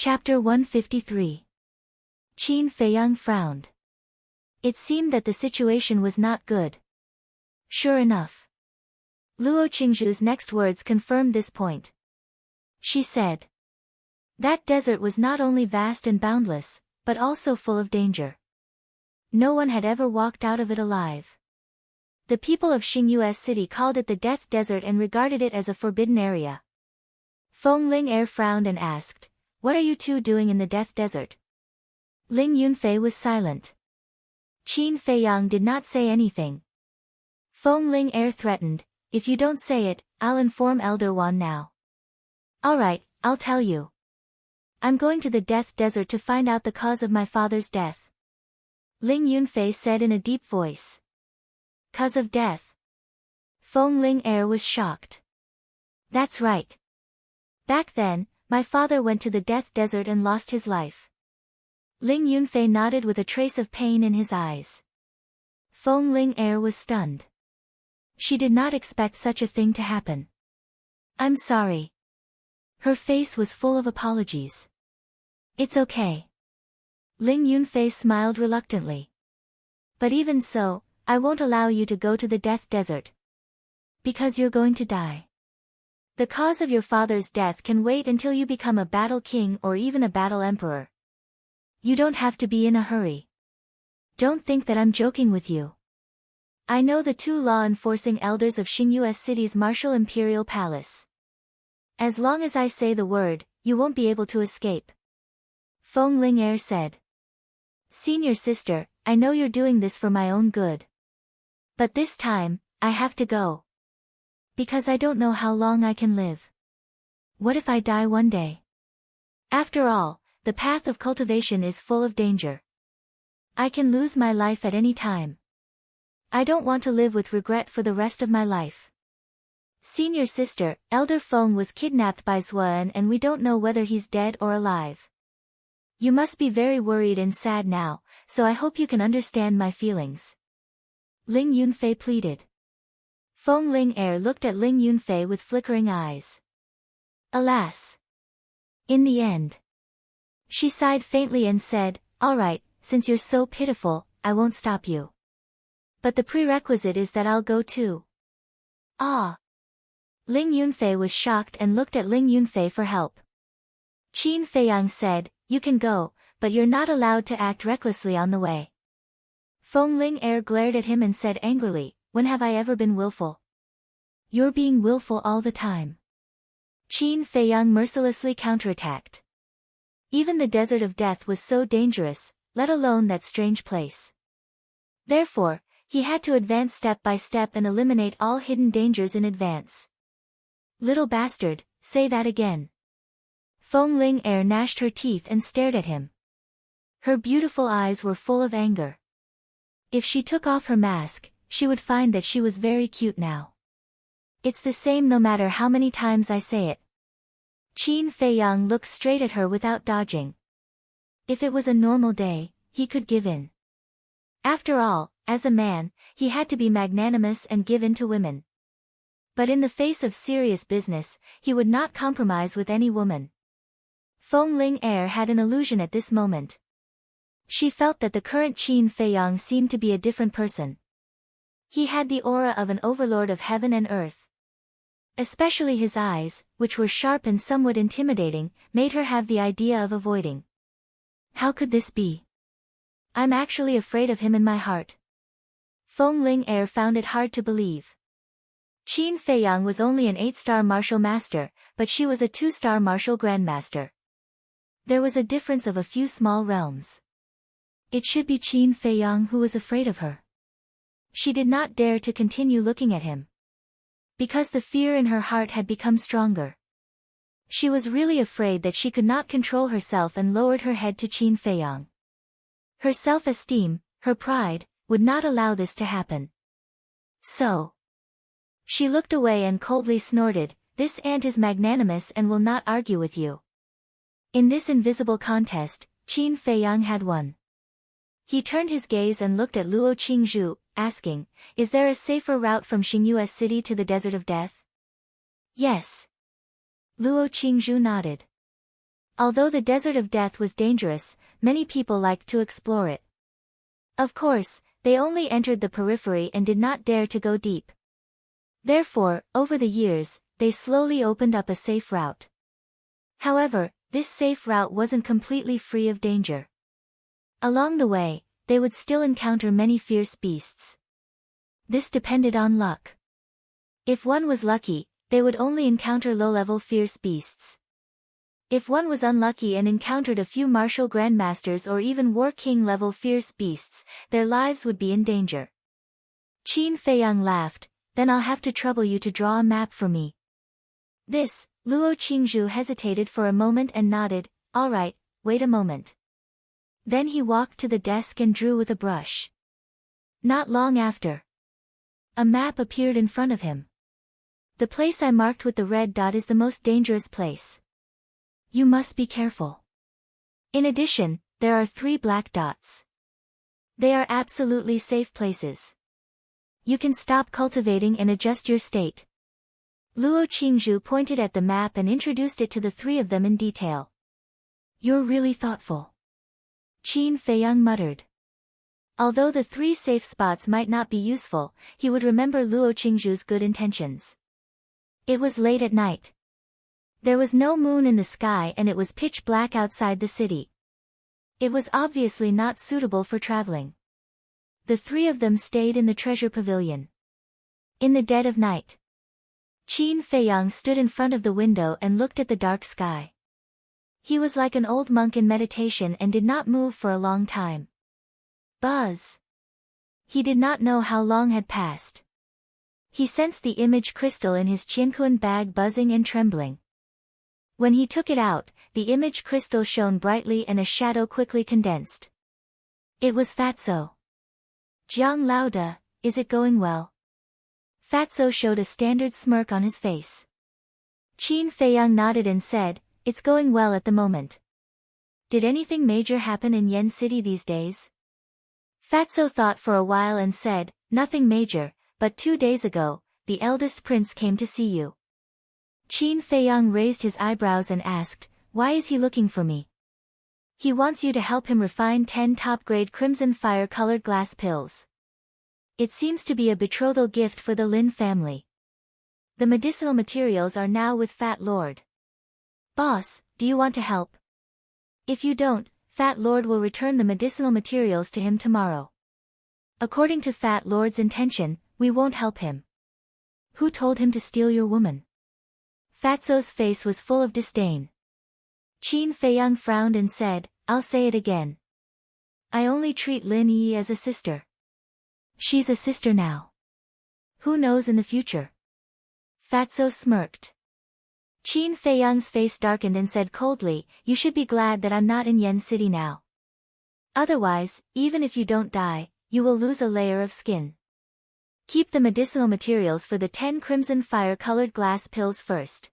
Chapter 153. Qin Feiyang frowned. It seemed that the situation was not good. Sure enough. Luo Qingzhu's next words confirmed this point. She said. That desert was not only vast and boundless, but also full of danger. No one had ever walked out of it alive. The people of Xingyue City called it the Death Desert and regarded it as a forbidden area. Feng Ling'er frowned and asked, "What are you two doing in the Death Desert?" Ling Yunfei was silent. Qin Feiyang did not say anything. Feng Ling'er threatened, "If you don't say it, I'll inform Elder Wan now." "Alright, I'll tell you. I'm going to the Death Desert to find out the cause of my father's death," Ling Yunfei said in a deep voice. "Cause of death?" Feng Ling'er was shocked. "That's right. Back then, my father went to the Death Desert and lost his life." Ling Yunfei nodded with a trace of pain in his eyes. Feng Ling'er was stunned. She did not expect such a thing to happen. "I'm sorry." Her face was full of apologies. "It's okay." Ling Yunfei smiled reluctantly. "But even so, I won't allow you to go to the Death Desert. Because you're going to die. The cause of your father's death can wait until you become a battle king or even a battle emperor. You don't have to be in a hurry. Don't think that I'm joking with you. I know the two law-enforcing elders of Xingyue City's martial imperial palace. As long as I say the word, you won't be able to escape." Feng Ling'er said. "Senior sister, I know you're doing this for my own good. But this time, I have to go. Because I don't know how long I can live. What if I die one day? After all, the path of cultivation is full of danger. I can lose my life at any time. I don't want to live with regret for the rest of my life. Senior sister, Elder Feng was kidnapped by Zuan and we don't know whether he's dead or alive. You must be very worried and sad now, so I hope you can understand my feelings," Ling Yunfei pleaded. Feng Ling'er looked at Ling Yunfei with flickering eyes. Alas! In the end. She sighed faintly and said, "Alright, since you're so pitiful, I won't stop you. But the prerequisite is that I'll go too." "Ah!" Ling Yunfei was shocked and looked at Ling Yunfei for help. Qin Feiyang said, "You can go, but you're not allowed to act recklessly on the way." Feng Ling'er glared at him and said angrily, "When have I ever been willful?" "You're being willful all the time." Qin Feiyang mercilessly counterattacked. Even the desert of death was so dangerous, let alone that strange place. Therefore, he had to advance step by step and eliminate all hidden dangers in advance. "Little bastard, say that again." Feng Ling'er gnashed her teeth and stared at him. Her beautiful eyes were full of anger. If she took off her mask, she would find that she was very cute now. "It's the same no matter how many times I say it." Qin Feiyang looked straight at her without dodging. If it was a normal day, he could give in. After all, as a man, he had to be magnanimous and give in to women. But in the face of serious business, he would not compromise with any woman. Feng Ling'er had an illusion at this moment. She felt that the current Qin Feiyang seemed to be a different person. He had the aura of an overlord of heaven and earth. Especially his eyes, which were sharp and somewhat intimidating, made her have the idea of avoiding. How could this be? I'm actually afraid of him in my heart. Feng Ling'er found it hard to believe. Qin Feiyang was only an 8-star martial master, but she was a 2-star martial grandmaster. There was a difference of a few small realms. It should be Qin Feiyang who was afraid of her. She did not dare to continue looking at him. Because the fear in her heart had become stronger. She was really afraid that she could not control herself and lowered her head to Qin Feiyang. Her self-esteem, her pride, would not allow this to happen. So. She looked away and coldly snorted, "This ant is magnanimous and will not argue with you." In this invisible contest, Qin Feiyang had won. He turned his gaze and looked at Luo Qingzhu, asking, "Is there a safer route from Xingyue City to the Desert of Death?" "Yes." Luo Qingzhu nodded. Although the desert of death was dangerous, many people liked to explore it. Of course, they only entered the periphery and did not dare to go deep. Therefore, over the years, they slowly opened up a safe route. However, this safe route wasn't completely free of danger. Along the way, they would still encounter many fierce beasts. This depended on luck. If one was lucky, they would only encounter low-level fierce beasts. If one was unlucky and encountered a few martial grandmasters or even war king-level fierce beasts, their lives would be in danger. Qin Feiyang laughed, then I'll have to trouble you to draw a map for me. This, Luo Qingzhu hesitated for a moment and nodded, all right, wait a moment. Then he walked to the desk and drew with a brush. Not long after, a map appeared in front of him. The place I marked with the red dot is the most dangerous place. You must be careful. In addition, there are 3 black dots. They are absolutely safe places. You can stop cultivating and adjust your state. Luo Qingzhu pointed at the map and introduced it to the 3 of them in detail. You're really thoughtful. Qin Feiyang muttered. Although the 3 safe spots might not be useful, he would remember Luo Qingzhu's good intentions. It was late at night. There was no moon in the sky and it was pitch black outside the city. It was obviously not suitable for traveling. The 3 of them stayed in the treasure pavilion. In the dead of night, Qin Feiyang stood in front of the window and looked at the dark sky. He was like an old monk in meditation and did not move for a long time. Buzz! He did not know how long had passed. He sensed the image crystal in his Qianquan bag buzzing and trembling. When he took it out, the image crystal shone brightly and a shadow quickly condensed. It was Fatso. Jiang Laoda, is it going well? Fatso showed a standard smirk on his face. Qin Feiyang nodded and said, it's going well at the moment. Did anything major happen in Yen City these days? Fatso thought for a while and said, nothing major, but 2 days ago, the eldest prince came to see you. Qin Feiyang raised his eyebrows and asked, why is he looking for me? He wants you to help him refine 10 top-grade crimson fire-colored glass pills. It seems to be a betrothal gift for the Lin family. The medicinal materials are now with Fat Lord. Boss, do you want to help? If you don't, Fat Lord will return the medicinal materials to him tomorrow. According to Fat Lord's intention, we won't help him. Who told him to steal your woman? Fatso's face was full of disdain. Qin Feiyang frowned and said, I'll say it again. I only treat Lin Yi as a sister. She's a sister now. Who knows in the future? Fatso smirked. Qin Feiyang's face darkened and said coldly, you should be glad that I'm not in Yen City now. Otherwise, even if you don't die, you will lose a layer of skin. Keep the medicinal materials for the 10 crimson fire-colored glass pills first.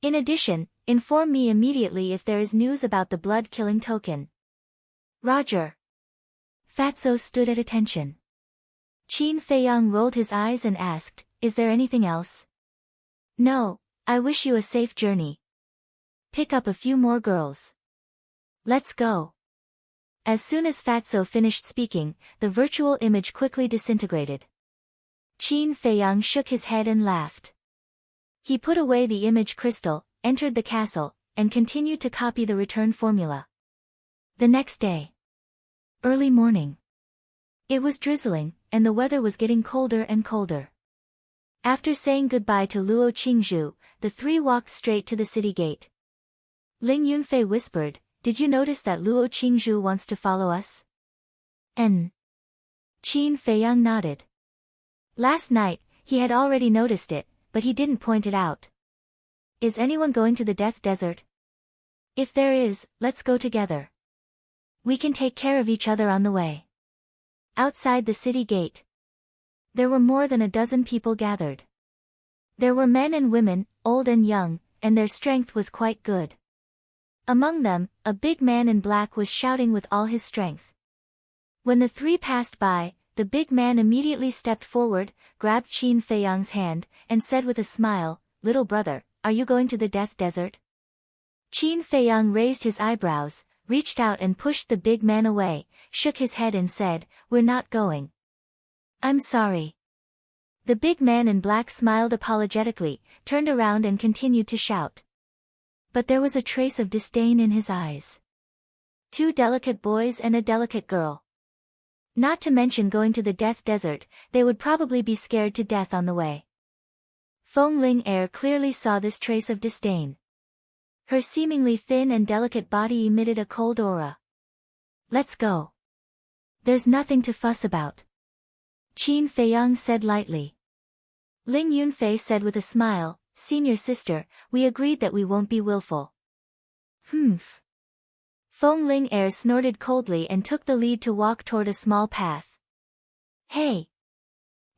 In addition, inform me immediately if there is news about the blood-killing token. Roger. Fatso stood at attention. Qin Feiyang rolled his eyes and asked, is there anything else? No, I wish you a safe journey. Pick up a few more girls. Let's go. As soon as Fatso finished speaking, the virtual image quickly disintegrated. Qin Feiyang shook his head and laughed. He put away the image crystal, entered the castle, and continued to copy the return formula. The next day. Early morning. It was drizzling, and the weather was getting colder and colder. After saying goodbye to Luo Qingzhu, the 3 walked straight to the city gate. Ling Yunfei whispered, did you notice that Luo Qingzhu wants to follow us? Qin Feiyang nodded. Last night, he had already noticed it, but he didn't point it out. Is anyone going to the Death Desert? If there is, let's go together. We can take care of each other on the way. Outside the city gate, there were more than a dozen people gathered. There were men and women, old and young, and their strength was quite good. Among them, a big man in black was shouting with all his strength. When the 3 passed by, the big man immediately stepped forward, grabbed Qin Feiyang's hand, and said with a smile, little brother, are you going to the Death Desert? Qin Feiyang raised his eyebrows, reached out and pushed the big man away, shook his head and said, "We're not going." "I'm sorry." The big man in black smiled apologetically, turned around and continued to shout. But there was a trace of disdain in his eyes. Two delicate boys and a delicate girl. Not to mention going to the Death Desert, they would probably be scared to death on the way. Feng Ling Er clearly saw this trace of disdain. Her seemingly thin and delicate body emitted a cold aura. "Let's go. There's nothing to fuss about," Qin Feiyang said lightly. Ling Yunfei said with a smile, "Senior sister, we agreed that we won't be willful." "Humph." Feng Ling Er snorted coldly and took the lead to walk toward a small path. "Hey!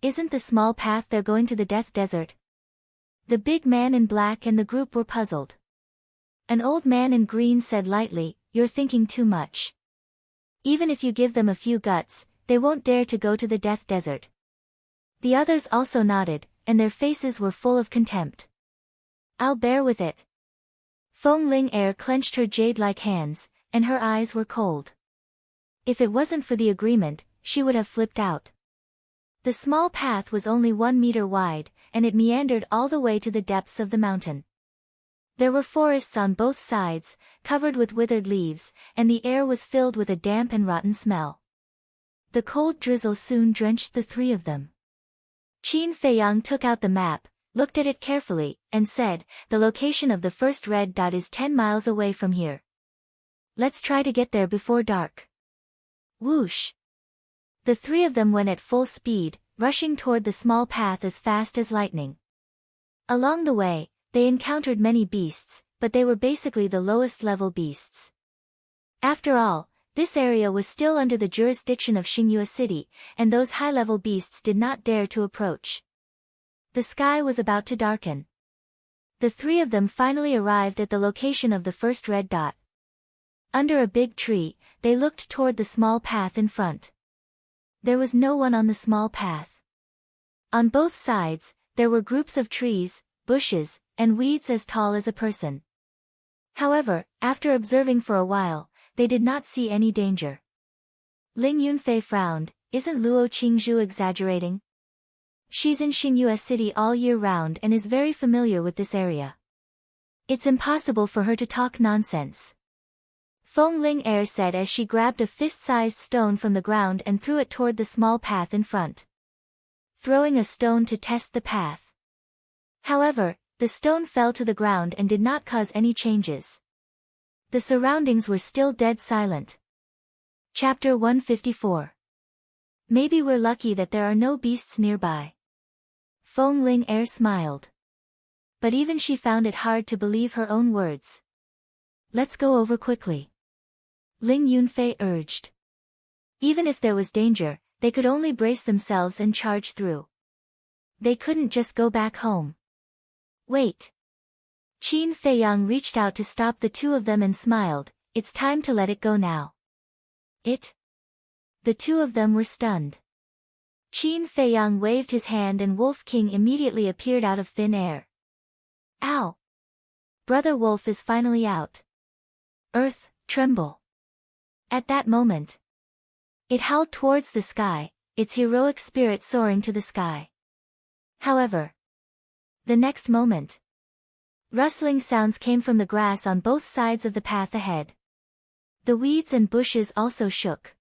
Isn't the small path they're going to the Death Desert?" The big man in black and the group were puzzled. An old man in green said lightly, "You're thinking too much. Even if you give them a few guts, they won't dare to go to the Death Desert." The others also nodded, and their faces were full of contempt. "I'll bear with it." Feng Ling Er clenched her jade-like hands, and her eyes were cold. If it wasn't for the agreement, she would have flipped out. The small path was only 1 meter wide, and it meandered all the way to the depths of the mountain. There were forests on both sides, covered with withered leaves, and the air was filled with a damp and rotten smell. The cold drizzle soon drenched the three of them. Qin Feiyang took out the map, looked at it carefully, and said, "The location of the first red dot is 10 miles away from here. Let's try to get there before dark." Whoosh! The three of them went at full speed, rushing toward the small path as fast as lightning. Along the way, they encountered many beasts, but they were basically the lowest level beasts. After all, this area was still under the jurisdiction of Xingyue City, and those high-level beasts did not dare to approach. The sky was about to darken. The three of them finally arrived at the location of the first red dot. Under a big tree, they looked toward the small path in front. There was no one on the small path. On both sides, there were groups of trees, bushes, and weeds as tall as a person. However, after observing for a while, they did not see any danger. Ling Yunfei frowned. "Isn't Luo Qingzhu exaggerating? She's in Xingyue City all year round and is very familiar with this area. It's impossible for her to talk nonsense." Feng Ling Er said as she grabbed a fist-sized stone from the ground and threw it toward the small path in front. Throwing a stone to test the path. However, the stone fell to the ground and did not cause any changes. The surroundings were still dead silent. Chapter 154. Maybe we're lucky that there are no beasts nearby. Feng Ling Er smiled. But even she found it hard to believe her own words. "Let's go over quickly," Ling Yunfei urged. Even if there was danger, they could only brace themselves and charge through. They couldn't just go back home. "Wait." Qin Feiyang reached out to stop the two of them and smiled, "It's time to let it go now." "It?" The two of them were stunned. Qin Feiyang waved his hand and Wolf King immediately appeared out of thin air. "Ow! Brother Wolf is finally out. Earth, tremble." At that moment, it howled towards the sky, its heroic spirit soaring to the sky. However, the next moment, rustling sounds came from the grass on both sides of the path ahead. The weeds and bushes also shook.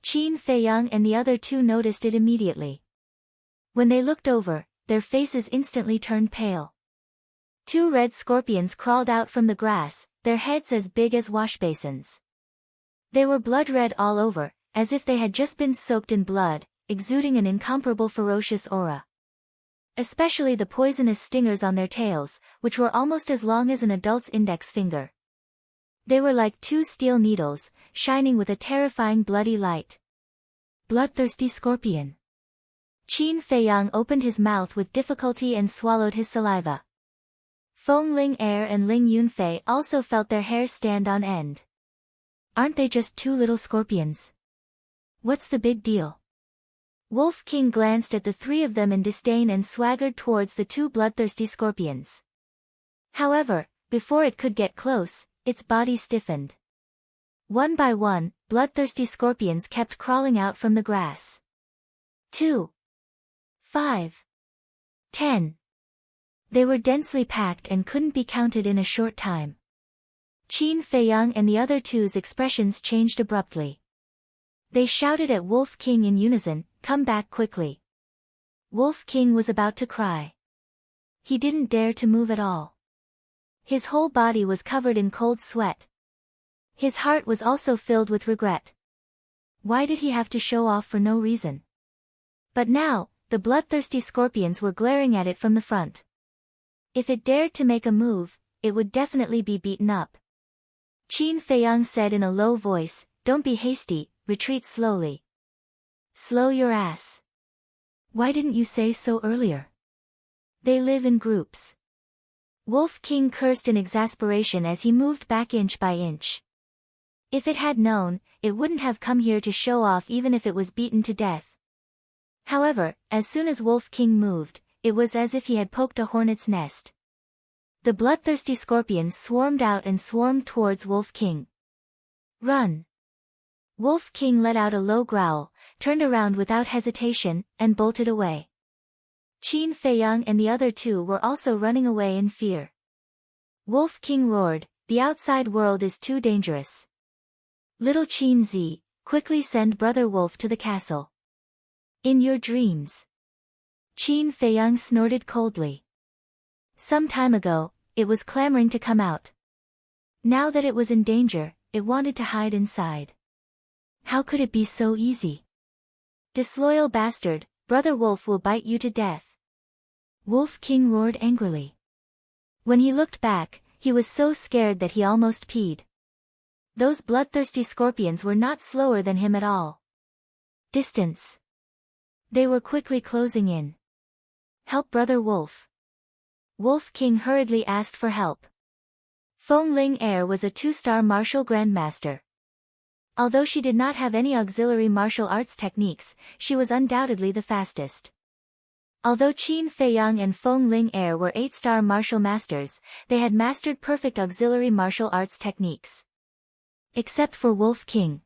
Qin Feiyang and the other two noticed it immediately. When they looked over, their faces instantly turned pale. Two red scorpions crawled out from the grass, their heads as big as washbasins. They were blood-red all over, as if they had just been soaked in blood, exuding an incomparable ferocious aura. Especially the poisonous stingers on their tails, which were almost as long as an adult's index finger. They were like two steel needles, shining with a terrifying bloody light. Bloodthirsty scorpion. Qin Feiyang opened his mouth with difficulty and swallowed his saliva. Feng Ling Er and Ling Yunfei also felt their hair stand on end. Aren't they just two little scorpions? What's the big deal? Wolf King glanced at the three of them in disdain and swaggered towards the two bloodthirsty scorpions. However, before it could get close, its body stiffened. One by one, bloodthirsty scorpions kept crawling out from the grass. 2, 5, 10. They were densely packed and couldn't be counted in a short time. Qin Feiyang and the other two's expressions changed abruptly. They shouted at Wolf King in unison, "Come back quickly." Wolf King was about to cry. He didn't dare to move at all. His whole body was covered in cold sweat. His heart was also filled with regret. Why did he have to show off for no reason? But now, the bloodthirsty scorpions were glaring at it from the front. If it dared to make a move, it would definitely be beaten up. Qin Feiyang said in a low voice, "Don't be hasty, retreat slowly." Slow your ass. Why didn't you say so earlier? They live in groups. Wolf King cursed in exasperation as he moved back inch by inch. If it had known, it wouldn't have come here to show off even if it was beaten to death. However, as soon as Wolf King moved, it was as if he had poked a hornet's nest. The bloodthirsty scorpions swarmed out and swarmed towards Wolf King. Run! Wolf King let out a low growl, turned around without hesitation, and bolted away. Qin Feiyang and the other two were also running away in fear. Wolf King roared, "The outside world is too dangerous. Little Qin Zi, quickly send Brother Wolf to the castle." "In your dreams." Qin Feiyang snorted coldly. Some time ago, it was clamoring to come out. Now that it was in danger, it wanted to hide inside. How could it be so easy? "Disloyal bastard, Brother Wolf will bite you to death." Wolf King roared angrily. When he looked back, he was so scared that he almost peed. Those bloodthirsty scorpions were not slower than him at all. Distance. They were quickly closing in. "Help Brother Wolf." Wolf King hurriedly asked for help. Feng Ling Er was a 2-star martial grandmaster. Although she did not have any auxiliary martial arts techniques, she was undoubtedly the fastest. Although Qin Feiyang and Feng Ling Er were 8-star martial masters, they had mastered perfect auxiliary martial arts techniques. Except for Wolf King.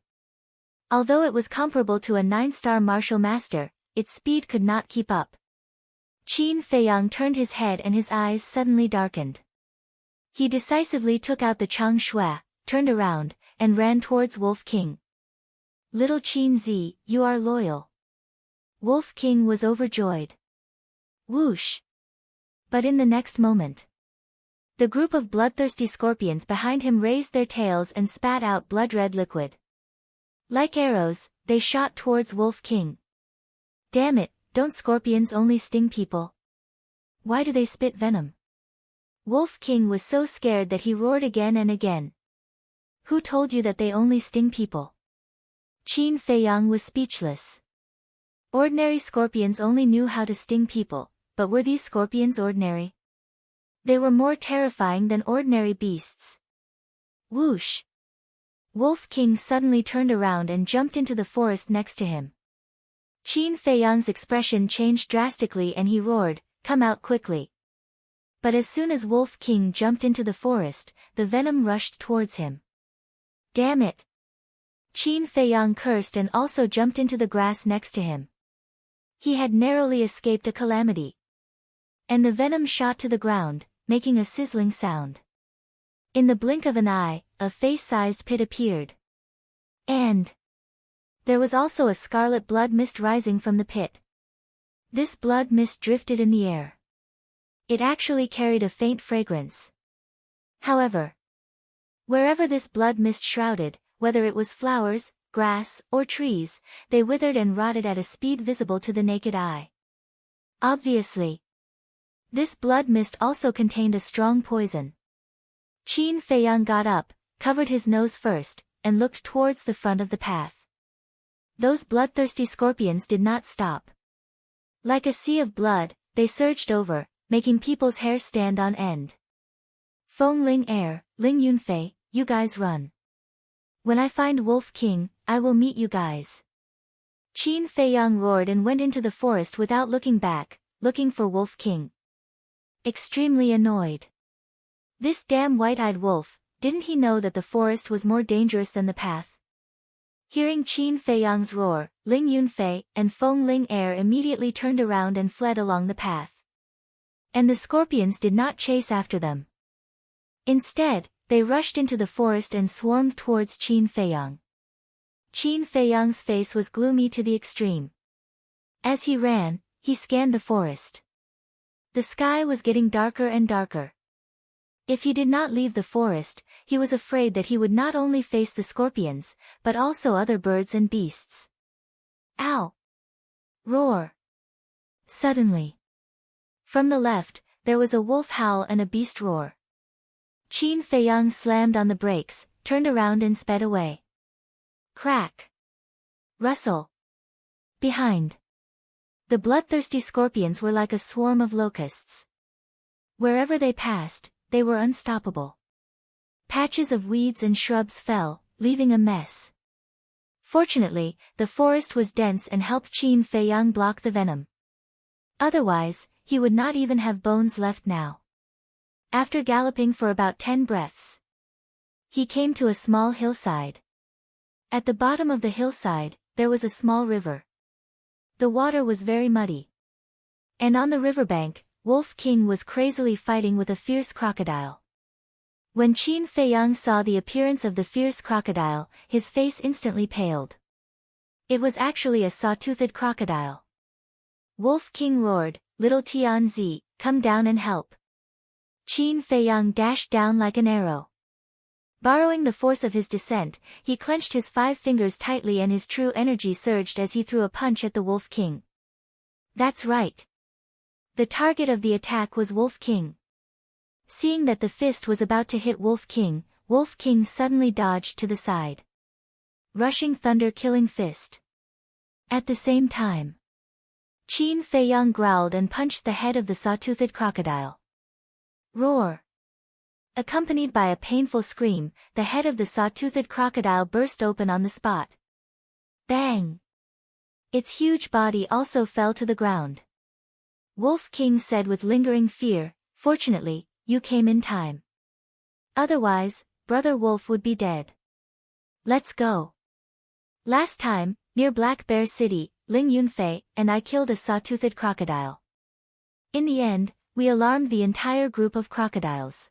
Although it was comparable to a 9-star martial master, its speed could not keep up. Qin Feiyang turned his head and his eyes suddenly darkened. He decisively took out the Chang Shui, turned around, and ran towards Wolf King. "Little Qin Zi, you are loyal." Wolf King was overjoyed. Whoosh! But in the next moment, the group of bloodthirsty scorpions behind him raised their tails and spat out blood-red liquid. Like arrows, they shot towards Wolf King. Damn it, don't scorpions only sting people? Why do they spit venom? Wolf King was so scared that he roared again and again. Who told you that they only sting people? Qin Feiyang was speechless. Ordinary scorpions only knew how to sting people, but were these scorpions ordinary? They were more terrifying than ordinary beasts. Whoosh! Wolf King suddenly turned around and jumped into the forest next to him. Qin Feiyang's expression changed drastically and he roared, "Come out quickly." But as soon as Wolf King jumped into the forest, the venom rushed towards him. Damn it! Qin Feiyang cursed and also jumped into the grass next to him. He had narrowly escaped a calamity. And the venom shot to the ground, making a sizzling sound. In the blink of an eye, a face-sized pit appeared. And there was also a scarlet blood mist rising from the pit. This blood mist drifted in the air. It actually carried a faint fragrance. However, wherever this blood mist shrouded, whether it was flowers, grass, or trees, they withered and rotted at a speed visible to the naked eye. Obviously, this blood mist also contained a strong poison. Qin Feiyang got up, covered his nose first, and looked towards the front of the path. Those bloodthirsty scorpions did not stop. Like a sea of blood, they surged over, making people's hair stand on end. Feng Ling Er, Ling Yunfei, you guys run. When I find Wolf King, I will meet you guys. Qin Feiyang roared and went into the forest without looking back, looking for Wolf King. Extremely annoyed. This damn white-eyed wolf, didn't he know that the forest was more dangerous than the path? Hearing Qin Feiyang's roar, Ling Yunfei and Feng Ling Er immediately turned around and fled along the path. And the scorpions did not chase after them. Instead, they rushed into the forest and swarmed towards Qin Feiyang. Qin Feiyang's face was gloomy to the extreme. As he ran, he scanned the forest. The sky was getting darker and darker. If he did not leave the forest, he was afraid that he would not only face the scorpions, but also other birds and beasts. Ow! Roar! Suddenly, from the left, there was a wolf howl and a beast roar. Qin Feiyang slammed on the brakes, turned around and sped away. Crack! Rustle! Behind. The bloodthirsty scorpions were like a swarm of locusts. Wherever they passed, they were unstoppable. Patches of weeds and shrubs fell, leaving a mess. Fortunately, the forest was dense and helped Qin Feiyang block the venom. Otherwise, he would not even have bones left now. After galloping for about 10 breaths, he came to a small hillside. At the bottom of the hillside, there was a small river. The water was very muddy. And on the riverbank, Wolf King was crazily fighting with a fierce crocodile. When Qin Feiyang saw the appearance of the fierce crocodile, his face instantly paled. It was actually a saw-toothed crocodile. Wolf King roared, "Little Tianzi, come down and help." Qin Feiyang dashed down like an arrow. Borrowing the force of his descent, he clenched his 5 fingers tightly and his true energy surged as he threw a punch at the Wolf King. That's right. The target of the attack was Wolf King. Seeing that the fist was about to hit Wolf King suddenly dodged to the side. Rushing thunder killing fist. At the same time, Qin Feiyang growled and punched the head of the saw-toothed crocodile. Roar! Accompanied by a painful scream, the head of the saw-toothed crocodile burst open on the spot. Bang! Its huge body also fell to the ground. Wolf King said with lingering fear, "Fortunately, you came in time. Otherwise, Brother Wolf would be dead. Let's go." Last time, near Black Bear City, Ling Yunfei and I killed a saw-toothed crocodile. In the end, we alarmed the entire group of crocodiles.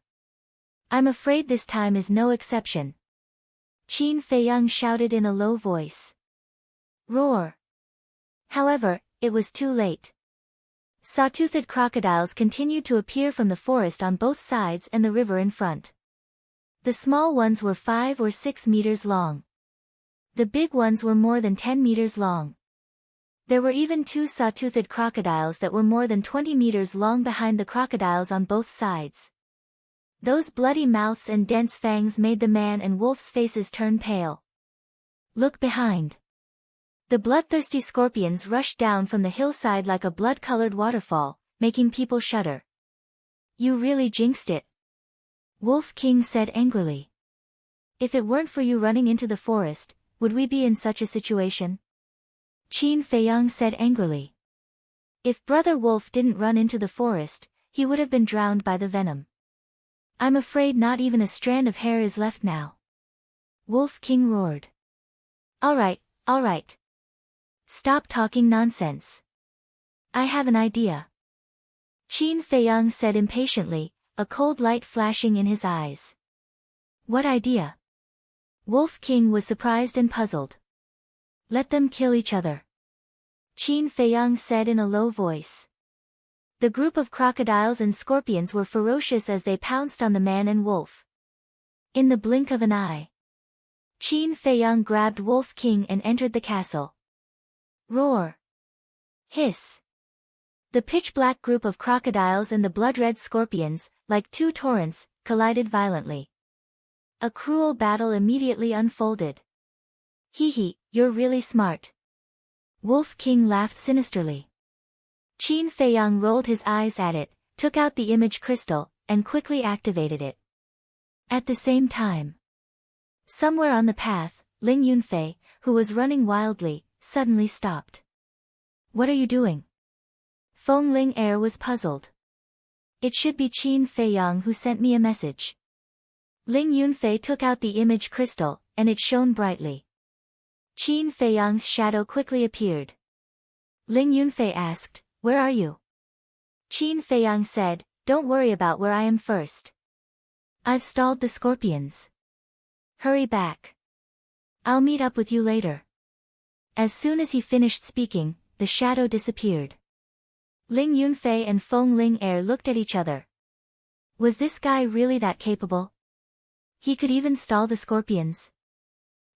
I'm afraid this time is no exception. Qin Feiyang shouted in a low voice. Roar! However, it was too late. Saw-toothed crocodiles continued to appear from the forest on both sides and the river in front. The small ones were 5 or 6 meters long. The big ones were more than 10 meters long. There were even 2 saw-toothed crocodiles that were more than 20 meters long behind the crocodiles on both sides. Those bloody mouths and dense fangs made the man and wolf's faces turn pale. Look behind. The bloodthirsty scorpions rushed down from the hillside like a blood-colored waterfall, making people shudder. You really jinxed it. Wolf King said angrily. If it weren't for you running into the forest, would we be in such a situation? Qin Feiyang said angrily. If Brother Wolf didn't run into the forest, he would have been drowned by the venom. I'm afraid not even a strand of hair is left now. Wolf King roared. All right. Stop talking nonsense. I have an idea. Qin Feiyang said impatiently, a cold light flashing in his eyes. What idea? Wolf King was surprised and puzzled. Let them kill each other. Qin Feiyang said in a low voice. The group of crocodiles and scorpions were ferocious as they pounced on the man and wolf. In the blink of an eye, Qin Feiyang grabbed Wolf King and entered the castle. Roar! Hiss! The pitch-black group of crocodiles and the blood-red scorpions, like 2 torrents, collided violently. A cruel battle immediately unfolded. Hee, you're really smart. Wolf King laughed sinisterly. Qin Feiyang rolled his eyes at it, took out the image crystal, and quickly activated it. At the same time, somewhere on the path, Ling Yunfei, who was running wildly, suddenly stopped. What are you doing? Feng Ling Er was puzzled. It should be Qin Feiyang who sent me a message. Ling Yunfei took out the image crystal, and it shone brightly. Qin Feiyang's shadow quickly appeared. Ling Yunfei asked, "Where are you?" Qin Feiyang said, "Don't worry about where I am first. I've stalled the scorpions. Hurry back. I'll meet up with you later." As soon as he finished speaking, the shadow disappeared. Ling Yunfei and Feng Ling Er looked at each other. Was this guy really that capable? He could even stall the scorpions.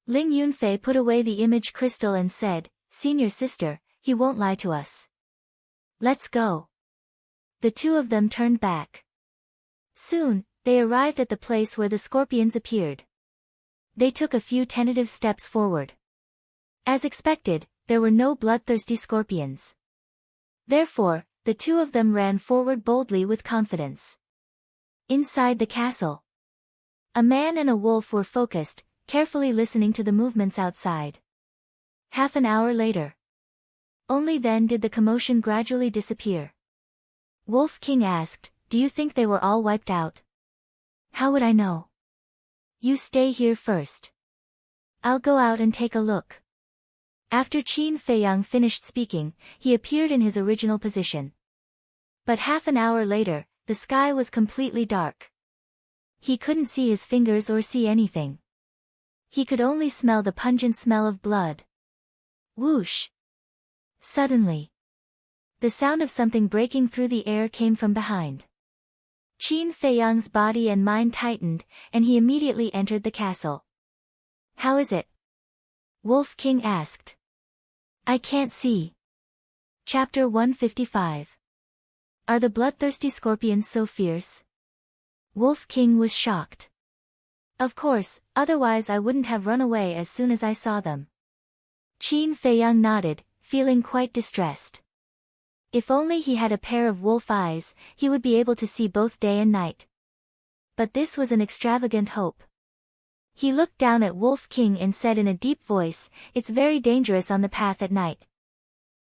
Ling Yunfei put away the image crystal and said, "Senior sister, he won't lie to us. Let's go." The two of them turned back. Soon, they arrived at the place where the scorpions appeared. They took a few tentative steps forward. As expected, there were no bloodthirsty scorpions. Therefore, the two of them ran forward boldly with confidence. Inside the castle, a man and a wolf were focused, carefully listening to the movements outside. Half an hour later. Only then did the commotion gradually disappear. Wolf King asked, "Do you think they were all wiped out?" "How would I know?" "You stay here first. I'll go out and take a look." After Qin Feiyang finished speaking, he appeared in his original position. But half an hour later, the sky was completely dark. He couldn't see his fingers or see anything. He could only smell the pungent smell of blood. Whoosh! Suddenly, the sound of something breaking through the air came from behind. Qin Feiyang's body and mind tightened, and he immediately entered the castle. "How is it?" Wolf King asked. "I can't see." Chapter 155. Are the bloodthirsty scorpions so fierce? Wolf King was shocked. "Of course, otherwise I wouldn't have run away as soon as I saw them." Qin Feiyang nodded, feeling quite distressed. If only he had a pair of wolf eyes, he would be able to see both day and night. But this was an extravagant hope. He looked down at Wolf King and said in a deep voice, "It's very dangerous on the path at night.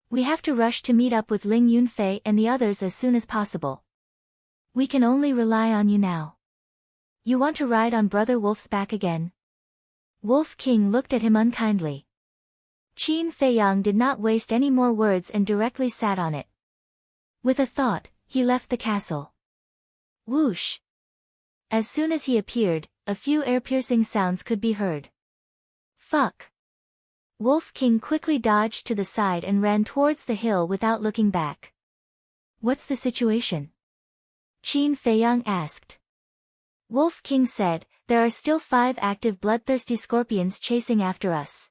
We have to rush to meet up with Ling Yunfei and the others as soon as possible. We can only rely on you now. You want to ride on Brother Wolf's back again?" Wolf King looked at him unkindly. Qin Feiyang did not waste any more words and directly sat on it. With a thought, he left the castle. Whoosh! As soon as he appeared, a few ear-piercing sounds could be heard. Fuck! Wolf King quickly dodged to the side and ran towards the hill without looking back. "What's the situation?" Qin Feiyang asked. Wolf King said, "There are still 5 active bloodthirsty scorpions chasing after us."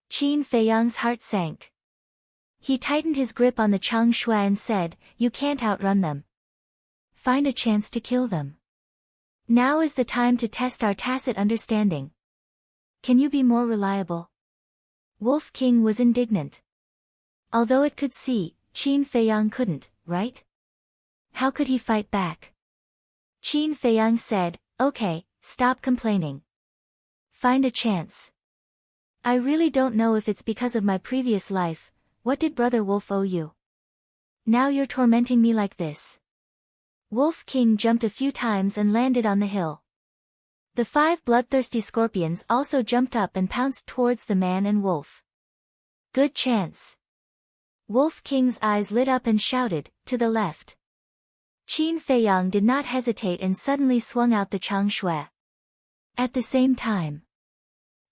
Qin Feiyang's heart sank. He tightened his grip on the Chang Shui and said, "You can't outrun them. Find a chance to kill them. Now is the time to test our tacit understanding. Can you be more reliable?" Wolf King was indignant. Although it could see, Qin Feiyang couldn't, right? How could he fight back? Qin Feiyang said, "Okay, stop complaining. Find a chance. I really don't know if it's because of my previous life. What did Brother Wolf owe you? Now you're tormenting me like this." Wolf King jumped a few times and landed on the hill. The 5 bloodthirsty scorpions also jumped up and pounced towards the man and wolf. "Good chance." Wolf King's eyes lit up and shouted, "To the left." Qin Feiyang did not hesitate and suddenly swung out the Chang Shui. At the same time,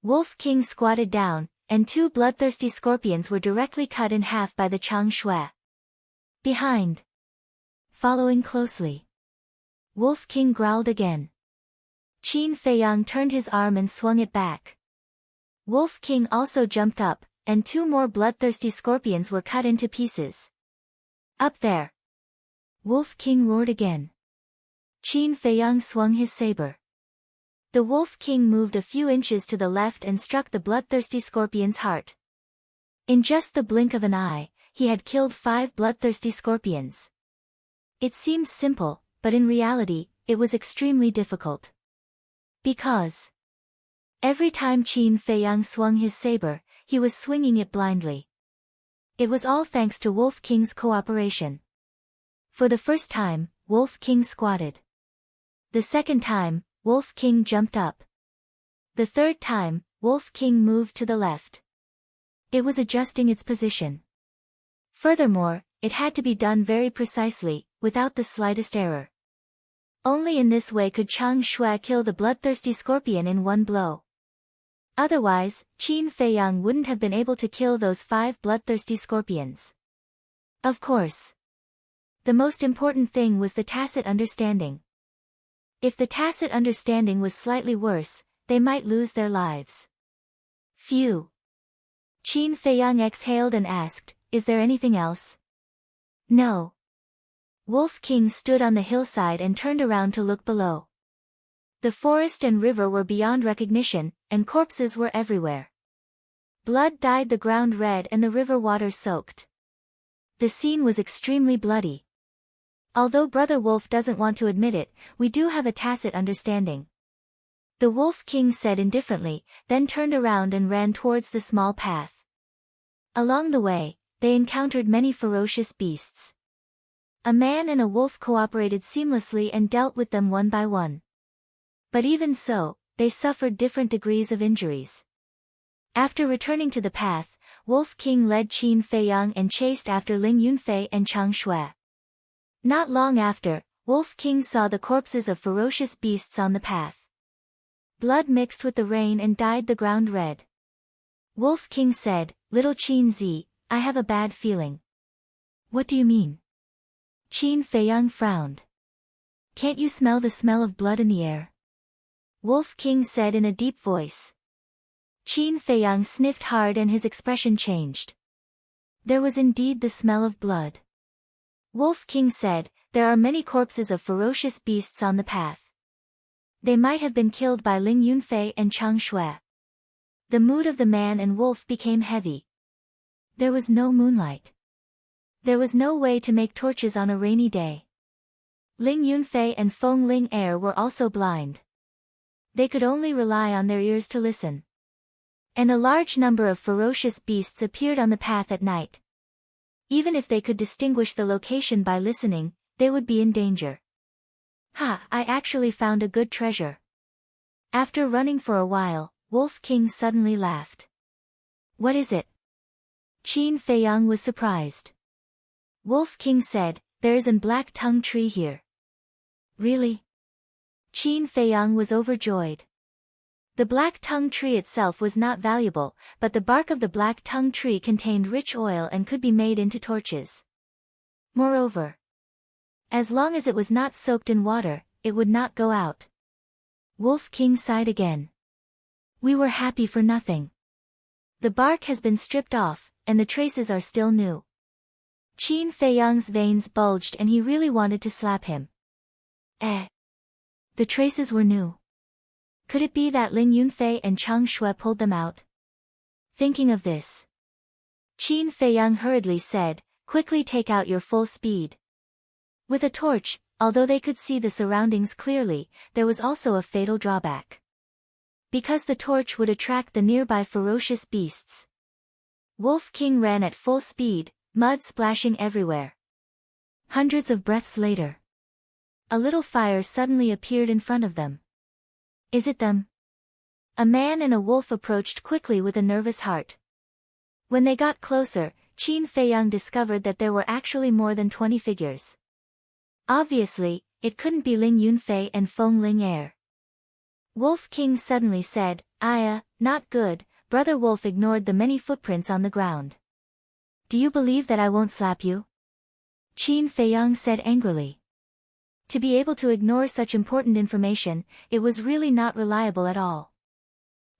Wolf King squatted down, and 2 bloodthirsty scorpions were directly cut in half by the Chang Shui. Behind, following closely, Wolf King growled again. Qin Feiyang turned his arm and swung it back. Wolf King also jumped up, and 2 more bloodthirsty scorpions were cut into pieces. "Up there!" Wolf King roared again. Qin Feiyang swung his saber. The Wolf King moved a few inches to the left and struck the bloodthirsty scorpion's heart. In just the blink of an eye, he had killed 5 bloodthirsty scorpions. It seemed simple, but in reality, it was extremely difficult. Because every time Qin Feiyang swung his saber, he was swinging it blindly. It was all thanks to Wolf King's cooperation. For the first time, Wolf King squatted. The second time, Wolf King jumped up. The third time, Wolf King moved to the left. It was adjusting its position. Furthermore, it had to be done very precisely, without the slightest error. Only in this way could Chang Shui kill the bloodthirsty scorpion in one blow. Otherwise, Qin Feiyang wouldn't have been able to kill those 5 bloodthirsty scorpions. Of course. The most important thing was the tacit understanding. If the tacit understanding was slightly worse, they might lose their lives. Phew. Qin Feiyang exhaled and asked, "Is there anything else?" "No." Wolf King stood on the hillside and turned around to look below. The forest and river were beyond recognition, and corpses were everywhere. Blood dyed the ground red and the river water soaked. The scene was extremely bloody. Although Brother Wolf doesn't want to admit it, we do have a tacit understanding. The Wolf King said indifferently, then turned around and ran towards the small path. Along the way, they encountered many ferocious beasts. A man and a wolf cooperated seamlessly and dealt with them one by one. But even so, they suffered different degrees of injuries. After returning to the path, Wolf King led Qin Feiyang and chased after Ling Yunfei and Chang Shui. Not long after, Wolf King saw the corpses of ferocious beasts on the path. Blood mixed with the rain and dyed the ground red. Wolf King said, "Little Qin Zi, I have a bad feeling." "What do you mean?" Qin Feiyang frowned. "Can't you smell the smell of blood in the air?" Wolf King said in a deep voice. Qin Feiyang sniffed hard and his expression changed. There was indeed the smell of blood. Wolf King said, "There are many corpses of ferocious beasts on the path. They might have been killed by Ling Yunfei and Chang Shui." The mood of the man and wolf became heavy. There was no moonlight. There was no way to make torches on a rainy day. Ling Yunfei and Feng Ling Er were also blind. They could only rely on their ears to listen. And a large number of ferocious beasts appeared on the path at night. Even if they could distinguish the location by listening, they would be in danger. "Ha, I actually found a good treasure." After running for a while, Wolf King suddenly laughed. "What is it?" Qin Feiyang was surprised. Wolf King said, "There is an black tongue tree here." "Really?" Qin Feiyang was overjoyed. The black tongue tree itself was not valuable, but the bark of the black tongue tree contained rich oil and could be made into torches. Moreover, as long as it was not soaked in water, it would not go out. Wolf King sighed again. "We were happy for nothing. The bark has been stripped off, and the traces are still new." Qin Feiyang's veins bulged and he really wanted to slap him. The traces were new. Could it be that Ling Yunfei and Chang Shui pulled them out? Thinking of this, Qin Feiyang hurriedly said, "Quickly take out your full speed." With a torch, although they could see the surroundings clearly, there was also a fatal drawback. Because the torch would attract the nearby ferocious beasts. Wolf King ran at full speed, mud splashing everywhere. Hundreds of breaths later, a little fire suddenly appeared in front of them. "Is it them?" A man and a wolf approached quickly with a nervous heart. When they got closer, Qin Feiyang discovered that there were actually more than 20 figures. Obviously, it couldn't be Ling Yunfei and Feng Ling Er. Wolf King suddenly said, Not good." Brother Wolf ignored the many footprints on the ground. "Do you believe that I won't slap you?" Qin Feiyang said angrily. To be able to ignore such important information, it was really not reliable at all.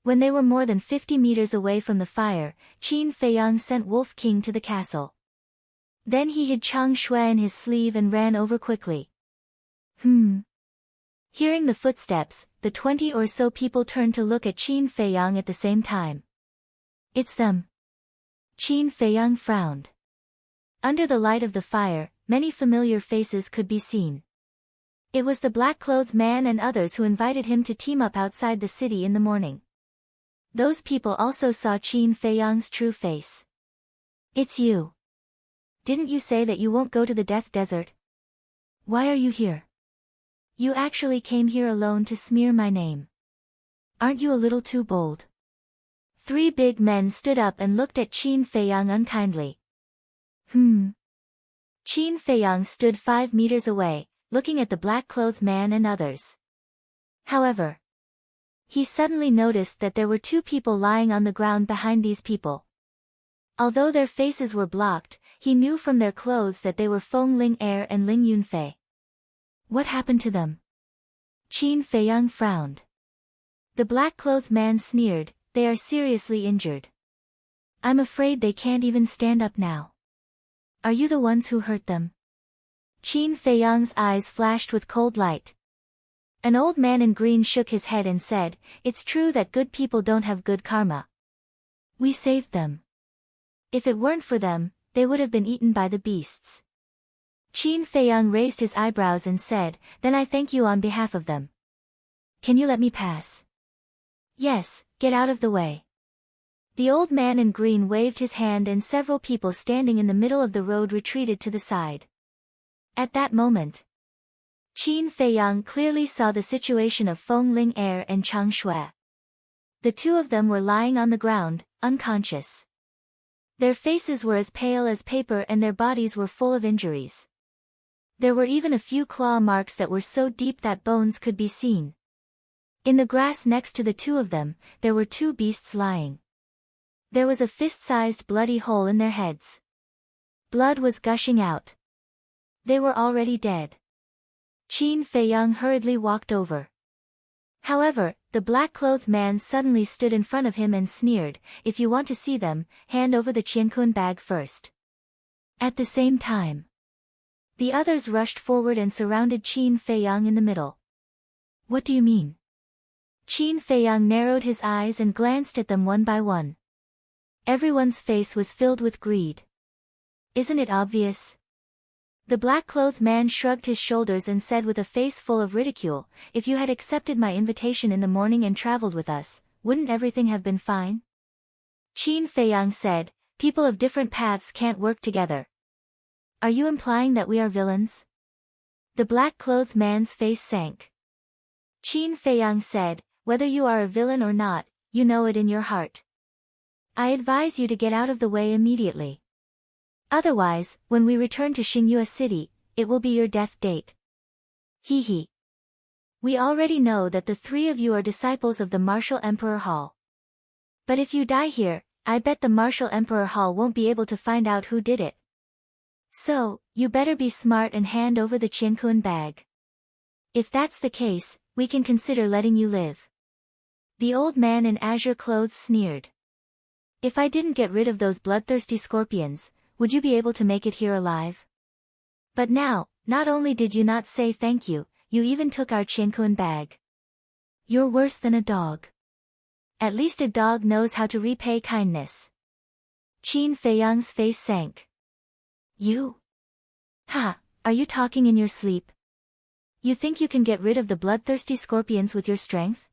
When they were more than 50 meters away from the fire, Qin Feiyang sent Wolf King to the castle. Then he hid Chang Shui in his sleeve and ran over quickly. Hearing the footsteps, the 20 or so people turned to look at Qin Feiyang at the same time. "It's them." Qin Feiyang frowned. Under the light of the fire, many familiar faces could be seen. It was the black-clothed man and others who invited him to team up outside the city in the morning. Those people also saw Qin Feiyang's true face. "It's you. Didn't you say that you won't go to the Death Desert?" Why are you here? You actually came here alone to smear my name. Aren't you a little too bold? 3 big men stood up and looked at Qin Feiyang unkindly. Qin Feiyang stood 5 meters away, looking at the black-clothed man and others. However, he suddenly noticed that there were 2 people lying on the ground behind these people. Although their faces were blocked, he knew from their clothes that they were Feng Ling-er and Ling Yunfei. What happened to them? Qin Feiyang frowned. The black-clothed man sneered, they are seriously injured. I'm afraid they can't even stand up now. Are you the ones who hurt them? Qin Feiyang's eyes flashed with cold light. An old man in green shook his head and said, it's true that good people don't have good karma. We saved them. If it weren't for them, they would have been eaten by the beasts. Qin Feiyang raised his eyebrows and said, then I thank you on behalf of them. Can you let me pass? Yes, get out of the way. The old man in green waved his hand and several people standing in the middle of the road retreated to the side. At that moment, Qin Feiyang clearly saw the situation of Feng Ling-er and Chang Shui. The 2 of them were lying on the ground, unconscious. Their faces were as pale as paper and their bodies were full of injuries. There were even a few claw marks that were so deep that bones could be seen. In the grass next to the 2 of them, there were 2 beasts lying. There was a fist-sized bloody hole in their heads. Blood was gushing out. They were already dead. Qin Feiyang hurriedly walked over. However, the black-clothed man suddenly stood in front of him and sneered, if you want to see them, hand over the qiankun bag first. At the same time, the others rushed forward and surrounded Qin Feiyang in the middle. What do you mean? Qin Feiyang narrowed his eyes and glanced at them one by one. Everyone's face was filled with greed. Isn't it obvious? The black-clothed man shrugged his shoulders and said with a face full of ridicule, if you had accepted my invitation in the morning and traveled with us, wouldn't everything have been fine? Qin Feiyang said, people of different paths can't work together. Are you implying that we are villains? The black-clothed man's face sank. Qin Feiyang said, whether you are a villain or not, you know it in your heart. I advise you to get out of the way immediately. Otherwise, when we return to Xingyue City, it will be your death date. He. We already know that the 3 of you are disciples of the Martial Emperor Hall. But if you die here, I bet the Martial Emperor Hall won't be able to find out who did it. So, you better be smart and hand over the qiankun bag. If that's the case, we can consider letting you live. The old man in azure clothes sneered. If I didn't get rid of those bloodthirsty scorpions, would you be able to make it here alive? But now, not only did you not say thank you, you even took our qiankun bag. You're worse than a dog. At least a dog knows how to repay kindness. Qin Feiyang's face sank. You? Ha, are you talking in your sleep? You think you can get rid of the bloodthirsty scorpions with your strength?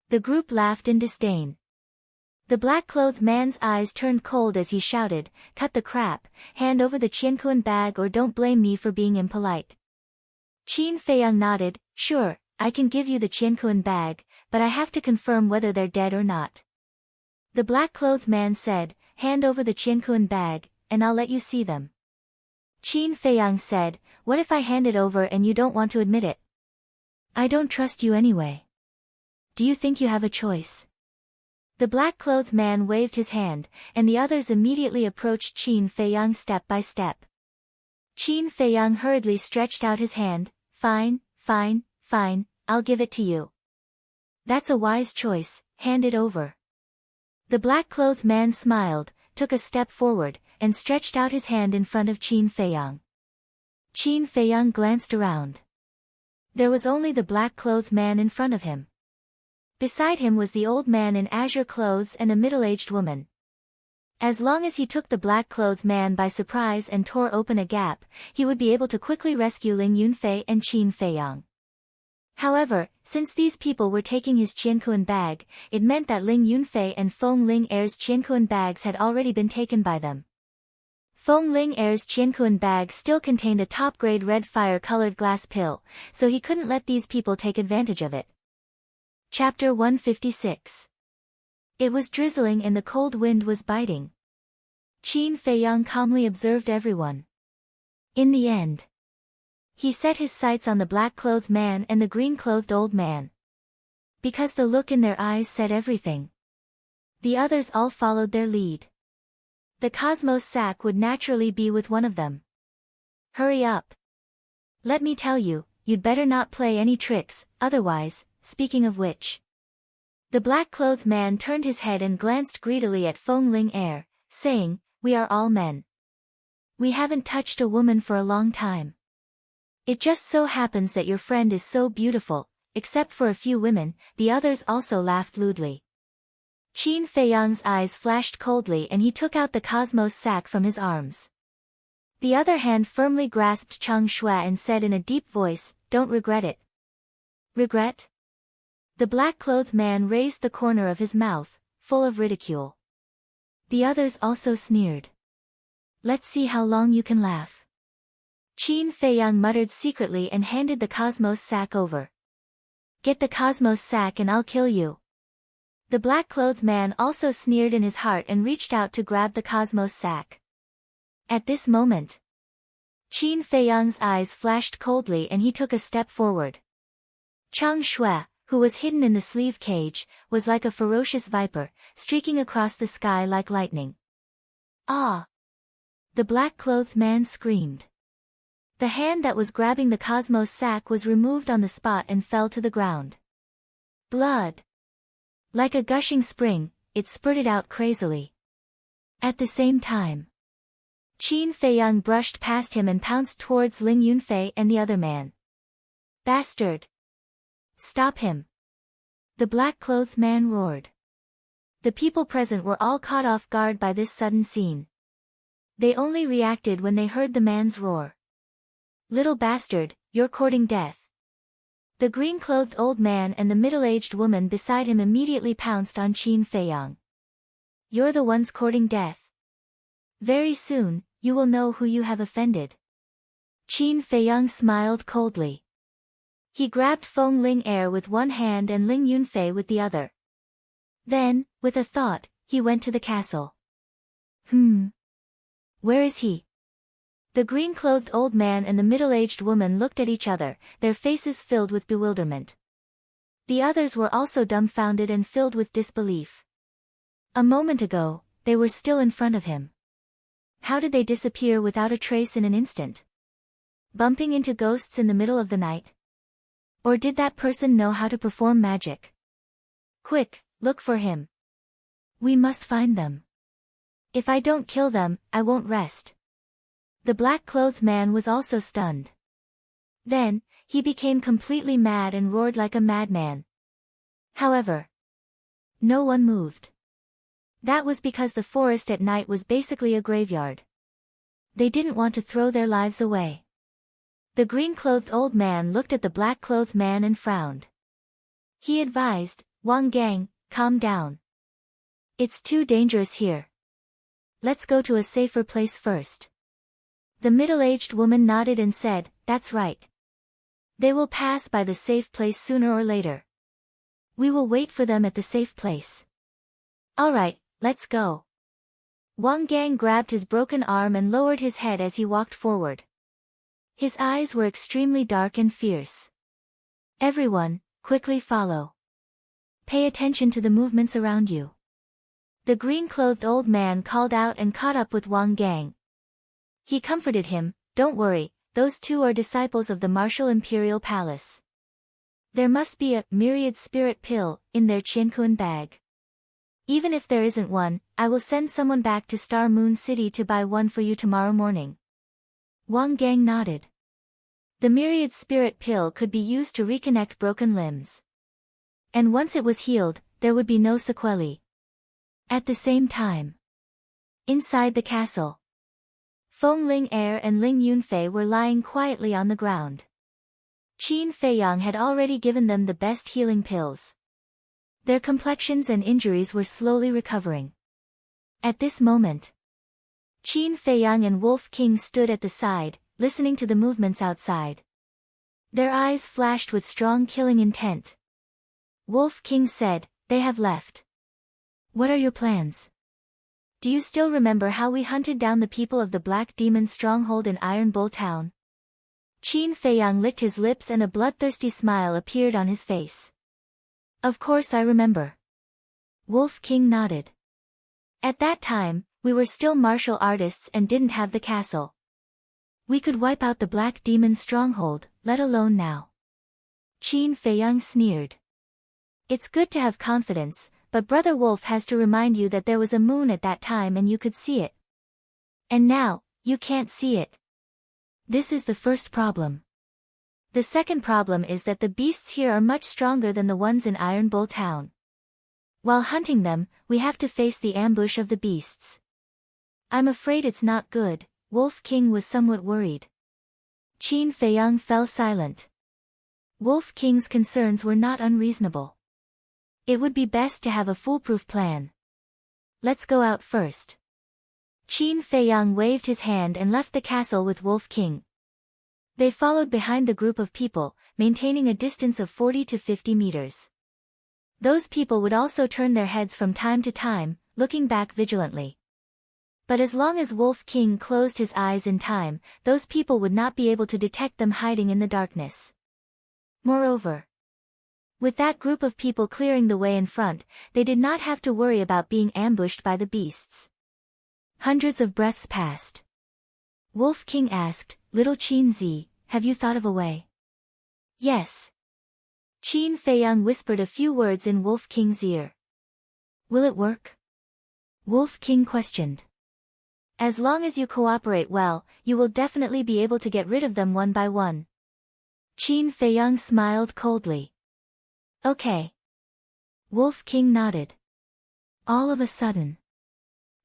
The group laughed in disdain. The black-clothed man's eyes turned cold as he shouted, cut the crap, hand over the qiankun bag or don't blame me for being impolite. Qin Feiyang nodded, sure, I can give you the qiankun bag, but I have to confirm whether they're dead or not. The black-clothed man said, hand over the qiankun bag, and I'll let you see them. Qin Feiyang said, what if I hand it over and you don't want to admit it? I don't trust you anyway. Do you think you have a choice? The black-clothed man waved his hand, and the others immediately approached Qin Feiyang step by step. Qin Feiyang hurriedly stretched out his hand, fine, I'll give it to you. That's a wise choice, hand it over. The black-clothed man smiled, took a step forward, and stretched out his hand in front of Qin Feiyang. Qin Feiyang glanced around. There was only the black-clothed man in front of him. Beside him was the old man in azure clothes and a middle-aged woman. As long as he took the black-clothed man by surprise and tore open a gap, he would be able to quickly rescue Ling Yunfei and Qin Feiyang. However, since these people were taking his qiankun bag, it meant that Ling Yunfei and Feng Ling-er's qiankun bags had already been taken by them. Feng Ling Air's Qiankuan bag still contained a top-grade red fire-colored glass pill, so he couldn't let these people take advantage of it. Chapter 156. It was drizzling and the cold wind was biting. Qin Feiyang calmly observed everyone. In the end, he set his sights on the black-clothed man and the green-clothed old man. Because the look in their eyes said everything. The others all followed their lead. The cosmos sack would naturally be with one of them. Hurry up. Let me tell you, you'd better not play any tricks, otherwise, speaking of which. The black-clothed man turned his head and glanced greedily at Feng Ling Air, saying, "We are all men. We haven't touched a woman for a long time. It just so happens that your friend is so beautiful, except for a few women." The others also laughed lewdly. Qin Feiyang's eyes flashed coldly and he took out the cosmos sack from his arms. The other hand firmly grasped Chang Shui and said in a deep voice, "Don't regret it." Regret? The black-clothed man raised the corner of his mouth, full of ridicule. The others also sneered. "Let's see how long you can laugh." Qin Feiyang muttered secretly and handed the cosmos sack over. "Get the cosmos sack and I'll kill you." The black-clothed man also sneered in his heart and reached out to grab the cosmos sack. At this moment, Qin Feiyang's eyes flashed coldly and he took a step forward. Chang Shui, who was hidden in the sleeve cage, was like a ferocious viper, streaking across the sky like lightning. "Ah!" The black-clothed man screamed. The hand that was grabbing the cosmos sack was removed on the spot and fell to the ground. Blood! Like a gushing spring, it spurted out crazily. At the same time, Qin Feiyang brushed past him and pounced towards Ling Yunfei and the other man. "Bastard! Stop him!" The black-clothed man roared. The people present were all caught off guard by this sudden scene. They only reacted when they heard the man's roar. "Little bastard, you're courting death." The green-clothed old man and the middle-aged woman beside him immediately pounced on Qin Feiyang. "You're the ones courting death. Very soon, you will know who you have offended." Qin Feiyang smiled coldly. He grabbed Feng Ling Air with one hand and Ling Yunfei with the other. Then, with a thought, he went to the castle. Where is he?" The green-clothed old man and the middle-aged woman looked at each other, their faces filled with bewilderment. The others were also dumbfounded and filled with disbelief. A moment ago, they were still in front of him. How did they disappear without a trace in an instant? Bumping into ghosts in the middle of the night? Or did that person know how to perform magic? "Quick, look for him. We must find them. If I don't kill them, I won't rest." The black-clothed man was also stunned. Then, he became completely mad and roared like a madman. However, no one moved. That was because the forest at night was basically a graveyard. They didn't want to throw their lives away. The green-clothed old man looked at the black-clothed man and frowned. He advised, "Wang Gang, calm down. It's too dangerous here. Let's go to a safer place first." The middle-aged woman nodded and said, "That's right. They will pass by the safe place sooner or later. We will wait for them at the safe place." "All right, let's go." Wang Gang grabbed his broken arm and lowered his head as he walked forward. His eyes were extremely dark and fierce. "Everyone, quickly follow. Pay attention to the movements around you." The green-clothed old man called out and caught up with Wang Gang. He comforted him, "Don't worry, those two are disciples of the Martial Imperial Palace. There must be a myriad spirit pill in their Qiankuan bag. Even if there isn't one, I will send someone back to Star Moon City to buy one for you tomorrow morning." Wang Gang nodded. The myriad spirit pill could be used to reconnect broken limbs. And once it was healed, there would be no sequelae. At the same time, inside the castle, Feng Ling Air and Ling Yunfei were lying quietly on the ground. Qin Feiyang had already given them the best healing pills. Their complexions and injuries were slowly recovering. At this moment, Qin Feiyang and Wolf King stood at the side, listening to the movements outside. Their eyes flashed with strong killing intent. Wolf King said, "They have left. What are your plans? Do you still remember how we hunted down the people of the Black Demon stronghold in Iron Bull Town?" Qin Feiyang licked his lips and a bloodthirsty smile appeared on his face. "Of course I remember." Wolf King nodded. "At that time, we were still martial artists and didn't have the castle. We could wipe out the Black Demon stronghold, let alone now." Qin Feiyang sneered. "It's good to have confidence, but Brother Wolf has to remind you that there was a moon at that time and you could see it. And now, you can't see it. This is the first problem. The second problem is that the beasts here are much stronger than the ones in Iron Bull Town. While hunting them, we have to face the ambush of the beasts. I'm afraid it's not good." Wolf King was somewhat worried. Qin Feiyang fell silent. Wolf King's concerns were not unreasonable. It would be best to have a foolproof plan. "Let's go out first." Qin Feiyang waved his hand and left the castle with Wolf King. They followed behind the group of people, maintaining a distance of 40 to 50 meters. Those people would also turn their heads from time to time, looking back vigilantly. But as long as Wolf King closed his eyes in time, those people would not be able to detect them hiding in the darkness. Moreover, with that group of people clearing the way in front, they did not have to worry about being ambushed by the beasts. Hundreds of breaths passed. Wolf King asked, "Little Qin Zi, have you thought of a way?" "Yes." Qin Feiyang whispered a few words in Wolf King's ear. "Will it work?" Wolf King questioned. "As long as you cooperate well, you will definitely be able to get rid of them one by one." Qin Feiyang smiled coldly. "Okay." Wolf King nodded. All of a sudden,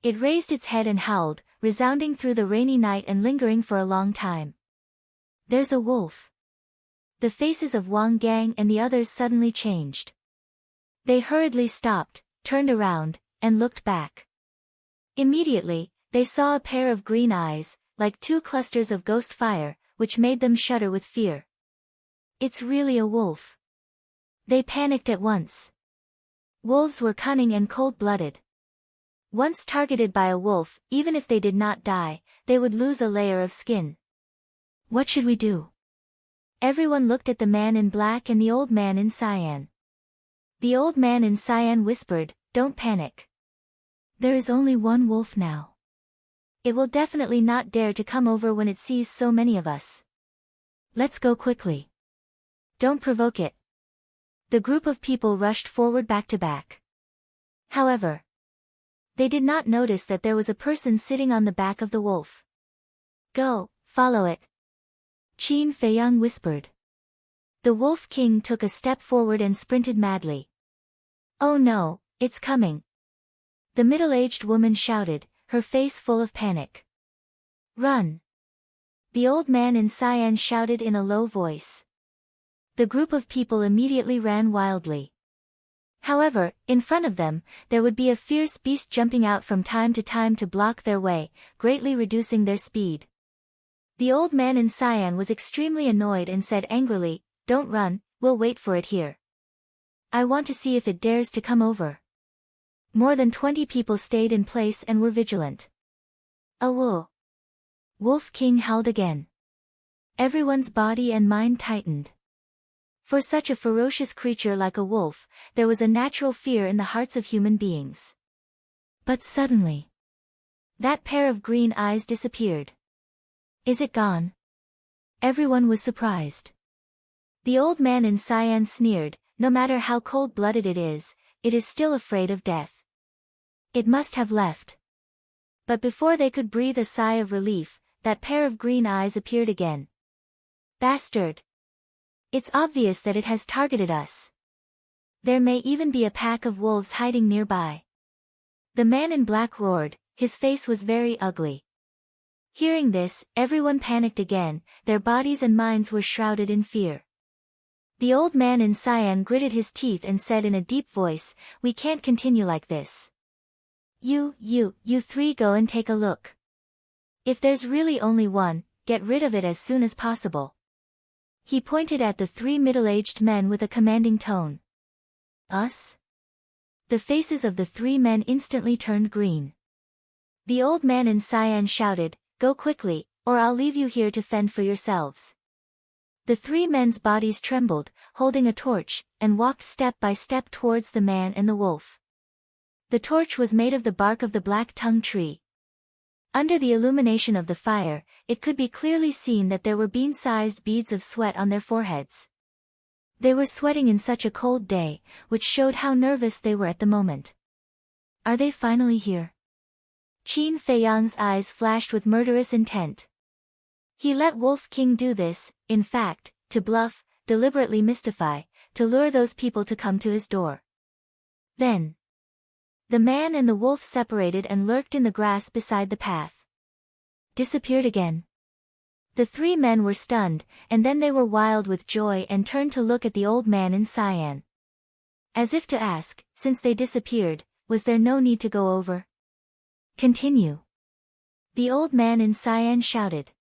it raised its head and howled, resounding through the rainy night and lingering for a long time. "There's a wolf." The faces of Wang Gang and the others suddenly changed. They hurriedly stopped, turned around, and looked back. Immediately, they saw a pair of green eyes, like two clusters of ghost fire, which made them shudder with fear. "It's really a wolf." They panicked at once. Wolves were cunning and cold-blooded. Once targeted by a wolf, even if they did not die, they would lose a layer of skin. "What should we do?" Everyone looked at the man in black and the old man in cyan. The old man in cyan whispered, "Don't panic. There is only one wolf now. It will definitely not dare to come over when it sees so many of us. Let's go quickly. Don't provoke it." The group of people rushed forward back to back. However, they did not notice that there was a person sitting on the back of the wolf. "Go, follow it," Qin Feiyang whispered. The Wolf King took a step forward and sprinted madly. "Oh no, it's coming!" The middle-aged woman shouted, her face full of panic. "Run!" The old man in cyan shouted in a low voice. The group of people immediately ran wildly. However, in front of them, there would be a fierce beast jumping out from time to time to block their way, greatly reducing their speed. The old man in cyan was extremely annoyed and said angrily, "Don't run, we'll wait for it here. I want to see if it dares to come over." More than 20 people stayed in place and were vigilant. "Awoo!" Wolf King howled again. Everyone's body and mind tightened. For such a ferocious creature like a wolf, there was a natural fear in the hearts of human beings. But suddenly, that pair of green eyes disappeared. "Is it gone?" Everyone was surprised. The old man in cyan sneered, "No matter how cold-blooded it is still afraid of death. It must have left." But before they could breathe a sigh of relief, that pair of green eyes appeared again. "Bastard! It's obvious that it has targeted us. There may even be a pack of wolves hiding nearby." The man in black roared, his face was very ugly. Hearing this, everyone panicked again, their bodies and minds were shrouded in fear. The old man in cyan gritted his teeth and said in a deep voice, "We can't continue like this. You three go and take a look." If there's really only one, get rid of it as soon as possible. He pointed at the three middle-aged men with a commanding tone. Us? The faces of the three men instantly turned green. The old man in cyan shouted, "Go quickly, or I'll leave you here to fend for yourselves." The three men's bodies trembled, holding a torch, and walked step by step towards the man and the wolf. The torch was made of the bark of the black-tongue tree. Under the illumination of the fire, it could be clearly seen that there were bean-sized beads of sweat on their foreheads. They were sweating in such a cold day, which showed how nervous they were at the moment. Are they finally here? Qin Feiyang's eyes flashed with murderous intent. He let Wolf King do this, in fact, to bluff, deliberately mystify, to lure those people to come to his door. Then, the man and the wolf separated and lurked in the grass beside the path. Disappeared again. The three men were stunned, and then they were wild with joy and turned to look at the old man in cyan. As if to ask, since they disappeared, was there no need to go over? Continue. The old man in cyan shouted.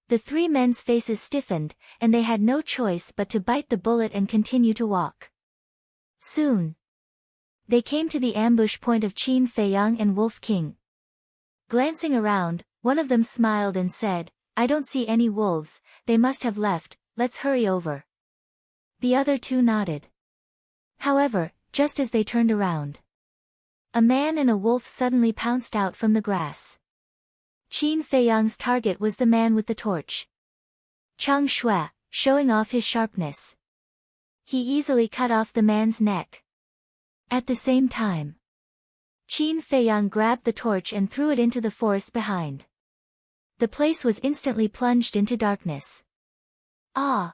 The three men's faces stiffened, and they had no choice but to bite the bullet and continue to walk. Soon, they came to the ambush point of Qin Feiyang and Wolf King. Glancing around, one of them smiled and said, "I don't see any wolves, they must have left, let's hurry over." The other two nodded. However, just as they turned around, a man and a wolf suddenly pounced out from the grass. Qin Feiyang's target was the man with the torch. Chang Shui, showing off his sharpness. He easily cut off the man's neck. At the same time, Qin Feiyang grabbed the torch and threw it into the forest behind. The place was instantly plunged into darkness. Ah!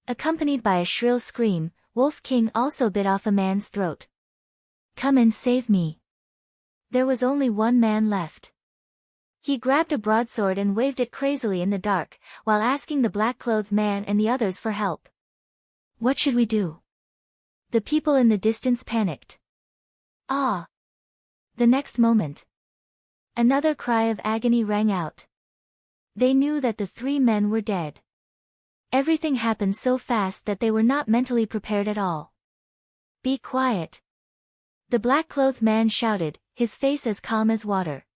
Accompanied by a shrill scream, Wolf King also bit off a man's throat. "Come and save me." There was only one man left. He grabbed a broadsword and waved it crazily in the dark, while asking the black-clothed man and the others for help. "What should we do?" The people in the distance panicked. Ah! The next moment, another cry of agony rang out. They knew that the three men were dead. Everything happened so fast that they were not mentally prepared at all. "Be quiet!" The black-clothed man shouted, his face as calm as water.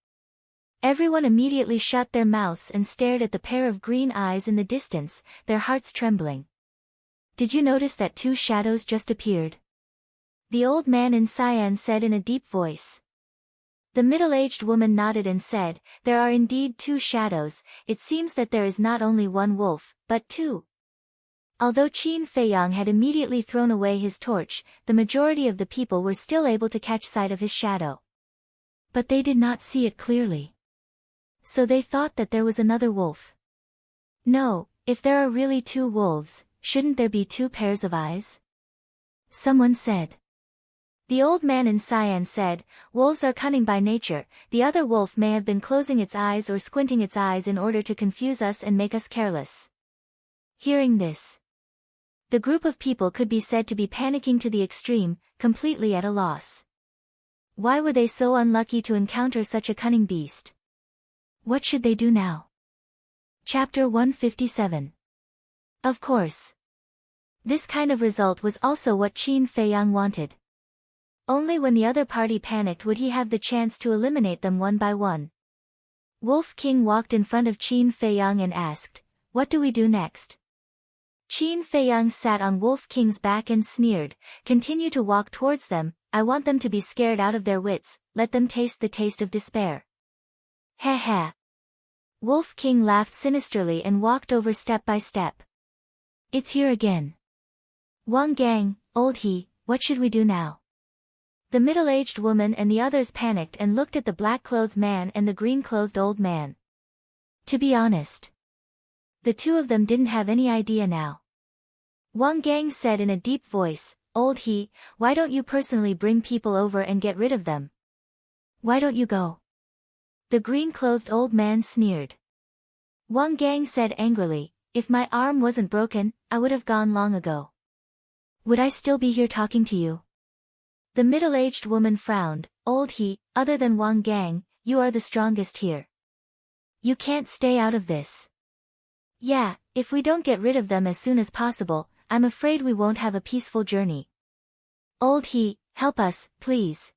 Everyone immediately shut their mouths and stared at the pair of green eyes in the distance, their hearts trembling. "Did you notice that two shadows just appeared?" The old man in cyan said in a deep voice. The middle-aged woman nodded and said, "There are indeed two shadows, it seems that there is not only one wolf, but two." Although Qin Feiyang had immediately thrown away his torch, the majority of the people were still able to catch sight of his shadow. But they did not see it clearly. So they thought that there was another wolf. No, if there are really two wolves, shouldn't there be two pairs of eyes? Someone said. The old man in cyan said, "Wolves are cunning by nature, the other wolf may have been closing its eyes or squinting its eyes in order to confuse us and make us careless." Hearing this, the group of people could be said to be panicking to the extreme, completely at a loss. Why were they so unlucky to encounter such a cunning beast? What should they do now? Chapter 157. Of course, this kind of result was also what Qin Feiyang wanted. Only when the other party panicked would he have the chance to eliminate them one by one. Wolf King walked in front of Qin Feiyang and asked, "What do we do next?" Qin Feiyang sat on Wolf King's back and sneered, "Continue to walk towards them, I want them to be scared out of their wits, let them taste the taste of despair." "Heh heh." Wolf King laughed sinisterly and walked over step by step. "It's here again. Wang Gang, old he, what should we do now?" The middle-aged woman and the others panicked and looked at the black-clothed man and the green-clothed old man. To be honest, the two of them didn't have any idea now. Wang Gang said in a deep voice, "Old he, why don't you personally bring people over and get rid of them? Why don't you go?" The green-clothed old man sneered. Wang Gang said angrily, "If my arm wasn't broken, I would have gone long ago. Would I still be here talking to you?" The middle-aged woman frowned, "Old he, other than Wang Gang, you are the strongest here. You can't stay out of this. Yeah, if we don't get rid of them as soon as possible, I'm afraid we won't have a peaceful journey. Old He, help us, please.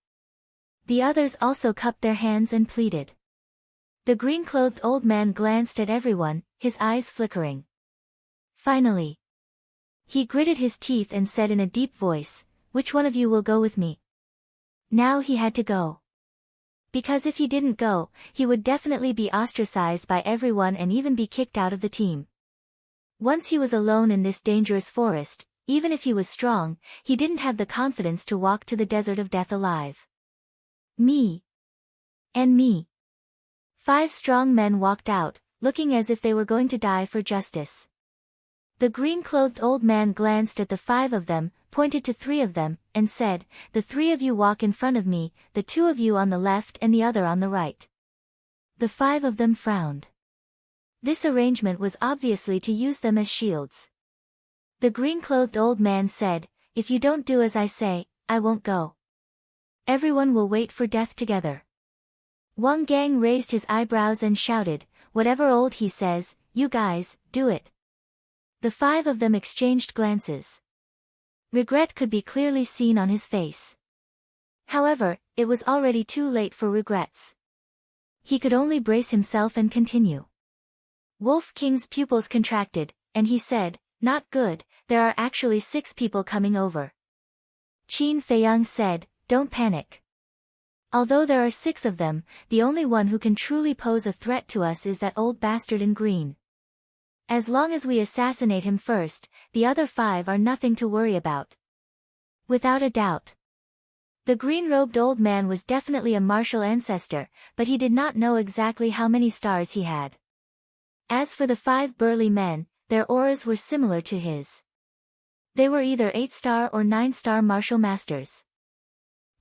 The others also cupped their hands and pleaded. The green-clothed old man glanced at everyone, his eyes flickering. Finally, he gritted his teeth and said in a deep voice, "Which one of you will go with me?" Now he had to go. Because if he didn't go, he would definitely be ostracized by everyone and even be kicked out of the team. Once he was alone in this dangerous forest, even if he was strong, he didn't have the confidence to walk to the desert of death alive. Me. And me. 5 strong men walked out, looking as if they were going to die for justice. The green-clothed old man glanced at the 5 of them, pointed to 3 of them, and said, "The 3 of you walk in front of me, the 2 of you on the left and the other on the right." The 5 of them frowned. This arrangement was obviously to use them as shields. The green-clothed old man said, "If you don't do as I say, I won't go. Everyone will wait for death together." Wang Gang raised his eyebrows and shouted, "Whatever Old He says, you guys, do it." The 5 of them exchanged glances. Regret could be clearly seen on his face. However, it was already too late for regrets. He could only brace himself and continue. Wolf King's pupils contracted, and he said, "Not good, there are actually 6 people coming over." Qin Feiyang said, "Don't panic. Although there are 6 of them, the only one who can truly pose a threat to us is that old bastard in green. As long as we assassinate him first, the other 5 are nothing to worry about." Without a doubt. The green-robed old man was definitely a martial ancestor, but he did not know exactly how many stars he had. As for the 5 burly men, their auras were similar to his. They were either 8-star or 9-star martial masters.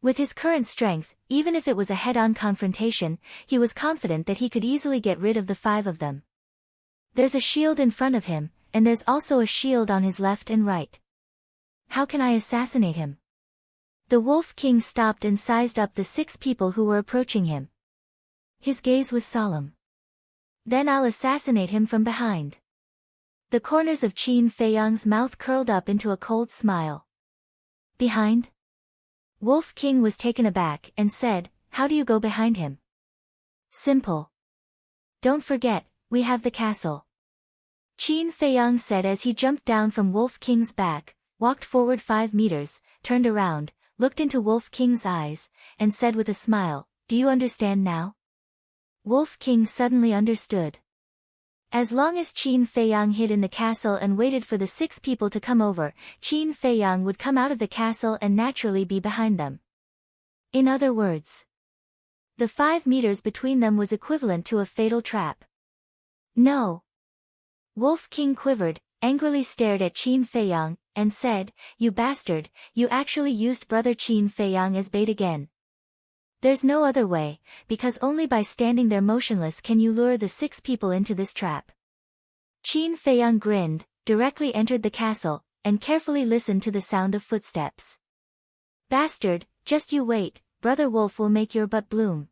With his current strength, even if it was a head-on confrontation, he was confident that he could easily get rid of the 5 of them. There's a shield in front of him, and there's also a shield on his left and right. How can I assassinate him? The Wolf King stopped and sized up the 6 people who were approaching him. His gaze was solemn. "Then I'll assassinate him from behind." The corners of Qin Feiyang's mouth curled up into a cold smile. "Behind?" Wolf King was taken aback and said, "How do you go behind him?" "Simple. Don't forget, we have the castle." Qin Feiyang said as he jumped down from Wolf King's back, walked forward 5 meters, turned around, looked into Wolf King's eyes, and said with a smile, "Do you understand now?" Wolf King suddenly understood. As long as Qin Feiyang hid in the castle and waited for the 6 people to come over, Qin Feiyang would come out of the castle and naturally be behind them. In other words, the 5 meters between them was equivalent to a fatal trap. "No." Wolf King quivered, angrily stared at Qin Feiyang, and said, "You bastard, you actually used brother Qin Feiyang as bait again. There's no other way, because only by standing there motionless can you lure the 6 people into this trap." Qin Feiyang grinned, directly entered the castle, and carefully listened to the sound of footsteps. "Bastard, just you wait, brother Wolf will make your butt bloom."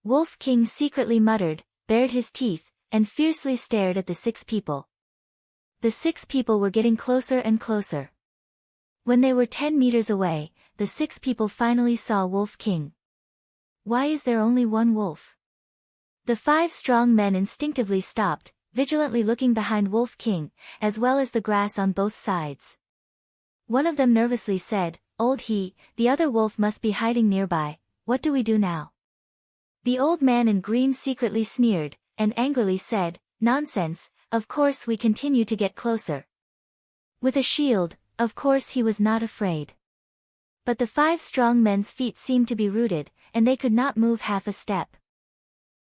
Wolf King secretly muttered, bared his teeth, and fiercely stared at the 6 people. The 6 people were getting closer and closer. When they were 10 meters away, the 6 people finally saw Wolf King. Why is there only one wolf? The 5 strong men instinctively stopped, vigilantly looking behind Wolf King, as well as the grass on both sides. One of them nervously said, "Old He, the other wolf must be hiding nearby, what do we do now?" The old man in green secretly sneered, and angrily said, "Nonsense, of course we continue to get closer." With a shield, of course he was not afraid. But the 5 strong men's feet seemed to be rooted, and they could not move half a step.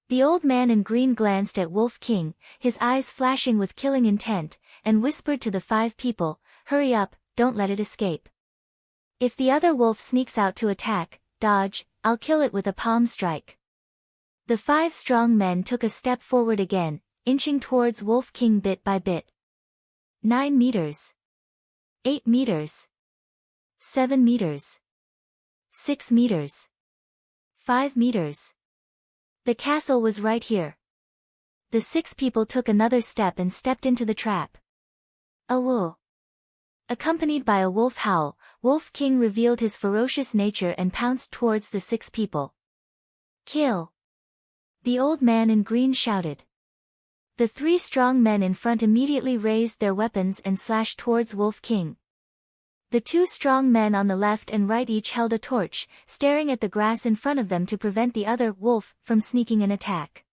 The old man in green glanced at Wolf King, his eyes flashing with killing intent, and whispered to the 5 people, "Hurry up, don't let it escape. If the other wolf sneaks out to attack, dodge, I'll kill it with a palm strike." The 5 strong men took a step forward again, inching towards Wolf King bit by bit. 9 meters. 8 meters. 7 meters. 6 meters. 5 meters. The castle was right here. the 6 people took another step and stepped into the trap. A wolf. Accompanied by a wolf howl, Wolf King revealed his ferocious nature and pounced towards the 6 people. Kill! The old man in green shouted. The 3 strong men in front immediately raised their weapons and slashed towards Wolf King. The 2 strong men on the left and right each held a torch, staring at the grass in front of them to prevent the other wolf from sneaking an attack.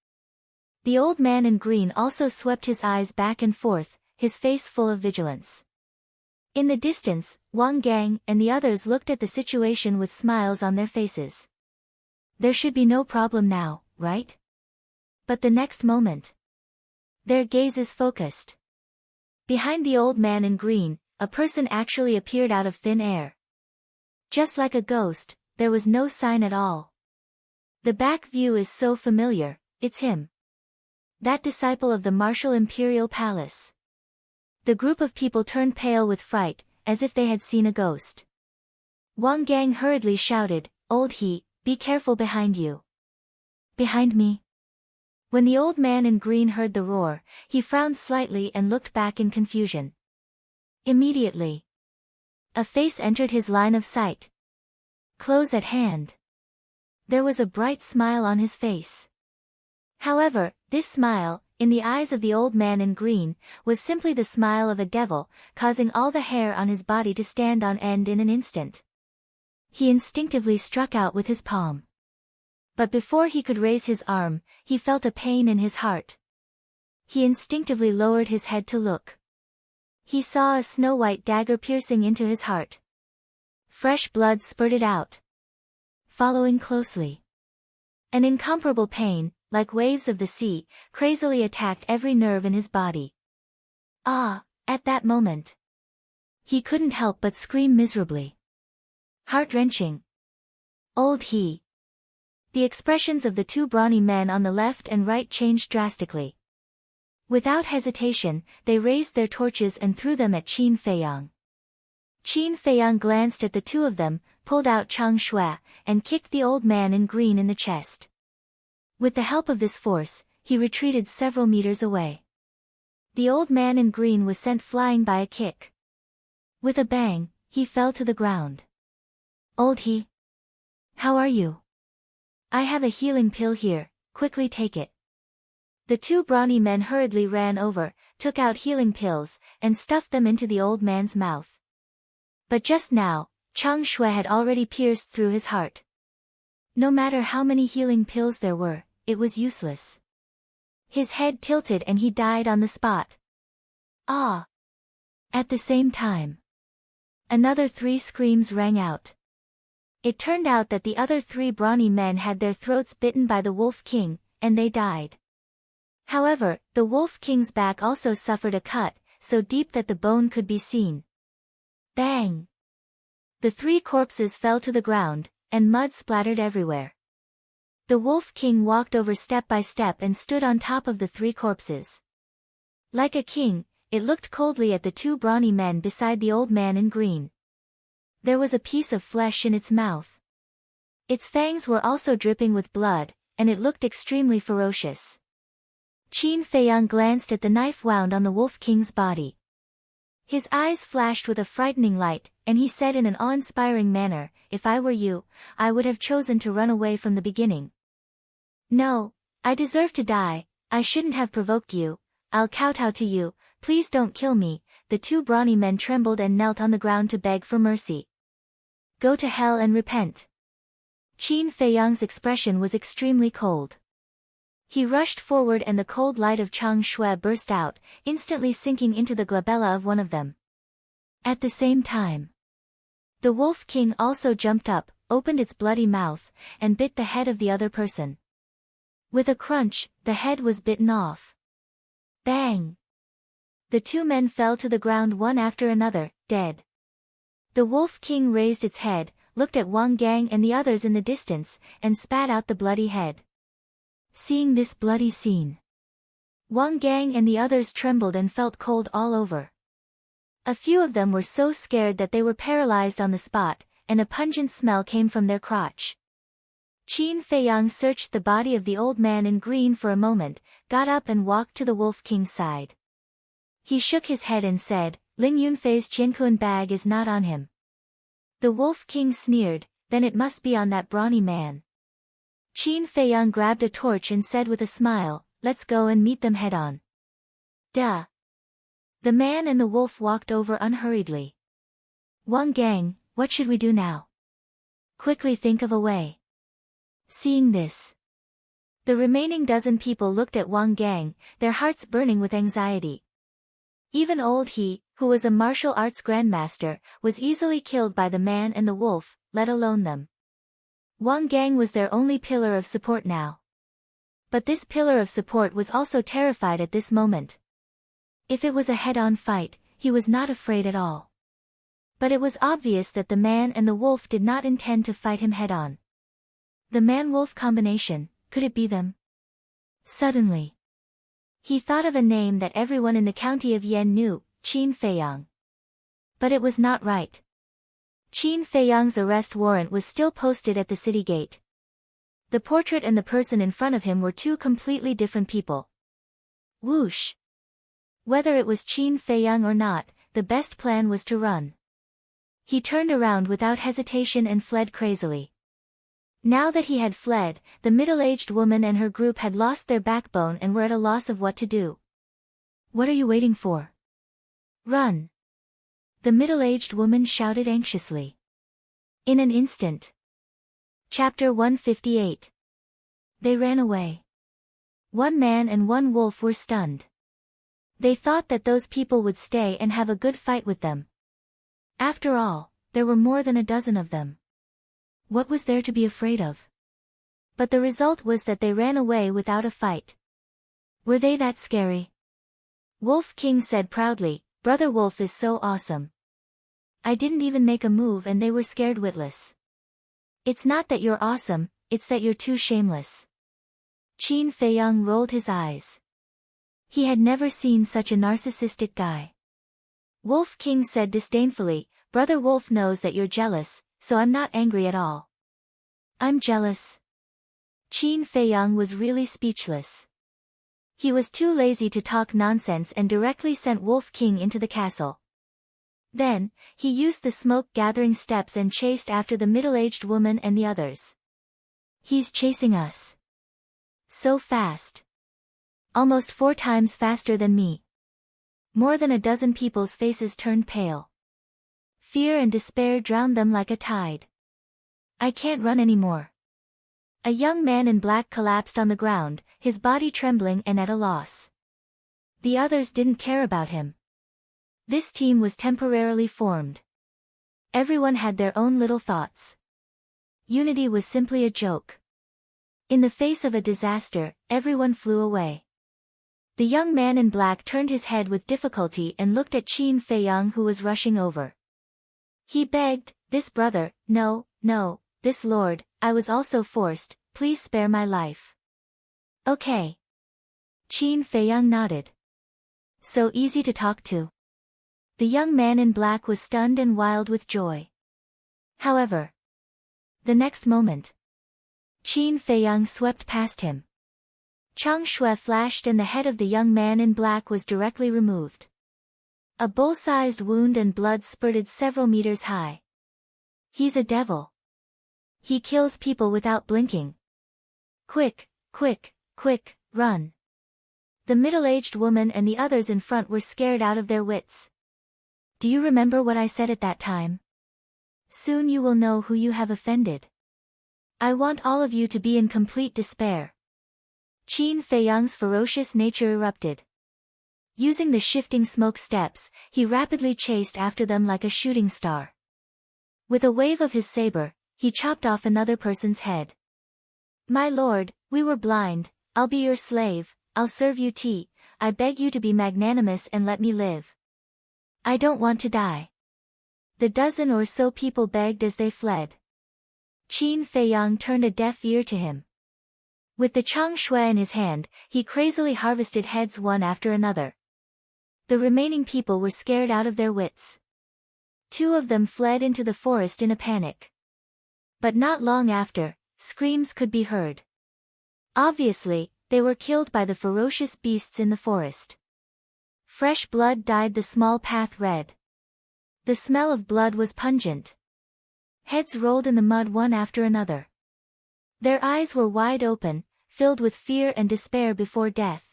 The old man in green also swept his eyes back and forth, his face full of vigilance. In the distance, Wang Gang and the others looked at the situation with smiles on their faces. There should be no problem now, right? But the next moment, their gazes focused. Behind the old man in green, a person actually appeared out of thin air. Just like a ghost, there was no sign at all. The back view is so familiar, it's him. That disciple of the martial imperial palace. The group of people turned pale with fright, as if they had seen a ghost. Wang Gang hurriedly shouted, "Old he, be careful behind you." Behind me? When the old man in green heard the roar, he frowned slightly and looked back in confusion. Immediately, a face entered his line of sight. Close at hand. There was a bright smile on his face. However, this smile, in the eyes of the old man in green, was simply the smile of a devil, causing all the hair on his body to stand on end in an instant. He instinctively struck out with his palm. But before he could raise his arm, he felt a pain in his heart. He instinctively lowered his head to look. He saw a snow-white dagger piercing into his heart. Fresh blood spurted out. Following closely, an incomparable pain, like waves of the sea, crazily attacked every nerve in his body. Ah, at that moment, he couldn't help but scream miserably. Heart-wrenching. Old he. The expressions of the 2 brawny men on the left and right changed drastically. Without hesitation, they raised their torches and threw them at Qin Feiyang. Qin Feiyang glanced at the 2 of them, pulled out Chang Shui, and kicked the old man in green in the chest. With the help of this force, he retreated several meters away. The old man in green was sent flying by a kick. With a bang, he fell to the ground. Old he. How are you? I have a healing pill here, quickly take it. The 2 brawny men hurriedly ran over, took out healing pills, and stuffed them into the old man's mouth. But just now, Chang Shui had already pierced through his heart. No matter how many healing pills there were, it was useless. His head tilted and he died on the spot. Ah! At the same time, another 3 screams rang out. It turned out that the other 3 brawny men had their throats bitten by the Wolf King, and they died. However, the Wolf King's back also suffered a cut, so deep that the bone could be seen. Bang! The 3 corpses fell to the ground, and mud splattered everywhere. The Wolf King walked over step by step and stood on top of the 3 corpses. Like a king, it looked coldly at the 2 brawny men beside the old man in green. There was a piece of flesh in its mouth. Its fangs were also dripping with blood, and it looked extremely ferocious. Qin Feiyang glanced at the knife wound on the Wolf King's body. His eyes flashed with a frightening light, and he said in an awe-inspiring manner, "If I were you, I would have chosen to run away from the beginning. No, I deserve to die, I shouldn't have provoked you, I'll kowtow to you, please don't kill me." The 2 brawny men trembled and knelt on the ground to beg for mercy. Go to hell and repent. Qin Feiyang's expression was extremely cold. He rushed forward and the cold light of Chang Shui burst out, instantly sinking into the glabella of one of them. At the same time, the Wolf King also jumped up, opened its bloody mouth, and bit the head of the other person. With a crunch, the head was bitten off. Bang! The 2 men fell to the ground one after another, dead. The Wolf King raised its head, looked at Wang Gang and the others in the distance, and spat out the bloody head. Seeing this bloody scene, Wang Gang and the others trembled and felt cold all over. A few of them were so scared that they were paralyzed on the spot, and a pungent smell came from their crotch. Qin Feiyang searched the body of the old man in green for a moment, got up and walked to the Wolf King's side. He shook his head and said, Ling Yunfei's Jiankuan bag is not on him. The Wolf King sneered, then it must be on that brawny man. Qin Feiyang grabbed a torch and said with a smile, let's go and meet them head-on. Duh. The man and the wolf walked over unhurriedly. Wang Gang, what should we do now? Quickly think of a way. Seeing this, the remaining dozen people looked at Wang Gang, their hearts burning with anxiety. Even old he, who was a martial arts grandmaster, was easily killed by the man and the wolf, let alone them. Wang Gang was their only pillar of support now. But this pillar of support was also terrified at this moment. If it was a head-on fight, he was not afraid at all. But it was obvious that the man and the wolf did not intend to fight him head-on. The man-wolf combination, could it be them? Suddenly, he thought of a name that everyone in the county of Yan knew, Qin Feiyang. But it was not right. Qin Feiyang's arrest warrant was still posted at the city gate. The portrait and the person in front of him were two completely different people. Whoosh! Whether it was Qin Feiyang or not, the best plan was to run. He turned around without hesitation and fled crazily. Now that he had fled, the middle-aged woman and her group had lost their backbone and were at a loss of what to do. What are you waiting for? Run! The middle-aged woman shouted anxiously. In an instant. Chapter 158. They ran away. One man and one wolf were stunned. They thought that those people would stay and have a good fight with them. After all, there were more than a dozen of them. What was there to be afraid of? But the result was that they ran away without a fight. Were they that scary? Wolf King said proudly, Brother Wolf is so awesome. I didn't even make a move and they were scared witless. It's not that you're awesome, it's that you're too shameless. Qin Feiyang rolled his eyes. He had never seen such a narcissistic guy. Wolf King said disdainfully, Brother Wolf knows that you're jealous, so I'm not angry at all. I'm jealous. Qin Feiyang was really speechless. He was too lazy to talk nonsense and directly sent Wolf King into the castle. Then, he used the smoke-gathering steps and chased after the middle-aged woman and the others. He's chasing us. So fast. Almost 4 times faster than me. More than a dozen people's faces turned pale. Fear and despair drowned them like a tide. I can't run anymore. A young man in black collapsed on the ground, his body trembling and at a loss. The others didn't care about him. This team was temporarily formed. Everyone had their own little thoughts. Unity was simply a joke. In the face of a disaster, everyone flew away. The young man in black turned his head with difficulty and looked at Qin Feiyang who was rushing over. He begged, this brother, no, this lord, I was also forced, please spare my life. Okay. Qin Feiyang nodded. So easy to talk to. The young man in black was stunned and wild with joy. However, the next moment, Qin Feiyang swept past him. Chang Shui flashed and the head of the young man in black was directly removed. A bull-sized wound and blood spurted several meters high. He's a devil. He kills people without blinking. Quick, run. The middle-aged woman and the others in front were scared out of their wits. Do you remember what I said at that time? Soon you will know who you have offended. I want all of you to be in complete despair. Qin Feiyang's ferocious nature erupted. Using the shifting smoke steps, he rapidly chased after them like a shooting star. With a wave of his saber, he chopped off another person's head. My lord, we were blind, I'll be your slave, I'll serve you tea, I beg you to be magnanimous and let me live. I don't want to die. The dozen or so people begged as they fled. Qin Feiyang turned a deaf ear to him. With the Chang Shui in his hand, he crazily harvested heads one after another. The remaining people were scared out of their wits. 2 of them fled into the forest in a panic. But not long after, Screams could be heard. Obviously, they were killed by the ferocious beasts in the forest. Fresh blood dyed the small path red. The smell of blood was pungent. Heads rolled in the mud one after another. Their eyes were wide open, filled with fear and despair before death.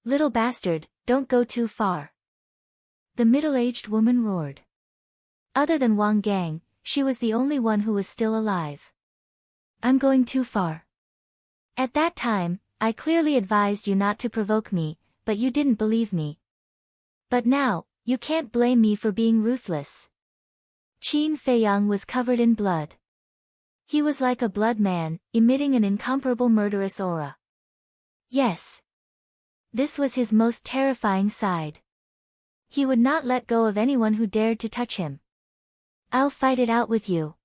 "Little bastard, don't go too far," the middle-aged woman roared. Other than Wang Gang, she was the only one who was still alive. "I'm going too far. At that time, I clearly advised you not to provoke me, but you didn't believe me. But now, you can't blame me for being ruthless." Qin Feiyang was covered in blood. He was like a blood man, emitting an incomparable murderous aura. Yes. This was his most terrifying side. He would not let go of anyone who dared to touch him. "I'll fight it out with you."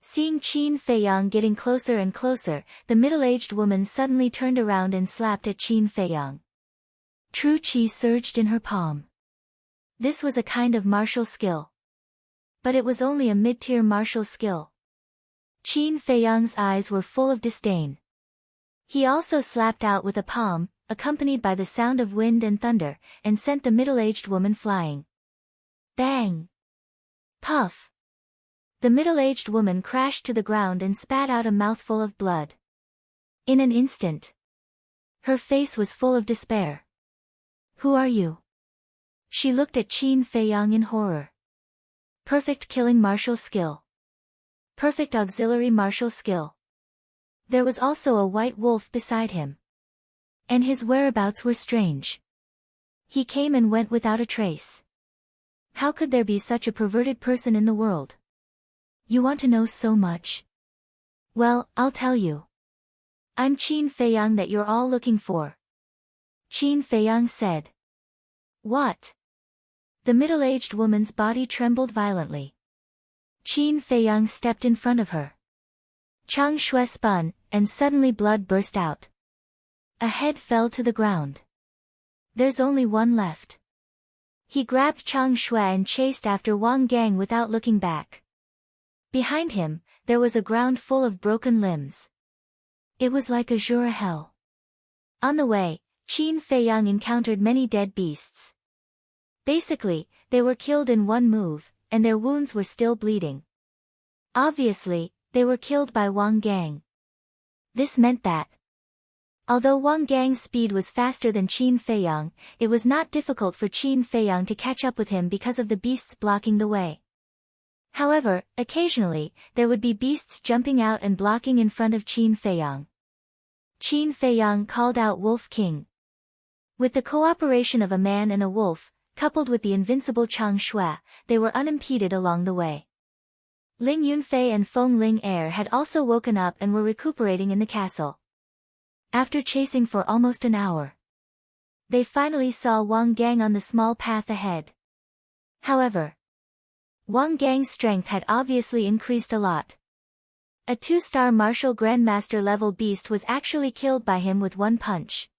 Seeing Qin Feiyang getting closer and closer, the middle-aged woman suddenly turned around and slapped at Qin Feiyang. True qi surged in her palm. This was a kind of martial skill. But it was only a mid-tier martial skill. Qin Feiyang's eyes were full of disdain. He also slapped out with a palm, accompanied by the sound of wind and thunder, and sent the middle-aged woman flying. Bang! Puff! The middle-aged woman crashed to the ground and spat out a mouthful of blood. In an instant, her face was full of despair. "Who are you?" She looked at Qin Feiyang in horror. Perfect killing martial skill. Perfect auxiliary martial skill. There was also a white wolf beside him. And his whereabouts were strange. He came and went without a trace. How could there be such a perverted person in the world? "You want to know so much? Well, I'll tell you. I'm Qin Feiyang that you're all looking for." Qin Feiyang said. "What?" The middle-aged woman's body trembled violently. Qin Feiyang stepped in front of her. Chang Shui spun, and suddenly blood burst out. A head fell to the ground. "There's only one left." He grabbed Chang Shui and chased after Wang Gang without looking back. Behind him, there was a ground full of broken limbs. It was like a Jura hell. On the way, Qin Feiyang encountered many dead beasts. Basically, they were killed in one move, and their wounds were still bleeding. Obviously, they were killed by Wang Gang. This meant that, although Wang Gang's speed was faster than Qin Feiyang, it was not difficult for Qin Feiyang to catch up with him because of the beasts blocking the way. However, occasionally, there would be beasts jumping out and blocking in front of Qin Feiyang. Qin Feiyang called out Wolf King. With the cooperation of a man and a wolf, coupled with the invincible Chang Shui, they were unimpeded along the way. Ling Yunfei and Feng Ling Er had also woken up and were recuperating in the castle. After chasing for almost an hour, they finally saw Wang Gang on the small path ahead. However, Wang Gang's strength had obviously increased a lot. A 2-star martial grandmaster level beast was actually killed by him with one punch.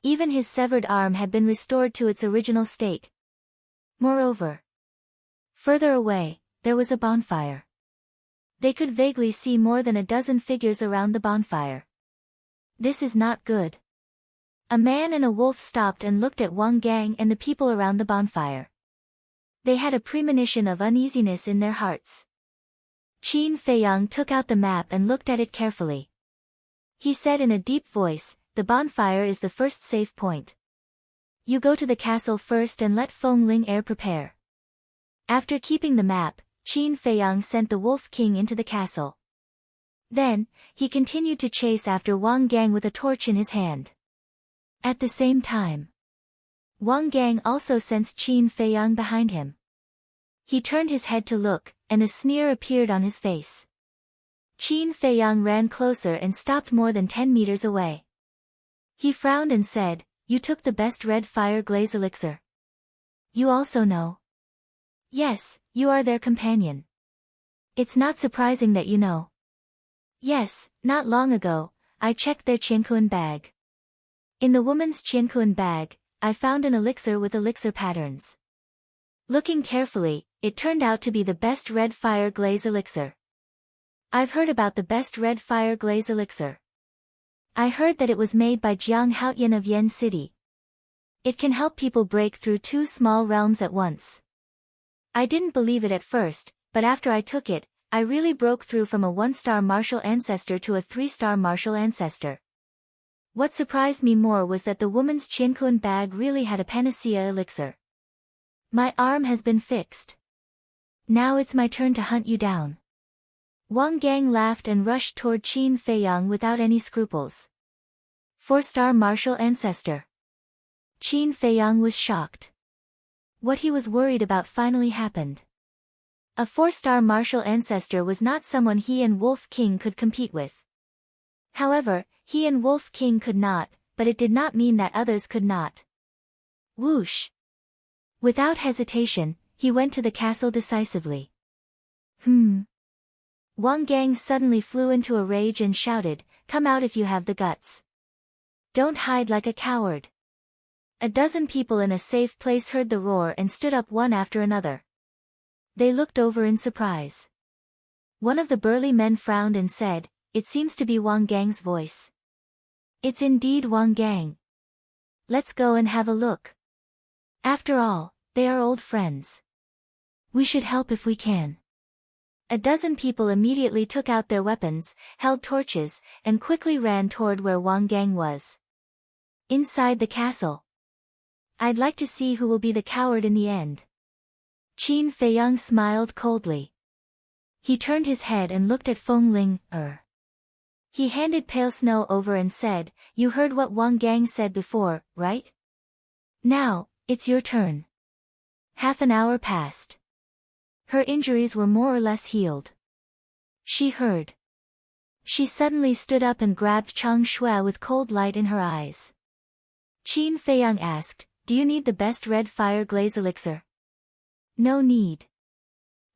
Even his severed arm had been restored to its original state. Moreover, further away, there was a bonfire. They could vaguely see more than a dozen figures around the bonfire. This is not good. A man and a wolf stopped and looked at Wang Gang and the people around the bonfire. They had a premonition of uneasiness in their hearts. Qin Feiyang took out the map and looked at it carefully. He said in a deep voice, "The bonfire is the first safe point. You go to the castle first and let Feng Ling Er prepare." After keeping the map, Qin Feiyang sent the Wolf King into the castle. Then, he continued to chase after Wang Gang with a torch in his hand. At the same time, Wang Gang also sensed Qin Feiyang behind him. He turned his head to look, and a sneer appeared on his face. Qin Feiyang ran closer and stopped more than 10 meters away. He frowned and said, "You took the best red fire glaze elixir. You also know." "Yes, you are their companion. It's not surprising that you know." "Yes, not long ago, I checked their Qiankuan bag. In the woman's Qiankuan bag, I found an elixir with elixir patterns. Looking carefully, it turned out to be the best red fire glaze elixir. I've heard about the best red fire glaze elixir. I heard that it was made by Jiang Haotian of Yen City. It can help people break through two small realms at once. I didn't believe it at first, but after I took it, I really broke through from a 1-star martial ancestor to a 3-star martial ancestor. What surprised me more was that the woman's Qiankun bag really had a panacea elixir. My arm has been fixed. Now it's my turn to hunt you down. Wang Gang laughed and rushed toward Qin Feiyang without any scruples. 4-star martial ancestor. Qin Feiyang was shocked. What he was worried about finally happened. A 4-star martial ancestor was not someone he and Wolf King could compete with. However, he and Wolf King could not, but it did not mean that others could not. Whoosh! Without hesitation, he went to the castle decisively. Wang Gang suddenly flew into a rage and shouted, "Come out if you have the guts. Don't hide like a coward." A dozen people in a safe place heard the roar and stood up one after another. They looked over in surprise. One of the burly men frowned and said, "It seems to be Wang Gang's voice." "It's indeed Wang Gang. Let's go and have a look. After all, they are old friends. We should help if we can." A dozen people immediately took out their weapons, held torches, and quickly ran toward where Wang Gang was. Inside the castle. "I'd like to see who will be the coward in the end." Qin Feiyang smiled coldly. He turned his head and looked at Feng Ling. He handed Pale Snow over and said, "You heard what Wang Gang said before, right? Now, it's your turn." Half an hour passed. Her injuries were more or less healed. She heard. She suddenly stood up and grabbed Chang Shui with cold light in her eyes. Qin Feiyang asked, "Do you need the best red fire glaze elixir?" "No need."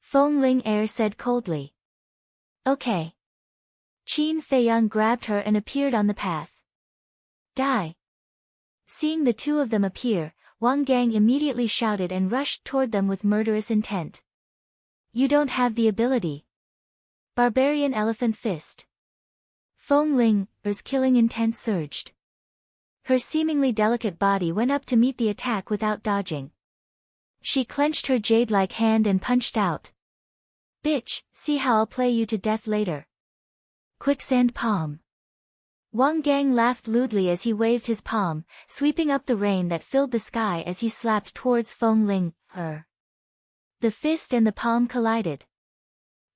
Feng Ling said coldly. "Okay." Qin Feiyang grabbed her and appeared on the path. "Die!" Seeing the two of them appear, Wang Gang immediately shouted and rushed toward them with murderous intent. "You don't have the ability." Barbarian Elephant Fist. Feng Ling's killing intent surged. Her seemingly delicate body went up to meet the attack without dodging. She clenched her jade-like hand and punched out. "Bitch, see how I'll play you to death later." Quicksand Palm. Wang Gang laughed lewdly as he waved his palm, sweeping up the rain that filled the sky as he slapped towards Feng Ling. The fist and the palm collided.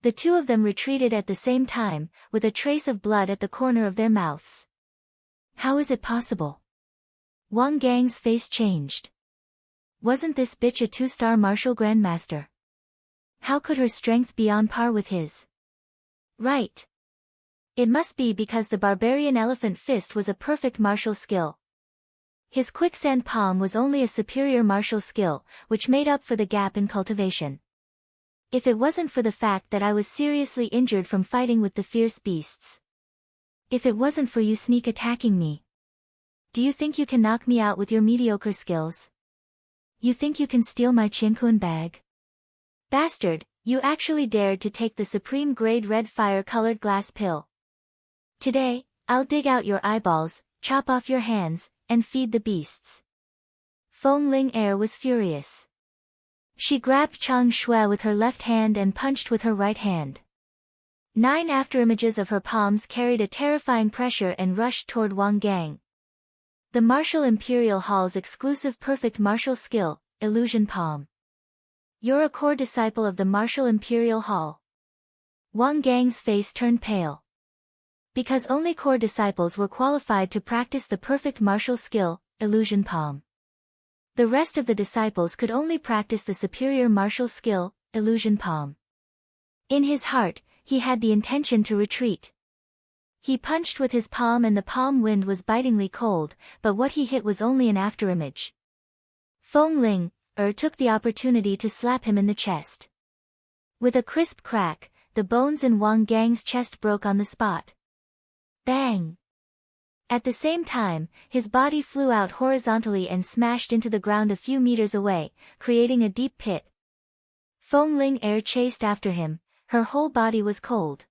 The two of them retreated at the same time, with a trace of blood at the corner of their mouths. How is it possible? Wang Gang's face changed. Wasn't this bitch a 2-star martial grandmaster? How could her strength be on par with his? Right. It must be because the barbarian elephant fist was a perfect martial skill. His quicksand palm was only a superior martial skill, which made up for the gap in cultivation. If it wasn't for the fact that I was seriously injured from fighting with the fierce beasts. If it wasn't for you sneak attacking me. Do you think you can knock me out with your mediocre skills? You think you can steal my Qiankun bag? Bastard, you actually dared to take the supreme grade red fire-colored glass pill. Today, I'll dig out your eyeballs, chop off your hands, and feed the beasts. Feng Ling was furious. She grabbed Chang Shui with her left hand and punched with her right hand. 9 afterimages of her palms carried a terrifying pressure and rushed toward Wang Gang. The Martial Imperial Hall's exclusive perfect martial skill, Illusion Palm. You're a core disciple of the Martial Imperial Hall. Wang Gang's face turned pale. Because only core disciples were qualified to practice the perfect martial skill, Illusion Palm. The rest of the disciples could only practice the superior martial skill, Illusion Palm. In his heart, he had the intention to retreat. He punched with his palm and the palm wind was bitingly cold, but what he hit was only an afterimage. Feng Ling took the opportunity to slap him in the chest. With a crisp crack, the bones in Wang Gang's chest broke on the spot. Bang! At the same time, his body flew out horizontally and smashed into the ground a few meters away, creating a deep pit. Feng Ling chased after him, her whole body was cold.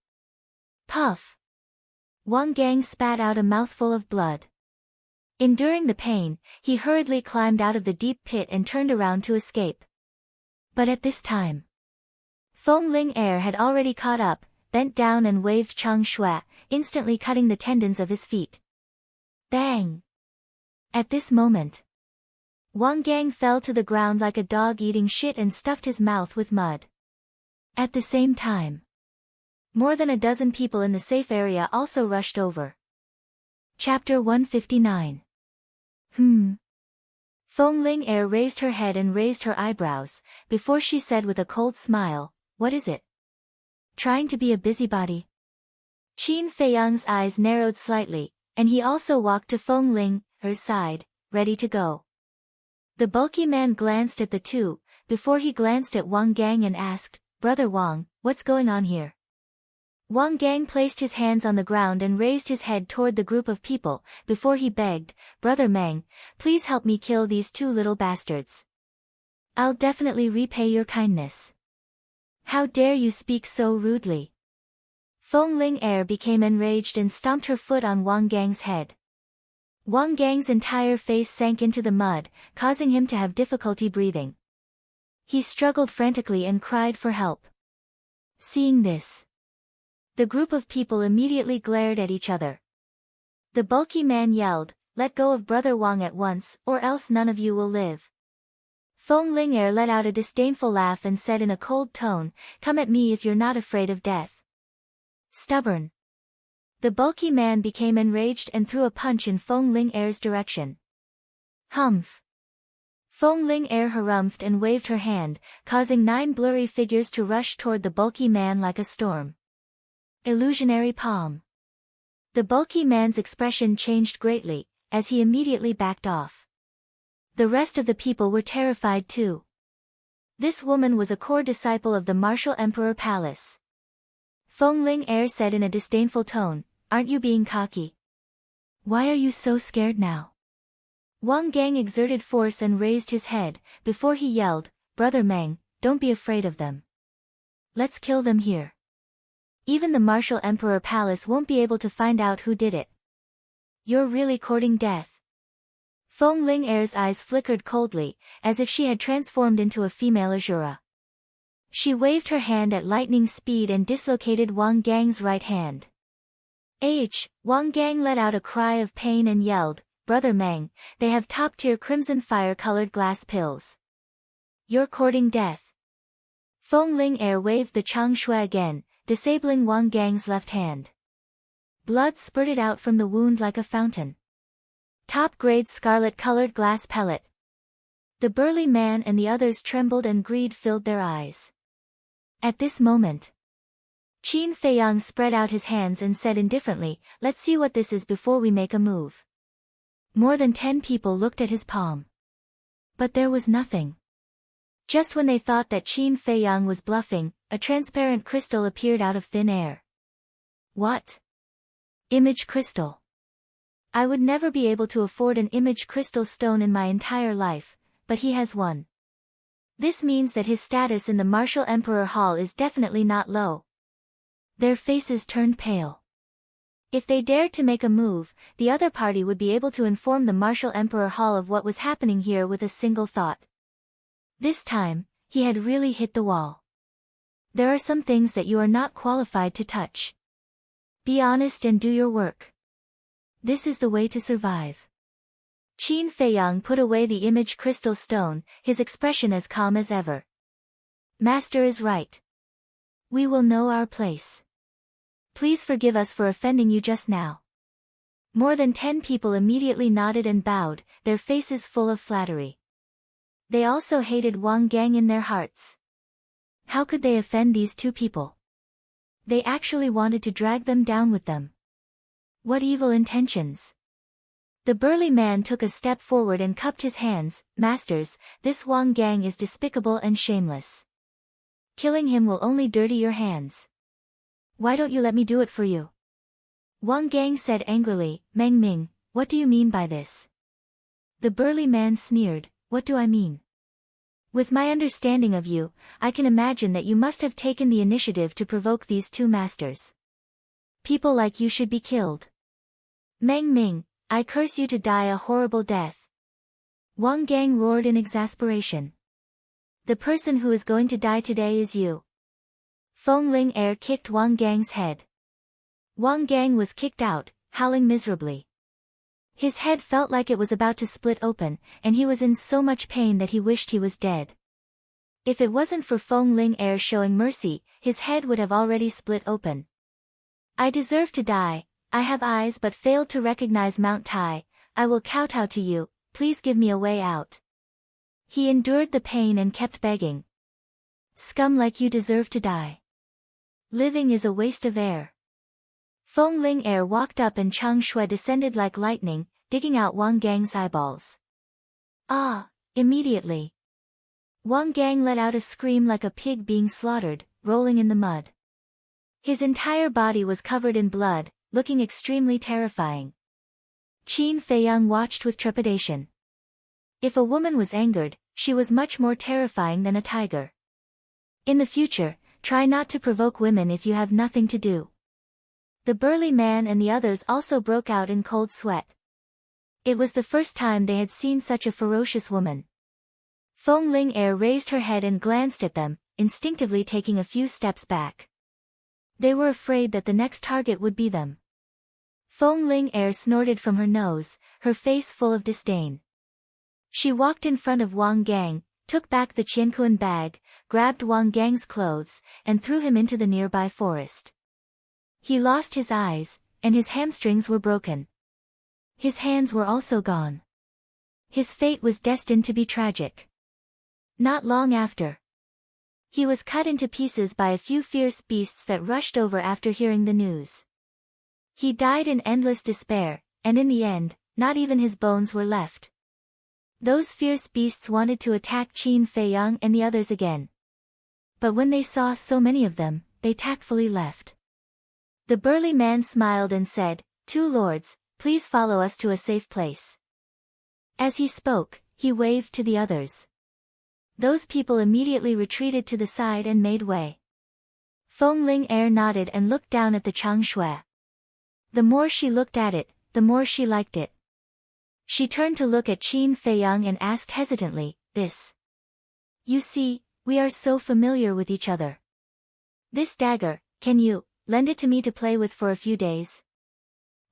Puff! Wang Gang spat out a mouthful of blood. Enduring the pain, he hurriedly climbed out of the deep pit and turned around to escape. But at this time, Feng Ling Er had already caught up, bent down and waved Chang Shui, instantly cutting the tendons of his feet. Bang! At this moment, Wang Gang fell to the ground like a dog eating shit and stuffed his mouth with mud. At the same time, more than a dozen people in the safe area also rushed over. Chapter 159. Feng Ling Er raised her head and raised her eyebrows, before she said with a cold smile, "What is it? Trying to be a busybody?" Qin Feiyang's eyes narrowed slightly, and he also walked to Feng Ling Er's side, ready to go. The bulky man glanced at the two, before he glanced at Wang Gang and asked, "Brother Wang, what's going on here?" Wang Gang placed his hands on the ground and raised his head toward the group of people, before he begged, "Brother Meng, please help me kill these two little bastards. I'll definitely repay your kindness." "How dare you speak so rudely?" Feng Ling Er became enraged and stomped her foot on Wang Gang's head. Wang Gang's entire face sank into the mud, causing him to have difficulty breathing. He struggled frantically and cried for help. Seeing this, the group of people immediately glared at each other. The bulky man yelled, "Let go of Brother Wang at once, or else none of you will live." Feng Ling Er let out a disdainful laugh and said in a cold tone, "Come at me if you're not afraid of death." Stubborn. The bulky man became enraged and threw a punch in Feng Ling Er's direction. Humph! Feng Ling Er harumphed and waved her hand, causing 9 blurry figures to rush toward the bulky man like a storm. Illusionary palm. The bulky man's expression changed greatly, as he immediately backed off. The rest of the people were terrified too. This woman was a core disciple of the martial emperor palace. Feng Ling Er said in a disdainful tone, "Aren't you being cocky? Why are you so scared now?" Wang Gang exerted force and raised his head, before he yelled, "Brother Meng, don't be afraid of them. Let's kill them here. Even the martial emperor palace won't be able to find out who did it. You're really courting death." Feng Ling Er's eyes flickered coldly, as if she had transformed into a female Azura. She waved her hand at lightning speed and dislocated Wang Gang's right hand. Wang Gang let out a cry of pain and yelled, "Brother Meng, they have top-tier crimson fire-colored glass pills. You're courting death." Feng Ling Er waved the Chang Shui again, disabling Wang Gang's left hand. Blood spurted out from the wound like a fountain. Top-grade scarlet-colored glass pellet. The burly man and the others trembled and greed filled their eyes. At this moment, Qin Feiyang spread out his hands and said indifferently, "Let's see what this is before we make a move." More than 10 people looked at his palm. But there was nothing. Just when they thought that Qin Feiyang was bluffing, a transparent crystal appeared out of thin air. What? Image crystal. I would never be able to afford an image crystal stone in my entire life, but he has one. This means that his status in the Martial Emperor Hall is definitely not low. Their faces turned pale. If they dared to make a move, the other party would be able to inform the Martial Emperor Hall of what was happening here with a single thought. This time, he had really hit the wall. There are some things that you are not qualified to touch. Be honest and do your work. This is the way to survive. Qin Feiyang put away the image crystal stone, his expression as calm as ever. Master is right. We will know our place. Please forgive us for offending you just now. More than 10 people immediately nodded and bowed, their faces full of flattery. They also hated Wang Gang in their hearts. How could they offend these two people? They actually wanted to drag them down with them. What evil intentions! The burly man took a step forward and cupped his hands. "Masters, this Wang Gang is despicable and shameless. Killing him will only dirty your hands. Why don't you let me do it for you?" Wang Gang said angrily, "Meng Ming, what do you mean by this?" The burly man sneered, "What do I mean? With my understanding of you, I can imagine that you must have taken the initiative to provoke these two masters. People like you should be killed. Meng Ming, I curse you to die a horrible death. Wang Gang roared in exasperation. The person who is going to die today is you. Feng Ling Er kicked Wang Gang's head. Wang Gang was kicked out, howling miserably. His head felt like it was about to split open, and he was in so much pain that he wished he was dead. If it wasn't for Feng Ling Er showing mercy, his head would have already split open. I deserve to die. I have eyes but failed to recognize Mount Tai. I will kowtow to you, please give me a way out. He endured the pain and kept begging. Scum like you deserve to die. Living is a waste of air. Feng Ling Er walked up and Chang Shui descended like lightning, digging out Wang Gang's eyeballs. Ah! Immediately. Wang Gang let out a scream like a pig being slaughtered, rolling in the mud. His entire body was covered in blood, looking extremely terrifying. Qin Feiyang watched with trepidation. If a woman was angered, she was much more terrifying than a tiger. In the future, try not to provoke women if you have nothing to do. The burly man and the others also broke out in cold sweat. It was the first time they had seen such a ferocious woman. Feng Ling Er raised her head and glanced at them, instinctively taking a few steps back. They were afraid that the next target would be them. Feng Ling Er snorted from her nose, her face full of disdain. She walked in front of Wang Gang, took back the Qiankuan bag, grabbed Wang Gang's clothes, and threw him into the nearby forest. He lost his eyes, and his hamstrings were broken. His hands were also gone. His fate was destined to be tragic. Not long after, he was cut into pieces by a few fierce beasts that rushed over after hearing the news. He died in endless despair, and in the end, not even his bones were left. Those fierce beasts wanted to attack Qin Feiyang and the others again. But when they saw so many of them, they tactfully left. The burly man smiled and said, "Two lords, please follow us to a safe place." As he spoke, he waved to the others. Those people immediately retreated to the side and made way. Feng Ling Er nodded and looked down at the Chang Shui. The more she looked at it, the more she liked it. She turned to look at Qin Feiyang and asked hesitantly, "This? You see, we are so familiar with each other. This dagger, can you lend it to me to play with for a few days?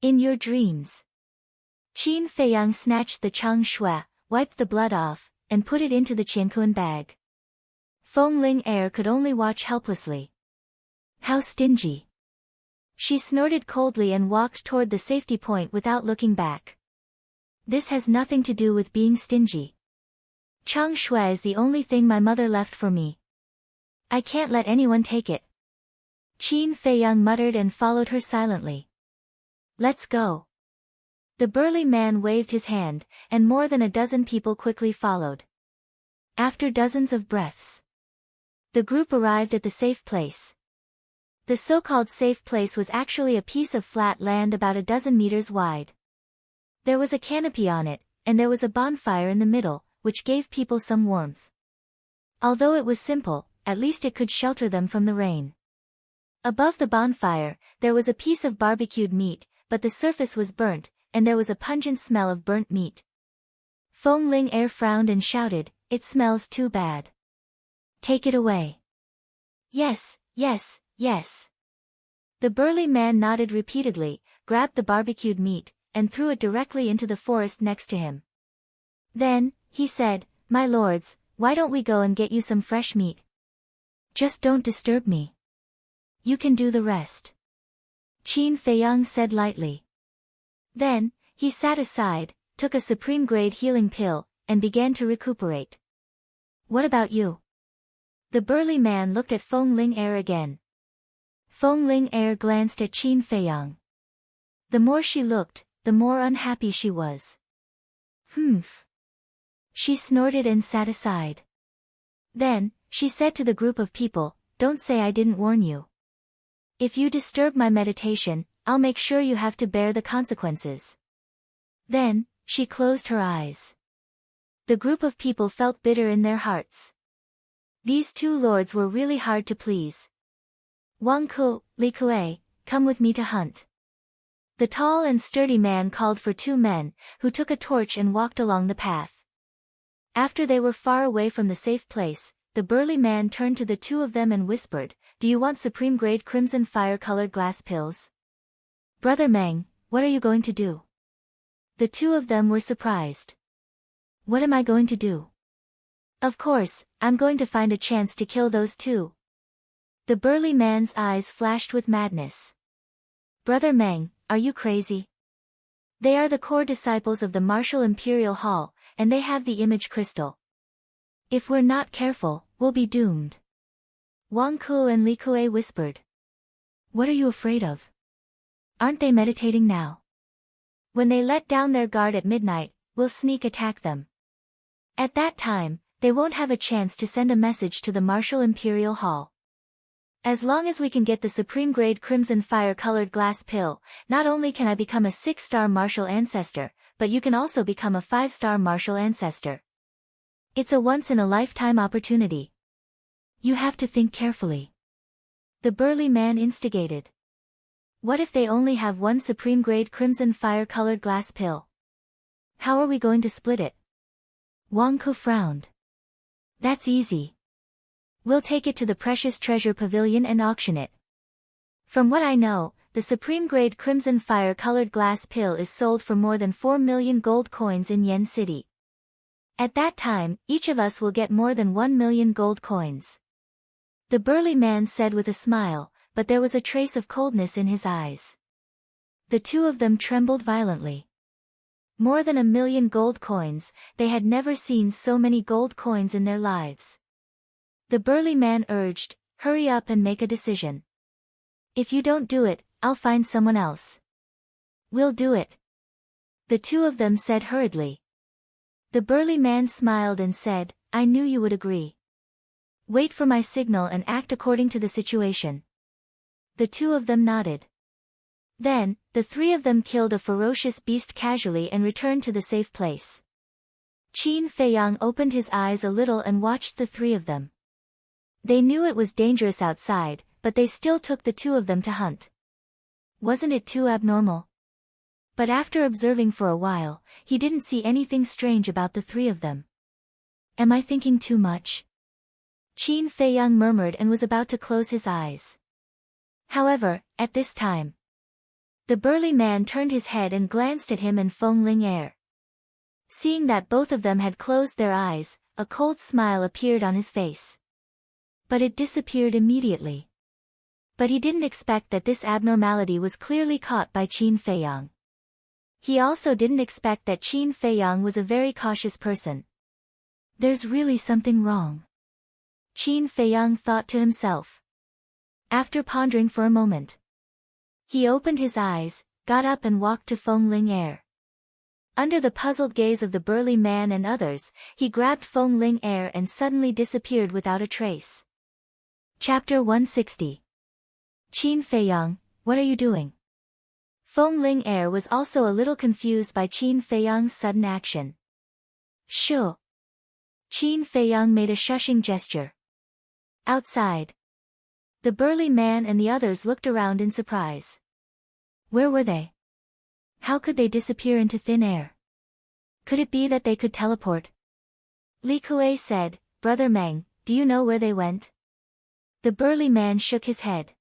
In your dreams." Qin Feiyang snatched the Chang Shui, wiped the blood off, and put it into the Qiankuan bag. Feng Ling Er could only watch helplessly. How stingy. She snorted coldly and walked toward the safety point without looking back. This has nothing to do with being stingy. Chang Shui is the only thing my mother left for me. I can't let anyone take it. Qin Feiyang muttered and followed her silently. Let's go. The burly man waved his hand, and more than a dozen people quickly followed. After dozens of breaths, the group arrived at the safe place. The so-called safe place was actually a piece of flat land about a dozen meters wide. There was a canopy on it, and there was a bonfire in the middle, which gave people some warmth. Although it was simple, at least it could shelter them from the rain. Above the bonfire, there was a piece of barbecued meat, but the surface was burnt, and there was a pungent smell of burnt meat. Feng Ling Er frowned and shouted, "It smells too bad. Take it away." "Yes, yes, yes." The burly man nodded repeatedly, grabbed the barbecued meat, and threw it directly into the forest next to him. Then, he said, "My lords, why don't we go and get you some fresh meat? Just don't disturb me. You can do the rest." Qin Feiyang said lightly. Then, he sat aside, took a supreme-grade healing pill, and began to recuperate. "What about you?" The burly man looked at Feng Ling Er again. Feng Ling Er glanced at Qin Feiyang. The more she looked, the more unhappy she was. "Humph." She snorted and sat aside. Then, she said to the group of people, "Don't say I didn't warn you. If you disturb my meditation, I'll make sure you have to bear the consequences." Then, she closed her eyes. The group of people felt bitter in their hearts. These two lords were really hard to please. Wang Ku, Li Kuei, come with me to hunt. The tall and sturdy man called for two men, who took a torch and walked along the path. After they were far away from the safe place, the burly man turned to the two of them and whispered, "Do you want supreme-grade crimson fire-colored glass pills? Brother Meng, what are you going to do?" The two of them were surprised. "What am I going to do? Of course, I'm going to find a chance to kill those two." The burly man's eyes flashed with madness. "Brother Meng, are you crazy? They are the core disciples of the Martial Imperial Hall, and they have the image crystal. If we're not careful, we'll be doomed." Wang Ku and Li Kuei whispered. "What are you afraid of? Aren't they meditating now? When they let down their guard at midnight, we'll sneak attack them. At that time, they won't have a chance to send a message to the Martial Imperial Hall. As long as we can get the supreme-grade crimson fire-colored glass pill, not only can I become a 6-star martial ancestor, but you can also become a 5-star martial ancestor. It's a once-in-a-lifetime opportunity. You have to think carefully." The burly man instigated. "What if they only have one supreme-grade crimson fire-colored glass pill? How are we going to split it?" Wang Ku frowned. "That's easy. We'll take it to the Precious Treasure Pavilion and auction it. From what I know, the supreme-grade crimson fire-colored glass pill is sold for more than 4 million gold coins in Yen City. At that time, each of us will get more than 1 million gold coins." The burly man said with a smile, but there was a trace of coldness in his eyes. The two of them trembled violently. More than 1 million gold coins, they had never seen so many gold coins in their lives. The burly man urged, "Hurry up and make a decision. If you don't do it, I'll find someone else." "We'll do it," the two of them said hurriedly. The burly man smiled and said, "I knew you would agree. Wait for my signal and act according to the situation." The two of them nodded. Then, the three of them killed a ferocious beast casually and returned to the safe place. Qin Feiyang opened his eyes a little and watched the three of them. They knew it was dangerous outside, but they still took the two of them to hunt. Wasn't it too abnormal? But after observing for a while, he didn't see anything strange about the three of them. "Am I thinking too much?" Qin Feiyang murmured and was about to close his eyes. However, at this time, the burly man turned his head and glanced at him and Feng Ling Er. Seeing that both of them had closed their eyes, a cold smile appeared on his face. But it disappeared immediately. But he didn't expect that this abnormality was clearly caught by Qin Feiyang. He also didn't expect that Qin Feiyang was a very cautious person. "There's really something wrong," Qin Feiyang thought to himself. After pondering for a moment, he opened his eyes, got up and walked to Feng Ling Er. Under the puzzled gaze of the burly man and others, he grabbed Feng Ling Er and suddenly disappeared without a trace. Chapter 160. Qin Feiyang, what are you doing? Feng Ling Er was also a little confused by Qin Feiyang's sudden action. "Shoo." Qin Feiyang made a shushing gesture. Outside, the burly man and the others looked around in surprise. Where were they? How could they disappear into thin air? Could it be that they could teleport? Li Kuei said, "Brother Meng, do you know where they went?" The burly man shook his head.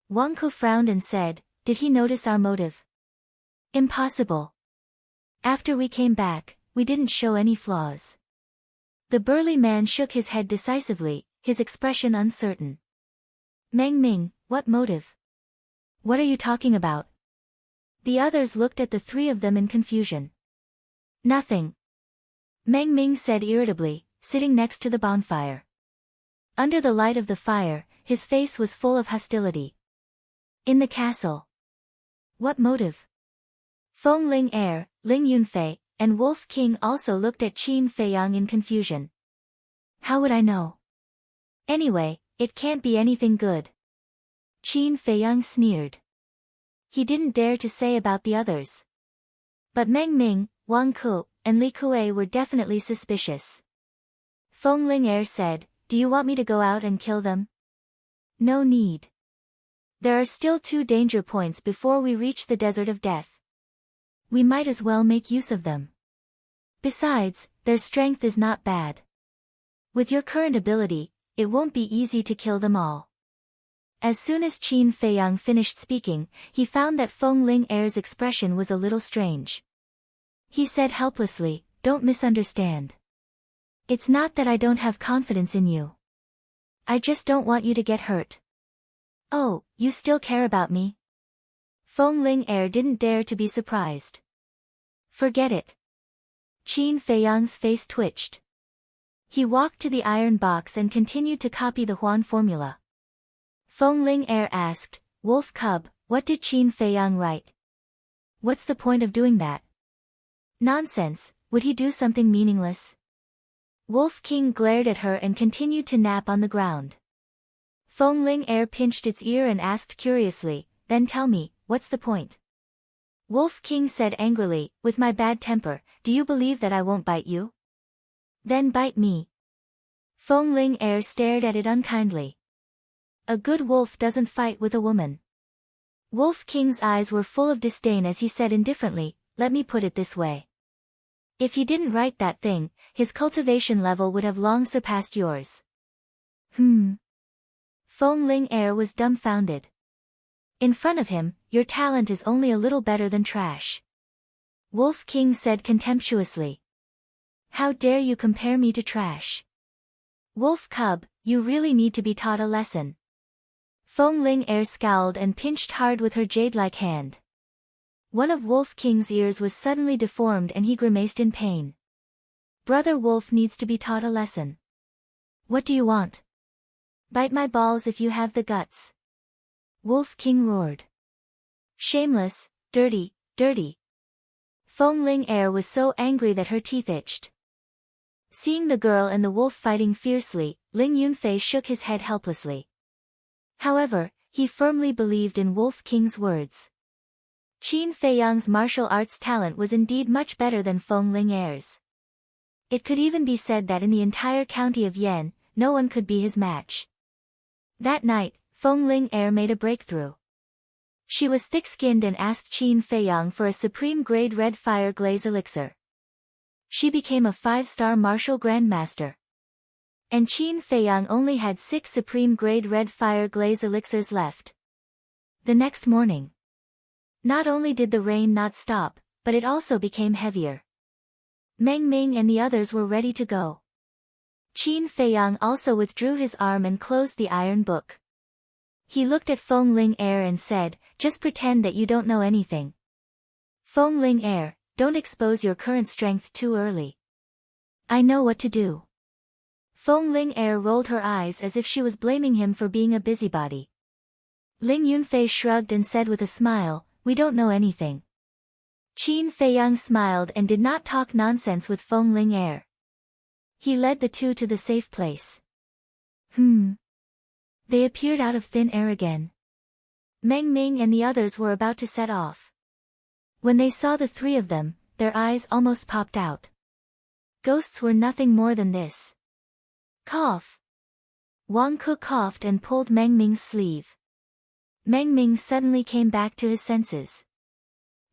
Wang Ku frowned and said, "Did he notice our motive?" "Impossible. After we came back, we didn't show any flaws." The burly man shook his head decisively, his expression uncertain. "Meng Ming, what motive? What are you talking about?" The others looked at the three of them in confusion. "Nothing," Meng Ming said irritably, sitting next to the bonfire. Under the light of the fire, his face was full of hostility. "In the castle. What motive?" Feng Ling Er, Ling Yunfei, and Wolf King also looked at Qin Feiyang in confusion. "How would I know? Anyway, it can't be anything good." Qin Feiyang sneered. He didn't dare to say about the others. But Meng Ming, Wang Ku, and Li Kuei were definitely suspicious. Feng Ling Er said, "Do you want me to go out and kill them?" "No need." There are still 2 danger points before we reach the desert of death. We might as well make use of them. Besides, their strength is not bad. With your current ability, it won't be easy to kill them all. As soon as Qin Feiyang finished speaking, he found that Feng Ling Er's expression was a little strange. He said helplessly, "Don't misunderstand. It's not that I don't have confidence in you. I just don't want you to get hurt." "Oh, you still care about me?" Feng Ling Er didn't dare to be surprised. "Forget it." Qin Feiyang's face twitched. He walked to the iron box and continued to copy the Huan formula. Feng Ling Er asked, "Wolf Cub, what did Qin Feiyang write? What's the point of doing that?" "Nonsense, would he do something meaningless?" Wolf King glared at her and continued to nap on the ground. Feng Ling Er pinched its ear and asked curiously, "Then tell me, what's the point?" Wolf King said angrily, "With my bad temper, do you believe that I won't bite you? Then bite me." Feng Ling Er stared at it unkindly. A good wolf doesn't fight with a woman. Wolf King's eyes were full of disdain as he said indifferently, "Let me put it this way. If he didn't write that thing, his cultivation level would have long surpassed yours." Feng Ling Er was dumbfounded. In front of him, "Your talent is only a little better than trash." Wolf King said contemptuously. "How dare you compare me to trash? Wolf Cub, you really need to be taught a lesson." Feng Ling Er scowled and pinched hard with her jade-like hand. One of Wolf King's ears was suddenly deformed and he grimaced in pain. "Brother Wolf needs to be taught a lesson. What do you want? Bite my balls if you have the guts." Wolf King roared. "Shameless, dirty, dirty." Feng Ling Er was so angry that her teeth itched. Seeing the girl and the wolf fighting fiercely, Ling Yunfei shook his head helplessly. However, he firmly believed in Wolf King's words. Qin Feiyang's martial arts talent was indeed much better than Feng Ling Er's. It could even be said that in the entire county of Yan, no one could be his match. That night, Feng Ling Er made a breakthrough. She was thick-skinned and asked Qin Feiyang for a supreme-grade red fire glaze elixir. She became a 5-star martial grandmaster. And Qin Feiyang only had 6 supreme-grade red fire glaze elixirs left. The next morning, not only did the rain not stop, but it also became heavier. Meng Ming and the others were ready to go. Qin Feiyang also withdrew his arm and closed the iron book. He looked at Feng Ling Er and said, "Just pretend that you don't know anything. Feng Ling Er, don't expose your current strength too early. I know what to do." Feng Ling Er rolled her eyes as if she was blaming him for being a busybody. Ling Yunfei shrugged and said with a smile, "We don't know anything." Qin Feiyang smiled and did not talk nonsense with Feng Ling Er. He led the two to the safe place. They appeared out of thin air again. Meng Ming and the others were about to set off. When they saw the 3 of them, their eyes almost popped out. Ghosts were nothing more than this. Cough. Wang Ke coughed and pulled Meng Ming's sleeve. Meng Ming suddenly came back to his senses.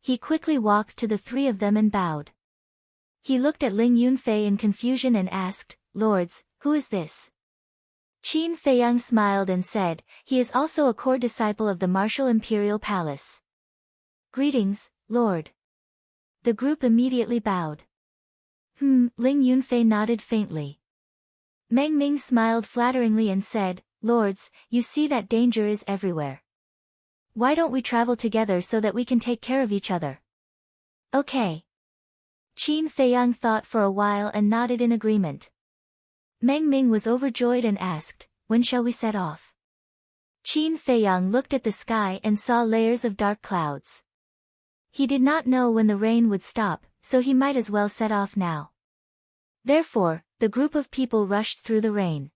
He quickly walked to the 3 of them and bowed. He looked at Ling Yunfei in confusion and asked, "Lords, who is this?" Qin Feiyang smiled and said, "He is also a core disciple of the Martial Imperial Palace." "Greetings, Lord." The group immediately bowed. Ling Yunfei nodded faintly. Meng Ming smiled flatteringly and said, "Lords, you see that danger is everywhere. Why don't we travel together so that we can take care of each other?" "Okay." Qin Feiyang thought for a while and nodded in agreement. Meng Ming was overjoyed and asked, "When shall we set off?" Qin Feiyang looked at the sky and saw layers of dark clouds. He did not know when the rain would stop, so he might as well set off now. Therefore, the group of people rushed through the rain.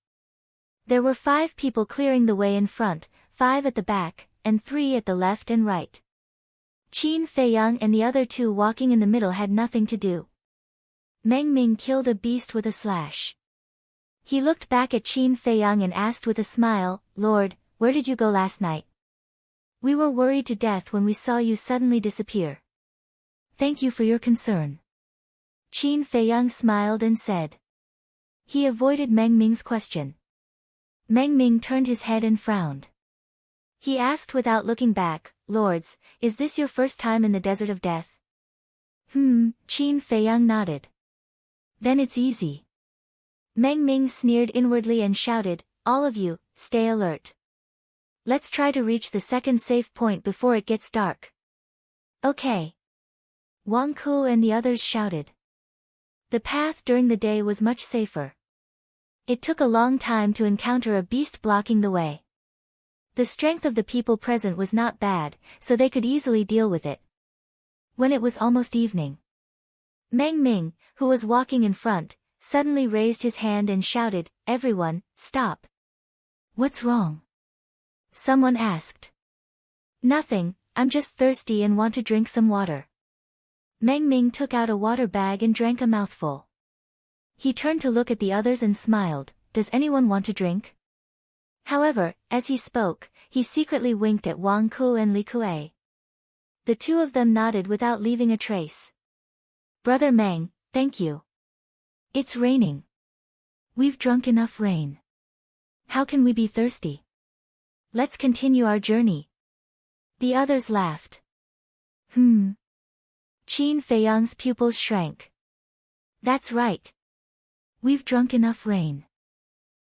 There were 5 people clearing the way in front, 5 at the back, and 3 at the left and right. Qin Feiyang and the other 2 walking in the middle had nothing to do. Meng Ming killed a beast with a slash. He looked back at Qin Feiyang and asked with a smile, "Lord, where did you go last night?" We were worried to death when we saw you suddenly disappear. Thank you for your concern. Qin Feiyang smiled and said. He avoided Meng Ming's question. Meng Ming turned his head and frowned. He asked without looking back, Lords, is this your first time in the desert of death? Qin Feiyang nodded. Then it's easy. Meng Ming sneered inwardly and shouted, all of you, stay alert. Let's try to reach the second safe point before it gets dark. Okay. Wang Ku and the others shouted. The path during the day was much safer. It took a long time to encounter a beast blocking the way. The strength of the people present was not bad, so they could easily deal with it. When it was almost evening, Meng Ming, who was walking in front, suddenly raised his hand and shouted, everyone, stop. What's wrong? Someone asked. Nothing, I'm just thirsty and want to drink some water. Meng Ming took out a water bag and drank a mouthful. He turned to look at the others and smiled, does anyone want to drink? However, as he spoke, he secretly winked at Wang Ku and Li Kuei. The two of them nodded without leaving a trace. Brother Meng, thank you. It's raining. We've drunk enough rain. How can we be thirsty? Let's continue our journey. The others laughed. Qin Feiyang's pupils shrank. That's right. We've drunk enough rain.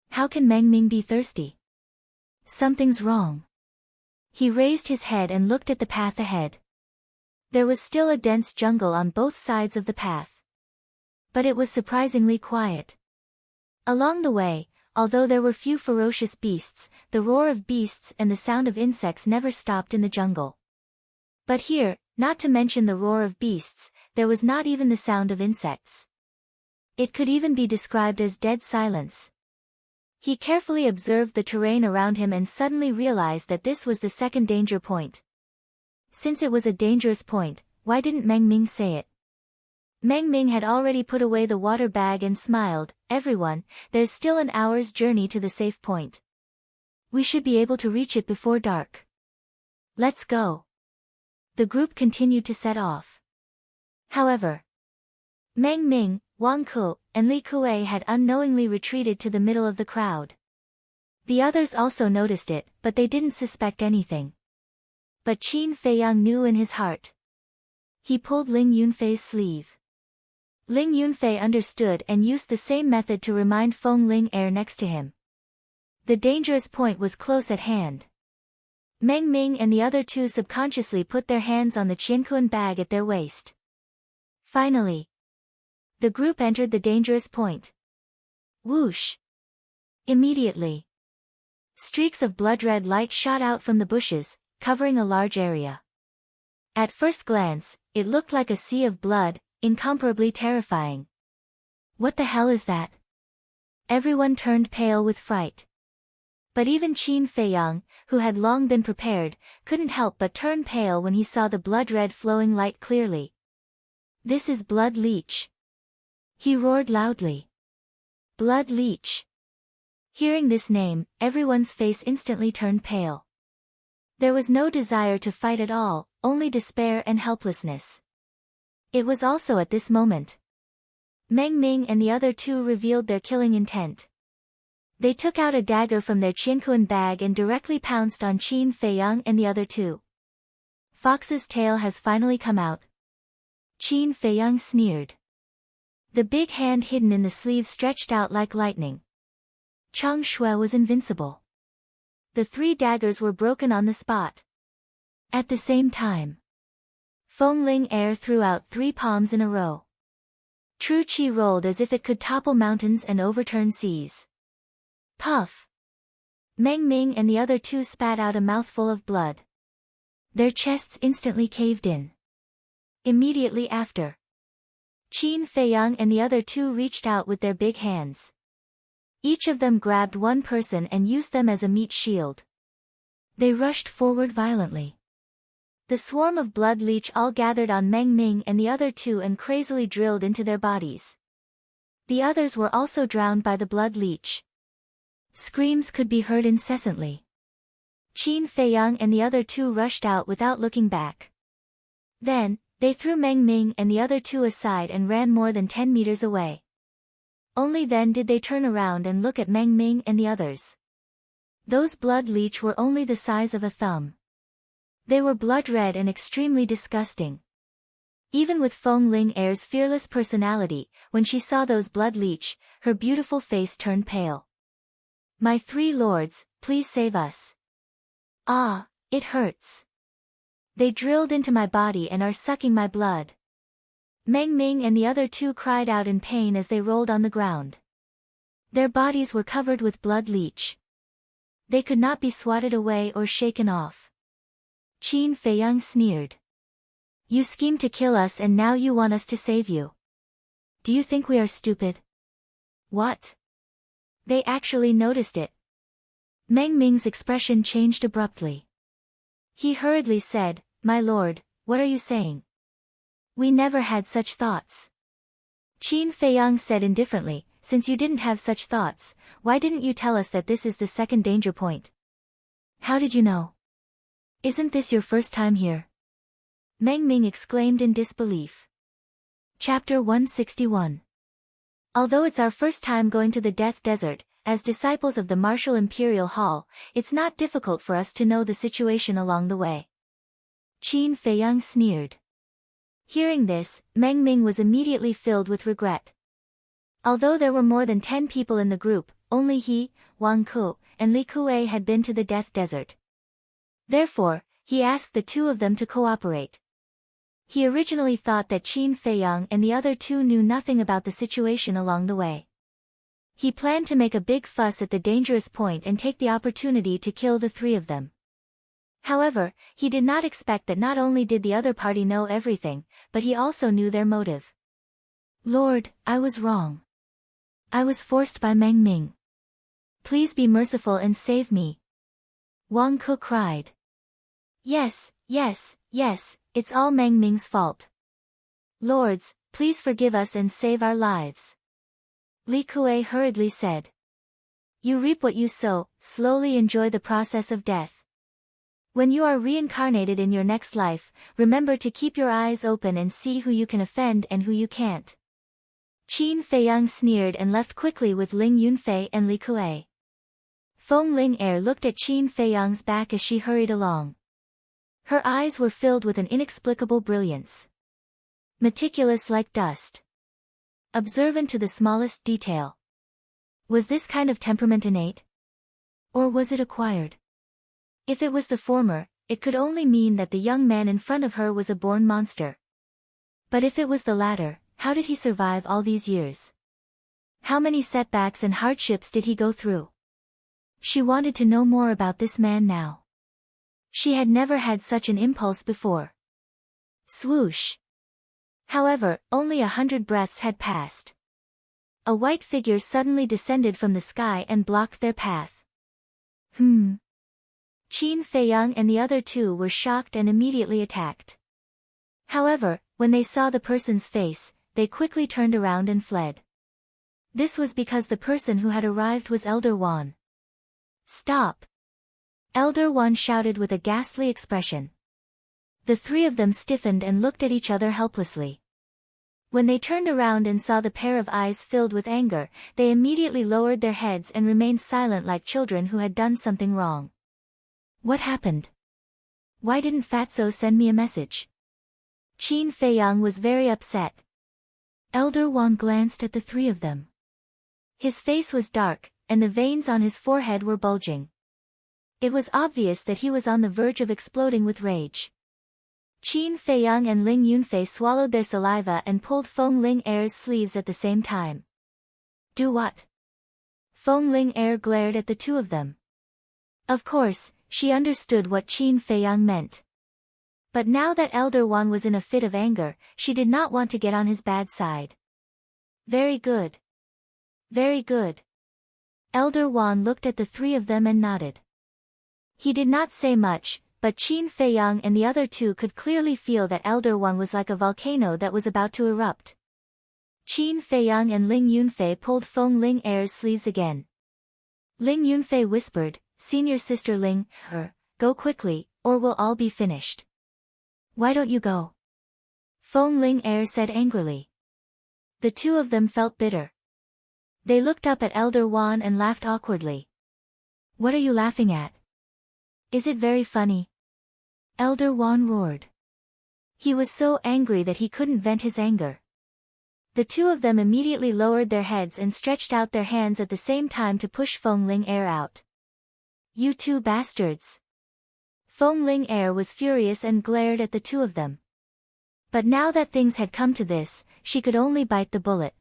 How can Meng Ming be thirsty? Something's wrong. He raised his head and looked at the path ahead. There was still a dense jungle on both sides of the path. But it was surprisingly quiet. Along the way, although there were few ferocious beasts, the roar of beasts and the sound of insects never stopped in the jungle. But here, not to mention the roar of beasts, there was not even the sound of insects. It could even be described as dead silence. He carefully observed the terrain around him and suddenly realized that this was the second danger point. Since it was a dangerous point, why didn't Meng Ming say it? Meng Ming had already put away the water bag and smiled, everyone, there's still an hour's journey to the safe point. We should be able to reach it before dark. Let's go. The group continued to set off. However, Meng Ming, Wang Ku, and Li Kuei had unknowingly retreated to the middle of the crowd. The others also noticed it, but they didn't suspect anything. But Qin Feiyang knew in his heart. He pulled Ling Yunfei's sleeve. Ling Yunfei understood and used the same method to remind Feng Ling Er next to him. The dangerous point was close at hand. Meng Ming and the other two subconsciously put their hands on the Qianquan bag at their waist. Finally, the group entered the dangerous point. Whoosh! Immediately, streaks of blood-red light shot out from the bushes, covering a large area. At first glance, it looked like a sea of blood, incomparably terrifying. What the hell is that? Everyone turned pale with fright. But even Qin Feiyang, who had long been prepared, couldn't help but turn pale when he saw the blood-red flowing light clearly. This is blood leech. He roared loudly. Blood leech. Hearing this name, everyone's face instantly turned pale. There was no desire to fight at all, only despair and helplessness. It was also at this moment Meng Ming and the other two revealed their killing intent. They took out a dagger from their Qianquan bag and directly pounced on Qin Feiyang and the other two. Fox's tail has finally come out. Qin Feiyang sneered. The big hand hidden in the sleeve stretched out like lightning. Chang Shui was invincible. The three daggers were broken on the spot. At the same time, Feng Ling Er threw out 3 palms in a row. True Qi rolled as if it could topple mountains and overturn seas. Puff! Meng Ming and the other two spat out a mouthful of blood. Their chests instantly caved in. Immediately after, Qin Feiyang and the other two reached out with their big hands. Each of them grabbed one person and used them as a meat shield. They rushed forward violently. The swarm of blood leech all gathered on Meng Ming and the other two and crazily drilled into their bodies. The others were also drowned by the blood leech. Screams could be heard incessantly. Qin Feiyang and the other two rushed out without looking back. Then, they threw Meng Ming and the other two aside and ran more than 10 meters away. Only then did they turn around and look at Meng Ming and the others. Those blood leech were only the size of a thumb. They were blood red and extremely disgusting. Even with Feng Ling Er's fearless personality, when she saw those blood leech, her beautiful face turned pale. "My three lords, please save us. Ah, it hurts. They drilled into my body and are sucking my blood." Meng Ming and the other two cried out in pain as they rolled on the ground. Their bodies were covered with blood leech. They could not be swatted away or shaken off. Qin Feiyang sneered. "You schemed to kill us and now you want us to save you. Do you think we are stupid?" "What?" They actually noticed it. Meng Ming's expression changed abruptly. He hurriedly said, "My lord, what are you saying? We never had such thoughts." Qin Feiyang said indifferently, "Since you didn't have such thoughts, why didn't you tell us that this is the second danger point? How did you know? Isn't this your first time here?" Meng Ming exclaimed in disbelief. Chapter 161. Although it's our first time going to the Death Desert, as disciples of the Martial Imperial Hall, it's not difficult for us to know the situation along the way. Qin Feiyang sneered. Hearing this, Meng Ming was immediately filled with regret. Although there were more than 10 people in the group, only he, Wang Ku, and Li Kuei had been to the Death Desert. Therefore, he asked the two of them to cooperate. He originally thought that Qin Feiyang and the other two knew nothing about the situation along the way. He planned to make a big fuss at the dangerous point and take the opportunity to kill the three of them. However, he did not expect that not only did the other party know everything, but he also knew their motive. "Lord, I was wrong. I was forced by Meng Ming. Please be merciful and save me." Wang Ku cried. Yes, it's all Meng Ming's fault. Lords, please forgive us and save our lives." Li Kuei hurriedly said. "You reap what you sow, slowly enjoy the process of death. When you are reincarnated in your next life, remember to keep your eyes open and see who you can offend and who you can't." Qin Feiyang sneered and left quickly with Ling Yunfei and Li Kuei. Feng Ling Er looked at Qin Feiyang's back as she hurried along. Her eyes were filled with an inexplicable brilliance. Meticulous like dust. Observant to the smallest detail. Was this kind of temperament innate? Or was it acquired? If it was the former, it could only mean that the young man in front of her was a born monster. But if it was the latter, how did he survive all these years? How many setbacks and hardships did he go through? She wanted to know more about this man now. She had never had such an impulse before. Swoosh! However, only 100 breaths had passed. A white figure suddenly descended from the sky and blocked their path. Qin Feiyang and the other two were shocked and immediately attacked. However, when they saw the person's face, they quickly turned around and fled. This was because the person who had arrived was Elder Wan. "Stop!" Elder Wan shouted with a ghastly expression. The three of them stiffened and looked at each other helplessly. When they turned around and saw the pair of eyes filled with anger, they immediately lowered their heads and remained silent like children who had done something wrong. What happened? Why didn't Fatso send me a message? Qin Feiyang was very upset. Elder Wang glanced at the three of them. His face was dark, and the veins on his forehead were bulging. It was obvious that he was on the verge of exploding with rage. Qin Feiyang and Ling Yunfei swallowed their saliva and pulled Feng Ling Er's sleeves at the same time. Do what? Feng Ling Er glared at the two of them. Of course, she understood what Qin Feiyang meant. But now that Elder Wan was in a fit of anger, she did not want to get on his bad side. Very good. Very good. Elder Wan looked at the three of them and nodded. He did not say much, but Qin Feiyang and the other two could clearly feel that Elder Wan was like a volcano that was about to erupt. Qin Feiyang and Ling Yunfei pulled Feng Ling Er's sleeves again. Ling Yunfei whispered, "Senior Sister Ling, go quickly, or we'll all be finished. Why don't you go? Feng Ling Er said angrily. The two of them felt bitter. They looked up at Elder Wan and laughed awkwardly. What are you laughing at? Is it very funny? Elder Wan roared. He was so angry that he couldn't vent his anger. The two of them immediately lowered their heads and stretched out their hands at the same time to push Feng Ling Er out. You two bastards! Feng Ling Er was furious and glared at the two of them. But now that things had come to this, she could only bite the bullet.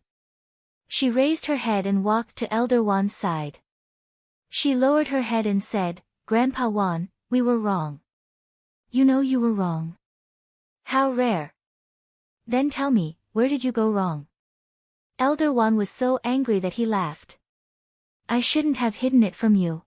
She raised her head and walked to Elder Wan's side. She lowered her head and said, Grandpa Wan, we were wrong. You know you were wrong. How rare. Then tell me, where did you go wrong? Elder Wan was so angry that he laughed. I shouldn't have hidden it from you.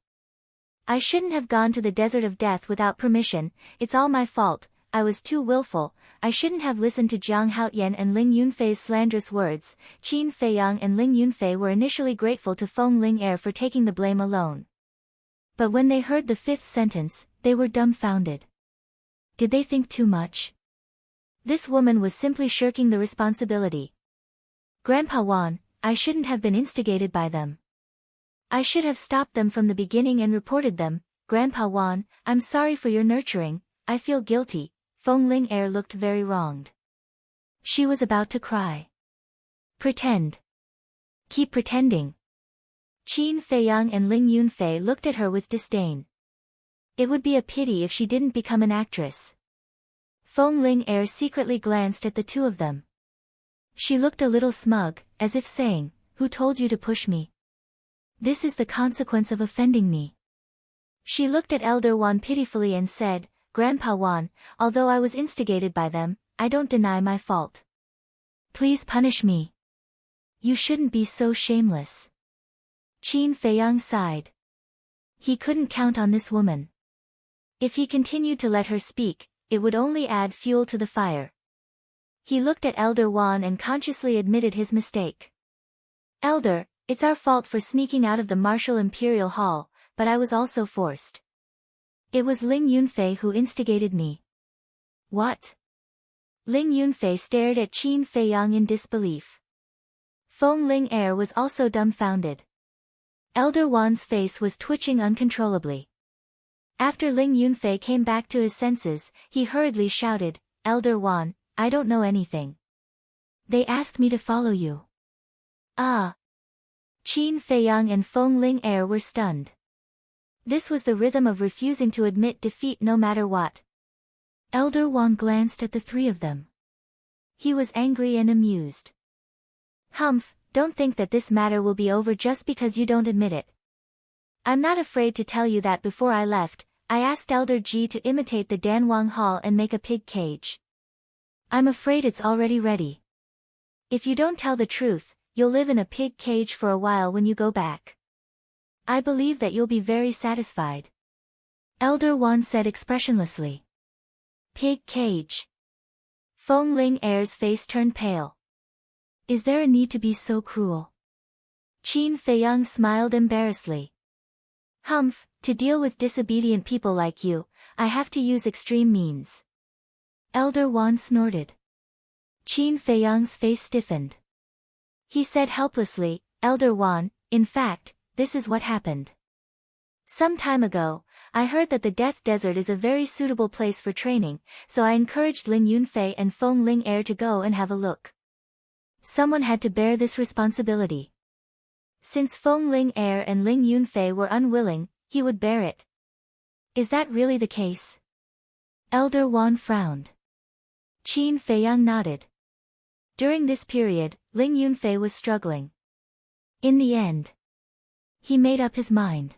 I shouldn't have gone to the desert of death without permission, it's all my fault, I was too willful, I shouldn't have listened to Jiang Haoyan and Ling Yunfei's slanderous words. Qin Feiyang and Ling Yunfei were initially grateful to Feng Ling Er for taking the blame alone. But when they heard the fifth sentence, they were dumbfounded. Did they think too much? This woman was simply shirking the responsibility. Grandpa Wan, I shouldn't have been instigated by them. I should have stopped them from the beginning and reported them. Grandpa Wan, I'm sorry for your nurturing, I feel guilty. Feng Ling Er looked very wronged. She was about to cry. Pretend. Keep pretending. Qin Feiyang and Ling Yunfei looked at her with disdain. It would be a pity if she didn't become an actress. Feng Ling Er secretly glanced at the two of them. She looked a little smug, as if saying, Who told you to push me? This is the consequence of offending me. She looked at Elder Wan pitifully and said, Grandpa Wan, although I was instigated by them, I don't deny my fault. Please punish me. You shouldn't be so shameless. Qin Feiyang sighed. He couldn't count on this woman. If he continued to let her speak, it would only add fuel to the fire. He looked at Elder Wan and consciously admitted his mistake. Elder, it's our fault for sneaking out of the Martial Imperial Hall, but I was also forced. It was Ling Yunfei who instigated me. What? Ling Yunfei stared at Qin Feiyang in disbelief. Feng Ling Er was also dumbfounded. Elder Wan's face was twitching uncontrollably. After Ling Yunfei came back to his senses, he hurriedly shouted, Elder Wan, I don't know anything. They asked me to follow you. Ah. Qin Feiyang and Feng Ling Er were stunned. This was the rhythm of refusing to admit defeat no matter what. Elder Wan glanced at the three of them. He was angry and amused. Humph, don't think that this matter will be over just because you don't admit it. I'm not afraid to tell you that before I left, I asked Elder Ji to imitate the Danwang Hall and make a pig cage. I'm afraid it's already ready. If you don't tell the truth, you'll live in a pig cage for a while when you go back. I believe that you'll be very satisfied. Elder Wan said expressionlessly. Pig cage. Feng Ling Er's face turned pale. Is there a need to be so cruel? Qin Feiyang smiled embarrassedly. Humph, to deal with disobedient people like you, I have to use extreme means. Elder Wan snorted. Qin Feiyang's face stiffened. He said helplessly, Elder Wan, in fact, this is what happened. Some time ago, I heard that the Death Desert is a very suitable place for training, so I encouraged Ling Yunfei and Feng Ling Er to go and have a look. Someone had to bear this responsibility. Since Feng Ling Er and Ling Yunfei were unwilling, he would bear it. Is that really the case? Elder Wan frowned. Qin Feiyang nodded. During this period, Ling Yunfei was struggling. In the end, he made up his mind.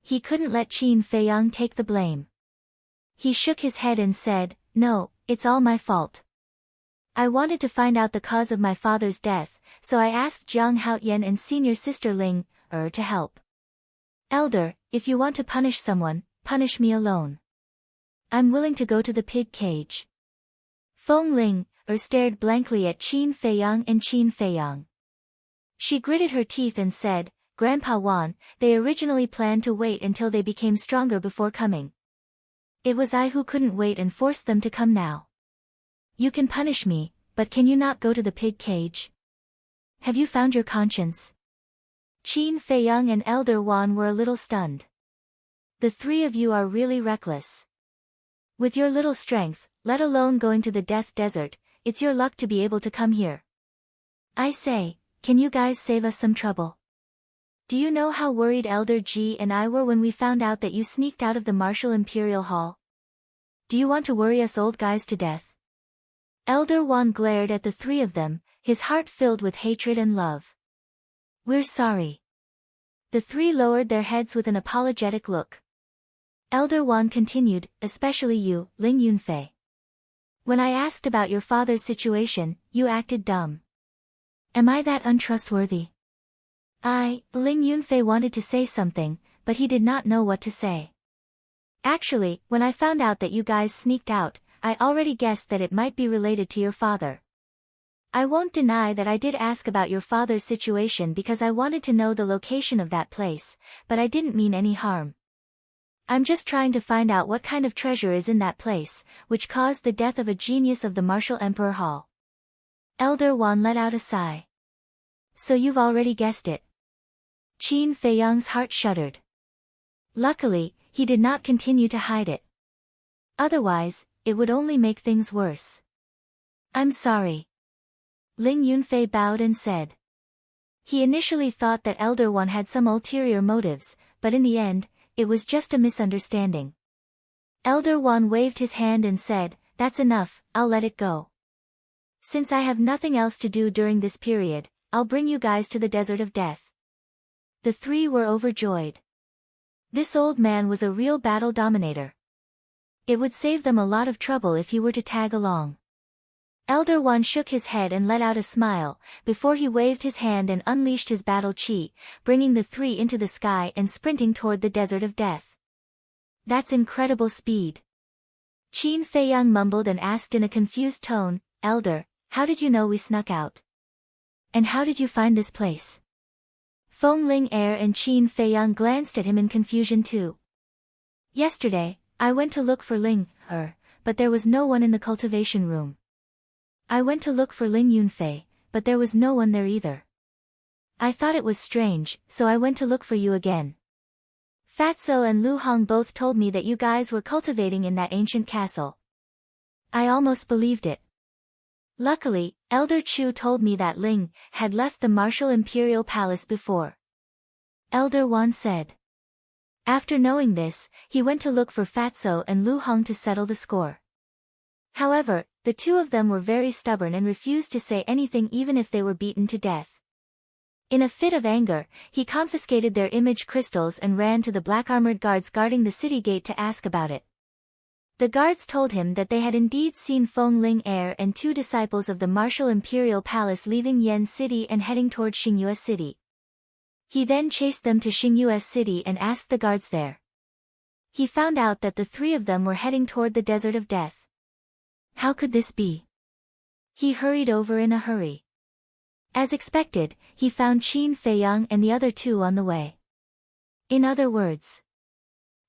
He couldn't let Qin Feiyang take the blame. He shook his head and said, No, it's all my fault. I wanted to find out the cause of my father's death, so I asked Jiang Haoyan and senior sister Ling Er to help. Elder, if you want to punish someone, punish me alone. I'm willing to go to the pig cage. Feng Ling Er stared blankly at Qin Feiyang and Qin Feiyang. She gritted her teeth and said, Grandpa Wan, they originally planned to wait until they became stronger before coming. It was I who couldn't wait and forced them to come now. You can punish me, but can you not go to the pig cage? Have you found your conscience? Qin Feiyang and Elder Wan were a little stunned. The three of you are really reckless. With your little strength, let alone going to the Death Desert, it's your luck to be able to come here. I say, can you guys save us some trouble? Do you know how worried Elder Ji and I were when we found out that you sneaked out of the Martial Imperial Hall? Do you want to worry us old guys to death? Elder Wan glared at the three of them, his heart filled with hatred and love. We're sorry. The three lowered their heads with an apologetic look. Elder Wan continued, especially you, Ling Yunfei. When I asked about your father's situation, you acted dumb. Am I that untrustworthy? Ling Yunfei wanted to say something, but he did not know what to say. Actually, when I found out that you guys sneaked out, I already guessed that it might be related to your father. I won't deny that I did ask about your father's situation because I wanted to know the location of that place, but I didn't mean any harm. I'm just trying to find out what kind of treasure is in that place, which caused the death of a genius of the Martial Emperor Hall. Elder Wan let out a sigh. So you've already guessed it. Qin Feiyang's heart shuddered. Luckily, he did not continue to hide it. Otherwise, it would only make things worse. I'm sorry. Ling Yunfei bowed and said. He initially thought that Elder Wan had some ulterior motives, but in the end, it was just a misunderstanding. Elder Wan waved his hand and said, That's enough, I'll let it go. Since I have nothing else to do during this period, I'll bring you guys to the Desert of Death. The three were overjoyed. This old man was a real battle dominator. It would save them a lot of trouble if he were to tag along. Elder Wan shook his head and let out a smile, before he waved his hand and unleashed his battle chi, bringing the three into the sky and sprinting toward the Desert of Death. That's incredible speed. Qin Feiyang mumbled and asked in a confused tone, Elder, how did you know we snuck out? And how did you find this place? Feng Ling Er and Qin Feiyang glanced at him in confusion too. Yesterday, I went to look for Ling Er, but there was no one in the cultivation room. I went to look for Ling Yunfei, but there was no one there either. I thought it was strange, so I went to look for you again. Fatso and Lu Hong both told me that you guys were cultivating in that ancient castle. I almost believed it. Luckily, Elder Chu told me that Ling had left the Martial Imperial Palace before. Elder Wan said. After knowing this, he went to look for Fatso and Lu Hong to settle the score. However, the two of them were very stubborn and refused to say anything even if they were beaten to death. In a fit of anger, he confiscated their image crystals and ran to the black-armored guards guarding the city gate to ask about it. The guards told him that they had indeed seen Feng Ling Er and two disciples of the Martial Imperial Palace leaving Yen City and heading toward Xingyue City. He then chased them to Xingyue City and asked the guards there. He found out that the three of them were heading toward the Desert of Death. How could this be? He hurried over in a hurry. As expected, he found Qin Feiyang and the other two on the way. In other words,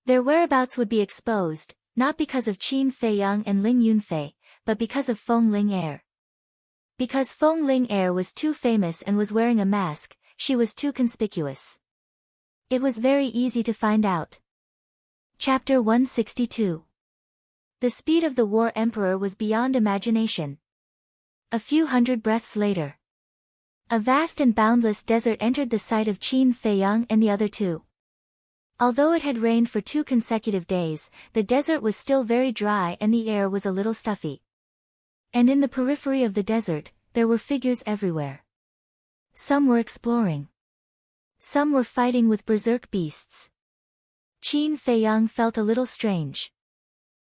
their whereabouts would be exposed, not because of Qin Feiyang and Ling Yunfei, but because of Feng Ling Er. Because Feng Ling Er was too famous and was wearing a mask, she was too conspicuous. It was very easy to find out. Chapter 162. The speed of the War Emperor was beyond imagination. A few hundred breaths later, a vast and boundless desert entered the sight of Qin Feiyang and the other two. Although it had rained for 2 consecutive days, the desert was still very dry and the air was a little stuffy. And in the periphery of the desert, there were figures everywhere. Some were exploring. Some were fighting with berserk beasts. Qin Feiyang felt a little strange.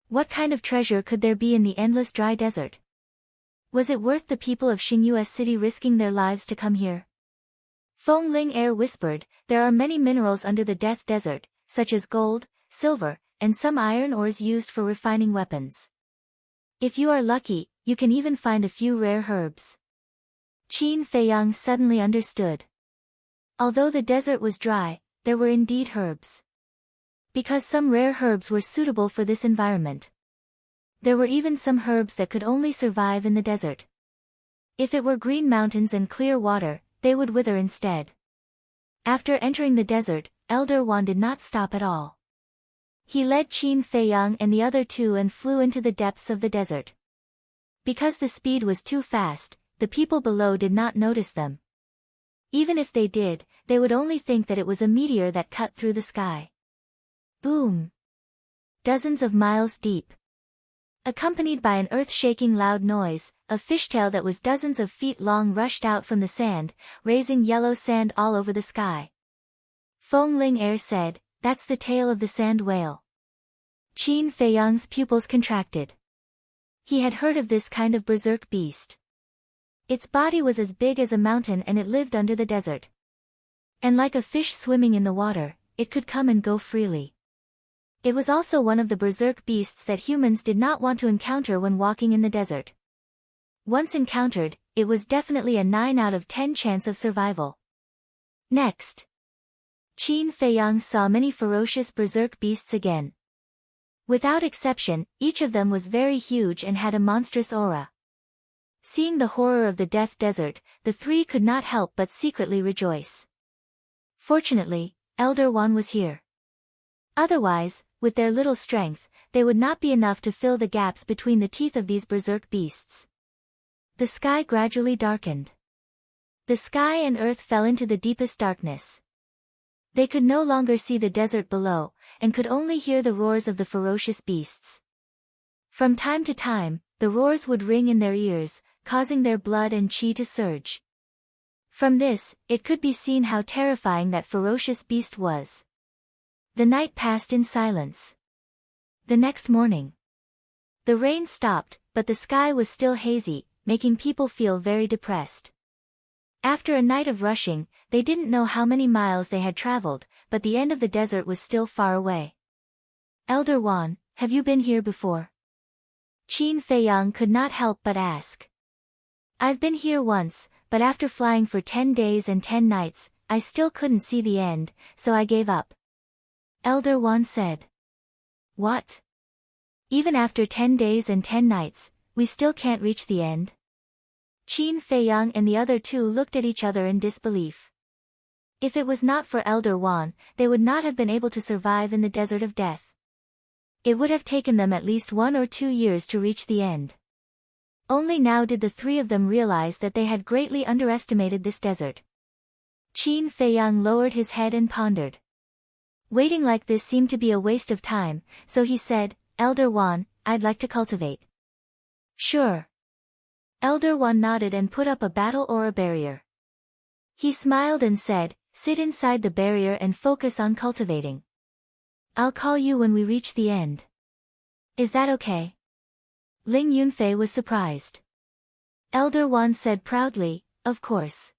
What kind of treasure could there be in the endless dry desert? Was it worth the people of Xingyue City risking their lives to come here? Feng Ling Er whispered, there are many minerals under the Death Desert, such as gold, silver, and some iron ores used for refining weapons. If you are lucky, you can even find a few rare herbs. Qin Feiyang suddenly understood. Although the desert was dry, there were indeed herbs. because some rare herbs were suitable for this environment. There were even some herbs that could only survive in the desert. If it were green mountains and clear water, they would wither instead. After entering the desert, Elder Wan did not stop at all. He led Qin Feiyang and the other two and flew into the depths of the desert. Because the speed was too fast, the people below did not notice them. Even if they did, they would only think that it was a meteor that cut through the sky. Boom! Dozens of miles deep. Accompanied by an earth-shaking loud noise, a fishtail that was dozens of feet long rushed out from the sand, raising yellow sand all over the sky. Feng Ling said, "That's the tail of the sand whale." Qin Feiyang's pupils contracted. He had heard of this kind of berserk beast. Its body was as big as a mountain and it lived under the desert. And like a fish swimming in the water, it could come and go freely. It was also one of the berserk beasts that humans did not want to encounter when walking in the desert. Once encountered, it was definitely a 9 out of 10 chance of survival. Next, Qin Feiyang saw many ferocious berserk beasts again. Without exception, each of them was very huge and had a monstrous aura. Seeing the horror of the Death Desert, the three could not help but secretly rejoice. Fortunately, Elder Wan was here. Otherwise, with their little strength, they would not be enough to fill the gaps between the teeth of these berserk beasts. The sky gradually darkened. The sky and earth fell into the deepest darkness. They could no longer see the desert below, and could only hear the roars of the ferocious beasts. From time to time, the roars would ring in their ears, causing their blood and qi to surge. From this, it could be seen how terrifying that ferocious beast was. The night passed in silence. The next morning, the rain stopped, but the sky was still hazy, making people feel very depressed. After a night of rushing, they didn't know how many miles they had traveled, but the end of the desert was still far away. "Elder Wan, have you been here before?" Qin Feiyang could not help but ask. "I've been here once, but after flying for 10 days and 10 nights, I still couldn't see the end, so I gave up." Elder Wan said. "What? Even after 10 days and 10 nights, we still can't reach the end?" Qin Feiyang and the other two looked at each other in disbelief. If it was not for Elder Wan, they would not have been able to survive in the desert of death. It would have taken them at least 1 or 2 years to reach the end. Only now did the three of them realize that they had greatly underestimated this desert. Qin Feiyang lowered his head and pondered. Waiting like this seemed to be a waste of time, so he said, "Elder Wan, I'd like to cultivate." "Sure." Elder Wan nodded and put up a battle aura barrier. He smiled and said, "Sit inside the barrier and focus on cultivating. I'll call you when we reach the end. Is that okay?" Ling Yunfei was surprised. Elder Wan said proudly, "Of course.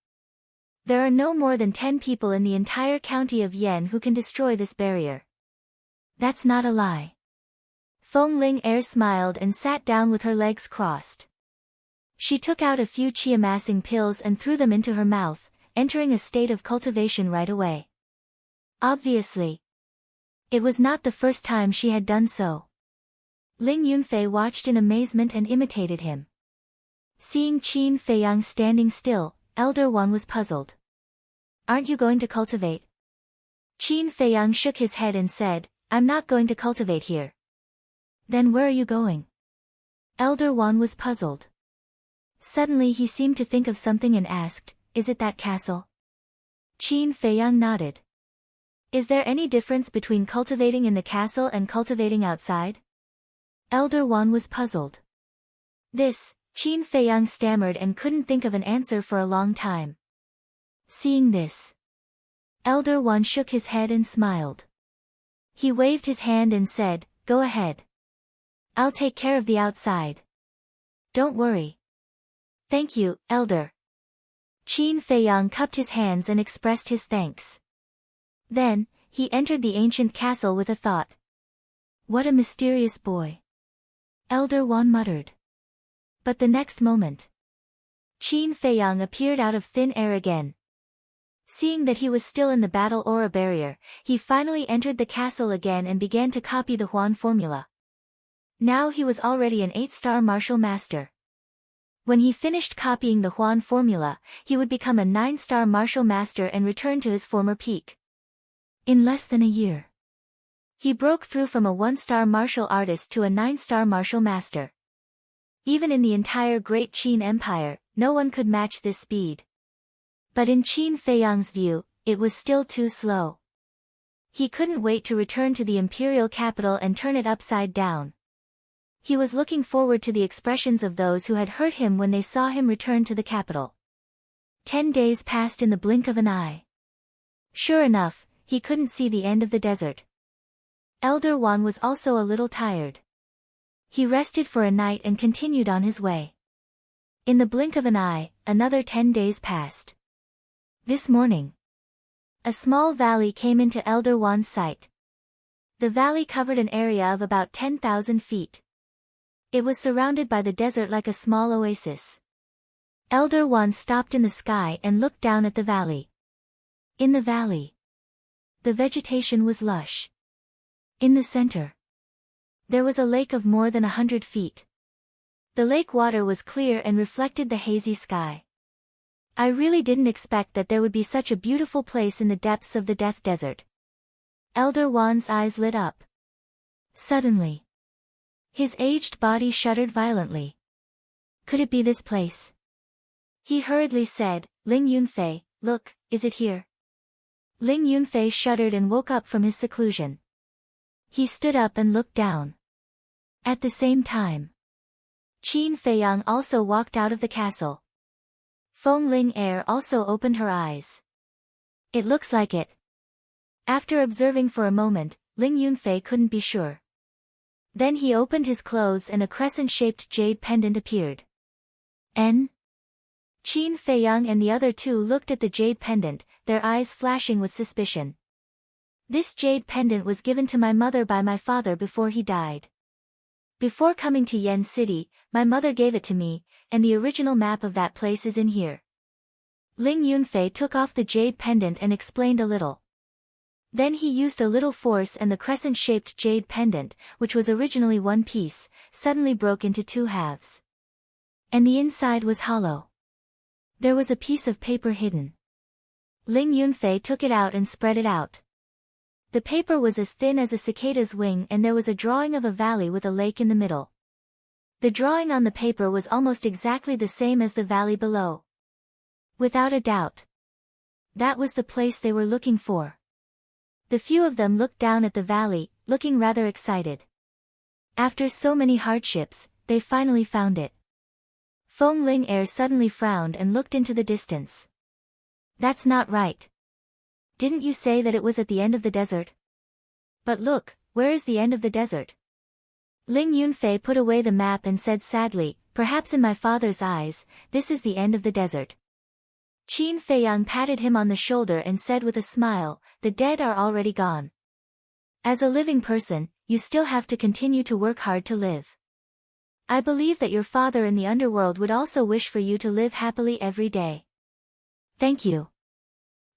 There are no more than 10 people in the entire county of Yan who can destroy this barrier." "That's not a lie." Feng Ling smiled and sat down with her legs crossed. She took out a few qi-amassing pills and threw them into her mouth, entering a state of cultivation right away. Obviously, it was not the first time she had done so. Ling Yunfei watched in amazement and imitated him. Seeing Qin Feiyang standing still, Elder Wan was puzzled. "Aren't you going to cultivate?" Qin Feiyang shook his head and said, "I'm not going to cultivate here." "Then where are you going?" Elder Wan was puzzled. Suddenly he seemed to think of something and asked, "Is it that castle?" Qin Feiyang nodded. "Is there any difference between cultivating in the castle and cultivating outside?" Elder Wan was puzzled. This, Qin Feiyang stammered and couldn't think of an answer for a long time. Seeing this, Elder Wan shook his head and smiled. He waved his hand and said, "Go ahead. I'll take care of the outside. Don't worry." "Thank you, Elder." Qin Feiyang cupped his hands and expressed his thanks. Then, he entered the ancient castle with a thought. "What a mysterious boy." Elder Wan muttered. But the next moment, Qin Feiyang appeared out of thin air again. Seeing that he was still in the battle aura barrier, he finally entered the castle again and began to copy the Huan formula. Now he was already an 8-star martial master. When he finished copying the Huan formula, he would become a 9-star martial master and return to his former peak. In less than a year, he broke through from a 1-star martial artist to a 9-star martial master. Even in the entire Great Qin Empire, no one could match this speed. But in Qin Feiyang's view, it was still too slow. He couldn't wait to return to the imperial capital and turn it upside down. He was looking forward to the expressions of those who had hurt him when they saw him return to the capital. 10 days passed in the blink of an eye. Sure enough, he couldn't see the end of the desert. Elder Wan was also a little tired. He rested for a night and continued on his way. In the blink of an eye, another 10 days passed. This morning, a small valley came into Elder Wan's sight. The valley covered an area of about 10,000 feet. It was surrounded by the desert like a small oasis. Elder Wan stopped in the sky and looked down at the valley. In the valley, the vegetation was lush. In the center, there was a lake of more than 100 feet. The lake water was clear and reflected the hazy sky. I really didn't expect that there would be such a beautiful place in the depths of the Death Desert. Elder Wan's eyes lit up. Suddenly, his aged body shuddered violently. Could it be this place? He hurriedly said, "Ling Yunfei, look, is it here?" Ling Yunfei shuddered and woke up from his seclusion. He stood up and looked down. At the same time, Qin Feiyang also walked out of the castle. Feng Ling Er also opened her eyes. It looks like it. After observing for a moment, Ling Yunfei couldn't be sure. Then he opened his clothes and a crescent-shaped jade pendant appeared. Qin Feiyang and the other two looked at the jade pendant, their eyes flashing with suspicion. This jade pendant was given to my mother by my father before he died. Before coming to Yen City, my mother gave it to me, and the original map of that place is in here. Ling Yunfei took off the jade pendant and explained a little. Then he used a little force and the crescent-shaped jade pendant, which was originally one piece, suddenly broke into 2 halves. And the inside was hollow. There was a piece of paper hidden. Ling Yunfei took it out and spread it out. The paper was as thin as a cicada's wing and there was a drawing of a valley with a lake in the middle. The drawing on the paper was almost exactly the same as the valley below. Without a doubt, that was the place they were looking for. The few of them looked down at the valley, looking rather excited. After so many hardships, they finally found it. Feng Ling Er suddenly frowned and looked into the distance. That's not right. Didn't you say that it was at the end of the desert? But look, where is the end of the desert? Ling Yunfei put away the map and said sadly, perhaps in my father's eyes, this is the end of the desert. Qin Feiyang patted him on the shoulder and said with a smile, the dead are already gone. As a living person, you still have to continue to work hard to live. I believe that your father in the underworld would also wish for you to live happily every day. Thank you.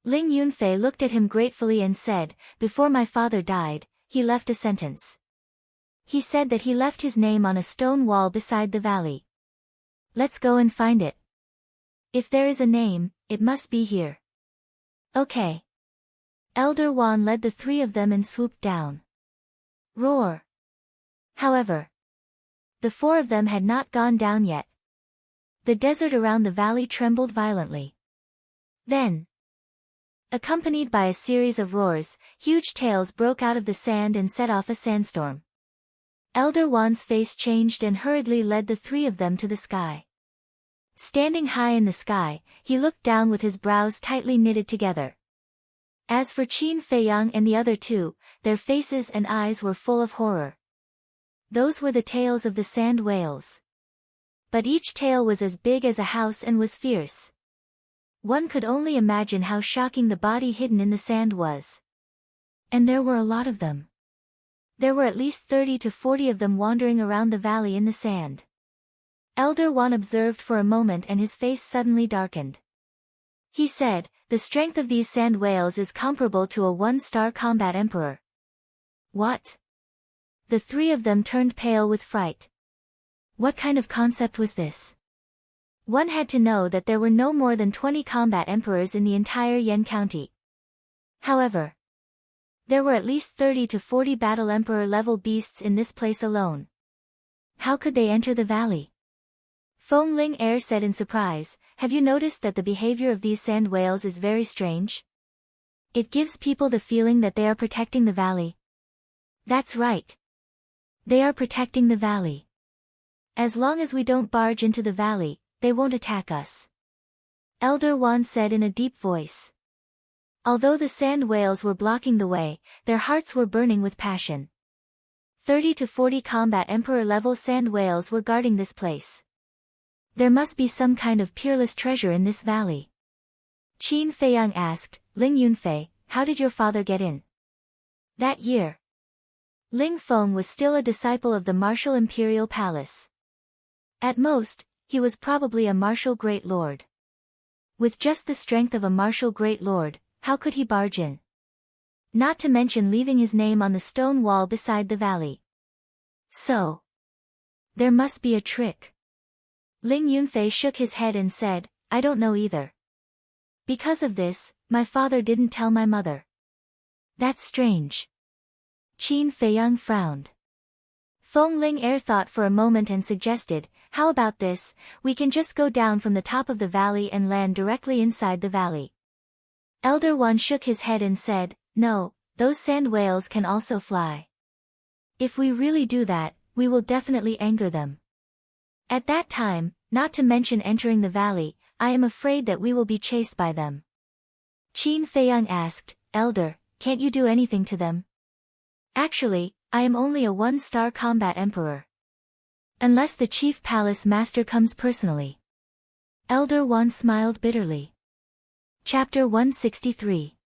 Ling Yunfei looked at him gratefully and said, before my father died, he left a sentence. He said that he left his name on a stone wall beside the valley. Let's go and find it. If there is a name, it must be here. Okay. Elder Wan led the 3 of them and swooped down. Roar. However, the 4 of them had not gone down yet. The desert around the valley trembled violently. Then, accompanied by a series of roars, huge tails broke out of the sand and set off a sandstorm. Elder Wan's face changed and hurriedly led the 3 of them to the sky. Standing high in the sky, he looked down with his brows tightly knitted together. As for Qin Feiyang and the other 2, their faces and eyes were full of horror. Those were the tails of the sand whales. But each tail was as big as a house and was fierce. One could only imagine how shocking the body hidden in the sand was. And there were a lot of them. There were at least 30 to 40 of them wandering around the valley in the sand. Elder Wan observed for a moment and his face suddenly darkened. He said, the The strength of these sand whales is comparable to a 1-star combat emperor. What? The three of them turned pale with fright. What kind of concept was this? One had to know that there were no more than 20 combat emperors in the entire Yen County. However, there were at least 30 to 40 battle emperor level beasts in this place alone. How could they enter the valley? Feng Ling Er said in surprise, have you noticed that the behavior of these sand whales is very strange? It gives people the feeling that they are protecting the valley. That's right. They are protecting the valley. As long as we don't barge into the valley, they won't attack us. Elder Wan said in a deep voice. Although the sand whales were blocking the way, their hearts were burning with passion. 30 to 40 combat emperor-level sand whales were guarding this place. There must be some kind of peerless treasure in this valley. Qin Feiyang asked, Ling Yunfei, how did your father get in? That year, Ling Feng was still a disciple of the martial imperial palace. At most, he was probably a martial great lord. With just the strength of a martial great lord, how could he barge in? Not to mention leaving his name on the stone wall beside the valley. So, there must be a trick. Ling Yunfei shook his head and said, I don't know either. Because of this, my father didn't tell my mother. That's strange. Qin Feiyang frowned. Feng Ling Er thought for a moment and suggested, how about this, we can just go down from the top of the valley and land directly inside the valley. Elder Wan shook his head and said, no, those sand whales can also fly. If we really do that, we will definitely anger them. At that time, not to mention entering the valley, I am afraid that we will be chased by them. Qin Feiyang asked, Elder, can't you do anything to them? Actually, I am only a 1-star combat emperor. Unless the chief palace master comes personally. Elder Wan smiled bitterly. Chapter 163.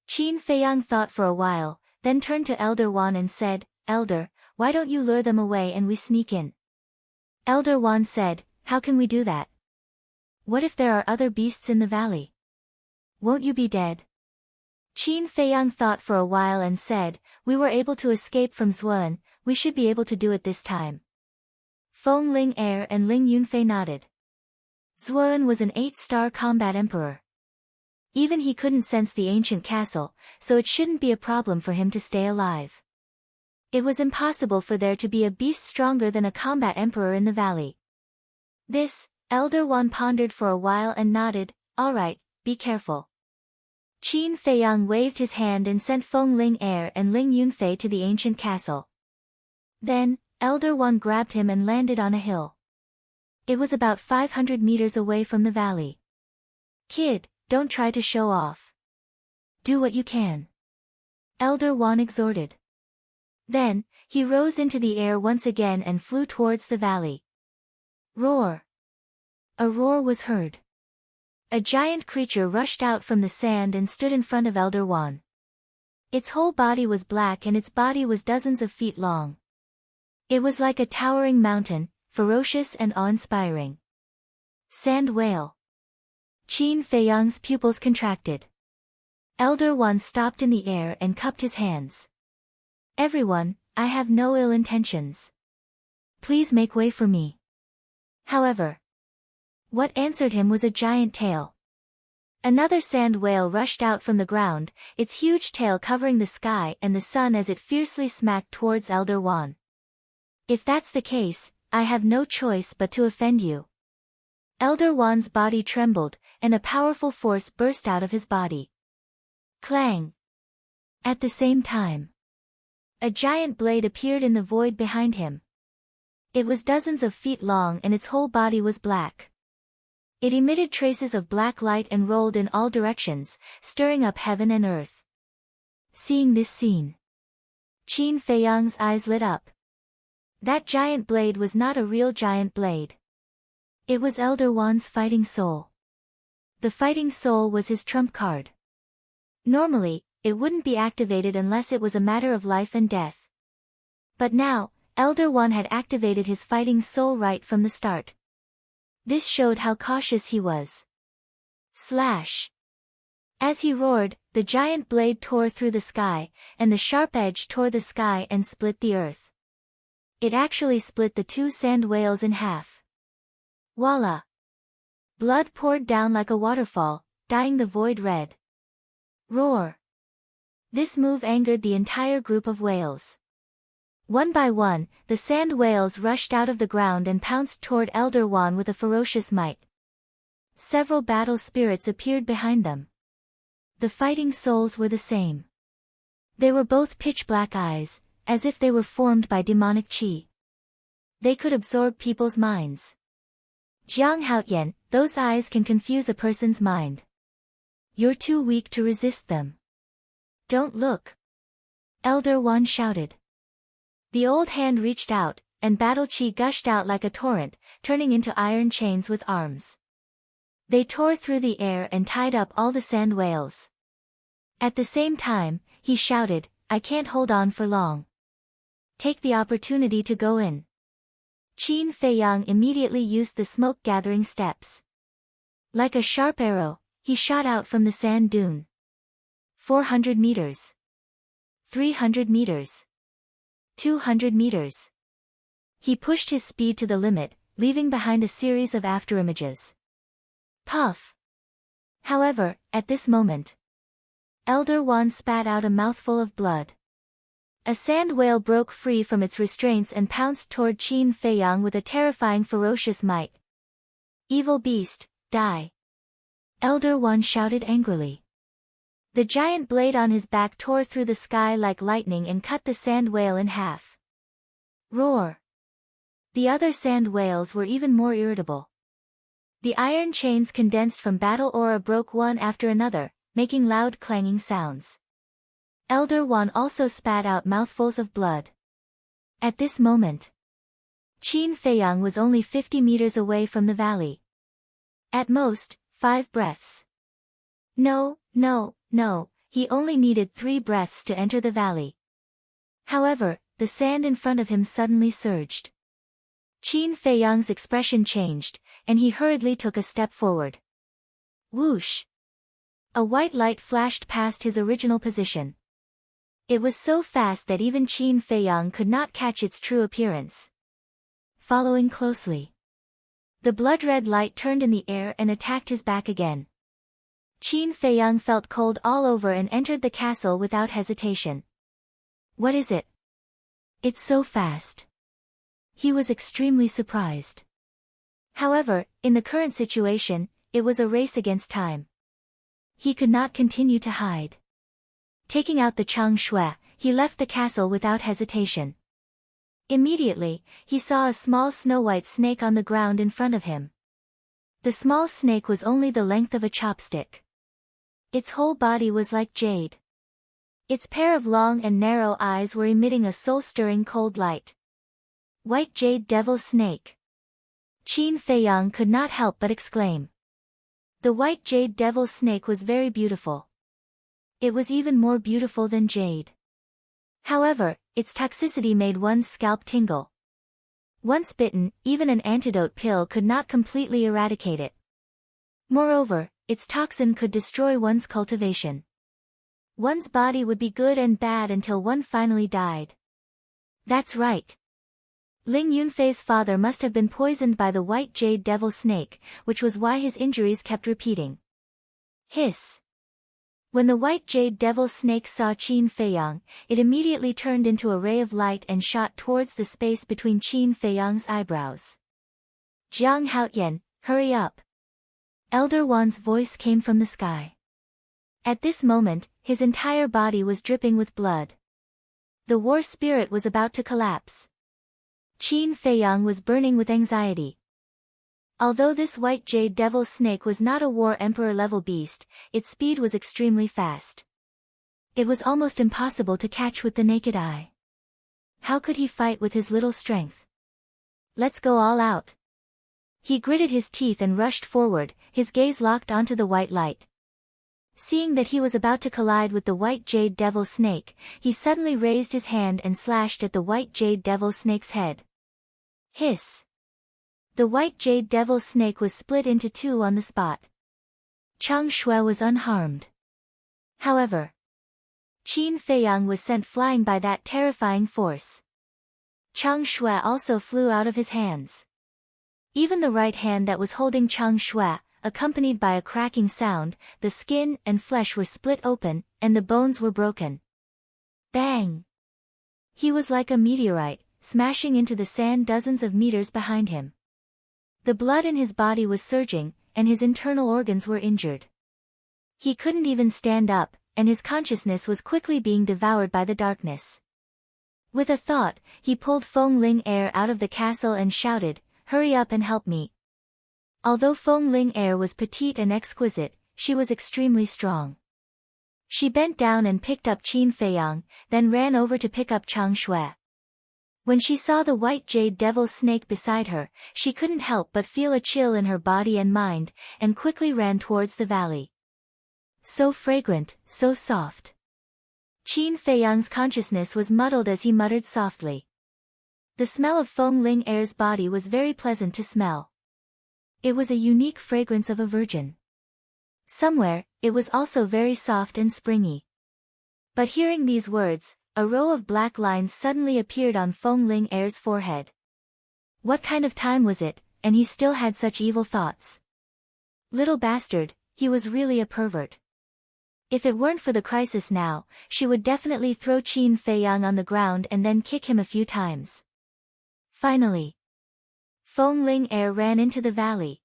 Qin Feiyang thought for a while, then turned to Elder Wan and said, Elder, why don't you lure them away and we sneak in? Elder Wan said, how can we do that? What if there are other beasts in the valley? Won't you be dead? Qin Feiyang thought for a while and said, we were able to escape from Zhuan, we should be able to do it this time. Feng Ling Er and Ling Yunfei nodded. Zhuan was an 8-star combat emperor. Even he couldn't sense the ancient castle, so it shouldn't be a problem for him to stay alive. It was impossible for there to be a beast stronger than a combat emperor in the valley. This, Elder Wan pondered for a while and nodded, all right, be careful. Qin Feiyang waved his hand and sent Feng Ling Er and Ling Yunfei to the ancient castle. Then, Elder Wan grabbed him and landed on a hill. It was about 500 meters away from the valley. Kid, don't try to show off. Do what you can. Elder Wan exhorted. Then, he rose into the air once again and flew towards the valley. Roar! A roar was heard. A giant creature rushed out from the sand and stood in front of Elder Wan. Its whole body was black and its body was dozens of feet long. It was like a towering mountain, ferocious and awe-inspiring. Sand whale. Qin Feiyang's pupils contracted. Elder Wan stopped in the air and cupped his hands. Everyone, I have no ill intentions. Please make way for me. However, what answered him was a giant tail. Another sand whale rushed out from the ground, its huge tail covering the sky and the sun as it fiercely smacked towards Elder Wan. If that's the case, I have no choice but to offend you. Elder Wan's body trembled, and a powerful force burst out of his body. Clang! At the same time, a giant blade appeared in the void behind him. It was dozens of feet long and its whole body was black. It emitted traces of black light and rolled in all directions, stirring up heaven and earth. Seeing this scene, Qin Feiyang's eyes lit up. That giant blade was not a real giant blade. It was Elder Wan's fighting soul. The fighting soul was his trump card. Normally, it wouldn't be activated unless it was a matter of life and death. But now, Elder Wan had activated his fighting soul right from the start. This showed how cautious he was. Slash! As he roared, the giant blade tore through the sky, and the sharp edge tore the sky and split the earth. It actually split the two sand whales in half. Voila! Blood poured down like a waterfall, dyeing the void red. Roar! This move angered the entire group of whales. One by one, the sand whales rushed out of the ground and pounced toward Elder Wand with a ferocious might. Several battle spirits appeared behind them. The fighting souls were the same. They were both pitch-black eyes, as if they were formed by demonic qi. They could absorb people's minds. Jiang Haotian, those eyes can confuse a person's mind. You're too weak to resist them. Don't look. Elder Wand shouted. The old hand reached out, and battle qi gushed out like a torrent, turning into iron chains with arms. They tore through the air and tied up all the sand whales. At the same time, he shouted, I can't hold on for long. Take the opportunity to go in. Qin Feiyang immediately used the smoke-gathering steps. Like a sharp arrow, he shot out from the sand dune. 400 meters. 300 meters. 200 meters. He pushed his speed to the limit, leaving behind a series of afterimages. Puff! However, at this moment, Elder Wand spat out a mouthful of blood. A sand whale broke free from its restraints and pounced toward Qin Feiyang with a terrifying ferocious might. Evil beast, die! Elder Wand shouted angrily. The giant blade on his back tore through the sky like lightning and cut the sand whale in half. Roar! The other sand whales were even more irritable. The iron chains condensed from battle aura broke one after another, making loud clanging sounds. Elder Wand also spat out mouthfuls of blood. At this moment, Qin Feiyang was only 50 meters away from the valley. At most, 5 breaths. No, he only needed 3 breaths to enter the valley. However, the sand in front of him suddenly surged. Qin Feiyang's expression changed, and he hurriedly took a step forward. Whoosh! A white light flashed past his original position. It was so fast that even Qin Feiyang could not catch its true appearance. Following closely, the blood-red light turned in the air and attacked his back again. Qin Feiyang felt cold all over and entered the castle without hesitation. What is it? It's so fast. He was extremely surprised. However, in the current situation, it was a race against time. He could not continue to hide. Taking out the Chang Shui, he left the castle without hesitation. Immediately, he saw a small snow-white snake on the ground in front of him. The small snake was only the length of a chopstick. Its whole body was like jade. Its pair of long and narrow eyes were emitting a soul-stirring cold light. White Jade Devil Snake. Qin Feiyang could not help but exclaim. The white jade devil snake was very beautiful. It was even more beautiful than jade. However, its toxicity made one's scalp tingle. Once bitten, even an antidote pill could not completely eradicate it. Moreover, its toxin could destroy one's cultivation. One's body would be good and bad until one finally died. That's right. Ling Yunfei's father must have been poisoned by the white jade devil snake, which was why his injuries kept repeating. Hiss! When the white jade devil snake saw Qin Feiyang, it immediately turned into a ray of light and shot towards the space between Qin Feiyang's eyebrows. Jiang Haotian, hurry up! Elder Wand's voice came from the sky. At this moment, his entire body was dripping with blood. The war spirit was about to collapse. Qin Feiyang was burning with anxiety. Although this white jade devil snake was not a war emperor level beast, its speed was extremely fast. It was almost impossible to catch with the naked eye. How could he fight with his little strength? Let's go all out. He gritted his teeth and rushed forward, his gaze locked onto the white light. Seeing that he was about to collide with the white jade devil snake, he suddenly raised his hand and slashed at the white jade devil snake's head. Hiss! The white jade devil snake was split into 2 on the spot. Chang Shui was unharmed. However, Qin Feiyang was sent flying by that terrifying force. Chang Shui also flew out of his hands. Even the right hand that was holding Chang Shui, accompanied by a cracking sound, the skin and flesh were split open, and the bones were broken. Bang! He was like a meteorite, smashing into the sand dozens of meters behind him. The blood in his body was surging, and his internal organs were injured. He couldn't even stand up, and his consciousness was quickly being devoured by the darkness. With a thought, he pulled Feng Ling Er out of the castle and shouted, "Hurry up and help me." Although Feng Ling Er was petite and exquisite, she was extremely strong. She bent down and picked up Qin Feiyang, then ran over to pick up Chang Shui. When she saw the white jade devil snake beside her, she couldn't help but feel a chill in her body and mind, and quickly ran towards the valley. So fragrant, so soft. Qin Feiyang's consciousness was muddled as he muttered softly. The smell of Feng Ling Er's body was very pleasant to smell. It was a unique fragrance of a virgin. Somewhere, it was also very soft and springy. But hearing these words, a row of black lines suddenly appeared on Feng Ling Er's forehead. What kind of time was it, and he still had such evil thoughts? Little bastard, he was really a pervert. If it weren't for the crisis now, she would definitely throw Qin Feiyang on the ground and then kick him a few times. Finally, Feng Ling Er ran into the valley.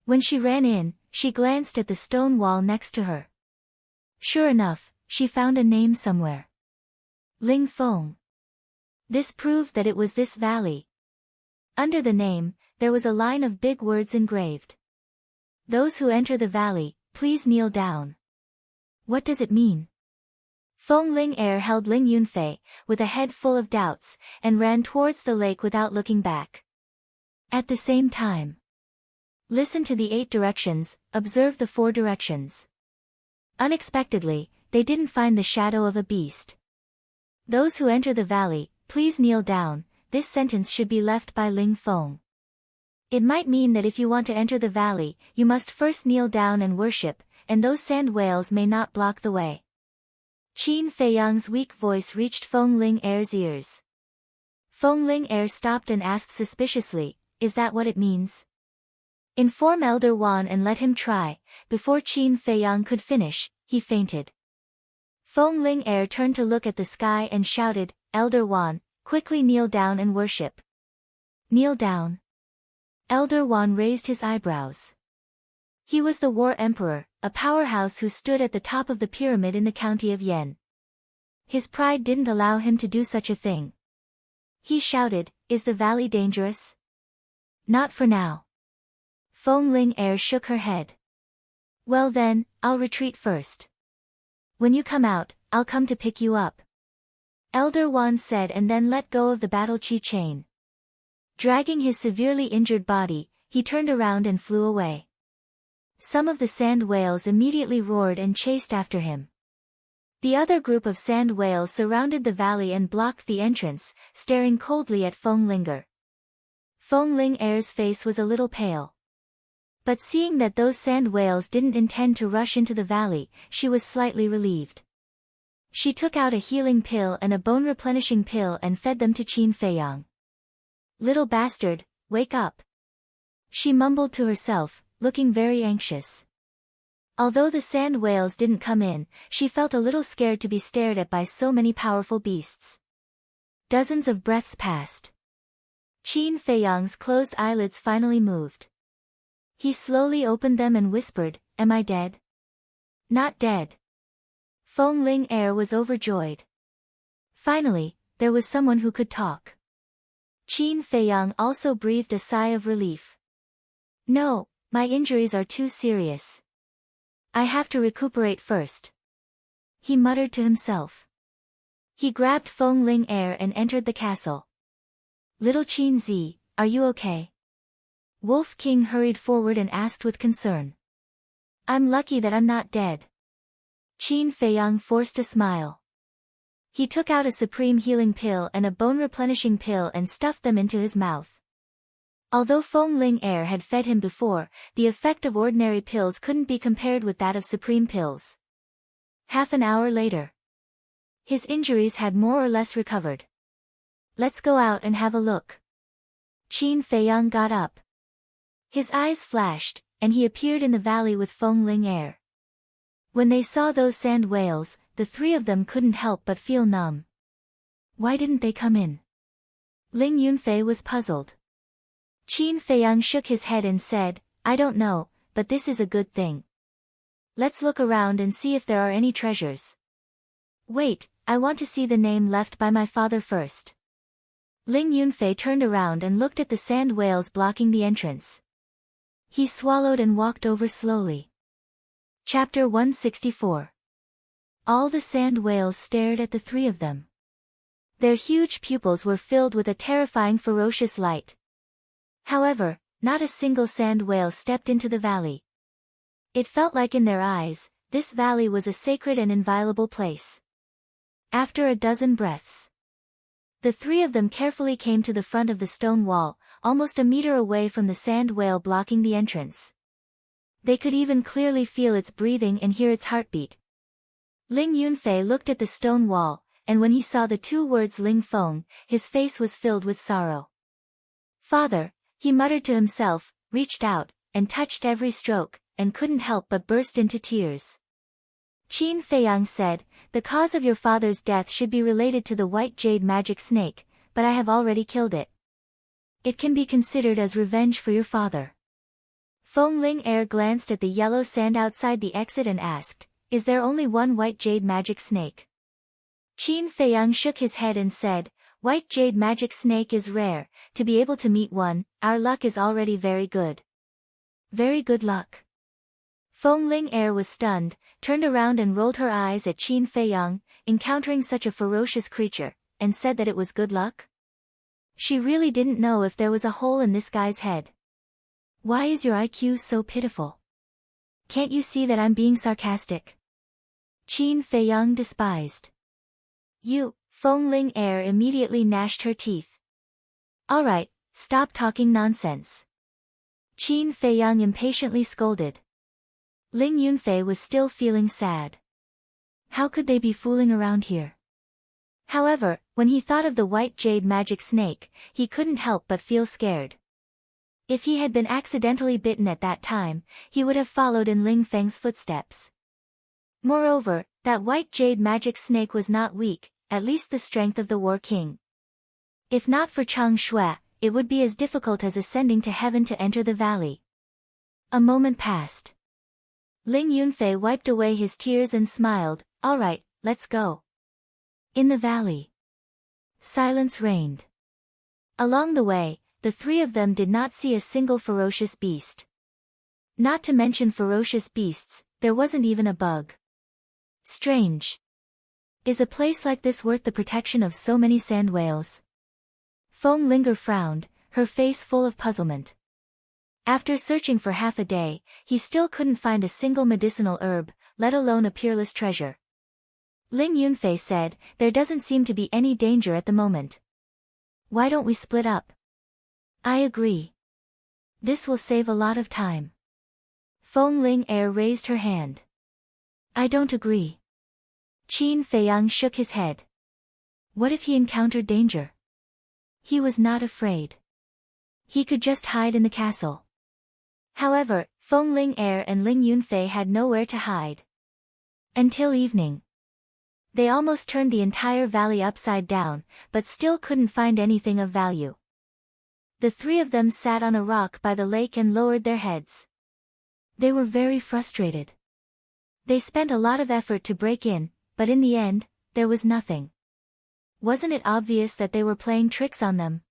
When she ran in, she glanced at the stone wall next to her. Sure enough, she found a name somewhere. Ling Feng. This proved that it was this valley. Under the name, there was a line of big words engraved. "Those who enter the valley, please kneel down." What does it mean? Feng Ling Er held Ling Yunfei, with a head full of doubts, and ran towards the lake without looking back. At the same time, listen to the 8 directions, observe the 4 directions. Unexpectedly, they didn't find the shadow of a beast. Those who enter the valley, please kneel down. This sentence should be left by Ling Feng. It might mean that if you want to enter the valley, you must first kneel down and worship, and those sand whales may not block the way. Qin Feiyang's weak voice reached Feng Ling Er's ears. Feng Ling Er stopped and asked suspiciously, "Is that what it means?" "Inform Elder Wan and let him try." Before Qin Feiyang could finish, he fainted. Feng Ling Er turned to look at the sky and shouted, "Elder Wan, quickly kneel down and worship." "Kneel down?" Elder Wan raised his eyebrows. He was the War Emperor, a powerhouse who stood at the top of the pyramid in the county of Yen. His pride didn't allow him to do such a thing. He shouted, "Is the valley dangerous?" "Not for now." Feng Ling Er shook her head. "Well then, I'll retreat first. When you come out, I'll come to pick you up," Elder Wan said, and then let go of the battle chi chain. Dragging his severely injured body, he turned around and flew away. Some of the sand whales immediately roared and chased after him. The other group of sand whales surrounded the valley and blocked the entrance, staring coldly at Feng Linger. Feng Ling Er's face was a little pale. But seeing that those sand whales didn't intend to rush into the valley, she was slightly relieved. She took out a healing pill and a bone-replenishing pill and fed them to Qin Feiyang. "Little bastard, wake up," she mumbled to herself, looking very anxious. Although the sand whales didn't come in, she felt a little scared to be stared at by so many powerful beasts. Dozens of breaths passed. Qin Feiyang's closed eyelids finally moved. He slowly opened them and whispered, "Am I dead?" "Not dead." Feng Ling Er was overjoyed. Finally, there was someone who could talk. Qin Feiyang also breathed a sigh of relief. "No, my injuries are too serious. I have to recuperate first," he muttered to himself. He grabbed Feng Ling Er and entered the castle. "Little Qin Zi, are you okay?" Wolf King hurried forward and asked with concern. "I'm lucky that I'm not dead." Qin Feiyang forced a smile. He took out a supreme healing pill and a bone-replenishing pill and stuffed them into his mouth. Although Feng Ling Er had fed him before, the effect of ordinary pills couldn't be compared with that of supreme pills. Half an hour later. His injuries had more or less recovered. Let's go out and have a look. Qin Feiyang got up. His eyes flashed, and he appeared in the valley with Feng Ling Air. When they saw those sand whales, the three of them couldn't help but feel numb. Why didn't they come in? Ling Yunfei was puzzled. Qin Feiyang shook his head and said, I don't know, but this is a good thing. Let's look around and see if there are any treasures. Wait, I want to see the name left by my father first. Ling Yunfei turned around and looked at the sand whales blocking the entrance. He swallowed and walked over slowly. Chapter 164. All the sand whales stared at the three of them. Their huge pupils were filled with a terrifying ferocious light. However, not a single sand whale stepped into the valley. It felt like in their eyes, this valley was a sacred and inviolable place. After a dozen breaths, the three of them carefully came to the front of the stone wall, almost a meter away from the sand whale blocking the entrance. They could even clearly feel its breathing and hear its heartbeat. Ling Yunfei looked at the stone wall, and when he saw the two words Ling Feng, his face was filled with sorrow. Father, he muttered to himself, reached out, and touched every stroke, and couldn't help but burst into tears. Qin Feiyang said, the cause of your father's death should be related to the white jade magic snake, but I have already killed it. It can be considered as revenge for your father. Feng Ling Air glanced at the yellow sand outside the exit and asked, is there only one white jade magic snake? Qin Feiyang shook his head and said, white jade magic snake is rare, to be able to meet one, our luck is already very good. Very good luck. Feng Ling Air was stunned, turned around and rolled her eyes at Qin Feiyang, encountering such a ferocious creature, and said that it was good luck? She really didn't know if there was a hole in this guy's head. Why is your IQ so pitiful? Can't you see that I'm being sarcastic? Qin Feiyang despised. You, Feng Ling Air immediately gnashed her teeth. Alright, stop talking nonsense. Qin Feiyang impatiently scolded. Ling Yunfei was still feeling sad. How could they be fooling around here? However, when he thought of the white jade magic snake, he couldn't help but feel scared. If he had been accidentally bitten at that time, he would have followed in Ling Feng's footsteps. Moreover, that white jade magic snake was not weak, at least the strength of the War King. If not for Chang Shui, it would be as difficult as ascending to heaven to enter the valley. A moment passed. Ling Yunfei wiped away his tears and smiled, alright, let's go. In the valley, silence reigned. Along the way, the three of them did not see a single ferocious beast. Not to mention ferocious beasts, there wasn't even a bug. Strange. Is a place like this worth the protection of so many sand whales? Feng Linger frowned, her face full of puzzlement. After searching for half a day, he still couldn't find a single medicinal herb, let alone a peerless treasure. Ling Yunfei said, there doesn't seem to be any danger at the moment. Why don't we split up? I agree. This will save a lot of time. Feng Ling Air raised her hand. I don't agree. Qin Feiyang shook his head. What if he encountered danger? He was not afraid. He could just hide in the castle. However, Feng Ling Air and Ling Yunfei had nowhere to hide. Until evening. They almost turned the entire valley upside down, but still couldn't find anything of value. The three of them sat on a rock by the lake and lowered their heads. They were very frustrated. They spent a lot of effort to break in, but in the end, there was nothing. Wasn't it obvious that they were playing tricks on them?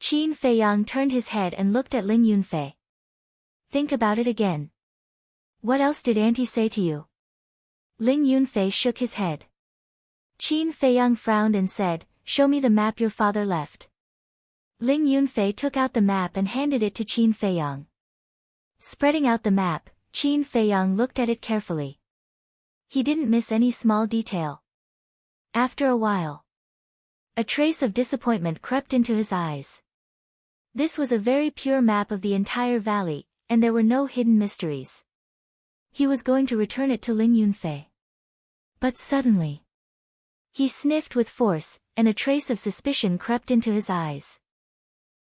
Qin Feiyang turned his head and looked at Ling Yunfei. Think about it again. What else did Auntie say to you? Ling Yunfei shook his head. Qin Feiyang frowned and said, show me the map your father left. Ling Yunfei took out the map and handed it to Qin Feiyang. Spreading out the map, Qin Feiyang looked at it carefully. He didn't miss any small detail. After a while, a trace of disappointment crept into his eyes. This was a very pure map of the entire valley, and there were no hidden mysteries. He was going to return it to Ling Yunfei. But suddenly, he sniffed with force, and a trace of suspicion crept into his eyes.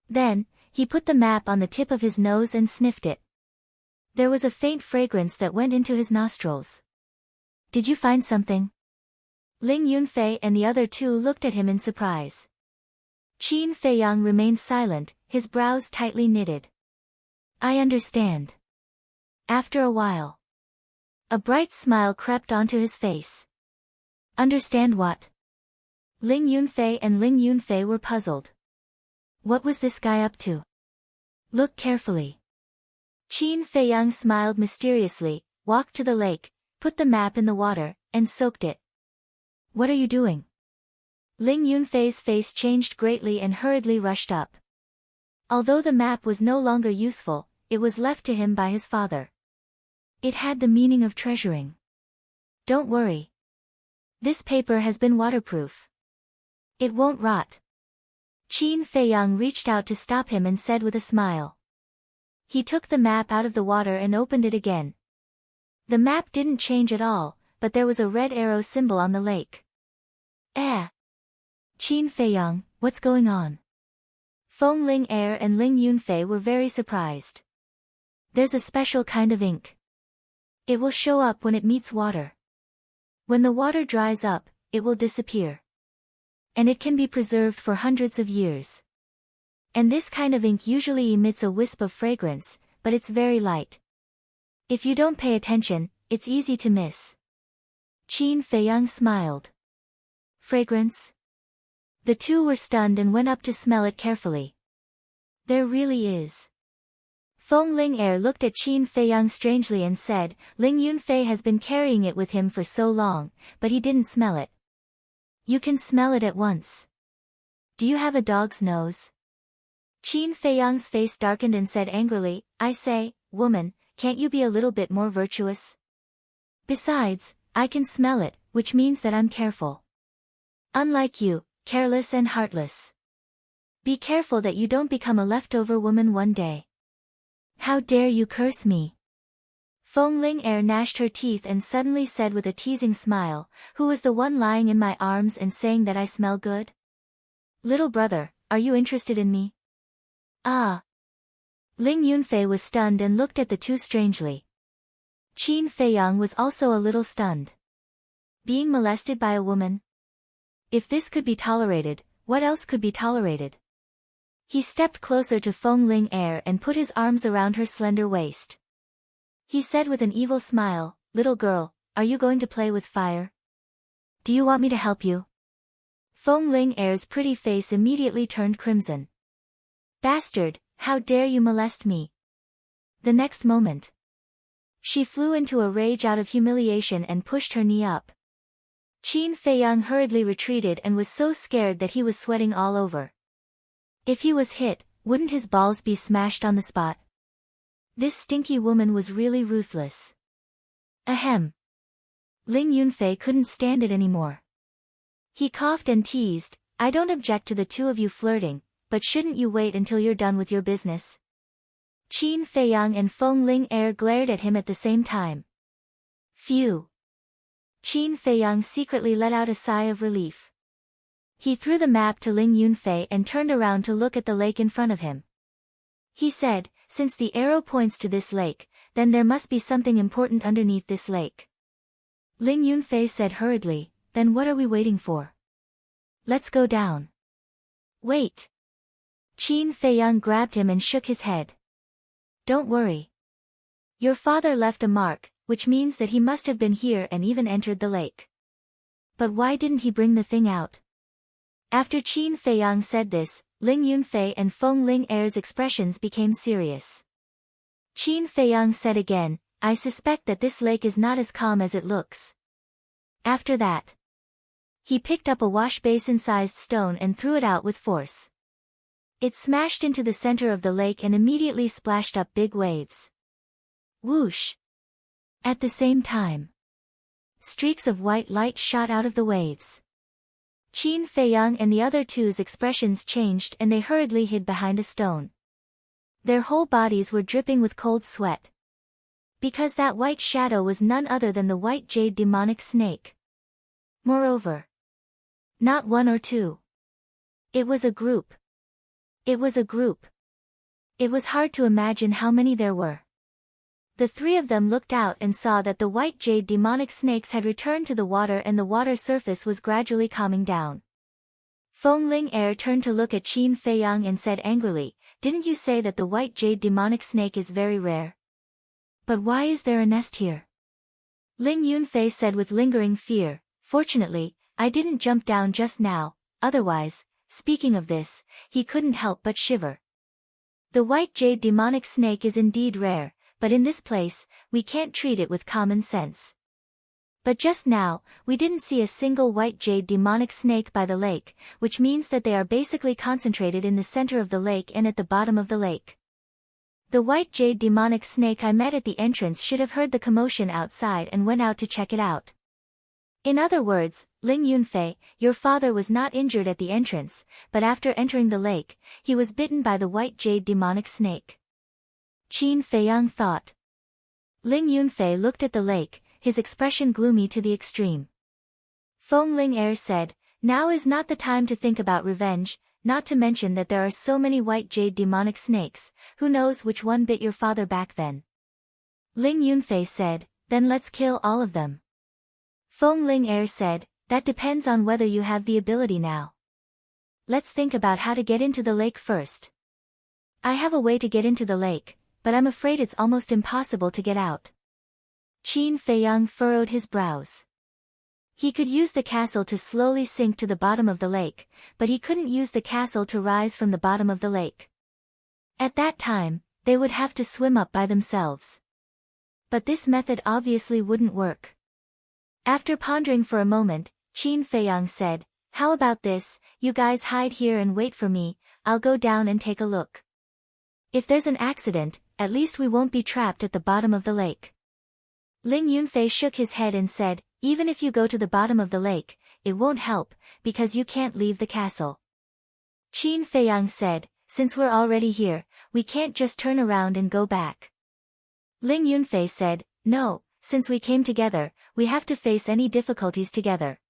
Then, he put the map on the tip of his nose and sniffed it. There was a faint fragrance that went into his nostrils. Did you find something? Ling Yunfei and the other two looked at him in surprise. Qin Feiyang remained silent, his brows tightly knitted. I understand. After a while, a bright smile crept onto his face. Understand what? Ling Yunfei and Ling Yunfei were puzzled. What was this guy up to? Look carefully. Qin Feiyang smiled mysteriously, walked to the lake, put the map in the water, and soaked it. What are you doing? Ling Yunfei's face changed greatly and hurriedly rushed up. Although the map was no longer useful, it was left to him by his father. It had the meaning of treasuring. Don't worry. This paper has been waterproof. It won't rot. Qin Feiyang reached out to stop him and said with a smile. He took the map out of the water and opened it again. The map didn't change at all, but there was a red arrow symbol on the lake. Eh? Qin Feiyang, what's going on? Feng Ling Er and Ling Yunfei were very surprised. There's a special kind of ink. It will show up when it meets water. When the water dries up, it will disappear. And it can be preserved for hundreds of years. And this kind of ink usually emits a wisp of fragrance, but it's very light. If you don't pay attention, it's easy to miss. Qin Feiyang smiled. Fragrance? The two were stunned and went up to smell it carefully. There really is. Feng Ling Er looked at Qin Feiyang strangely and said, Ling Yunfei has been carrying it with him for so long, but he didn't smell it. You can smell it at once. Do you have a dog's nose? Qin Feiyang's face darkened and said angrily, I say, woman, can't you be a little bit more virtuous? Besides, I can smell it, which means that I'm careful. Unlike you, careless and heartless. Be careful that you don't become a leftover woman one day. How dare you curse me? Feng Ling Er gnashed her teeth and suddenly said with a teasing smile, who was the one lying in my arms and saying that I smell good? Little brother, are you interested in me? Ah. Ling Yunfei was stunned and looked at the two strangely. Qin Feiyang was also a little stunned. Being molested by a woman? If this could be tolerated, what else could be tolerated? He stepped closer to Feng Ling Er and put his arms around her slender waist. He said with an evil smile, Little girl, are you going to play with fire? Do you want me to help you? Feng Ling Er's pretty face immediately turned crimson. Bastard, how dare you molest me? The next moment, she flew into a rage out of humiliation and pushed her knee up. Qin Feiyang hurriedly retreated and was so scared that he was sweating all over. If he was hit, wouldn't his balls be smashed on the spot? This stinky woman was really ruthless. Ahem. Ling Yunfei couldn't stand it anymore. He coughed and teased, I don't object to the two of you flirting, but shouldn't you wait until you're done with your business? Qin Feiyang and Feng Ling Er glared at him at the same time. Phew. Qin Feiyang secretly let out a sigh of relief. He threw the map to Ling Yunfei and turned around to look at the lake in front of him. He said, since the arrow points to this lake, then there must be something important underneath this lake. Ling Yunfei said hurriedly, then what are we waiting for? Let's go down. Wait. Qin Feiyang grabbed him and shook his head. Don't worry. Your father left a mark, which means that he must have been here and even entered the lake. But why didn't he bring the thing out? After Qin Feiyang said this, Ling Yunfei and Feng Ling Er's expressions became serious. Qin Feiyang said again, I suspect that this lake is not as calm as it looks. After that, he picked up a wash basin-sized stone and threw it out with force. It smashed into the center of the lake and immediately splashed up big waves. Whoosh! At the same time, streaks of white light shot out of the waves. Qin Feiyang and the other two's expressions changed and they hurriedly hid behind a stone. Their whole bodies were dripping with cold sweat. Because that white shadow was none other than the white jade demonic snake. Moreover, not one or two. It was a group. It was a group. It was hard to imagine how many there were. The three of them looked out and saw that the white jade demonic snakes had returned to the water and the water surface was gradually calming down. Feng Ling Er turned to look at Qin Feiyang and said angrily, "Didn't you say that the white jade demonic snake is very rare? But why is there a nest here?" Ling Yunfei said with lingering fear, "Fortunately, I didn't jump down just now, otherwise, speaking of this, he couldn't help but shiver. The white jade demonic snake is indeed rare, but in this place, we can't treat it with common sense. But just now, we didn't see a single white jade demonic snake by the lake, which means that they are basically concentrated in the center of the lake and at the bottom of the lake. The white jade demonic snake I met at the entrance should have heard the commotion outside and went out to check it out. In other words, Ling Yunfei, your father was not injured at the entrance, but after entering the lake, he was bitten by the white jade demonic snake." Qin Feiyang thought. Ling Yunfei looked at the lake, his expression gloomy to the extreme. Feng Ling Er said, "Now is not the time to think about revenge, not to mention that there are so many white jade demonic snakes, who knows which one bit your father back then?" Ling Yunfei said, "Then let's kill all of them." Feng Ling Er said, "That depends on whether you have the ability now. Let's think about how to get into the lake first. I have a way to get into the lake, but I'm afraid it's almost impossible to get out." Qin Feiyang furrowed his brows. He could use the castle to slowly sink to the bottom of the lake, but he couldn't use the castle to rise from the bottom of the lake. At that time, they would have to swim up by themselves. But this method obviously wouldn't work. After pondering for a moment, Qin Feiyang said, "How about this, you guys hide here and wait for me, I'll go down and take a look. If there's an accident, at least we won't be trapped at the bottom of the lake." Ling Yunfei shook his head and said, "Even if you go to the bottom of the lake, it won't help, because you can't leave the castle." Qin Feiyang said, "Since we're already here, we can't just turn around and go back." Ling Yunfei said, "No, since we came together, we have to face any difficulties together.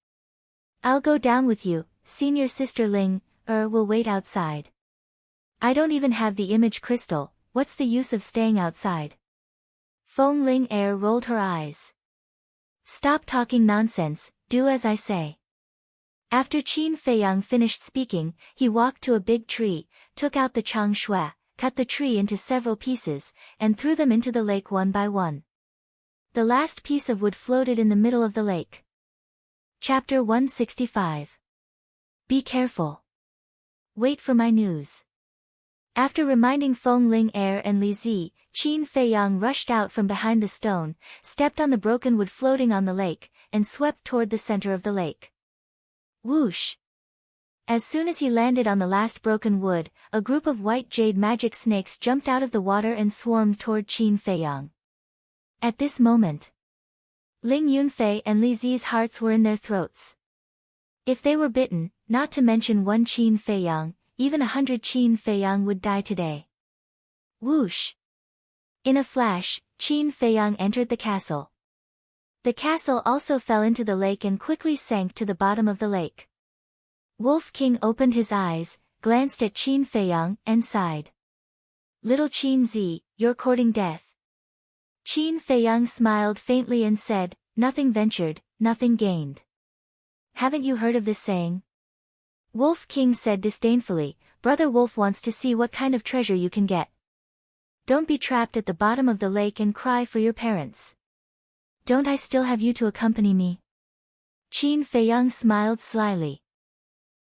I'll go down with you, senior sister Ling, will wait outside. I don't even have the image crystal, what's the use of staying outside?" Feng Ling Er rolled her eyes. "Stop talking nonsense, do as I say." After Qin Feiyang finished speaking, he walked to a big tree, took out the chang shui, cut the tree into several pieces, and threw them into the lake one by one. The last piece of wood floated in the middle of the lake. Chapter 165. Be careful. Wait for my news. After reminding Feng Ling Er and Li Zi, Qin Feiyang rushed out from behind the stone, stepped on the broken wood floating on the lake, and swept toward the center of the lake. Whoosh! As soon as he landed on the last broken wood, a group of white jade magic snakes jumped out of the water and swarmed toward Qin Feiyang. At this moment, Ling Yunfei and Li Zi's hearts were in their throats. If they were bitten, not to mention one Qin Feiyang, even 100 Qin Feiyang would die today. Whoosh! In a flash, Qin Feiyang entered the castle. The castle also fell into the lake and quickly sank to the bottom of the lake. Wolf King opened his eyes, glanced at Qin Feiyang, and sighed. "Little Qin Zi, you're courting death." Qin Feiyang smiled faintly and said, "Nothing ventured, nothing gained. Haven't you heard of this saying?" Wolf King said disdainfully, "Brother Wolf wants to see what kind of treasure you can get. Don't be trapped at the bottom of the lake and cry for your parents. Don't I still have you to accompany me?" Qin Feiyang smiled slyly.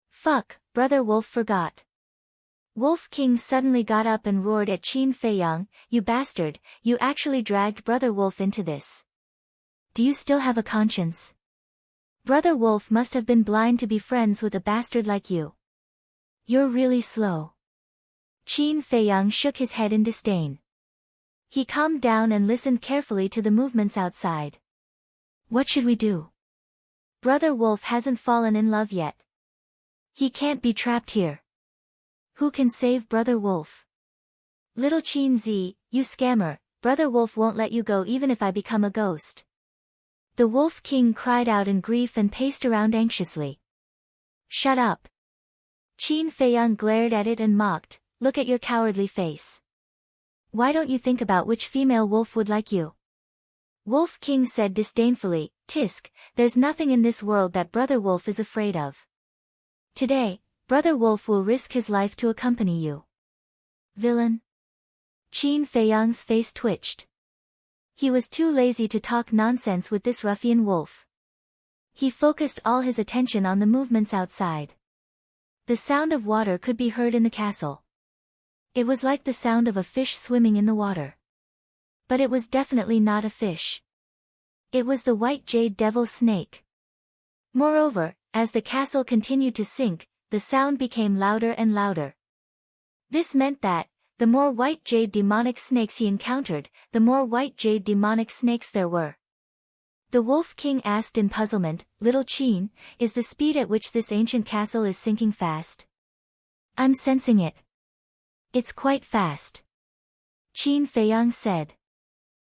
"Fuck, Brother Wolf forgot." Wolf King suddenly got up and roared at Qin Feiyang, "You bastard, you actually dragged Brother Wolf into this. Do you still have a conscience? Brother Wolf must have been blind to be friends with a bastard like you. You're really slow." Qin Feiyang shook his head in disdain. He calmed down and listened carefully to the movements outside. "What should we do? Brother Wolf hasn't fallen in love yet. He can't be trapped here. Who can save Brother Wolf?" "Little Qin Zi, you scammer, Brother Wolf won't let you go even if I become a ghost." The Wolf King cried out in grief and paced around anxiously. Shut up. Qin Feiyang glared at it and mocked, look at your cowardly face. Why don't you think about which female wolf would like you? Wolf King said disdainfully, Tisk, there's nothing in this world that Brother Wolf is afraid of. Today, Brother Wolf will risk his life to accompany you. Villain. Qin Feiyang's face twitched. He was too lazy to talk nonsense with this ruffian wolf. He focused all his attention on the movements outside. The sound of water could be heard in the castle. It was like the sound of a fish swimming in the water. But it was definitely not a fish. It was the white jade devil snake. Moreover, as the castle continued to sink, the sound became louder and louder. This meant that, the more white jade demonic snakes he encountered, the more white jade demonic snakes there were. The Wolf King asked in puzzlement, Little Qin, is the speed at which this ancient castle is sinking fast? I'm sensing it. It's quite fast. Qin Feiyang said.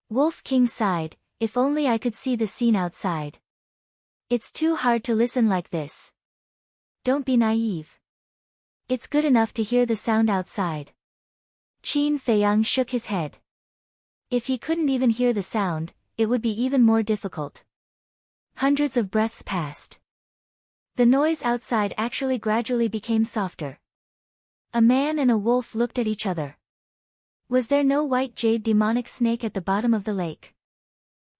Wolf King sighed, if only I could see the scene outside. It's too hard to listen like this. Don't be naive. It's good enough to hear the sound outside. Qin Feiyang shook his head. If he couldn't even hear the sound, it would be even more difficult. Hundreds of breaths passed. The noise outside actually gradually became softer. A man and a wolf looked at each other. Was there no white jade demonic snake at the bottom of the lake?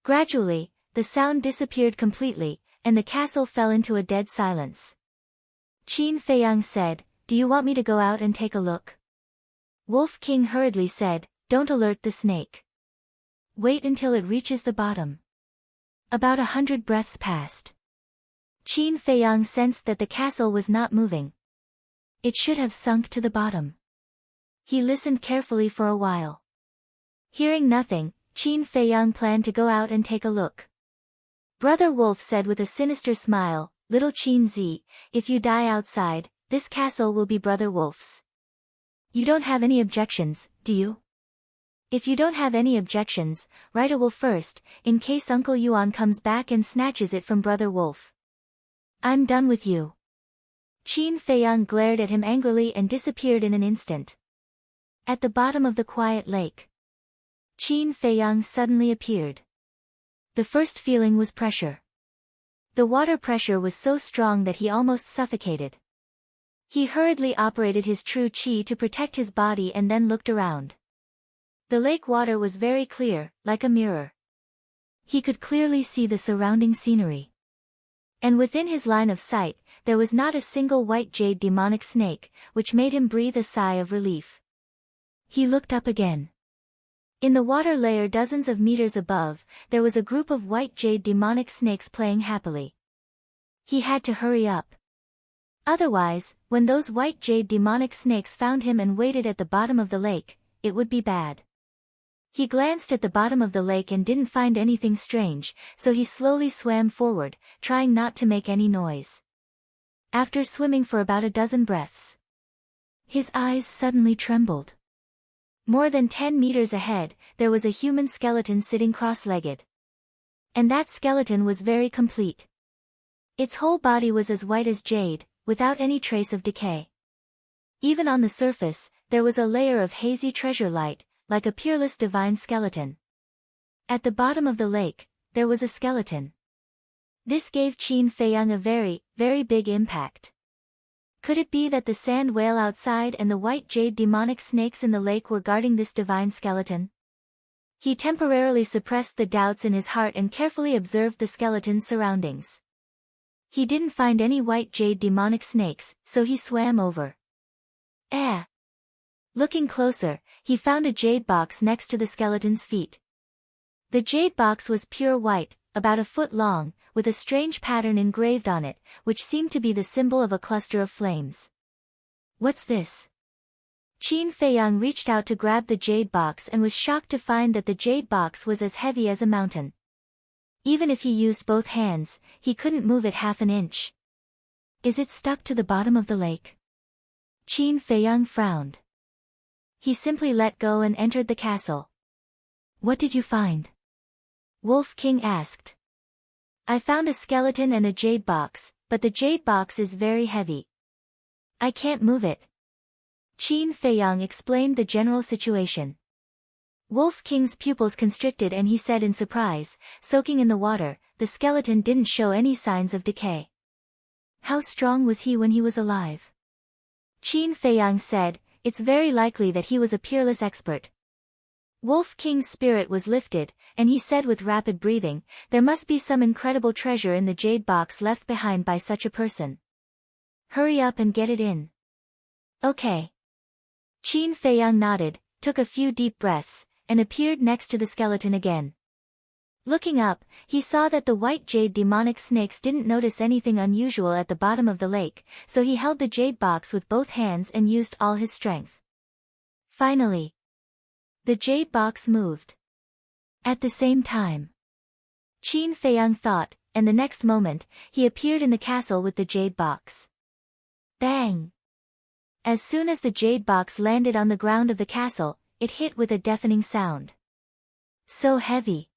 Gradually, the sound disappeared completely, and the castle fell into a dead silence. Qin Feiyang said, Do you want me to go out and take a look? Wolf King hurriedly said, Don't alert the snake. Wait until it reaches the bottom. About 100 breaths passed. Qin Feiyang sensed that the castle was not moving. It should have sunk to the bottom. He listened carefully for a while. Hearing nothing, Qin Feiyang planned to go out and take a look. Brother Wolf said with a sinister smile, Little Qin Zi, if you die outside, this castle will be Brother Wolf's. You don't have any objections, do you? If you don't have any objections, write a will first, in case Uncle Yuan comes back and snatches it from Brother Wolf. I'm done with you. Qin Feiyang glared at him angrily and disappeared in an instant. At the bottom of the quiet lake, Qin Feiyang suddenly appeared. The first feeling was pressure. The water pressure was so strong that he almost suffocated. He hurriedly operated his true qi to protect his body and then looked around. The lake water was very clear, like a mirror. He could clearly see the surrounding scenery. And within his line of sight, there was not a single white jade demonic snake, which made him breathe a sigh of relief. He looked up again. In the water layer dozens of meters above, there was a group of white jade demonic snakes playing happily. He had to hurry up. Otherwise, when those white jade demonic snakes found him and waited at the bottom of the lake, it would be bad. He glanced at the bottom of the lake and didn't find anything strange, so he slowly swam forward, trying not to make any noise. After swimming for about a dozen breaths, his eyes suddenly trembled. More than 10 meters ahead, there was a human skeleton sitting cross-legged. And that skeleton was very complete. Its whole body was as white as jade, without any trace of decay. Even on the surface, there was a layer of hazy treasure light, like a peerless divine skeleton. At the bottom of the lake, there was a skeleton. This gave Qin Feiyang a very, very big impact. Could it be that the sand whale outside and the white jade demonic snakes in the lake were guarding this divine skeleton? He temporarily suppressed the doubts in his heart and carefully observed the skeleton's surroundings. He didn't find any white jade demonic snakes, so he swam over. Looking closer, he found a jade box next to the skeleton's feet. The jade box was pure white, about a foot long, with a strange pattern engraved on it, which seemed to be the symbol of a cluster of flames. What's this? Qin Feiyang reached out to grab the jade box and was shocked to find that the jade box was as heavy as a mountain. Even if he used both hands, he couldn't move it half an inch. Is it stuck to the bottom of the lake? Qin Feiyang frowned. He simply let go and entered the castle. What did you find? Wolf King asked. I found a skeleton and a jade box, but the jade box is very heavy. I can't move it. Qin Feiyang explained the general situation. Wolf King's pupils constricted and he said in surprise, soaking in the water, the skeleton didn't show any signs of decay. How strong was he when he was alive? Qin Feiyang said, it's very likely that he was a peerless expert. Wolf King's spirit was lifted, and he said with rapid breathing, there must be some incredible treasure in the jade box left behind by such a person. Hurry up and get it in. Okay. Qin Feiyang nodded, took a few deep breaths, and appeared next to the skeleton again. Looking up, he saw that the white jade demonic snakes didn't notice anything unusual at the bottom of the lake, so he held the jade box with both hands and used all his strength. Finally, the jade box moved. At the same time, Qin Feiyang thought, and the next moment, he appeared in the castle with the jade box. Bang! As soon as the jade box landed on the ground of the castle, it hit with a deafening sound. So heavy.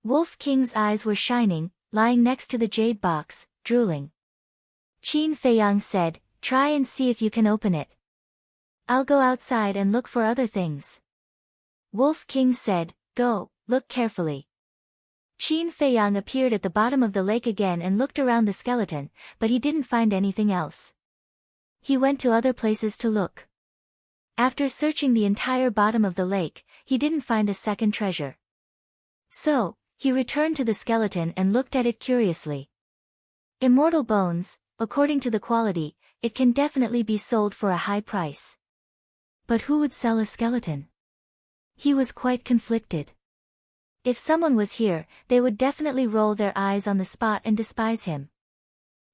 Wolf King's eyes were shining, lying next to the jade box, drooling. Qin Feiyang said, try and see if you can open it. I'll go outside and look for other things. Wolf King said, go, look carefully. Qin Feiyang appeared at the bottom of the lake again and looked around the skeleton, but he didn't find anything else. He went to other places to look. After searching the entire bottom of the lake, he didn't find a second treasure. So, he returned to the skeleton and looked at it curiously. Immortal bones, according to the quality, it can definitely be sold for a high price. But who would sell a skeleton? He was quite conflicted. If someone was here, they would definitely roll their eyes on the spot and despise him.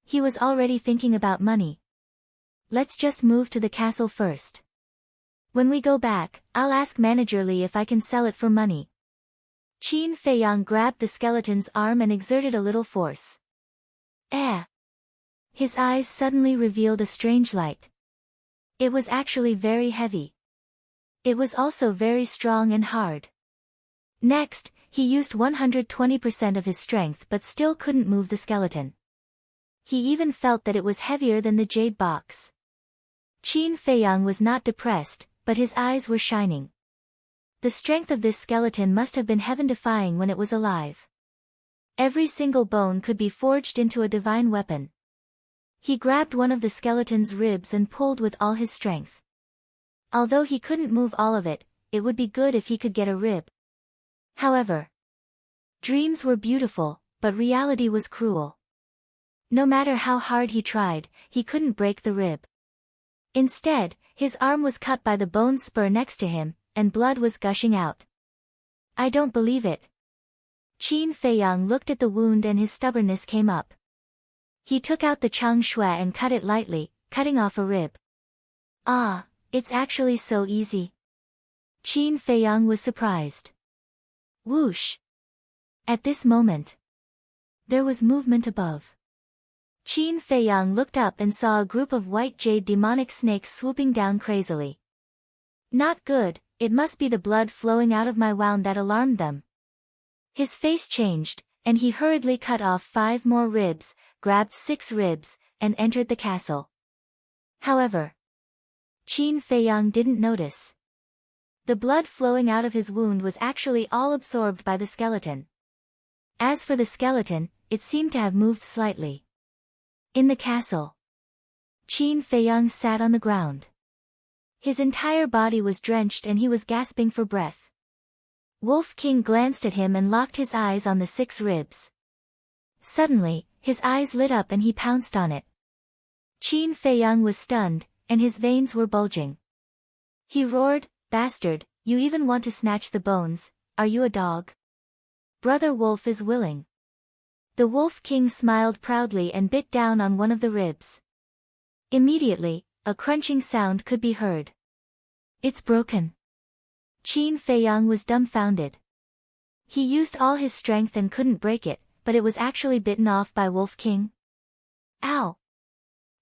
He was already thinking about money. Let's just move to the castle first. When we go back, I'll ask Manager Li if I can sell it for money. Qin Feiyang grabbed the skeleton's arm and exerted a little force. His eyes suddenly revealed a strange light. It was actually very heavy. It was also very strong and hard. Next, he used 120% of his strength but still couldn't move the skeleton. He even felt that it was heavier than the jade box. Qin Feiyang was not depressed, but his eyes were shining. The strength of this skeleton must have been heaven-defying when it was alive. Every single bone could be forged into a divine weapon. He grabbed one of the skeleton's ribs and pulled with all his strength. Although he couldn't move all of it, it would be good if he could get a rib. However, dreams were beautiful, but reality was cruel. No matter how hard he tried, he couldn't break the rib. Instead, his arm was cut by the bone spur next to him, and blood was gushing out. I don't believe it. Qin Feiyang looked at the wound and his stubbornness came up. He took out the chang shui and cut it lightly, cutting off a rib. Ah, it's actually so easy. Qin Feiyang was surprised. Whoosh! At this moment, there was movement above. Qin Feiyang looked up and saw a group of white jade demonic snakes swooping down crazily. Not good, it must be the blood flowing out of my wound that alarmed them. His face changed, and he hurriedly cut off 5 more ribs, grabbed 6 ribs, and entered the castle. However, Qin Feiyang didn't notice. The blood flowing out of his wound was actually all absorbed by the skeleton. As for the skeleton, it seemed to have moved slightly. In the castle, Qin Feiyang sat on the ground. His entire body was drenched and he was gasping for breath. Wolf King glanced at him and locked his eyes on the 6 ribs. Suddenly, his eyes lit up and he pounced on it. Qin Feiyang was stunned, and his veins were bulging. He roared, "Bastard, you even want to snatch the bones, are you a dog? Brother Wolf is willing." The Wolf King smiled proudly and bit down on one of the ribs. Immediately, a crunching sound could be heard. It's broken. Qin Feiyang was dumbfounded. He used all his strength and couldn't break it, but it was actually bitten off by Wolf King. Ow!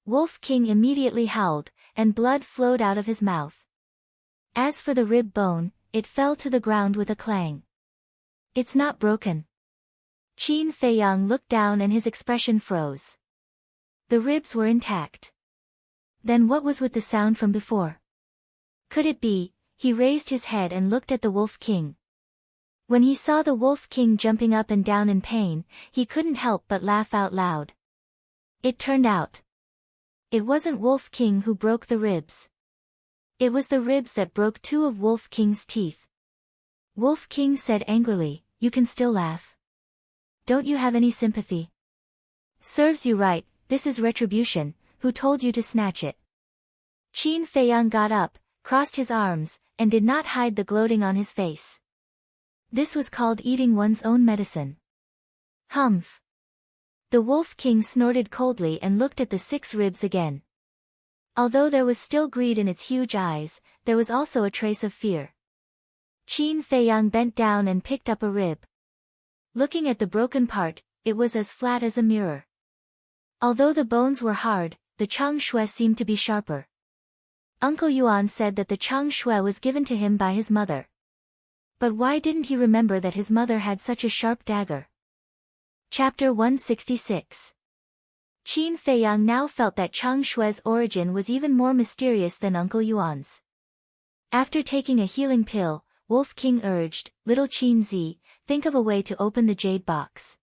Wolf King immediately howled, and blood flowed out of his mouth. As for the rib bone, it fell to the ground with a clang. It's not broken. Qin Feiyang looked down and his expression froze. The ribs were intact. Then what was with the sound from before? Could it be? He raised his head and looked at the Wolf King. When he saw the Wolf King jumping up and down in pain, he couldn't help but laugh out loud. It turned out it wasn't Wolf King who broke the ribs. It was the ribs that broke two of Wolf King's teeth. Wolf King said angrily, "You can still laugh? Don't you have any sympathy? Serves you right, this is retribution. Who told you to snatch it?" Qin Feiyang got up, crossed his arms, and did not hide the gloating on his face. This was called eating one's own medicine. Humph. The Wolf King snorted coldly and looked at the 6 ribs again. Although there was still greed in its huge eyes, there was also a trace of fear. Qin Feiyang bent down and picked up a rib. Looking at the broken part, it was as flat as a mirror. Although the bones were hard, the chang shui seemed to be sharper. Uncle Yuan said that the chang shui was given to him by his mother. But why didn't he remember that his mother had such a sharp dagger? Chapter 166. Qin Feiyang now felt that chang shui's origin was even more mysterious than Uncle Yuan's. After taking a healing pill, Wolf King urged, "Little Qin Zi, think of a way to open the jade box."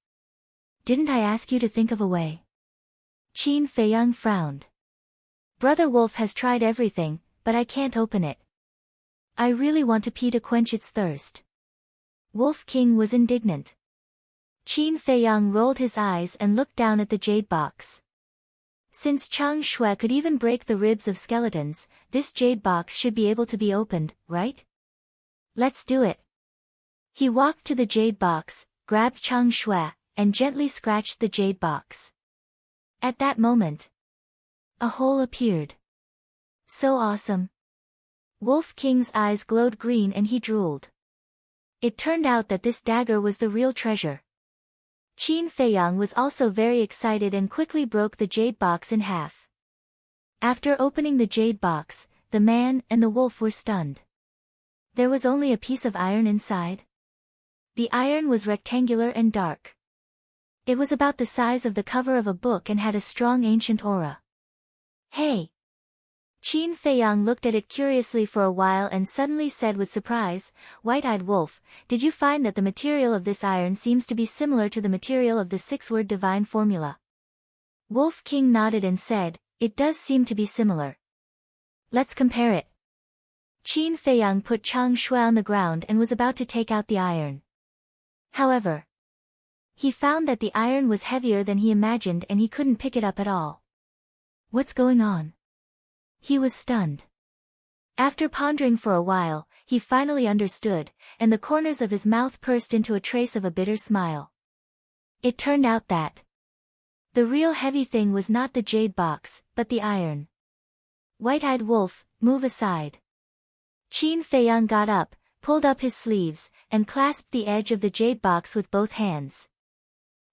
"Didn't I ask you to think of a way?" Qin Feiyang frowned. "Brother Wolf has tried everything, but I can't open it. I really want to pee to quench its thirst." Wolf King was indignant. Qin Feiyang rolled his eyes and looked down at the jade box. Since chang shui could even break the ribs of skeletons, this jade box should be able to be opened, right? "Let's do it." He walked to the jade box, grabbed chang shui, and gently scratched the jade box. At that moment, a hole appeared. So awesome. Wolf King's eyes glowed green and he drooled. It turned out that this dagger was the real treasure. Qin Feiyang was also very excited and quickly broke the jade box in half. After opening the jade box, the man and the wolf were stunned. There was only a piece of iron inside. The iron was rectangular and dark. It was about the size of the cover of a book and had a strong ancient aura. "Hey!" Qin Feiyang looked at it curiously for a while and suddenly said with surprise, "White-eyed wolf, did you find that the material of this iron seems to be similar to the material of the 6-word divine formula?" Wolf King nodded and said, "It does seem to be similar. Let's compare it." Qin Feiyang put chang shui on the ground and was about to take out the iron. However, he found that the iron was heavier than he imagined and he couldn't pick it up at all. What's going on? He was stunned. After pondering for a while, he finally understood, and the corners of his mouth pursed into a trace of a bitter smile. It turned out that the real heavy thing was not the jade box, but the iron. "White-eyed wolf, move aside." Qin Feiyang got up, pulled up his sleeves, and clasped the edge of the jade box with both hands.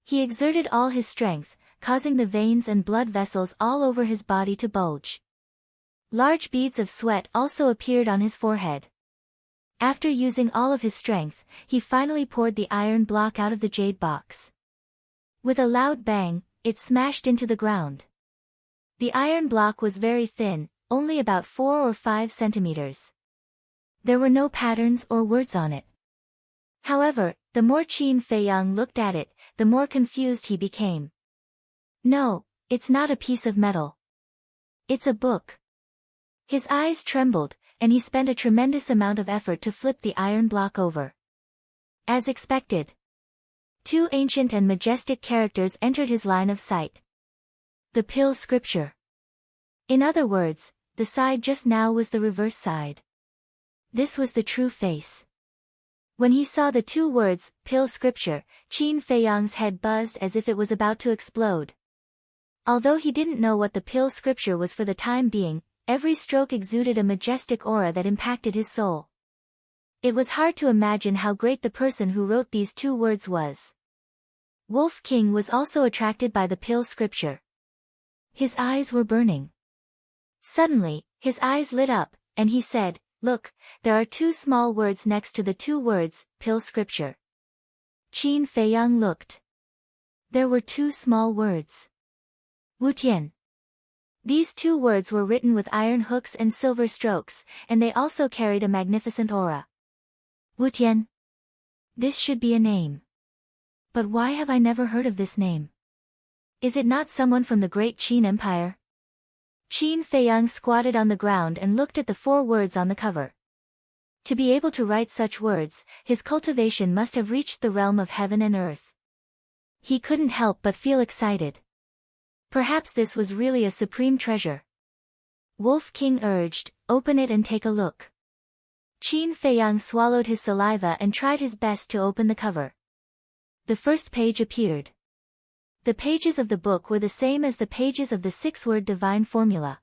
He exerted all his strength, causing the veins and blood vessels all over his body to bulge. Large beads of sweat also appeared on his forehead. After using all of his strength, he finally poured the iron block out of the jade box. With a loud bang, it smashed into the ground. The iron block was very thin, only about 4 or 5 centimeters. There were no patterns or words on it. However, the more Qin Feiyang looked at it, the more confused he became. "No, it's not a piece of metal. It's a book." His eyes trembled, and he spent a tremendous amount of effort to flip the iron block over. As expected, 2 ancient and majestic characters entered his line of sight. The pill scripture. In other words, the side just now was the reverse side. This was the true face. When he saw the 2 words, pill scripture, Qin Feiyang's head buzzed as if it was about to explode. Although he didn't know what the pill scripture was for the time being, every stroke exuded a majestic aura that impacted his soul. It was hard to imagine how great the person who wrote these 2 words was. Wolf King was also attracted by the pill scripture. His eyes were burning. Suddenly, his eyes lit up, and he said, "Look, there are 2 small words next to the 2 words, pill scripture." Qin Feiyang looked. There were two small words. Wutian. These two words were written with iron hooks and silver strokes, and they also carried a magnificent aura. Wutian. This should be a name. But why have I never heard of this name? Is it not someone from the great Qin Empire? Qin Feiyang squatted on the ground and looked at the four words on the cover. To be able to write such words, his cultivation must have reached the realm of heaven and earth. He couldn't help but feel excited. Perhaps this was really a supreme treasure. Wolf King urged, open it and take a look. Qin Feiyang swallowed his saliva and tried his best to open the cover. The first page appeared. The pages of the book were the same as the pages of the six-word divine formula.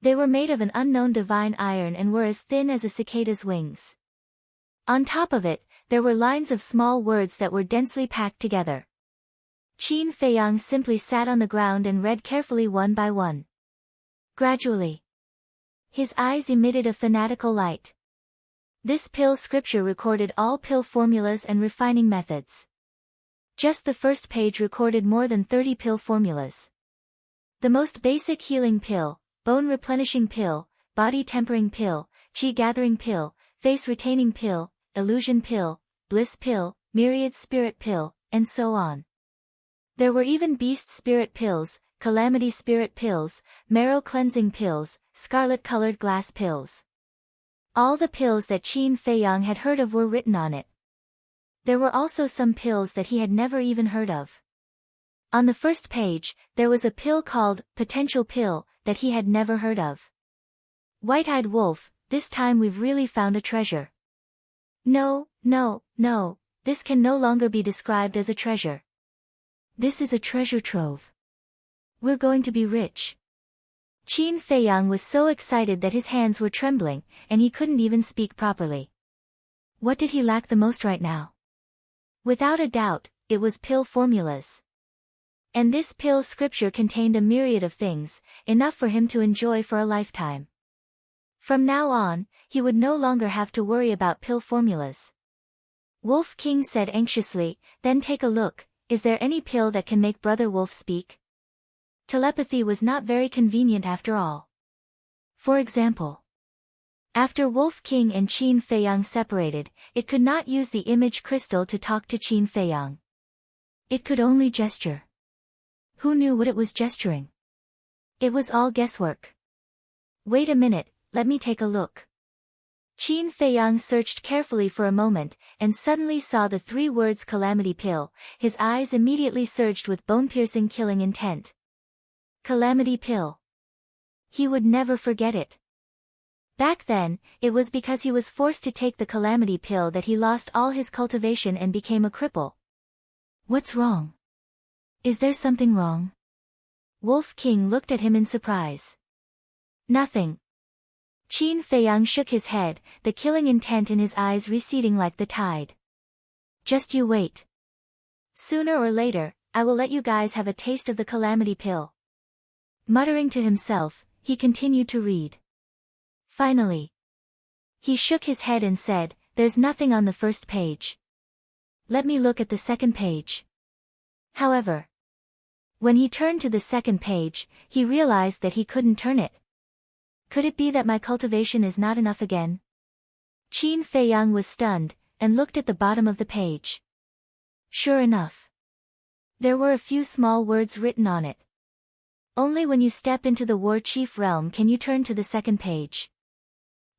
They were made of an unknown divine iron and were as thin as a cicada's wings. On top of it, there were lines of small words that were densely packed together. Qin Feiyang simply sat on the ground and read carefully one by one. Gradually, his eyes emitted a fanatical light. This pill scripture recorded all pill formulas and refining methods. Just the first page recorded more than 30 pill formulas. The most basic healing pill, bone replenishing pill, body tempering pill, chi gathering pill, face retaining pill, illusion pill, bliss pill, myriad spirit pill, and so on. There were even beast spirit pills, calamity spirit pills, marrow cleansing pills, scarlet-colored glass pills. All the pills that Qin Feiyang had heard of were written on it. There were also some pills that he had never even heard of. On the first page, there was a pill called Potential Pill that he had never heard of. White-eyed wolf, this time we've really found a treasure. No, this can no longer be described as a treasure. This is a treasure trove. We're going to be rich. Qin Feiyang was so excited that his hands were trembling, and he couldn't even speak properly. What did he lack the most right now? Without a doubt, it was pill formulas. And this pill scripture contained a myriad of things, enough for him to enjoy for a lifetime. From now on, he would no longer have to worry about pill formulas. Wolf King said anxiously, then take a look, is there any pill that can make Brother Wolf speak? Telepathy was not very convenient after all. For example, after Wolf King and Qin Feiyang separated, it could not use the image crystal to talk to Qin Feiyang. It could only gesture. Who knew what it was gesturing? It was all guesswork. Wait a minute, let me take a look. Qin Feiyang searched carefully for a moment, and suddenly saw the three words Calamity Pill. His eyes immediately surged with bone-piercing killing intent. Calamity Pill. He would never forget it. Back then, it was because he was forced to take the Calamity Pill that he lost all his cultivation and became a cripple. What's wrong? Is there something wrong? Wolf King looked at him in surprise. Nothing. Qin Feiyang shook his head, the killing intent in his eyes receding like the tide. Just you wait. Sooner or later, I will let you guys have a taste of the Calamity Pill. Muttering to himself, he continued to read. Finally, he shook his head and said, there's nothing on the first page. Let me look at the second page. However, when he turned to the second page, he realized that he couldn't turn it. Could it be that my cultivation is not enough again? Qin Feiyang was stunned, and looked at the bottom of the page. Sure enough, there were a few small words written on it. Only when you step into the War Chief realm can you turn to the second page.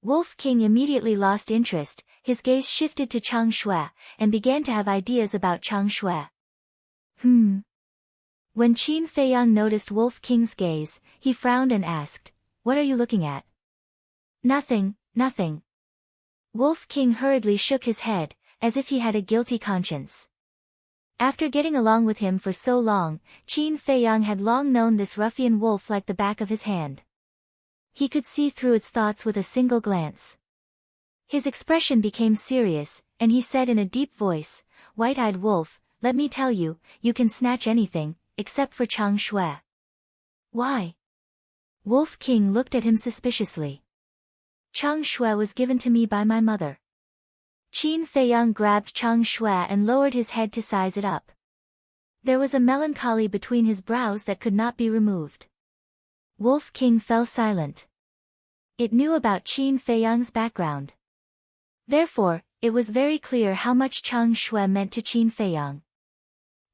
Wolf King immediately lost interest, his gaze shifted to Chang Shui, and began to have ideas about Chang Shui. When Qin Feiyang noticed Wolf King's gaze, he frowned and asked, what are you looking at? Nothing. Wolf King hurriedly shook his head, as if he had a guilty conscience. After getting along with him for so long, Qin Feiyang had long known this ruffian wolf like the back of his hand. He could see through its thoughts with a single glance. His expression became serious, and he said in a deep voice, White-eyed wolf, let me tell you, you can snatch anything, except for Chang Shui. Why? Wolf King looked at him suspiciously. Chang Shui was given to me by my mother. Qin Feiyang grabbed Chang Shui and lowered his head to size it up. There was a melancholy between his brows that could not be removed. Wolf King fell silent. It knew about Qin Feiyang's background. Therefore, it was very clear how much Chang Shui meant to Qin Feiyang.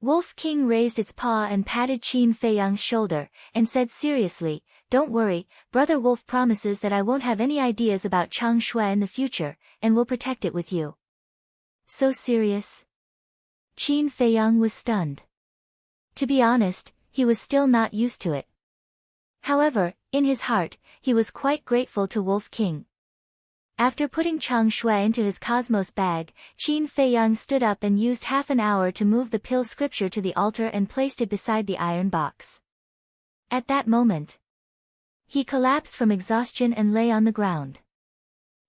Wolf King raised its paw and patted Qin Feiyang's shoulder, and said seriously, "Don't worry, Brother Wolf promises that I won't have any ideas about Chang Shui in the future, and will protect it with you." So serious? Qin Feiyang was stunned. To be honest, he was still not used to it. However, in his heart, he was quite grateful to Wolf King. After putting Chang Shui into his cosmos bag, Qin Feiyang stood up and used half an hour to move the pill scripture to the altar and placed it beside the iron box. At that moment, he collapsed from exhaustion and lay on the ground.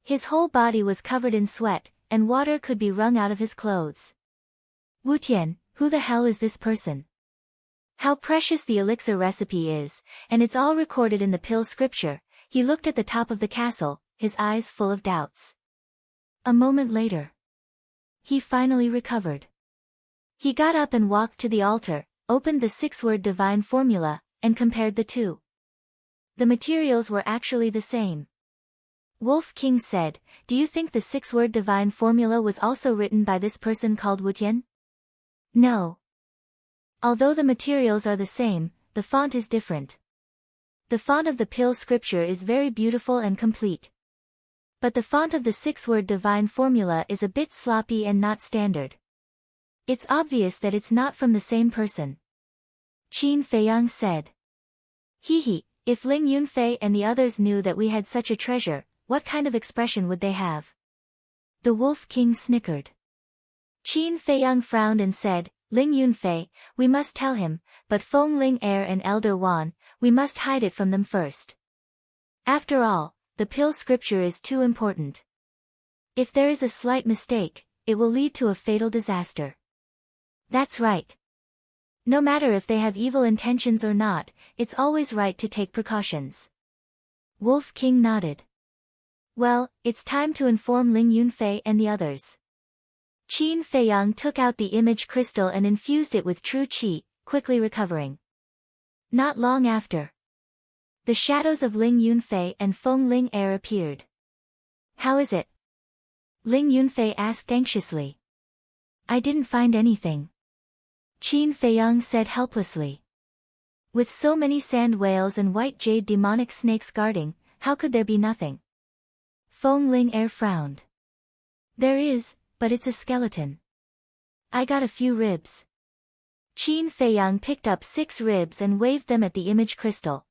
His whole body was covered in sweat, and water could be wrung out of his clothes. Wu Tian, who the hell is this person? How precious the elixir recipe is, and it's all recorded in the pill scripture. He looked at the top of the castle, his eyes full of doubts. A moment later, he finally recovered. He got up and walked to the altar, opened the 6-word divine formula, and compared the two. The materials were actually the same. Wolf King said, "Do you think the 6-word divine formula was also written by this person called Wu Tian?" "No. Although the materials are the same, the font is different. The font of the pill scripture is very beautiful and complete. But the font of the 6-word divine formula is a bit sloppy and not standard. It's obvious that it's not from the same person." Qin Feiyang said. He, if Ling Yunfei and the others knew that we had such a treasure, what kind of expression would they have?" The Wolf King snickered. Qin Feiyang frowned and said, "Ling Yunfei, we must tell him, but Feng Ling Heir and Elder Wan, we must hide it from them first. After all, the pill scripture is too important. If there is a slight mistake, it will lead to a fatal disaster." "That's right. No matter if they have evil intentions or not, it's always right to take precautions." Wolf King nodded. "Well, it's time to inform Ling Yunfei and the others." Qin Feiyang took out the image crystal and infused it with true qi, quickly recovering. Not long after, the shadows of Ling Yunfei and Feng Ling Heir appeared. "How is it?" Ling Yunfei asked anxiously. "I didn't find anything," Qin Feiyang said helplessly. "With so many sand whales and white jade demonic snakes guarding, how could there be nothing?" Feng Ling Heir frowned. "There is, but it's a skeleton. I got a few ribs." Qin Feiyang picked up 6 ribs and waved them at the image crystal.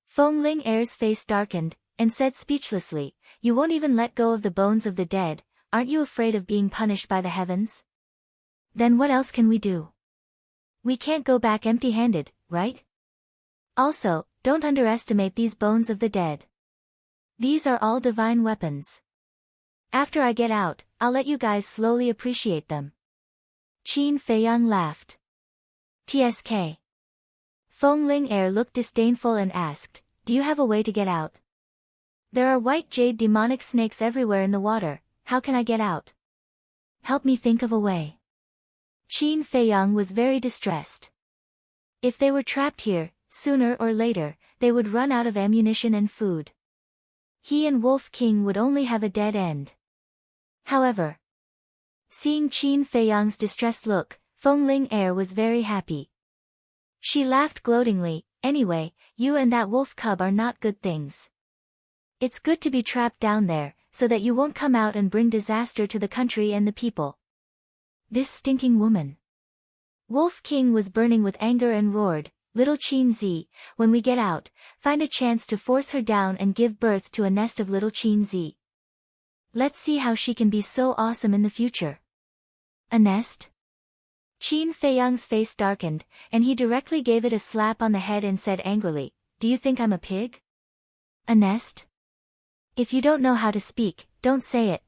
Feng Ling Heir's face darkened, and said speechlessly, "You won't even let go of the bones of the dead, aren't you afraid of being punished by the heavens? Then what else can we do? We can't go back empty-handed, right? Also, don't underestimate these bones of the dead. These are all divine weapons. After I get out, I'll let you guys slowly appreciate them." Qin Feiyang laughed. "TSK." Feng Ling Heir looked disdainful and asked, "Do you have a way to get out? There are white jade demonic snakes everywhere in the water, how can I get out? Help me think of a way." Qin Feiyang was very distressed. If they were trapped here, sooner or later, they would run out of ammunition and food. He and Wolf King would only have a dead end. However, seeing Qin Feiyang's distressed look, Feng Ling Heir was very happy. She laughed gloatingly, "Anyway, you and that wolf cub are not good things. It's good to be trapped down there, so that you won't come out and bring disaster to the country and the people." This stinking woman. Wolf King was burning with anger and roared, "Little Qin Zi, when we get out, find a chance to force her down and give birth to a nest of little Qin Zi. Let's see how she can be so awesome in the future." "A nest?" Qin Feiyang's face darkened, and he directly gave it a slap on the head and said angrily, "Do you think I'm a pig? A nest? If you don't know how to speak, don't say it."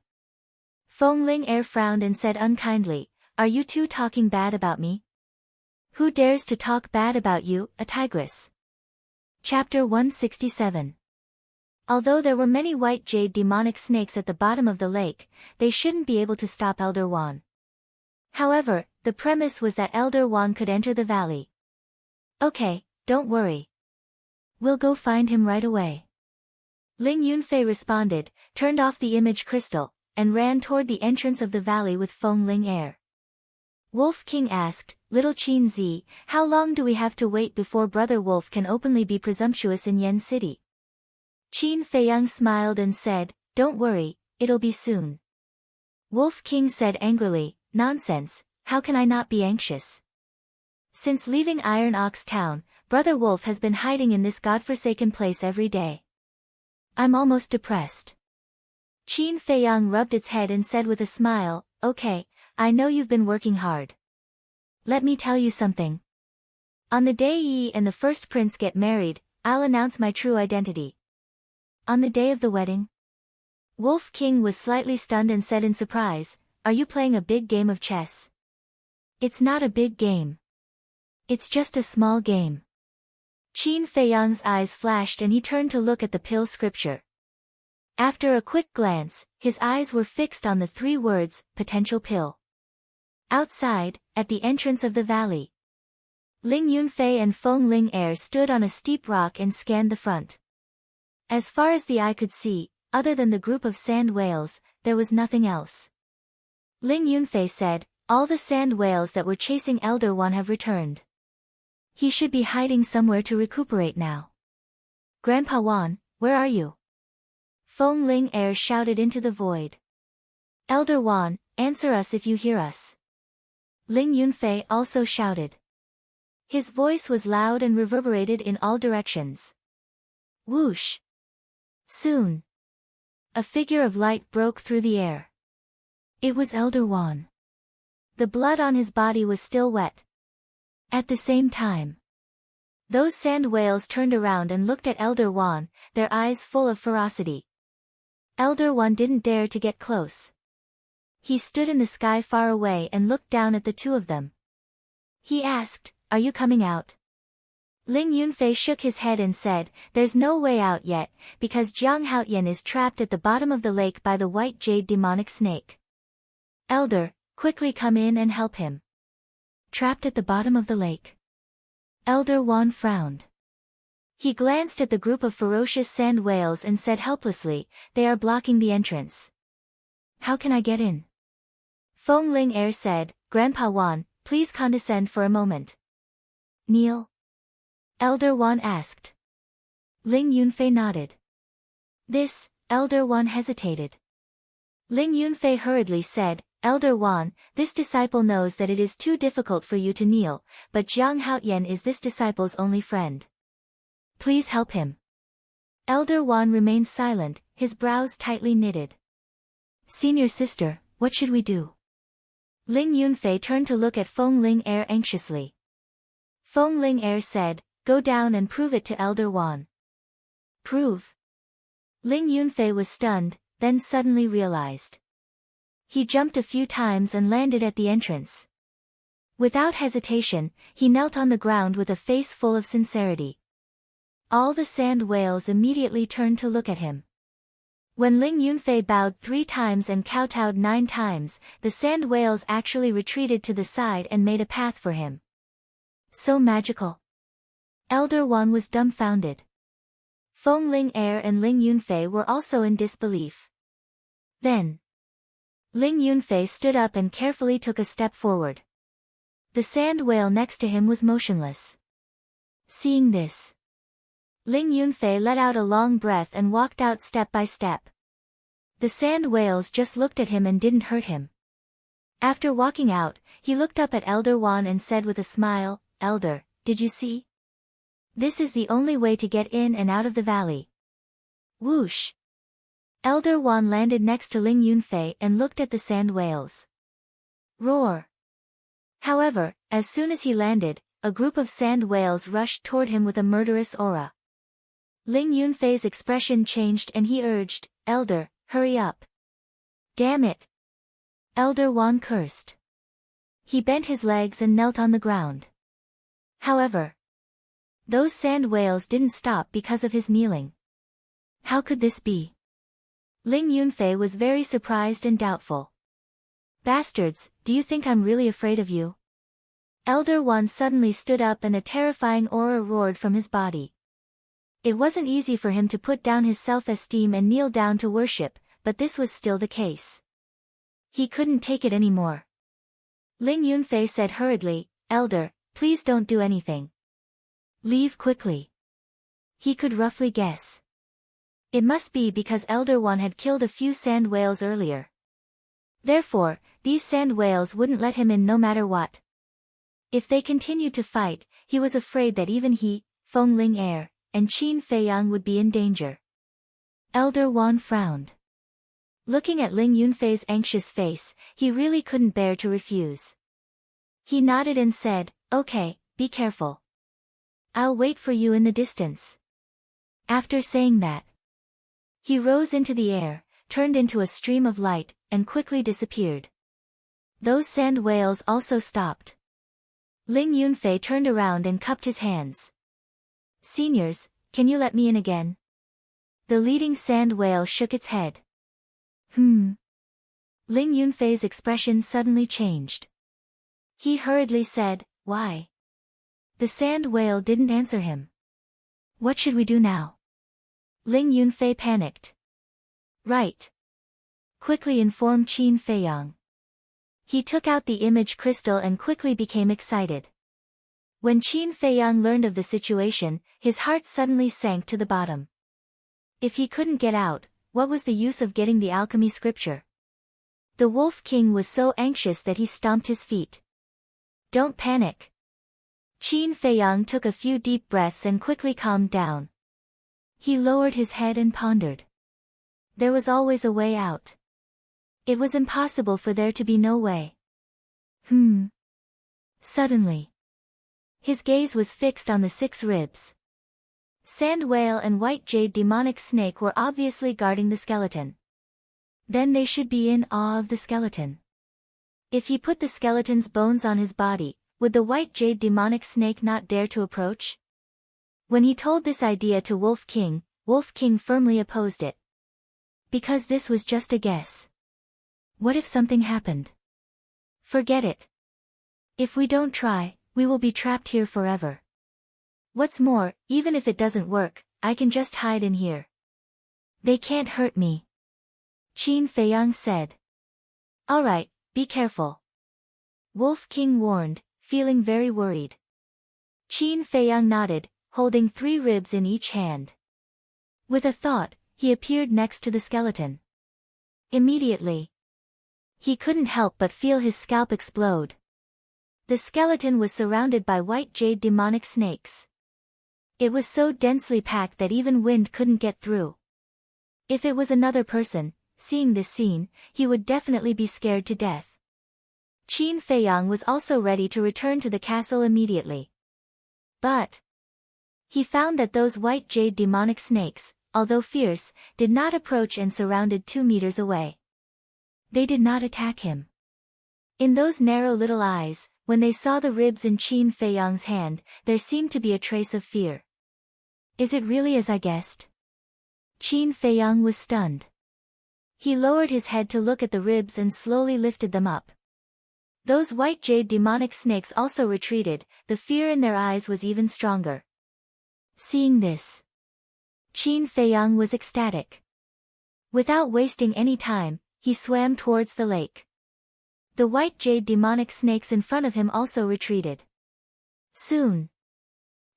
Feng Ling Heir frowned and said unkindly, "Are you two talking bad about me? Who dares to talk bad about you, a tigress?" Chapter 167. Although there were many white jade demonic snakes at the bottom of the lake, they shouldn't be able to stop Elder Wan. However, the premise was that Elder Wand could enter the valley. Okay, don't worry. We'll go find him right away. Ling Yunfei responded, turned off the image crystal, and ran toward the entrance of the valley with Feng Ling Air. Wolf King asked, Little Qin Zi, how long do we have to wait before Brother Wolf can openly be presumptuous in Yen City? Qin Feiyang smiled and said, Don't worry, it'll be soon. Wolf King said angrily, Nonsense, how can I not be anxious? Since leaving Iron Ox Town, Brother Wolf has been hiding in this godforsaken place every day. I'm almost depressed. Qin Feiyang rubbed its head and said with a smile, Okay, I know you've been working hard. Let me tell you something. On the day Yi and the first prince get married, I'll announce my true identity. On the day of the wedding? Wolf King was slightly stunned and said in surprise, Are you playing a big game of chess? It's not a big game. It's just a small game. Qin Feiyang's eyes flashed and he turned to look at the pill scripture. After a quick glance, his eyes were fixed on the 3 words, potential pill. Outside, at the entrance of the valley, Ling Yunfei and Feng Ling Air stood on a steep rock and scanned the front. As far as the eye could see, other than the group of sand whales, there was nothing else. Ling Yunfei said, All the sand whales that were chasing Elder One have returned. He should be hiding somewhere to recuperate now. Grandpa Wan, where are you? Feng Ling Air shouted into the void. Elder Wan, answer us if you hear us. Ling Yunfei also shouted. His voice was loud and reverberated in all directions. Whoosh! Soon, a figure of light broke through the air. It was Elder Wan. The blood on his body was still wet. At the same time, those sand whales turned around and looked at Elder Wan, their eyes full of ferocity. Elder Wan didn't dare to get close. He stood in the sky far away and looked down at the 2 of them. He asked, Are you coming out? Ling Yunfei shook his head and said, There's no way out yet, because Jiang Haotian is trapped at the bottom of the lake by the white jade demonic snake. Elder, quickly come in and help him. Trapped at the bottom of the lake. Elder Wan frowned. He glanced at the group of ferocious sand whales and said helplessly, They are blocking the entrance. How can I get in? Feng Ling Air said, Grandpa Wan, please condescend for a moment. Kneel? Elder Wan asked. Ling Yunfei nodded. This, Elder Wan hesitated. Ling Yunfei hurriedly said, Elder Wan, this disciple knows that it is too difficult for you to kneel, but Jiang Haotian is this disciple's only friend. Please help him. Elder Wan remained silent, his brows tightly knitted. Senior sister, what should we do? Ling Yunfei turned to look at Feng Ling Air anxiously. Feng Ling Air said, Go down and prove it to Elder Wan. Prove? Ling Yunfei was stunned, then suddenly realized. He jumped a few times and landed at the entrance. Without hesitation, he knelt on the ground with a face full of sincerity. All the sand whales immediately turned to look at him. When Ling Yunfei bowed 3 times and kowtowed 9 times, the sand whales actually retreated to the side and made a path for him. So magical. Elder Wan was dumbfounded. Feng Ling Air and Ling Yunfei were also in disbelief. Then, Ling Yunfei stood up and carefully took a step forward. The sand whale next to him was motionless. Seeing this, Ling Yunfei let out a long breath and walked out step by step. The sand whales just looked at him and didn't hurt him. After walking out, he looked up at Elder Wan and said with a smile, Elder, did you see? This is the only way to get in and out of the valley. Whoosh! Elder Wan landed next to Ling Yunfei and looked at the sand whales. Roar! However, as soon as he landed, a group of sand whales rushed toward him with a murderous aura. Ling Yunfei's expression changed and he urged, Elder, hurry up. Damn it! Elder Wan cursed. He bent his legs and knelt on the ground. However, those sand whales didn't stop because of his kneeling. How could this be? Ling Yunfei was very surprised and doubtful. Bastards, do you think I'm really afraid of you? Elder One suddenly stood up and a terrifying aura roared from his body. It wasn't easy for him to put down his self-esteem and kneel down to worship, but this was still the case. He couldn't take it anymore. Ling Yunfei said hurriedly, Elder, please don't do anything. Leave quickly. He could roughly guess. It must be because Elder One had killed a few sand whales earlier. Therefore, these sand whales wouldn't let him in no matter what. If they continued to fight, he was afraid that even he, Feng Ling Air, and Qin Feiyang would be in danger. Elder Wan frowned. Looking at Ling Yunfei's anxious face, he really couldn't bear to refuse. He nodded and said, Okay, be careful. I'll wait for you in the distance. After saying that, he rose into the air, turned into a stream of light, and quickly disappeared. Those sand whales also stopped. Ling Yunfei turned around and cupped his hands. Seniors, can you let me in again? The leading sand whale shook its head. Ling Yunfei's expression suddenly changed. He hurriedly said, Why? The sand whale didn't answer him. What should we do now? Ling Yunfei panicked. Right. Quickly inform Qin Feiyang. He took out the image crystal and quickly became excited. When Qin Feiyang learned of the situation, his heart suddenly sank to the bottom. If he couldn't get out, what was the use of getting the alchemy scripture? The Wolf King was so anxious that he stomped his feet. Don't panic. Qin Feiyang took a few deep breaths and quickly calmed down. He lowered his head and pondered. There was always a way out. It was impossible for there to be no way. Suddenly, his gaze was fixed on the 6 ribs. Sand whale and white jade demonic snake were obviously guarding the skeleton. Then they should be in awe of the skeleton. If he put the skeleton's bones on his body, would the white jade demonic snake not dare to approach? When he told this idea to Wolf King firmly opposed it. Because this was just a guess. What if something happened? Forget it. If we don't try, we will be trapped here forever. What's more, even if it doesn't work, I can just hide in here. They can't hurt me. Qin Feiyang said. Alright, be careful. Wolf King warned, feeling very worried. Qin Feiyang nodded, holding 3 ribs in each hand. With a thought, he appeared next to the skeleton. Immediately, he couldn't help but feel his scalp explode. The skeleton was surrounded by white jade demonic snakes. It was so densely packed that even wind couldn't get through. If it was another person, seeing this scene, he would definitely be scared to death. Qin Feiyang was also ready to return to the castle immediately. But he found that those white jade demonic snakes, although fierce, did not approach and surrounded 2 meters away. They did not attack him. In those narrow little eyes, when they saw the ribs in Qin Feiyang's hand, there seemed to be a trace of fear. Is it really as I guessed? Qin Feiyang was stunned. He lowered his head to look at the ribs and slowly lifted them up. Those white jade demonic snakes also retreated, the fear in their eyes was even stronger. Seeing this, Qin Feiyang was ecstatic. Without wasting any time, he swam towards the lake. The white jade demonic snakes in front of him also retreated. Soon,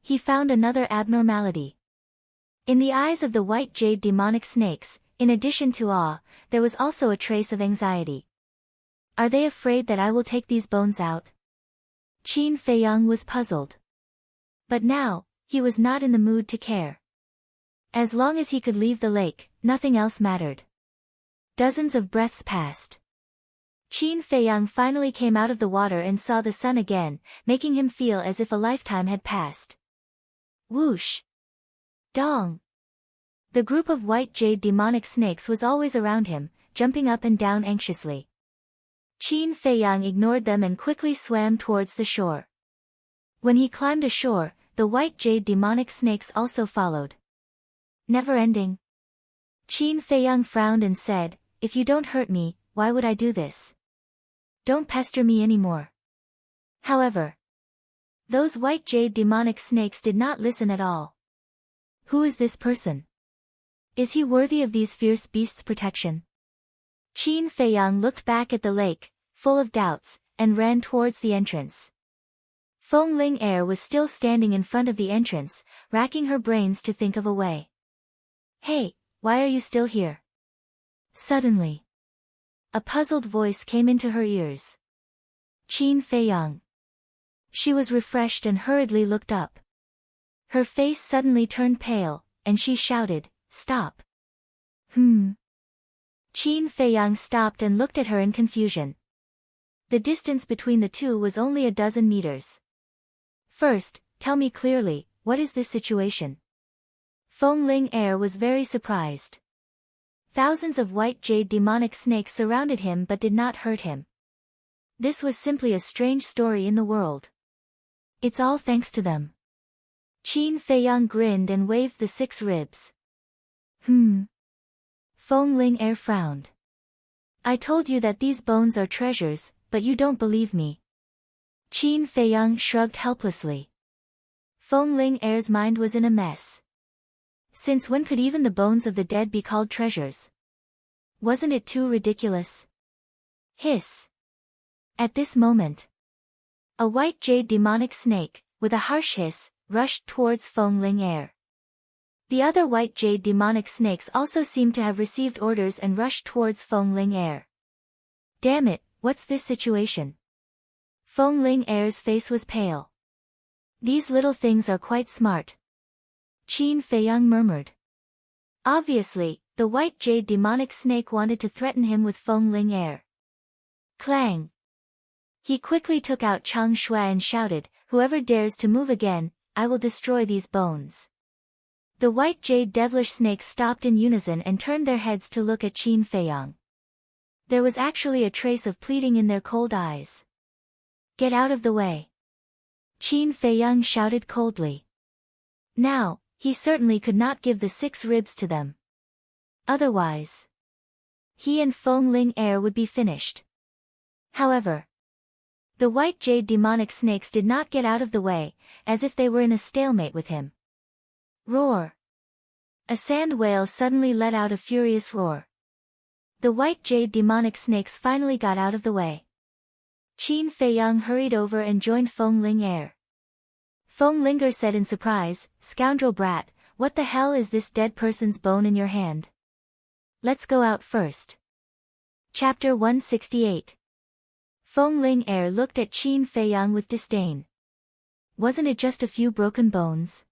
he found another abnormality. In the eyes of the white jade demonic snakes, in addition to awe, there was also a trace of anxiety. Are they afraid that I will take these bones out? Qin Feiyang was puzzled. But now, he was not in the mood to care. As long as he could leave the lake, nothing else mattered. Dozens of breaths passed. Qin Feiyang finally came out of the water and saw the sun again, making him feel as if a lifetime had passed. Whoosh! Dong! The group of white jade demonic snakes was always around him, jumping up and down anxiously. Qin Feiyang ignored them and quickly swam towards the shore. When he climbed ashore, the white jade demonic snakes also followed. Never ending. Qin Feiyang frowned and said, If you don't hurt me, why would I do this? don't pester me anymore. However, those white jade demonic snakes did not listen at all. Who is this person? Is he worthy of these fierce beasts' protection? Qin Feiyang looked back at the lake, full of doubts, and ran towards the entrance. Feng Ling Er was still standing in front of the entrance, racking her brains to think of a way. Hey, why are you still here? Suddenly, a puzzled voice came into her ears. Qin Feiyang. She was refreshed and hurriedly looked up. Her face suddenly turned pale, and she shouted, "Stop!" Qin Feiyang stopped and looked at her in confusion. The distance between the two was only a dozen meters. First, tell me clearly, what is this situation? Feng Ling Er was very surprised. Thousands of white jade demonic snakes surrounded him but did not hurt him. This was simply a strange story in the world. It's all thanks to them. Qin Feiyang grinned and waved the 6 ribs. Feng Ling Er frowned. I told you that these bones are treasures, but you don't believe me. Qin Feiyang shrugged helplessly. Feng Ling Er's mind was in a mess. Since when could even the bones of the dead be called treasures? Wasn't it too ridiculous? Hiss. At this moment, a white jade demonic snake, with a harsh hiss, rushed towards Feng Ling Er. The other white jade demonic snakes also seemed to have received orders and rushed towards Feng Ling Er. Damn it, what's this situation? Feng Ling Er's face was pale. These little things are quite smart. Qin Feiyang murmured. Obviously, the white jade demonic snake wanted to threaten him with Feng Ling Er. Clang! He quickly took out Chang Shui and shouted, whoever dares to move again, I will destroy these bones. The white jade devilish snakes stopped in unison and turned their heads to look at Qin Feiyang. There was actually a trace of pleading in their cold eyes. Get out of the way. Qin Feiyang shouted coldly. Now, he certainly could not give the 6 ribs to them. Otherwise, he and Feng Ling Er would be finished. However, the white jade demonic snakes did not get out of the way, as if they were in a stalemate with him. Roar! A sand whale suddenly let out a furious roar. The white jade demonic snakes finally got out of the way. Qin Feiyang hurried over and joined Feng Ling Er. Feng Ling Er said in surprise, Scoundrel brat, what the hell is this dead person's bone in your hand? Let's go out first. Chapter 168. Feng Ling Er looked at Qin Feiyang with disdain. Wasn't it just a few broken bones?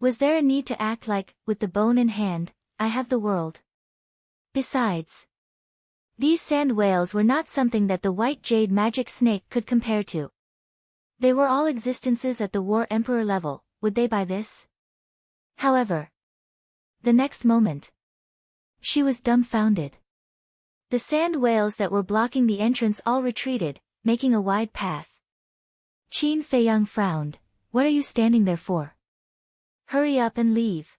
Was there a need to act like, with the bone in hand, I have the world? Besides, these sand whales were not something that the white jade magic snake could compare to. They were all existences at the War Emperor level, would they buy this? However, the next moment, she was dumbfounded. The sand whales that were blocking the entrance all retreated, making a wide path. Qin Feiyang frowned, what are you standing there for? Hurry up and leave.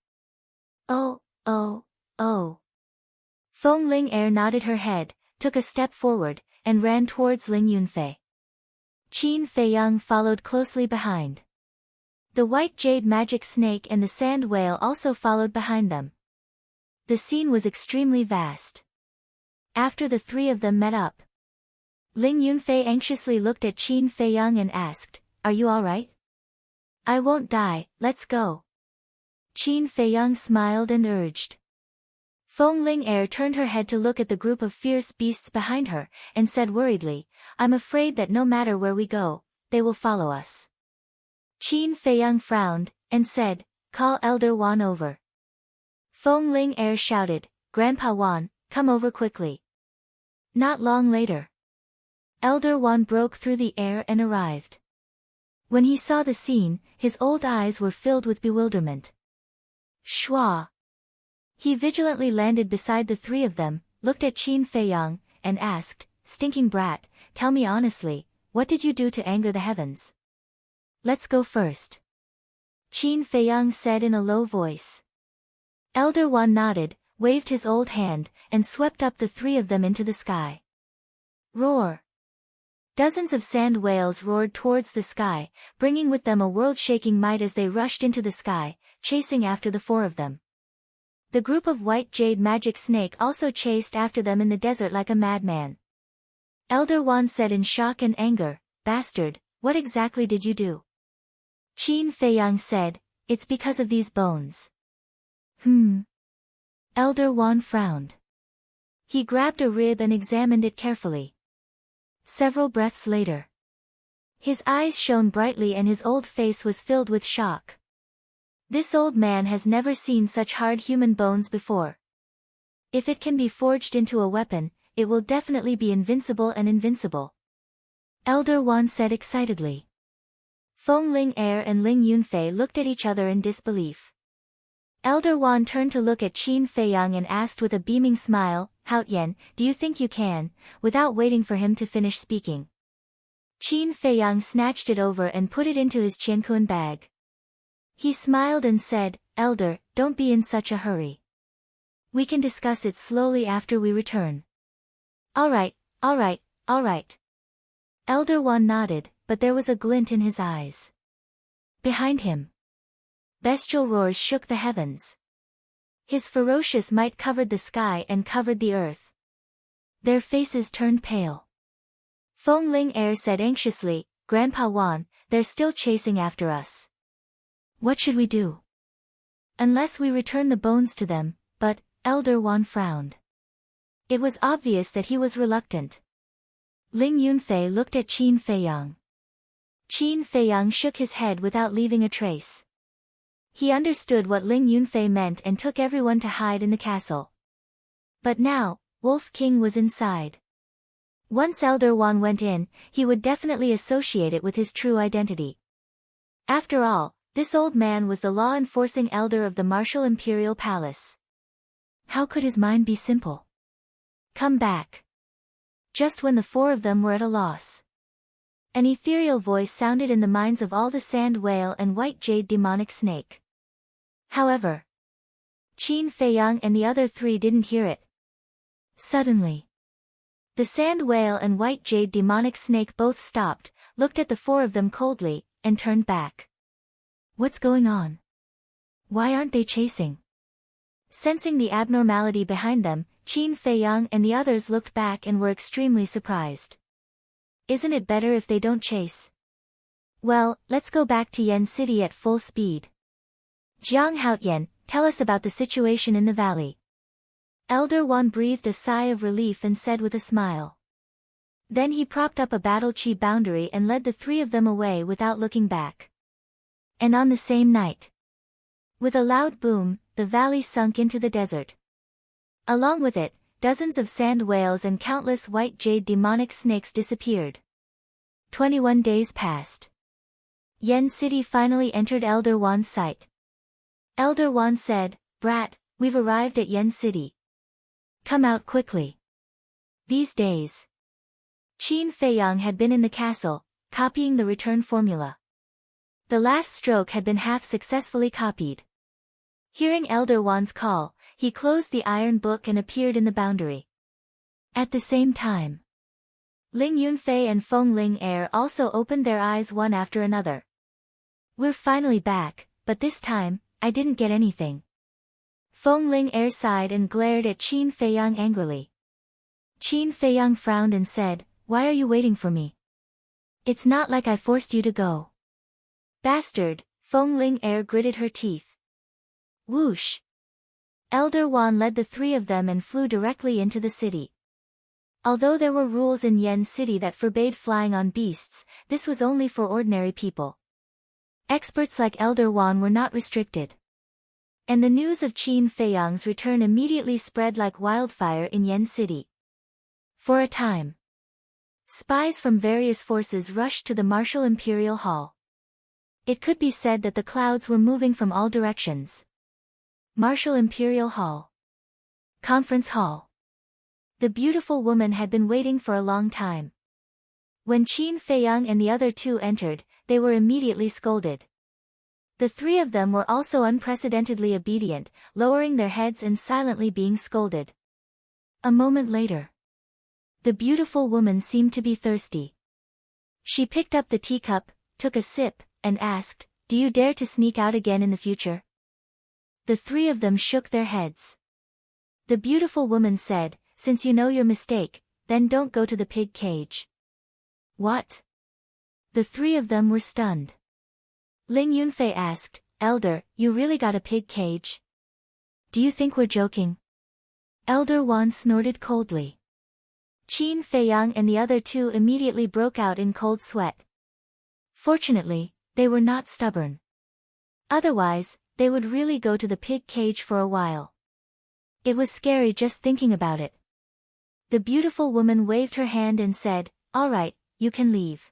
Oh. Feng Ling Er nodded her head, took a step forward, and ran towards Ling Yunfei. Qin Feiyang followed closely behind. The white jade magic snake and the sand whale also followed behind them. The scene was extremely vast. After the 3 of them met up, Ling Yunfei anxiously looked at Qin Feiyang and asked, are you alright? I won't die, let's go. Qin Feiyang smiled and urged. Feng Ling Er turned her head to look at the group of fierce beasts behind her, and said worriedly, I'm afraid that no matter where we go, they will follow us. Qin Feiyang frowned, and said, call Elder Wan over. Feng Ling Er shouted, Grandpa Wan, come over quickly. Not long later, Elder Wan broke through the air and arrived. When he saw the scene, his old eyes were filled with bewilderment. Shua! He vigilantly landed beside the 3 of them, looked at Qin Feiyang, and asked, Stinking brat, tell me honestly, what did you do to anger the heavens? Let's go first. Qin Feiyang said in a low voice. Elder Wan nodded, waved his old hand, and swept up the 3 of them into the sky. Roar! Dozens of sand whales roared towards the sky, bringing with them a world-shaking might as they rushed into the sky, chasing after the four of them. The group of white jade magic snake also chased after them in the desert like a madman. Elder Wan said in shock and anger, "Bastard, what exactly did you do?" Qin Feiyang said, "It's because of these bones." Elder Wan frowned. He grabbed a rib and examined it carefully. Several breaths later, his eyes shone brightly and his old face was filled with shock. This old man has never seen such hard human bones before. If it can be forged into a weapon, it will definitely be invincible and invincible. Elder Wan said excitedly. Feng Ling-er and Ling Yunfei looked at each other in disbelief. Elder Wan turned to look at Qin Feiyang and asked with a beaming smile, "Haotian, do you think you can?" without waiting for him to finish speaking. Qin Feiyang snatched it over and put it into his qianquan bag. He smiled and said, "Elder, don't be in such a hurry. We can discuss it slowly after we return." All right. Elder Wan nodded, but there was a glint in his eyes. Behind him, bestial roars shook the heavens. His ferocious might covered the sky and covered the earth. Their faces turned pale. Feng Ling-er said anxiously, "Grandpa Wan, they're still chasing after us. What should we do?" "Unless we return the bones to them," but Elder Wan frowned. It was obvious that he was reluctant. Ling Yunfei looked at Qin Feiyang. Qin Feiyang shook his head without leaving a trace. He understood what Ling Yunfei meant and took everyone to hide in the castle. But now, Wolf King was inside. Once Elder Wan went in, he would definitely associate it with his true identity. After all, this old man was the law-enforcing elder of the martial imperial palace. How could his mind be simple? "Come back." Just when the four of them were at a loss, an ethereal voice sounded in the minds of all the sand whale and white jade demonic snake. However, Qin Feiyang and the other three didn't hear it. Suddenly, the sand whale and white jade demonic snake both stopped, looked at the four of them coldly, and turned back. What's going on? Why aren't they chasing? Sensing the abnormality behind them, Qin Feiyang and the others looked back and were extremely surprised. Isn't it better if they don't chase? Well, let's go back to Yen City at full speed. Jiang Haotian, tell us about the situation in the valley. Elder Wan breathed a sigh of relief and said with a smile. Then he propped up a battle chi boundary and led the three of them away without looking back. And on the same night, with a loud boom, the valley sunk into the desert. Along with it, dozens of sand whales and countless white jade demonic snakes disappeared. 21 days passed. Yen City finally entered Elder Wan's sight. Elder Wan said, "Brat, we've arrived at Yen City. Come out quickly." These days, Qin Feiyang had been in the castle, copying the return formula. The last stroke had been half successfully copied. Hearing Elder Wan's call, he closed the iron book and appeared in the boundary. At the same time, Ling Yunfei and Feng Ling-er also opened their eyes one after another. "We're finally back, but this time, I didn't get anything." Feng Ling-er sighed and glared at Qin Feiyang angrily. Qin Feiyang frowned and said, "Why are you waiting for me? It's not like I forced you to go." "Bastard," Feng Ling-er gritted her teeth. Whoosh! Elder Wan led the three of them and flew directly into the city. Although there were rules in Yen City that forbade flying on beasts, this was only for ordinary people. Experts like Elder Wan were not restricted. And the news of Qin Feiyang's return immediately spread like wildfire in Yen City. For a time, spies from various forces rushed to the Martial Imperial Hall. It could be said that the clouds were moving from all directions. Martial Imperial Hall. Conference Hall. The beautiful woman had been waiting for a long time. When Qin Feiyang and the other two entered, they were immediately scolded. The three of them were also unprecedentedly obedient, lowering their heads and silently being scolded. A moment later, the beautiful woman seemed to be thirsty. She picked up the teacup, took a sip, and asked, "Do you dare to sneak out again in the future?" The three of them shook their heads. The beautiful woman said, "Since you know your mistake, then don't go to the pig cage." What? The three of them were stunned. Ling Yunfei asked, "Elder, you really got a pig cage? Do you think we're joking?" Elder Wan snorted coldly. Qin Feiyang and the other two immediately broke out in cold sweat. Fortunately, they were not stubborn. Otherwise, they would really go to the pig cage for a while. It was scary just thinking about it. The beautiful woman waved her hand and said, "All right, you can leave.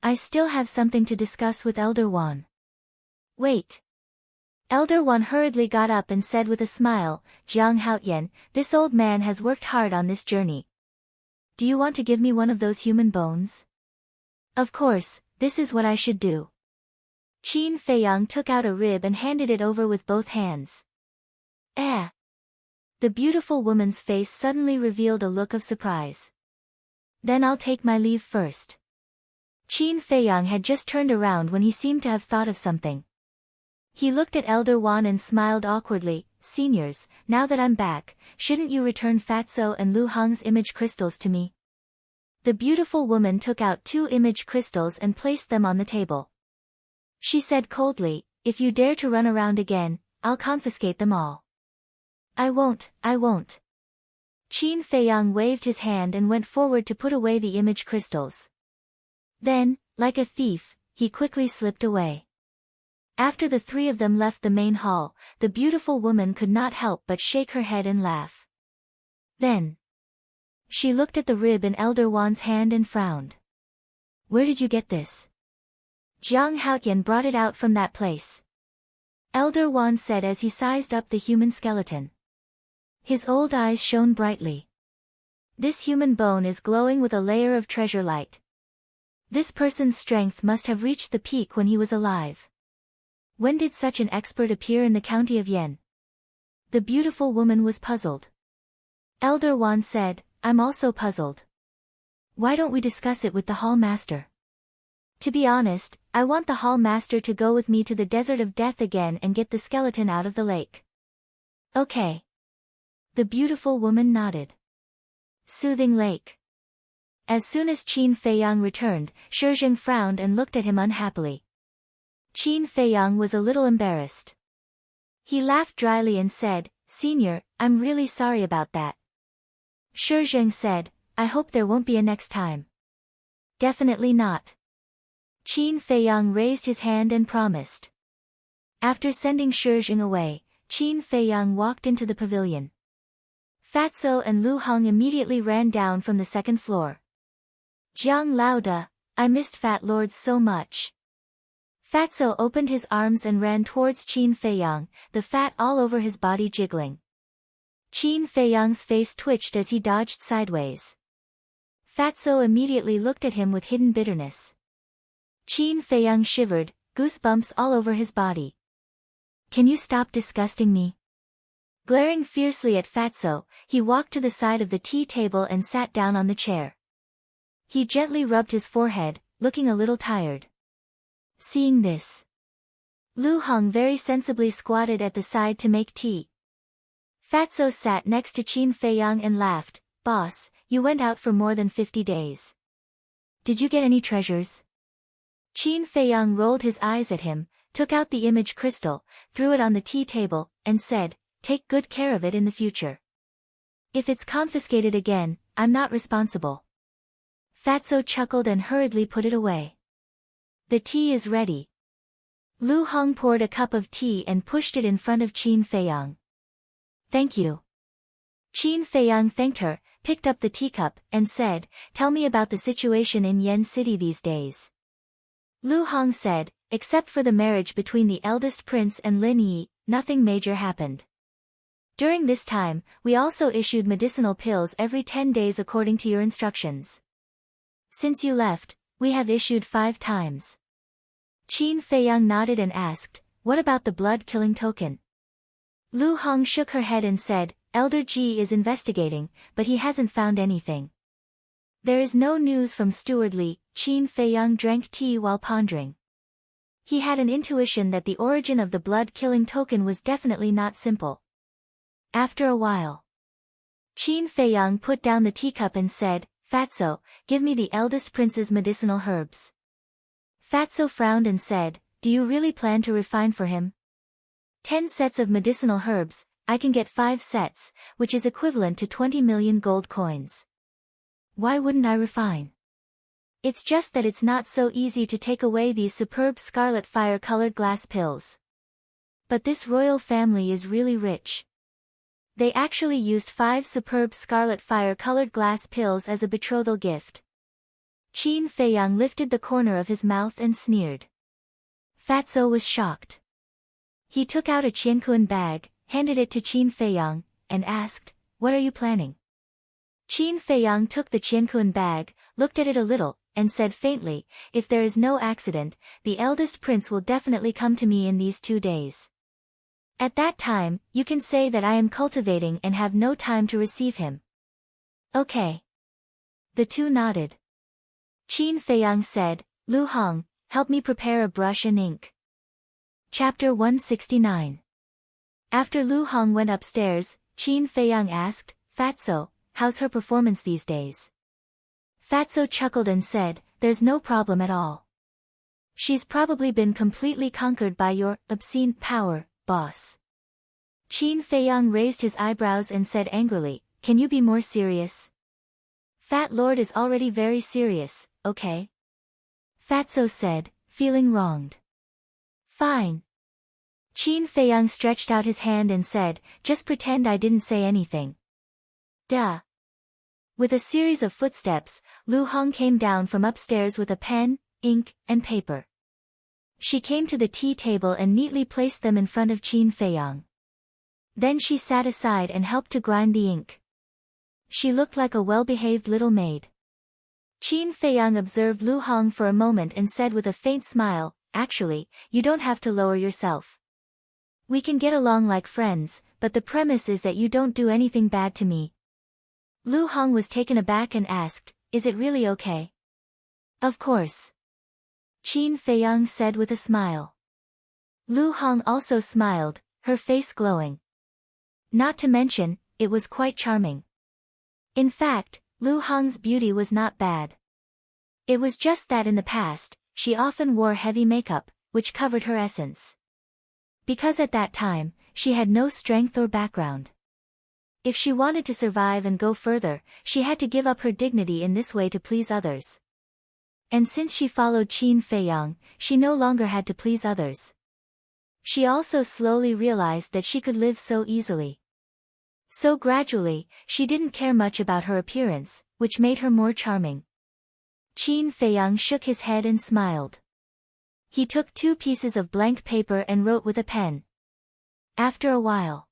I still have something to discuss with Elder Wan." "Wait." Elder Wan hurriedly got up and said with a smile, "Jiang Haoyan, this old man has worked hard on this journey. Do you want to give me one of those human bones?" "Of course, this is what I should do." Qin Feiyang took out a rib and handed it over with both hands. "Eh." The beautiful woman's face suddenly revealed a look of surprise. "Then I'll take my leave first." Qin Feiyang had just turned around when he seemed to have thought of something. He looked at Elder Wan and smiled awkwardly. "Seniors, now that I'm back, shouldn't you return Fatso and Lu Hong's image crystals to me?" The beautiful woman took out 2 image crystals and placed them on the table. She said coldly, "If you dare to run around again, I'll confiscate them all." I won't." Qin Feiyang waved his hand and went forward to put away the image crystals. Then, like a thief, he quickly slipped away. After the three of them left the main hall, the beautiful woman could not help but shake her head and laugh. Then, she looked at the rib in Elder Wan's hand and frowned. "Where did you get this?" "Jiang Haoyan brought it out from that place," Elder Wan said as he sized up the human skeleton. His old eyes shone brightly. "This human bone is glowing with a layer of treasure light. This person's strength must have reached the peak when he was alive. When did such an expert appear in the county of Yen?" The beautiful woman was puzzled. Elder Wan said, "I'm also puzzled. Why don't we discuss it with the hall master?" "To be honest, I want the hall master to go with me to the desert of death again and get the skeleton out of the lake." "Okay." The beautiful woman nodded. Soothing Lake. As soon as Qin Feiyang returned, Shizheng frowned and looked at him unhappily. Qin Feiyang was a little embarrassed. He laughed dryly and said, "Senior, I'm really sorry about that." Shizheng said, "I hope there won't be a next time." "Definitely not." Qin Feiyang raised his hand and promised. After sending Shizheng away, Qin Feiyang walked into the pavilion. Fatso and Lu Hong immediately ran down from the second floor. "Jiang Laoda, I missed Fat Lord so much." Fatso opened his arms and ran towards Qin Feiyang, the fat all over his body jiggling. Qin Feiyang's face twitched as he dodged sideways. Fatso immediately looked at him with hidden bitterness. Qin Feiyang shivered, goosebumps all over his body. "Can you stop disgusting me?" Glaring fiercely at Fatso, he walked to the side of the tea table and sat down on the chair. He gently rubbed his forehead, looking a little tired. Seeing this, Lu Hong very sensibly squatted at the side to make tea. Fatso sat next to Qin Feiyang and laughed, "Boss, you went out for more than 50 days. Did you get any treasures?" Qin Feiyang rolled his eyes at him, took out the image crystal, threw it on the tea table, and said, "Take good care of it in the future. If it's confiscated again, I'm not responsible." Fatso chuckled and hurriedly put it away. "The tea is ready." Lu Hong poured a cup of tea and pushed it in front of Qin Feiyang. "Thank you." Qin Feiyang thanked her, picked up the teacup, and said, "Tell me about the situation in Yen City these days." Lu Hong said, "Except for the marriage between the eldest prince and Lin Yi, nothing major happened. During this time, we also issued medicinal pills every 10 days according to your instructions. Since you left, we have issued 5 times. Qin Feiyang nodded and asked, "What about the blood-killing token?" Lu Hong shook her head and said, "Elder Ji is investigating, but he hasn't found anything. There is no news from Steward Li, Qin Feiyang drank tea while pondering. He had an intuition that the origin of the blood-killing token was definitely not simple. After a while, Qin Feiyang put down the teacup and said, "Fatso, give me the eldest prince's medicinal herbs." Fatso frowned and said, "Do you really plan to refine for him? 10 sets of medicinal herbs, I can get 5 sets, which is equivalent to 20 million gold coins. Why wouldn't I refine? It's just that it's not so easy to take away these superb scarlet fire-colored glass pills. But this royal family is really rich. They actually used 5 superb scarlet fire-colored glass pills as a betrothal gift." Qin Feiyang lifted the corner of his mouth and sneered. Fatso was shocked. He took out a qiankuan bag, handed it to Qin Feiyang, and asked, "What are you planning?" Qin Feiyang took the qiankuan bag, looked at it a little, and said faintly, "If there is no accident, the eldest prince will definitely come to me in these 2 days. At that time, you can say that I am cultivating and have no time to receive him." "Okay." The two nodded. Qin Feiyang said, "Lu Hong, help me prepare a brush and ink." Chapter 169. After Lu Hong went upstairs, Qin Feiyang asked, "Fatso, how's her performance these days?" Fatso chuckled and said, "There's no problem at all. She's probably been completely conquered by your obscene power, boss." Qin Feiyang raised his eyebrows and said angrily, "Can you be more serious?" "Fat Lord is already very serious, okay?" Fatso said, feeling wronged. "Fine." Qin Feiyang stretched out his hand and said, "Just pretend I didn't say anything." Duh. With a series of footsteps, Lu Hong came down from upstairs with a pen, ink, and paper. She came to the tea table and neatly placed them in front of Qin Feiyang. Then she sat aside and helped to grind the ink. She looked like a well-behaved little maid. Qin Feiyang observed Lu Hong for a moment and said with a faint smile, "Actually, you don't have to lower yourself. We can get along like friends, but the premise is that you don't do anything bad to me." Lu Hong was taken aback and asked, "Is it really okay?" "Of course," Qin Feiyang said with a smile. Lu Hong also smiled, her face glowing. Not to mention, it was quite charming. In fact, Lu Hong's beauty was not bad. It was just that in the past, she often wore heavy makeup, which covered her essence. Because at that time, she had no strength or background. If she wanted to survive and go further, she had to give up her dignity in this way to please others. And since she followed Qin Feiyang, she no longer had to please others. She also slowly realized that she could live so easily. So gradually, she didn't care much about her appearance, which made her more charming. Qin Feiyang shook his head and smiled. He took 2 pieces of blank paper and wrote with a pen. After a while,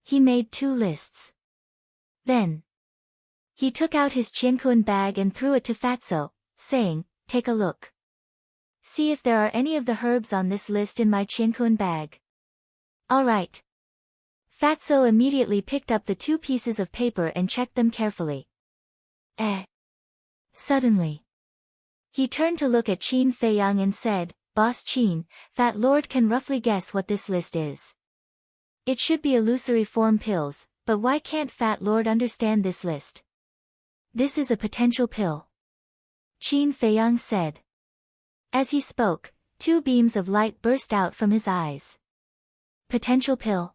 he made 2 lists. Then, he took out his qiankuan bag and threw it to Fatso, saying, "Take a look. See if there are any of the herbs on this list in my qiankuan bag." "All right." Fatso immediately picked up the 2 pieces of paper and checked them carefully. Suddenly, he turned to look at Qin Feiyang and said, "Boss Qin, Fat Lord can roughly guess what this list is. It should be illusory form pills, but why can't Fat Lord understand this list?" "This is a potential pill," Qin Feiyang said. As he spoke, 2 beams of light burst out from his eyes. "Potential pill?"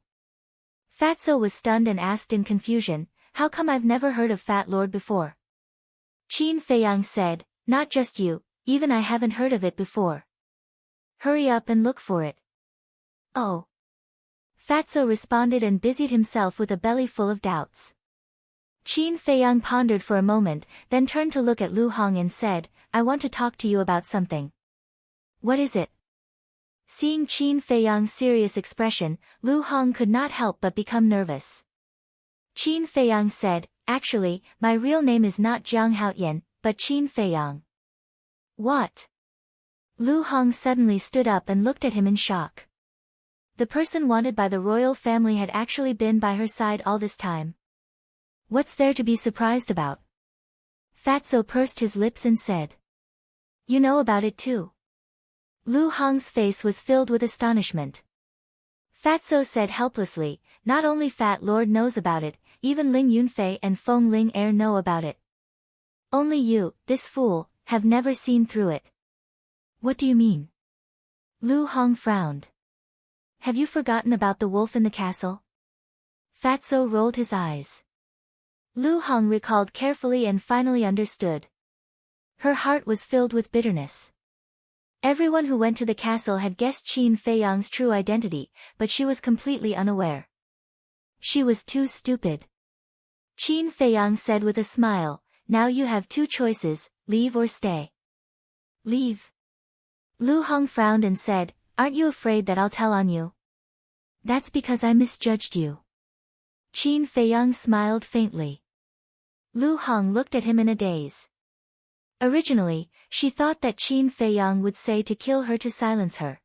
Fatso was stunned and asked in confusion, "How come I've never heard of Fat Lord before?" Qin Feiyang said, "Not just you, even I haven't heard of it before. Hurry up and look for it." "Oh." Fatso responded and busied himself with a belly full of doubts. Qin Feiyang pondered for a moment, then turned to look at Lu Hong and said, "I want to talk to you about something." "What is it?" Seeing Qin Feiyang's serious expression, Lu Hong could not help but become nervous. Qin Feiyang said, "Actually, my real name is not Jiang Haoyan, but Qin Feiyang." "What?" Lu Hong suddenly stood up and looked at him in shock. The person wanted by the royal family had actually been by her side all this time. "What's there to be surprised about?" Fatso pursed his lips and said. You know about it too. Lu Hong's face was filled with astonishment. Fatso said helplessly, not only Fat Lord knows about it, even Ling Yunfei and Feng Ling Er know about it. Only you, this fool, have never seen through it. What do you mean? Lu Hong frowned. Have you forgotten about the wolf in the castle? Fatso rolled his eyes. Lu Hong recalled carefully and finally understood. Her heart was filled with bitterness. Everyone who went to the castle had guessed Qin Feiyang's true identity, but she was completely unaware. She was too stupid. Qin Feiyang said with a smile, now you have two choices, leave or stay. Leave. Lu Hong frowned and said, aren't you afraid that I'll tell on you? That's because I misjudged you. Qin Feiyang smiled faintly. Lu Hong looked at him in a daze. Originally, she thought that Qin Feiyang would say to kill her to silence her.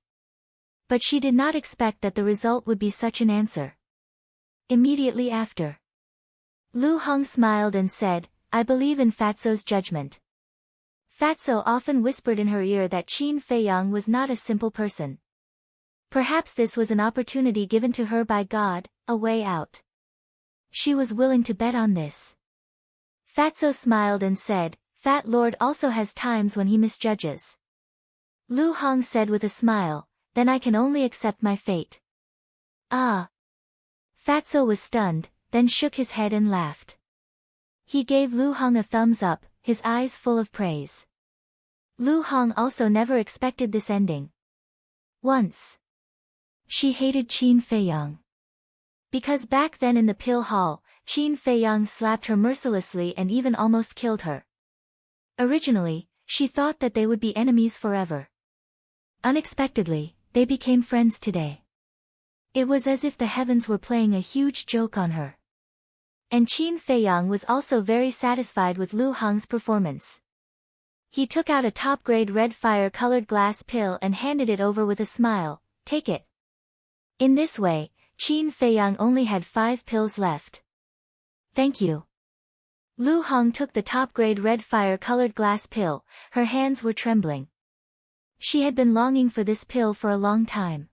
But she did not expect that the result would be such an answer. Immediately after, Lu Hong smiled and said, I believe in Fatso's judgment. Fatso often whispered in her ear that Qin Feiyang was not a simple person. Perhaps this was an opportunity given to her by God, a way out. She was willing to bet on this. Fatso smiled and said, Fat Lord also has times when he misjudges. Lu Hong said with a smile, then I can only accept my fate. Ah. Fatso was stunned, then shook his head and laughed. He gave Lu Hong a thumbs up, his eyes full of praise. Lu Hong also never expected this ending. Once, she hated Qin Feiyang. Because back then in the pill hall, Qin Feiyang slapped her mercilessly and even almost killed her. Originally, she thought that they would be enemies forever. Unexpectedly, they became friends today. It was as if the heavens were playing a huge joke on her. And Qin Feiyang was also very satisfied with Lu Hong's performance. He took out a top-grade red fire-colored glass pill and handed it over with a smile, take it. In this way, Qin Feiyang only had 5 pills left. Thank you. Lu Hong took the top-grade red fire-colored glass pill, her hands were trembling. She had been longing for this pill for a long time.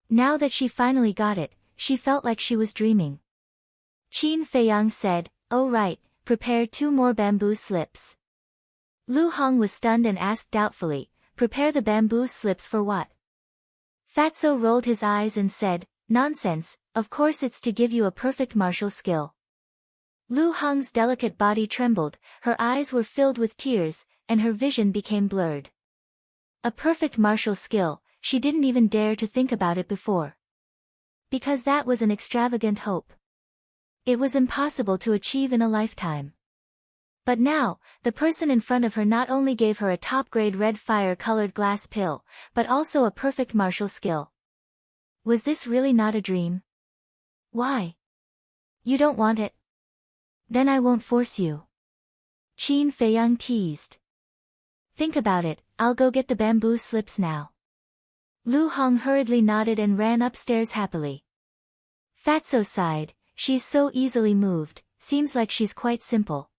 Now that she finally got it, she felt like she was dreaming. Qin Feiyang said, oh right, prepare 2 more bamboo slips. Lu Hong was stunned and asked doubtfully, prepare the bamboo slips for what? Fatso rolled his eyes and said, nonsense, of course it's to give you a perfect martial skill. Lu Hong's delicate body trembled, her eyes were filled with tears, and her vision became blurred. A perfect martial skill, she didn't even dare to think about it before. Because that was an extravagant hope. It was impossible to achieve in a lifetime. But now, the person in front of her not only gave her a top-grade red fire-colored glass pill, but also a perfect martial skill. Was this really not a dream? Why? You don't want it? Then I won't force you. Qin Feiyang teased. Think about it, I'll go get the bamboo slips now. Lu Hong hurriedly nodded and ran upstairs happily. Fatso sighed, she's so easily moved, seems like she's quite simple.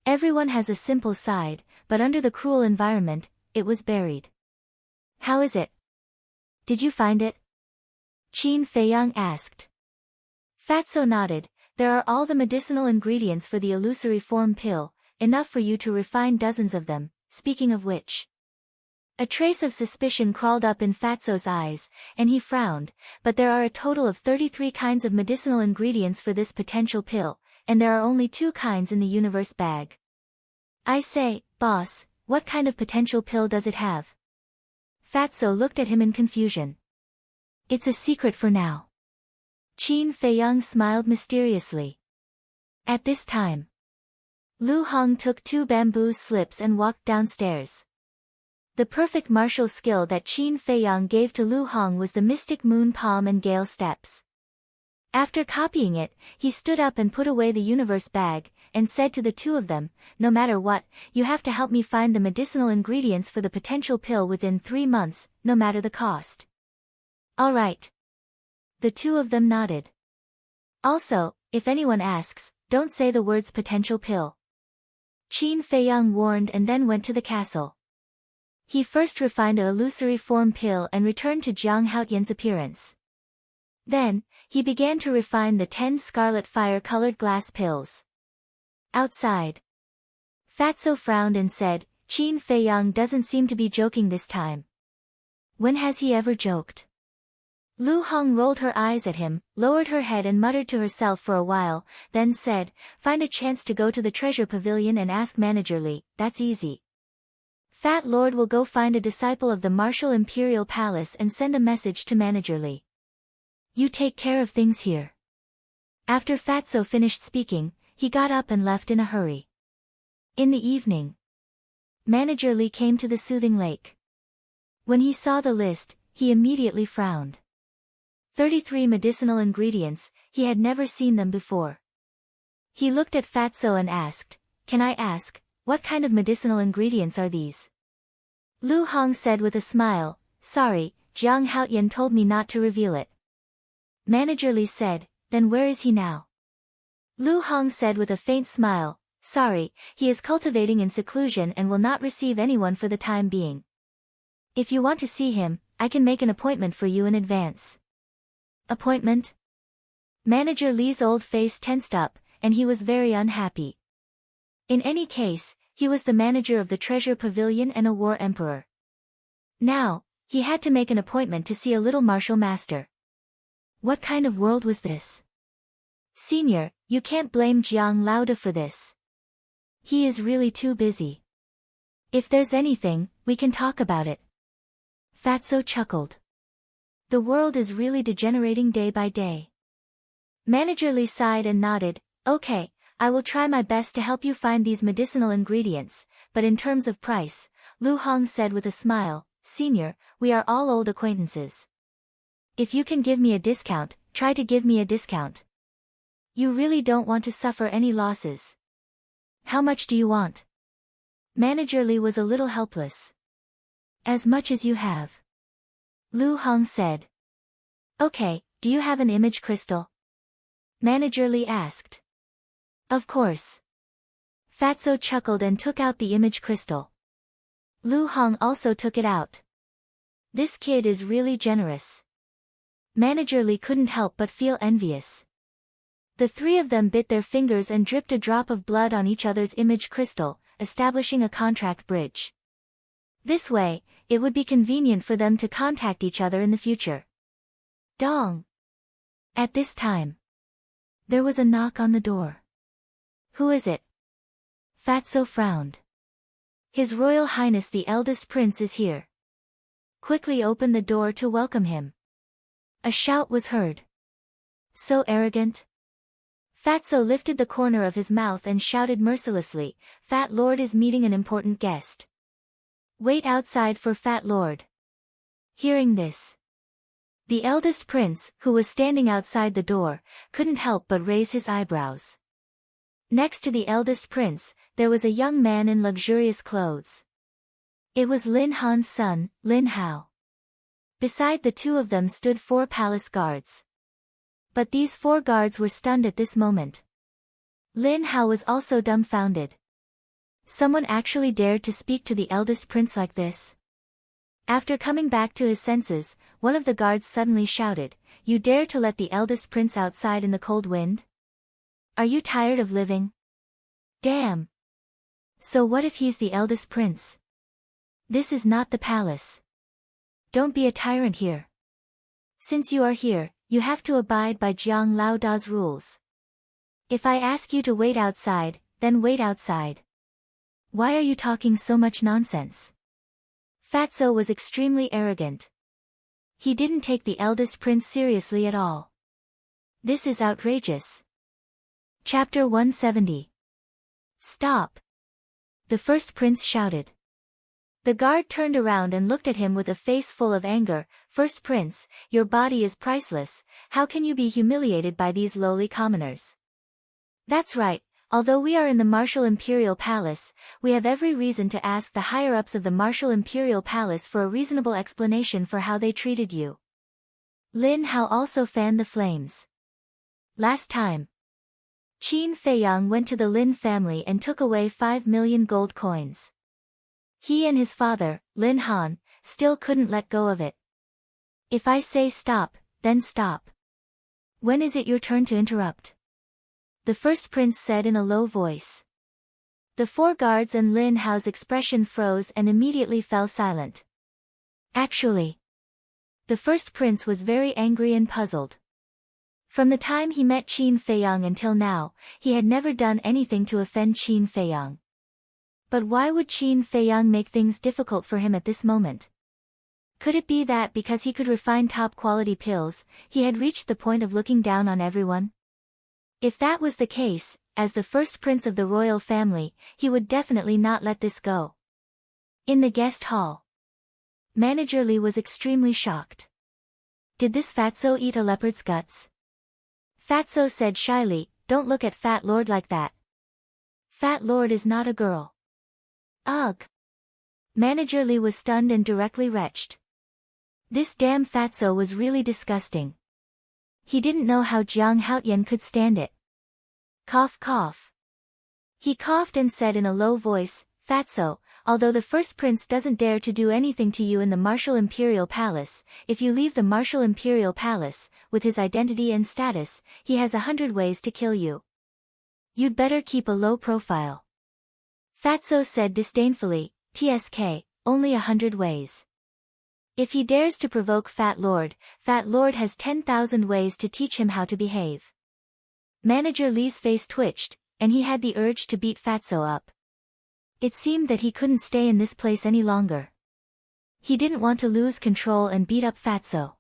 Everyone has a simple side, but under the cruel environment, it was buried. How is it? Did you find it? Qin Feiyang asked. Fatso nodded, there are all the medicinal ingredients for the illusory form pill, enough for you to refine dozens of them, speaking of which. A trace of suspicion crawled up in Fatso's eyes, and he frowned, but there are a total of 33 kinds of medicinal ingredients for this potential pill, and there are only 2 kinds in the universe bag. I say, boss, what kind of potential pill does it have? Fatso looked at him in confusion. It's a secret for now. Qin Feiyang smiled mysteriously. At this time, Lu Hong took 2 bamboo slips and walked downstairs. The perfect martial skill that Qin Feiyang gave to Lu Hong was the mystic moon palm and gale steps. After copying it, he stood up and put away the universe bag, and said to the 2 of them, no matter what, you have to help me find the medicinal ingredients for the potential pill within 3 months, no matter the cost. All right. The 2 of them nodded. Also, if anyone asks, don't say the words potential pill. Qin Feiyang warned and then went to the castle. He first refined a illusory form pill and returned to Jiang Haotian's appearance. Then, he began to refine the 10 scarlet fire-colored glass pills. Outside, Fatso frowned and said, Qin Feiyang doesn't seem to be joking this time. When has he ever joked? Lu Hong rolled her eyes at him, lowered her head and muttered to herself for a while, then said, find a chance to go to the treasure pavilion and ask Manager Li, that's easy. Fat Lord will go find a disciple of the Martial Imperial Palace and send a message to Manager Li. You take care of things here. After Fatso finished speaking, he got up and left in a hurry. In the evening, Manager Li came to the soothing lake. When he saw the list, he immediately frowned. 33 medicinal ingredients, he had never seen them before. He looked at Fatso and asked, can I ask, what kind of medicinal ingredients are these? Lu Hong said with a smile, sorry, Jiang Haotian told me not to reveal it. Manager Li said, then where is he now? Lu Hong said with a faint smile, sorry, he is cultivating in seclusion and will not receive anyone for the time being. If you want to see him, I can make an appointment for you in advance. Appointment? Manager Li's old face tensed up, and he was very unhappy. In any case, he was the manager of the treasure pavilion and a war emperor. Now, he had to make an appointment to see a little martial master. What kind of world was this? Senior, you can't blame Jiang Laoda for this. He is really too busy. If there's anything, we can talk about it. Fatso chuckled. The world is really degenerating day by day. Manager Li sighed and nodded, okay, I will try my best to help you find these medicinal ingredients, but in terms of price, Lu Hong said with a smile, Senior, we are all old acquaintances. If you can give me a discount, try to give me a discount. You really don't want to suffer any losses. How much do you want? Manager Li was a little helpless. As much as you have. Lu Hong said. Okay, do you have an image crystal? Manager Li asked. Of course. Fatso chuckled and took out the image crystal. Lu Hong also took it out. This kid is really generous. Manager Li couldn't help but feel envious. The three of them bit their fingers and dripped a drop of blood on each other's image crystal, establishing a contract bridge. This way, it would be convenient for them to contact each other in the future. Dong! At this time, there was a knock on the door. Who is it? Fatso frowned. His Royal Highness the eldest prince is here. Quickly open the door to welcome him. A shout was heard. So arrogant. Fatso lifted the corner of his mouth and shouted mercilessly, Fat Lord is meeting an important guest. Wait outside for Fat Lord. Hearing this, the eldest prince, who was standing outside the door, couldn't help but raise his eyebrows. Next to the eldest prince, there was a young man in luxurious clothes. It was Lin Han's son, Lin Hao. Beside the two of them stood 4 palace guards. But these 4 guards were stunned at this moment. Lin Hao was also dumbfounded. Someone actually dared to speak to the eldest prince like this? After coming back to his senses, one of the guards suddenly shouted, You dare to let the eldest prince outside in the cold wind? Are you tired of living? Damn! So what if he's the eldest prince? This is not the palace. Don't be a tyrant here. Since you are here, you have to abide by Jiang Laoda's rules. If I ask you to wait outside, then wait outside. Why are you talking so much nonsense? Fatso was extremely arrogant. He didn't take the eldest prince seriously at all. This is outrageous. Chapter 170. Stop! The first prince shouted. The guard turned around and looked at him with a face full of anger. First prince, your body is priceless, how can you be humiliated by these lowly commoners? That's right. Although we are in the Martial Imperial Palace, we have every reason to ask the higher-ups of the Martial Imperial Palace for a reasonable explanation for how they treated you. Lin Hao also fanned the flames. Last time, Qin Feiyang went to the Lin family and took away 5 million gold coins. He and his father, Lin Han, still couldn't let go of it. If I say stop, then stop. When is it your turn to interrupt? The first prince said in a low voice. The four guards and Lin Hao's expression froze and immediately fell silent. Actually, the first prince was very angry and puzzled. From the time he met Qin Feiyang until now, he had never done anything to offend Qin Feiyang. But why would Qin Feiyang make things difficult for him at this moment? Could it be that because he could refine top-quality pills, he had reached the point of looking down on everyone? If that was the case, as the first prince of the royal family, he would definitely not let this go. In the guest hall, Manager Li was extremely shocked. Did this fatso eat a leopard's guts? Fatso said shyly, don't look at Fat Lord like that. Fat Lord is not a girl. Ugh. Manager Li was stunned and directly retched. This damn fatso was really disgusting. He didn't know how Jiang Haotian could stand it. Cough cough. He coughed and said in a low voice, Fatso, although the first prince doesn't dare to do anything to you in the Martial Imperial Palace, if you leave the Martial Imperial Palace, with his identity and status, he has 100 ways to kill you. You'd better keep a low profile. Fatso said disdainfully, TSK, only 100 ways. If he dares to provoke Fat Lord has 10,000 ways to teach him how to behave. Manager Li's face twitched, and he had the urge to beat Fatso up. It seemed that he couldn't stay in this place any longer. He didn't want to lose control and beat up Fatso.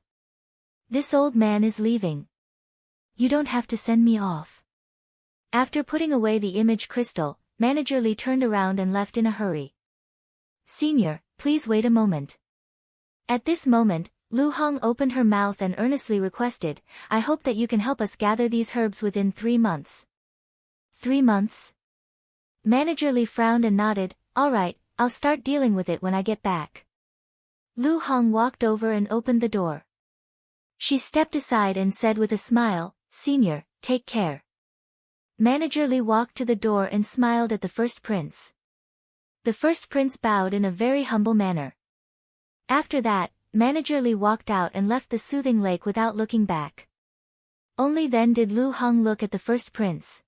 This old man is leaving. You don't have to send me off. After putting away the image crystal, Manager Li turned around and left in a hurry. Senior, please wait a moment. At this moment, Lu Hong opened her mouth and earnestly requested, I hope that you can help us gather these herbs within 3 months. 3 months? Manager Li frowned and nodded, all right, I'll start dealing with it when I get back. Lu Hong walked over and opened the door. She stepped aside and said with a smile, Senior, take care. Manager Li walked to the door and smiled at the first prince. The first prince bowed in a very humble manner. After that, Manager Li walked out and left the soothing lake without looking back. Only then did Lu Hong look at the first prince.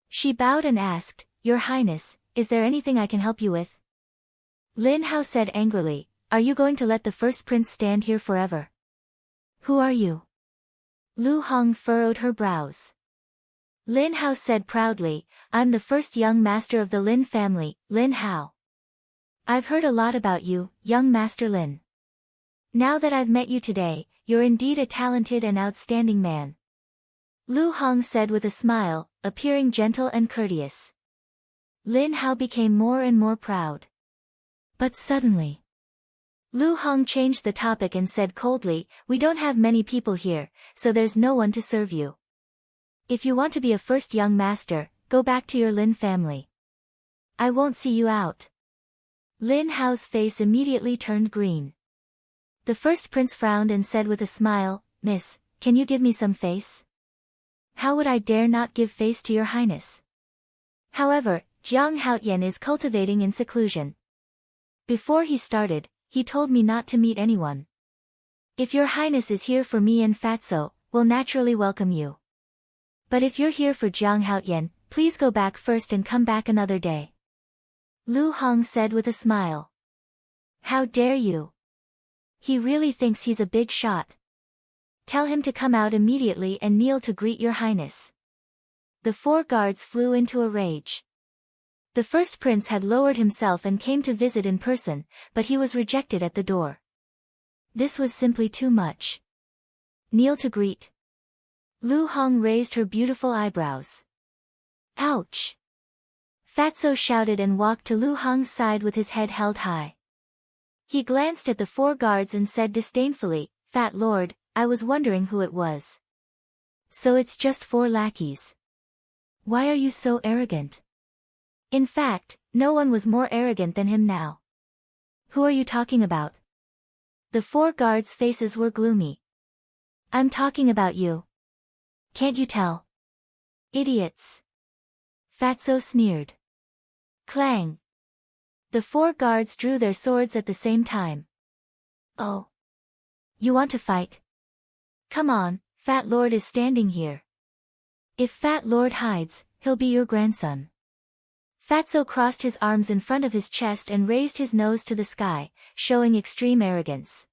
She bowed and asked, Your Highness, is there anything I can help you with? Lin Hao said angrily, Are you going to let the first prince stand here forever? Who are you? Lu Hong furrowed her brows. Lin Hao said proudly, I'm the first young master of the Lin family, Lin Hao. I've heard a lot about you, young Master Lin. Now that I've met you today, you're indeed a talented and outstanding man. Lu Hong said with a smile, appearing gentle and courteous. Lin Hao became more and more proud. But suddenly, Lu Hong changed the topic and said coldly, we don't have many people here, so there's no one to serve you. If you want to be a first young master, go back to your Lin family. I won't see you out. Lin Hao's face immediately turned green. The first prince frowned and said with a smile, Miss, can you give me some face? How would I dare not give face to your highness? However, Jiang Haotian is cultivating in seclusion. Before he started, he told me not to meet anyone. If your highness is here for me and Fatso, we'll naturally welcome you. But if you're here for Jiang Haotian, please go back first and come back another day. Lu Hong said with a smile. How dare you? He really thinks he's a big shot. Tell him to come out immediately and kneel to greet your highness. The 4 guards flew into a rage. The first prince had lowered himself and came to visit in person, but he was rejected at the door. This was simply too much. Kneel to greet. Lu Hong raised her beautiful eyebrows. Ouch! Fatso shouted and walked to Lu Hong's side with his head held high. He glanced at the 4 guards and said disdainfully, Fat Lord, I was wondering who it was. So it's just 4 lackeys. Why are you so arrogant? In fact, no one was more arrogant than him now. Who are you talking about? The 4 guards' faces were gloomy. I'm talking about you. Can't you tell? Idiots. Fatso sneered. Clang. The 4 guards drew their swords at the same time. Oh. You want to fight? Come on, Fat Lord is standing here. If Fat Lord hides, he'll be your grandson. Fatso crossed his arms in front of his chest and raised his nose to the sky, showing extreme arrogance.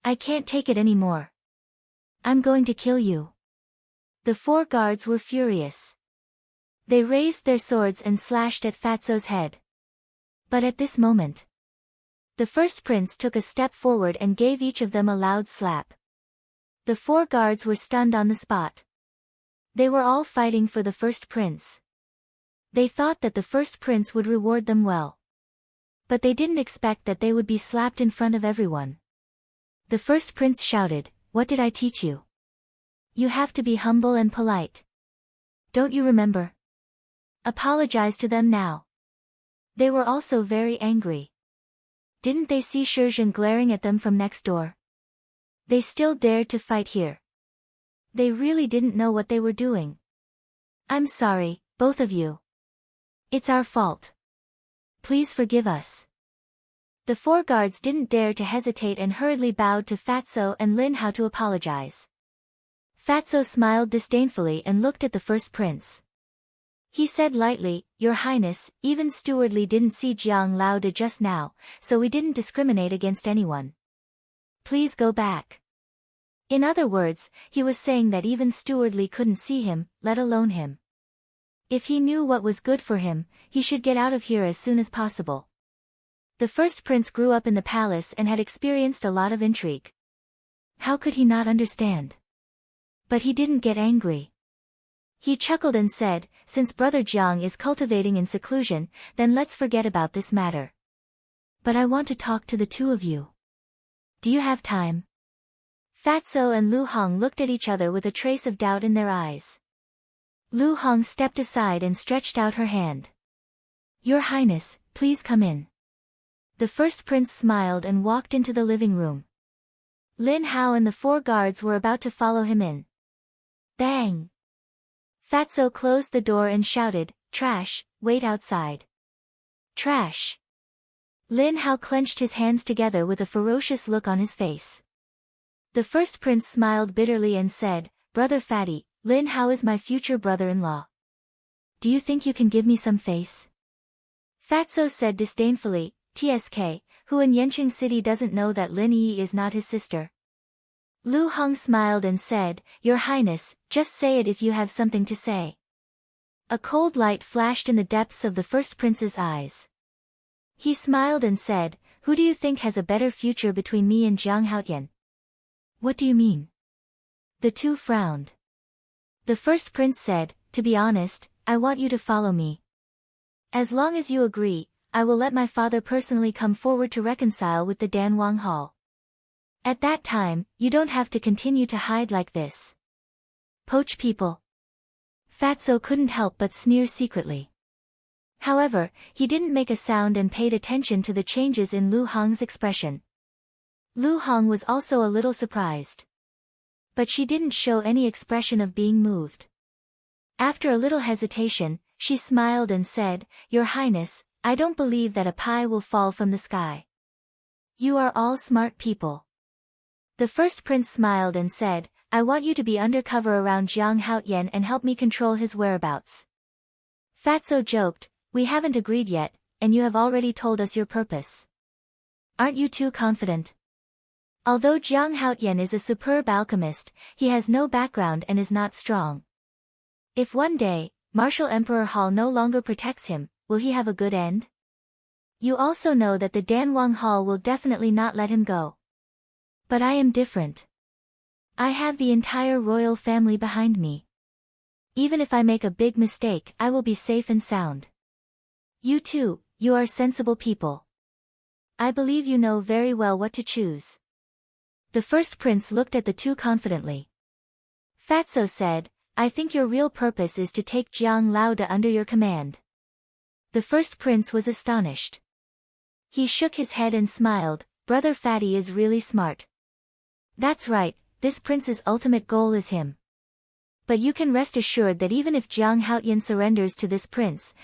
I can't take it anymore. I'm going to kill you. The 4 guards were furious. They raised their swords and slashed at Fatso's head. But at this moment, the first prince took a step forward and gave each of them a loud slap. The 4 guards were stunned on the spot. They were all fighting for the first prince. They thought that the first prince would reward them well. But they didn't expect that they would be slapped in front of everyone. The first prince shouted, "What did I teach you? You have to be humble and polite. Don't you remember? Apologize to them now." They were also very angry. Didn't they see Shizhen glaring at them from next door? They still dared to fight here. They really didn't know what they were doing. I'm sorry, both of you. It's our fault. Please forgive us. The 4 guards didn't dare to hesitate and hurriedly bowed to Fatso and Lin Hao to apologize. Fatso smiled disdainfully and looked at the first prince. He said lightly, "Your Highness, even Stewardly didn't see Jiang Lao De just now, so we didn't discriminate against anyone. Please go back." In other words, he was saying that even Stewardly couldn't see him, let alone him. If he knew what was good for him, he should get out of here as soon as possible. The first prince grew up in the palace and had experienced a lot of intrigue. How could he not understand? But he didn't get angry. He chuckled and said, "Since Brother Jiang is cultivating in seclusion, then let's forget about this matter. But I want to talk to the 2 of you. Do you have time?" Fatso and Lu Hong looked at each other with a trace of doubt in their eyes. Lu Hong stepped aside and stretched out her hand. "Your Highness, please come in." The first prince smiled and walked into the living room. Lin Hao and the 4 guards were about to follow him in. Bang! Fatso closed the door and shouted, "Trash, wait outside." Trash! Lin Hao clenched his hands together with a ferocious look on his face. The first prince smiled bitterly and said, "Brother Fatty, Lin Hao is my future brother-in-law. Do you think you can give me some face?" Fatso said disdainfully, "TSK, who in Yanqing City doesn't know that Lin Yi is not his sister?" Lu Hong smiled and said, "Your Highness, just say it if you have something to say." A cold light flashed in the depths of the first prince's eyes. He smiled and said, "Who do you think has a better future between me and Jiang Haotian?" "What do you mean?" The 2 frowned. The first prince said, "To be honest, I want you to follow me. As long as you agree, I will let my father personally come forward to reconcile with the Danwang Hall. At that time, you don't have to continue to hide like this. Poach people." Fatso couldn't help but sneer secretly. However, he didn't make a sound and paid attention to the changes in Lu Hong's expression. Lu Hong was also a little surprised. But she didn't show any expression of being moved. After a little hesitation, she smiled and said, "Your Highness, I don't believe that a pie will fall from the sky. You are all smart people." The first prince smiled and said, "I want you to be undercover around Jiang Haotian and help me control his whereabouts." Fatso joked, "We haven't agreed yet, and you have already told us your purpose. Aren't you too confident?" Although Jiang Haotian is a superb alchemist, he has no background and is not strong. If one day, Martial Emperor Hall no longer protects him, will he have a good end? You also know that the Danwang Hall will definitely not let him go. But I am different. I have the entire royal family behind me. Even if I make a big mistake, I will be safe and sound. You too, you are sensible people. I believe you know very well what to choose." The first prince looked at the 2 confidently. Fatso said, "I think your real purpose is to take Jiang Lao De under your command." The first prince was astonished. He shook his head and smiled, "Brother Fatty is really smart. That's right, this prince's ultimate goal is him. But you can rest assured that even if Jiang Haotian surrenders to this prince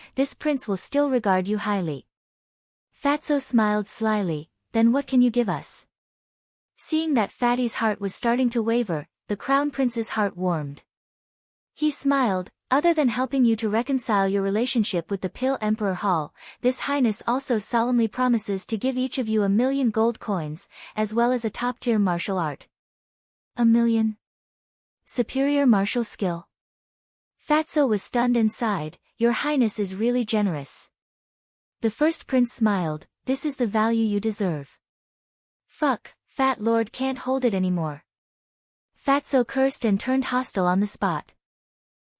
will still regard you highly. Fatso smiled slyly, then what can you give us? Seeing that Fatty's heart was starting to waver, the Crown Prince's heart warmed. He smiled, other than helping you to reconcile your relationship with the Pale Emperor Hall, This Highness also solemnly promises to give each of you 1,000,000 gold coins, as well as a top-tier martial art. 1,000,000? Superior martial skill? Fatso was stunned and sighed, Your Highness is really generous. The first prince smiled, This is the value you deserve. Fuck, Fat Lord can't hold it anymore. Fatso cursed and turned hostile on the spot.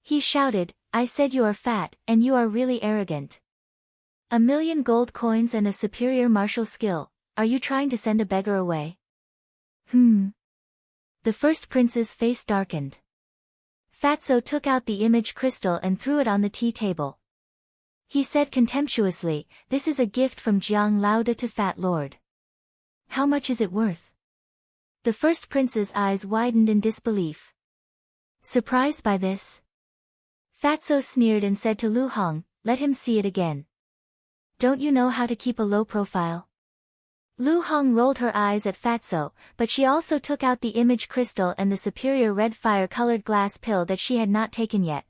He shouted, I said you are fat, and you are really arrogant. 1,000,000 gold coins and a superior martial skill, are you trying to send a beggar away? The first prince's face darkened. Fatso took out the image crystal and threw it on the tea table. He said contemptuously, This is a gift from Jiang Laoda to Fat Lord. How much is it worth? The first prince's eyes widened in disbelief. Surprised by this, Fatso sneered and said to Lu Hong, Let him see it again. Don't you know how to keep a low profile? Lu Hong rolled her eyes at Fatso, but she also took out the image crystal and the superior red fire-colored glass pill that she had not taken yet.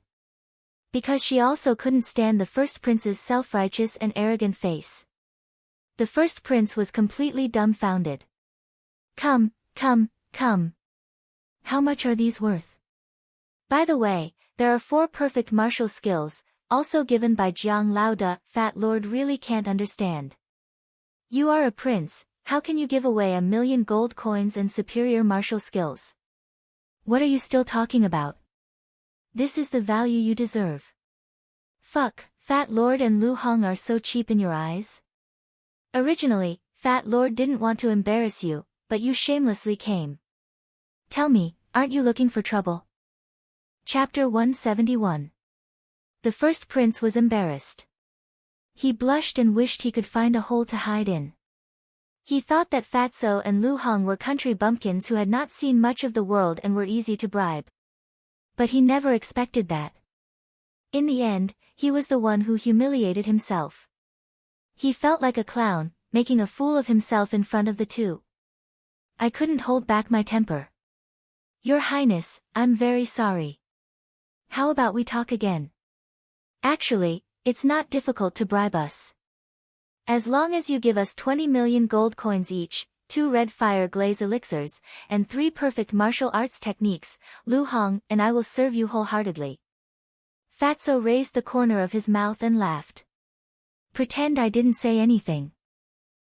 Because she also couldn't stand the first prince's self-righteous and arrogant face. The first prince was completely dumbfounded. Come. How much are these worth? By the way, there are 4 perfect martial skills, also given by Jiang Laoda, Fat Lord really can't understand. You are a prince, how can you give away 1,000,000 gold coins and superior martial skills? What are you still talking about? This is the value you deserve. Fuck, Fat Lord and Lu Hong are so cheap in your eyes? Originally, Fat Lord didn't want to embarrass you, but you shamelessly came. Tell me, aren't you looking for trouble? Chapter 171. The first prince was embarrassed. He blushed and wished he could find a hole to hide in. He thought that Fatso and Lu Hong were country bumpkins who had not seen much of the world and were easy to bribe. But he never expected that. In the end, he was the one who humiliated himself. He felt like a clown, making a fool of himself in front of the two. I couldn't hold back my temper. Your Highness, I'm very sorry. How about we talk again? Actually, it's not difficult to bribe us. As long as you give us 20,000,000 gold coins each, 2 red fire glaze elixirs, and 3 perfect martial arts techniques, Lu Hong and I will serve you wholeheartedly. Fatso raised the corner of his mouth and laughed. Pretend I didn't say anything.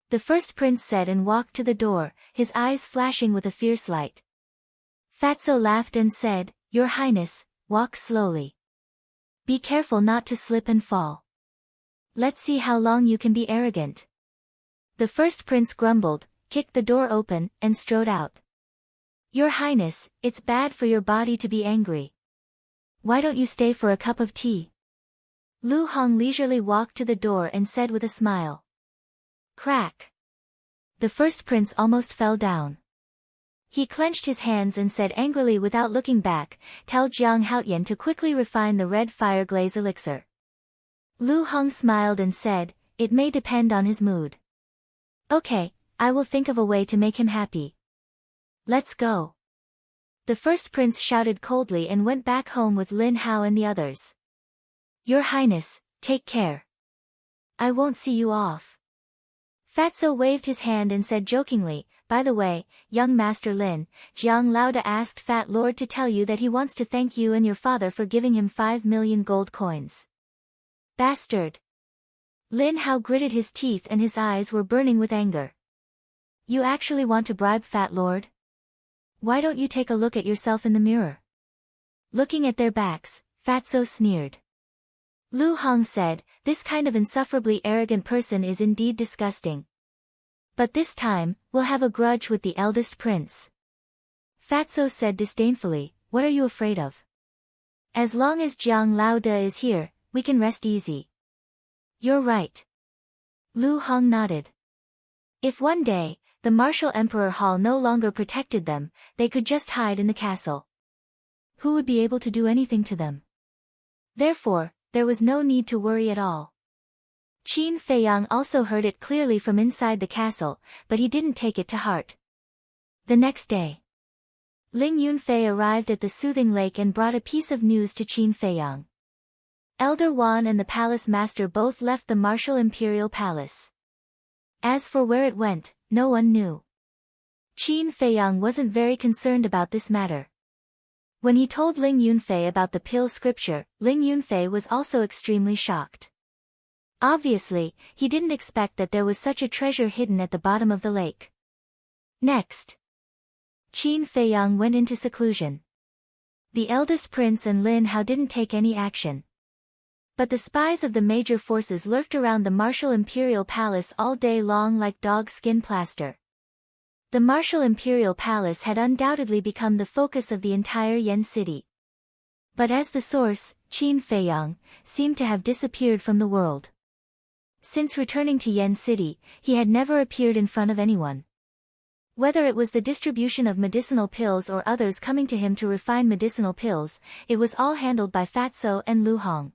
The first prince said and walked to the door, his eyes flashing with a fierce light. Fatso laughed and said, Your Highness, walk slowly. Be careful not to slip and fall. Let's see how long you can be arrogant. The first prince grumbled, kicked the door open, and strode out. Your Highness, it's bad for your body to be angry. Why don't you stay for a cup of tea? Lu Hong leisurely walked to the door and said with a smile. Crack. The first prince almost fell down. He clenched his hands and said angrily without looking back, Tell Jiang Haotian to quickly refine the red fire glaze elixir. Lu Hong smiled and said, It may depend on his mood. Okay, I will think of a way to make him happy. Let's go. The first prince shouted coldly and went back home with Lin Hao and the others. Your Highness, take care. I won't see you off. Fatso waved his hand and said jokingly, By the way, young Master Lin, Jiang Laoda asked Fat Lord to tell you that he wants to thank you and your father for giving him 5,000,000 gold coins. Bastard. Lin Hao gritted his teeth and his eyes were burning with anger. You actually want to bribe Fat Lord? Why don't you take a look at yourself in the mirror? Looking at their backs, Fatso sneered. Lu Hong said, This kind of insufferably arrogant person is indeed disgusting. But this time, we'll have a grudge with the eldest prince. Fatso said disdainfully, What are you afraid of? As long as Jiang Laoda is here, we can rest easy. You're right. Lu Hong nodded. If one day, the Martial Emperor Hall no longer protected them, they could just hide in the castle. Who would be able to do anything to them? Therefore, there was no need to worry at all. Qin Feiyang also heard it clearly from inside the castle, but he didn't take it to heart. The next day, Ling Yunfei arrived at the soothing lake and brought a piece of news to Qin Feiyang. Elder Wan and the palace master both left the martial imperial palace. As for where it went, no one knew. Qin Feiyang wasn't very concerned about this matter. When he told Ling Yunfei about the pill scripture, Ling Yunfei was also extremely shocked. Obviously, he didn't expect that there was such a treasure hidden at the bottom of the lake. Next, Qin Feiyang went into seclusion. The eldest prince and Lin Hao didn't take any action. But the spies of the major forces lurked around the martial imperial palace all day long like dog skin plaster. The martial imperial palace had undoubtedly become the focus of the entire Yen city. But as the source, Qin Feiyang, seemed to have disappeared from the world. Since returning to Yen city, he had never appeared in front of anyone. Whether it was the distribution of medicinal pills or others coming to him to refine medicinal pills, it was all handled by Fatso and Lu Hong.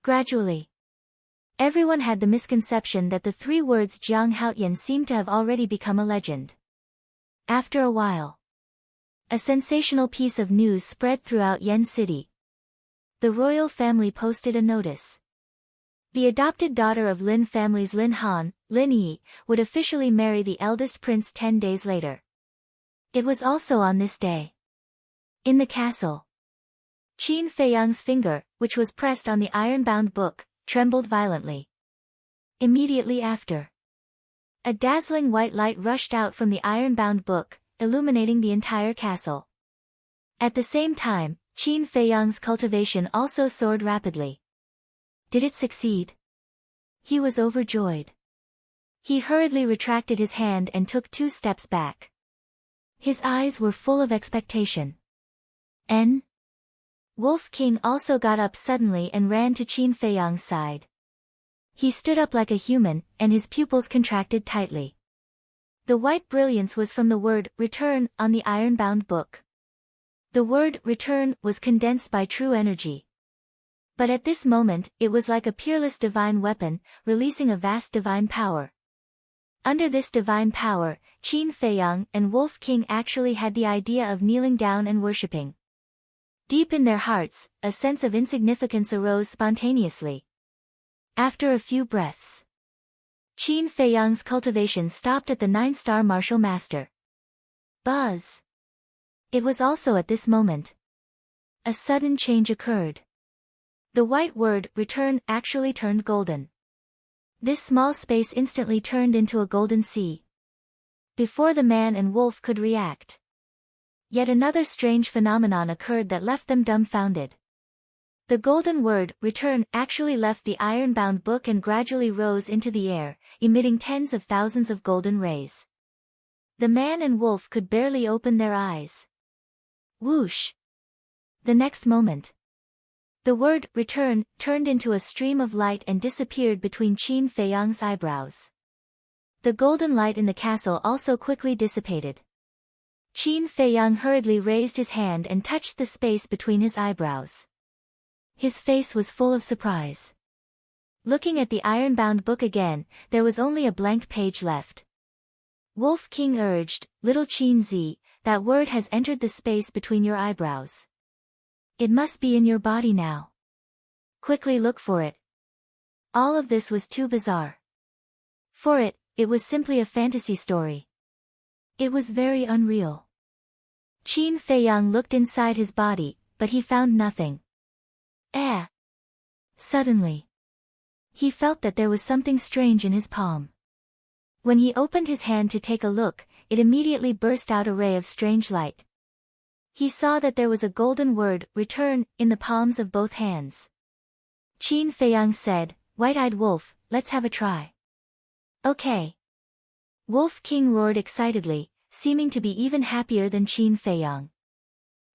Gradually, everyone had the misconception that the 3 words Jiang Haoyan seemed to have already become a legend. After a while, a sensational piece of news spread throughout Yen city. The royal family posted a notice. The adopted daughter of Lin family's Lin Han, Lin Yi, would officially marry the eldest prince 10 days later. It was also on this day. In the castle, Qin Feiyang's finger, which was pressed on the iron-bound book, trembled violently. Immediately after, a dazzling white light rushed out from the iron-bound book, illuminating the entire castle. At the same time, Qin Feiyang's cultivation also soared rapidly. Did it succeed? He was overjoyed. He hurriedly retracted his hand and took 2 steps back. His eyes were full of expectation. Wolf King also got up suddenly and ran to Qin Feiyang's side. He stood up like a human, and his pupils contracted tightly. The white brilliance was from the word, return, on the iron-bound book. The word, return, was condensed by true energy. But at this moment, it was like a peerless divine weapon, releasing a vast divine power. Under this divine power, Qin Feiyang and Wolf King actually had the idea of kneeling down and worshipping. Deep in their hearts, a sense of insignificance arose spontaneously. After a few breaths, Qin Feiyang's cultivation stopped at the 9-star martial master. Buzz! It was also at this moment. A sudden change occurred. The white word, return, actually turned golden. This small space instantly turned into a golden sea. Before the man and wolf could react, yet another strange phenomenon occurred that left them dumbfounded. The golden word, return, actually left the iron-bound book and gradually rose into the air, emitting tens of thousands of golden rays. The man and wolf could barely open their eyes. Whoosh! The next moment, the word, return, turned into a stream of light and disappeared between Qin Feiyang's eyebrows. The golden light in the castle also quickly dissipated. Qin Feiyang hurriedly raised his hand and touched the space between his eyebrows. His face was full of surprise. Looking at the iron-bound book again, there was only a blank page left. Wolf King urged, Little Qin Zi, that word has entered the space between your eyebrows. It must be in your body now. Quickly look for it. All of this was too bizarre. For it was simply a fantasy story. It was very unreal. Qin Feiyang looked inside his body, but he found nothing. Suddenly, he felt that there was something strange in his palm. When he opened his hand to take a look, it immediately burst out a ray of strange light. He saw that there was a golden word, return, in the palms of both hands. Qin Feiyang said, White-eyed wolf, let's have a try. Okay. Wolf King roared excitedly, seeming to be even happier than Qin Feiyang.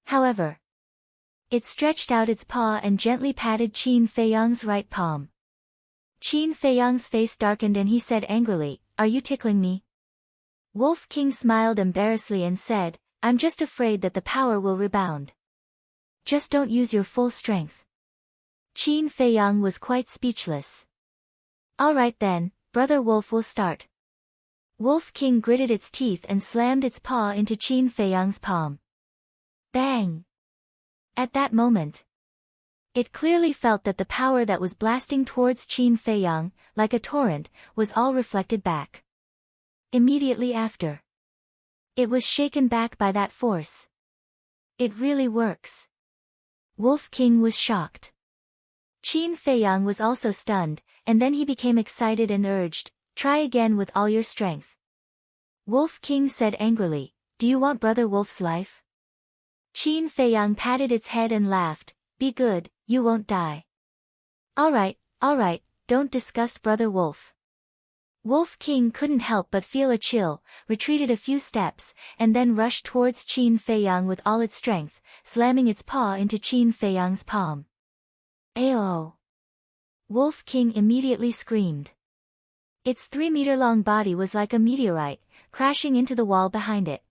However, it stretched out its paw and gently patted Qin Feiyang's right palm. Qin Feiyang's face darkened and he said angrily, Are you tickling me? Wolf King smiled embarrassedly and said, I'm just afraid that the power will rebound. Just don't use your full strength. Qin Feiyang was quite speechless. Alright then, Brother Wolf will start. Wolf King gritted its teeth and slammed its paw into Qin Feiyang's palm. Bang! At that moment, it clearly felt that the power that was blasting towards Qin Feiyang, like a torrent, was all reflected back. Immediately after, it was shaken back by that force. It really works. Wolf King was shocked. Qin Feiyang was also stunned, and then he became excited and urged, "Try again with all your strength." Wolf King said angrily, "Do you want Brother Wolf's life?" Qin Feiyang patted its head and laughed, "Be good, you won't die." Alright, don't disgust Brother Wolf." Wolf King couldn't help but feel a chill, retreated a few steps, and then rushed towards Qin Feiyang with all its strength, slamming its paw into Qin Feiyang's palm. Ayo! Wolf King immediately screamed. Its 3-meter-long body was like a meteorite, crashing into the wall behind it.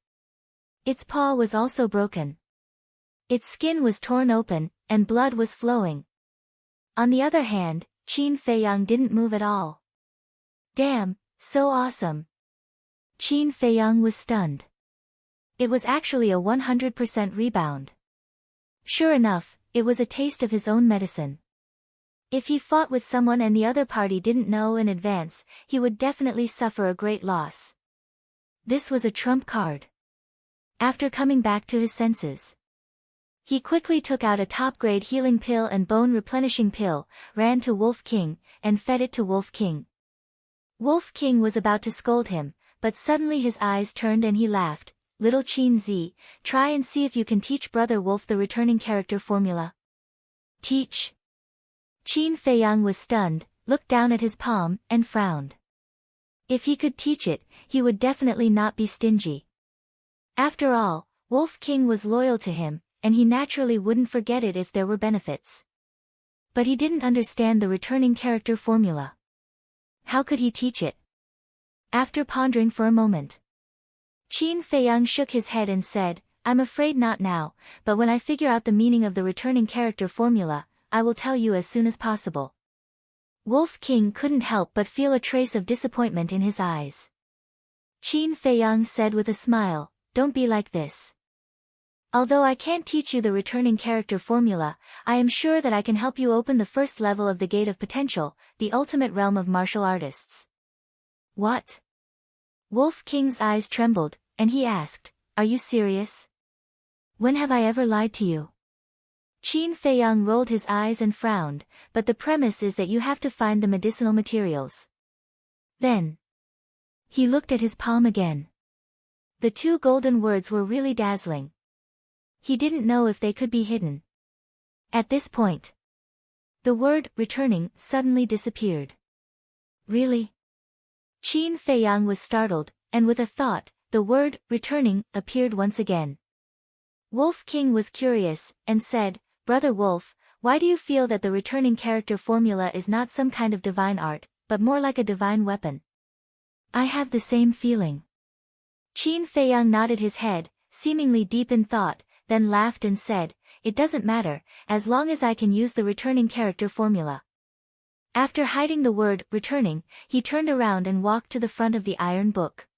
Its paw was also broken. Its skin was torn open, and blood was flowing. On the other hand, Qin Feiyang didn't move at all. Damn, so awesome! Qin Feiyang was stunned. It was actually a 100% rebound. Sure enough, it was a taste of his own medicine. If he fought with someone and the other party didn't know in advance, he would definitely suffer a great loss. This was a trump card. After coming back to his senses, he quickly took out a top-grade healing pill and bone-replenishing pill, ran to Wolf King, and fed it to Wolf King. Wolf King was about to scold him, but suddenly his eyes turned and he laughed. "Little Qin Z, try and see if you can teach Brother Wolf the returning character formula." Teach? Qin Feiyang was stunned, looked down at his palm, and frowned. If he could teach it, he would definitely not be stingy. After all, Wolf King was loyal to him, and he naturally wouldn't forget it if there were benefits. But he didn't understand the returning character formula. How could he teach it? After pondering for a moment, Qin Feiyang shook his head and said, "I'm afraid not now, but when I figure out the meaning of the returning character formula, I will tell you as soon as possible." Wolf King couldn't help but feel a trace of disappointment in his eyes. Qin Feiyang said with a smile, "Don't be like this. Although I can't teach you the returning character formula, I am sure that I can help you open the first level of the Gate of Potential, the ultimate realm of martial artists." What? Wolf King's eyes trembled, and he asked, "Are you serious? When have I ever lied to you?" Qin Feiyang rolled his eyes and frowned, "But the premise is that you have to find the medicinal materials." Then he looked at his palm again. The 2 golden words were really dazzling. He didn't know if they could be hidden. At this point, the word "returning" suddenly disappeared. Really? Qin Feiyang was startled, and with a thought, the word "returning" appeared once again. Wolf King was curious, and said, "Brother Wolf, why do you feel that the returning character formula is not some kind of divine art, but more like a divine weapon?" "I have the same feeling." Qin Feiyang nodded his head, seemingly deep in thought, then laughed and said, "It doesn't matter, as long as I can use the returning character formula." After hiding the word "returning," he turned around and walked to the front of the iron book.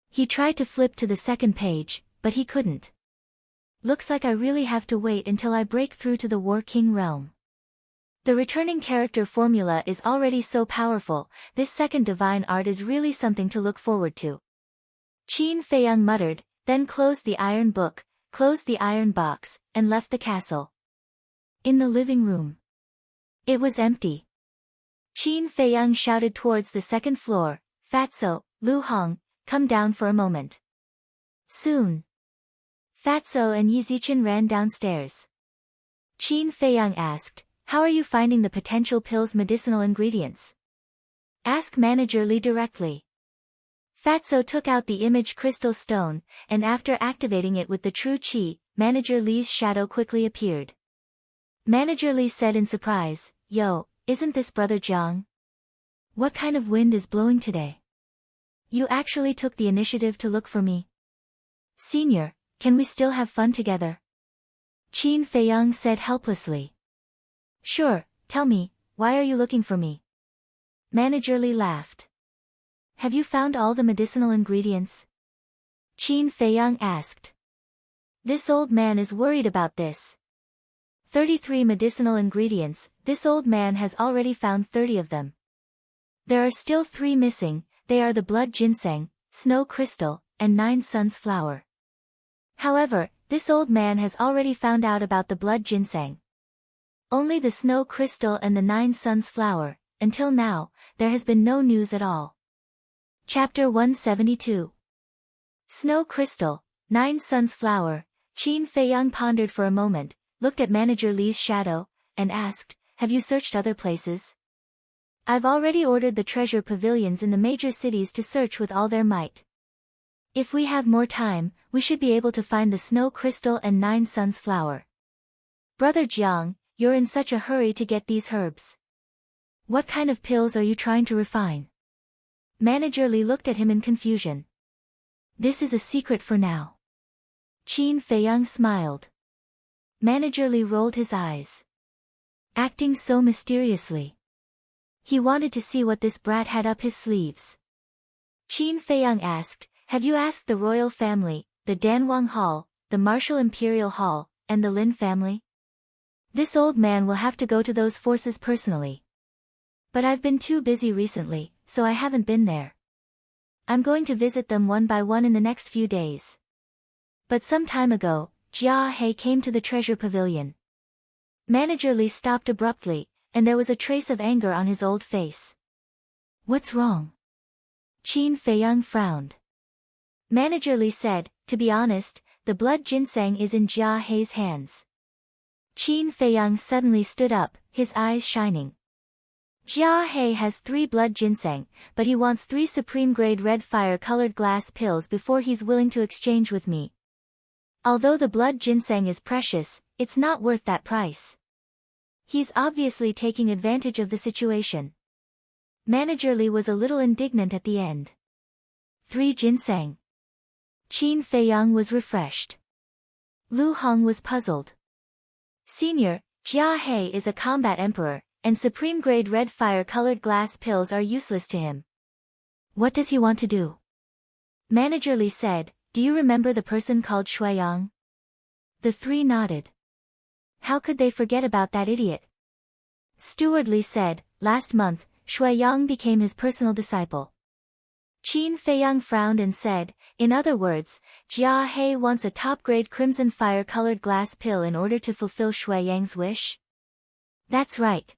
He tried to flip to the second page, but he couldn't. "Looks like I really have to wait until I break through to the War King realm. The returning character formula is already so powerful, this second divine art is really something to look forward to." Qin Feiyang muttered, then closed the iron book, closed the iron box, and left the castle. In the living room, it was empty. Qin Feiyang shouted towards the second floor, "Fatso, Lu Hong, come down for a moment." Soon, Fatso and Yi Zichen ran downstairs. Qin Feiyang asked, "How are you finding the potential pill's medicinal ingredients? Ask Manager Li directly." Fatso took out the image crystal stone, and after activating it with the true qi, Manager Li's shadow quickly appeared. Manager Li said in surprise, "Yo, isn't this Brother Jiang? What kind of wind is blowing today? You actually took the initiative to look for me. Senior, can we still have fun together?" Qin Feiyang said helplessly. "Sure, tell me, why are you looking for me?" Manager Li laughed. Have you found all the medicinal ingredients? Qin Feiyang asked. This old man is worried about this. 33 medicinal ingredients, this old man has already found 30 of them. There are still 3 missing, they are the blood ginseng, snow crystal, and 9 suns flower. However, this old man has already found out about the blood ginseng. Only the snow crystal and the 9 suns flower, until now, there has been no news at all. Chapter 172. Snow crystal, 9 suns flower. Qin Feiyang pondered for a moment, looked at Manager Li's shadow, and asked, have you searched other places? I've already ordered the treasure pavilions in the major cities to search with all their might. If we have more time, we should be able to find the snow crystal and 9 suns flower. Brother Jiang, you're in such a hurry to get these herbs. What kind of pills are you trying to refine? Manager Li looked at him in confusion. This is a secret for now. Qin Feiyang smiled. Manager Li rolled his eyes. Acting so mysteriously. He wanted to see what this brat had up his sleeves. Qin Feiyang asked, have you asked the royal family, the Danwang Hall, the Martial Imperial Hall, and the Lin family? This old man will have to go to those forces personally. But I've been too busy recently, so I haven't been there. I'm going to visit them one by one in the next few days. But some time ago, Jia He came to the treasure pavilion. Manager Li stopped abruptly, and there was a trace of anger on his old face. What's wrong? Qin Feiyang frowned. Manager Li said, to be honest, the blood ginseng is in Jia He's hands. Qin Feiyang suddenly stood up, his eyes shining. Jia He has 3 blood ginseng, but he wants 3 supreme-grade red fire-colored glass pills before he's willing to exchange with me. Although the blood ginseng is precious, it's not worth that price. He's obviously taking advantage of the situation. Manager Li was a little indignant at the end. 3 ginseng. Qin Feiyang was refreshed. Lu Hong was puzzled. Senior, Jia He is a combat emperor, and supreme-grade red fire-colored glass pills are useless to him. What does he want to do? Manager Li said, do you remember the person called Shuiyang? The 3 nodded. How could they forget about that idiot? Steward Li said, last month, Shuiyang became his personal disciple. Qin Feiyang frowned and said, in other words, Jia He wants a top-grade crimson fire-colored glass pill in order to fulfill Shuiyang's wish? That's right.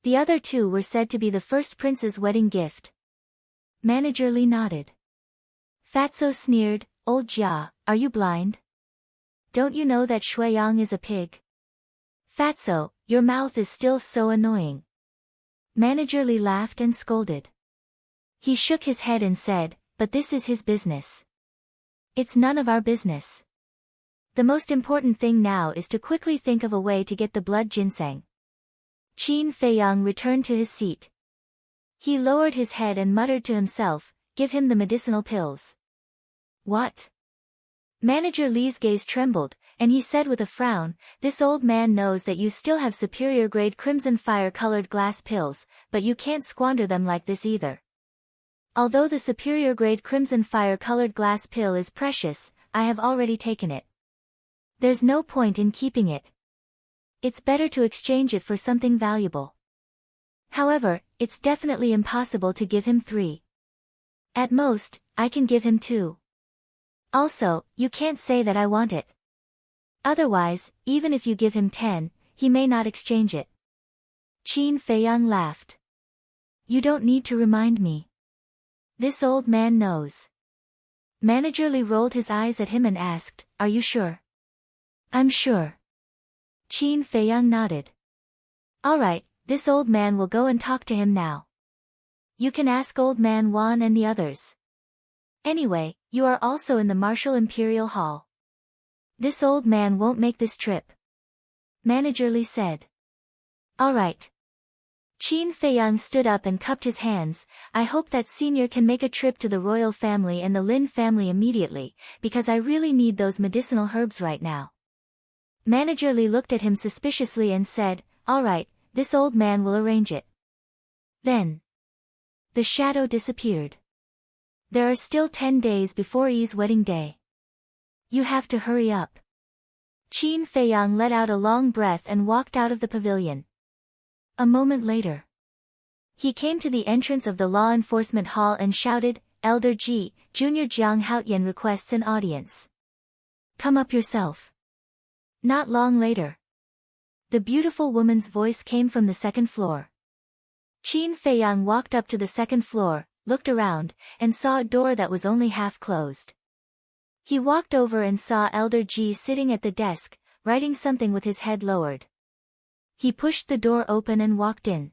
The other 2 were said to be the first prince's wedding gift. Manager Li nodded. Fatso sneered, old Jia, are you blind? Don't you know that Shuiyang is a pig? Fatso, your mouth is still so annoying. Manager Li laughed and scolded. He shook his head and said, but this is his business. It's none of our business. The most important thing now is to quickly think of a way to get the blood ginseng. Qin Feiyang returned to his seat. He lowered his head and muttered to himself, give him the medicinal pills. What? Manager Li's gaze trembled, and he said with a frown, this old man knows that you still have superior-grade crimson fire-colored glass pills, but you can't squander them like this either. Although the superior-grade crimson fire-colored glass pill is precious, I have already taken it. There's no point in keeping it. It's better to exchange it for something valuable. However, it's definitely impossible to give him 3. At most, I can give him 2. Also, you can't say that I want it. Otherwise, even if you give him 10, he may not exchange it. Qin Feiyang laughed. You don't need to remind me. This old man knows. Manager Li rolled his eyes at him and asked, are you sure? I'm sure. Qin Feiyang nodded. All right, this old man will go and talk to him now. You can ask old man Wan and the others. Anyway, you are also in the Martial Imperial Hall. This old man won't make this trip. Manager Li said. All right. Qin Feiyang stood up and cupped his hands. I hope that senior can make a trip to the royal family and the Lin family immediately, because I really need those medicinal herbs right now. Manager Li looked at him suspiciously and said, all right, this old man will arrange it. Then, The shadow disappeared. There are still 10 days before Yi's wedding day. You have to hurry up. Qin Feiyang let out a long breath and walked out of the pavilion. A moment later, he came to the entrance of the law enforcement hall and shouted, "Elder Ji, Junior Jiang Haotian requests an audience. Come up yourself." Not long later, the beautiful woman's voice came from the second floor. Qin Feiyang walked up to the second floor, looked around, and saw a door that was only half closed. He walked over and saw Elder Ji sitting at the desk, writing something with his head lowered. He pushed the door open and walked in.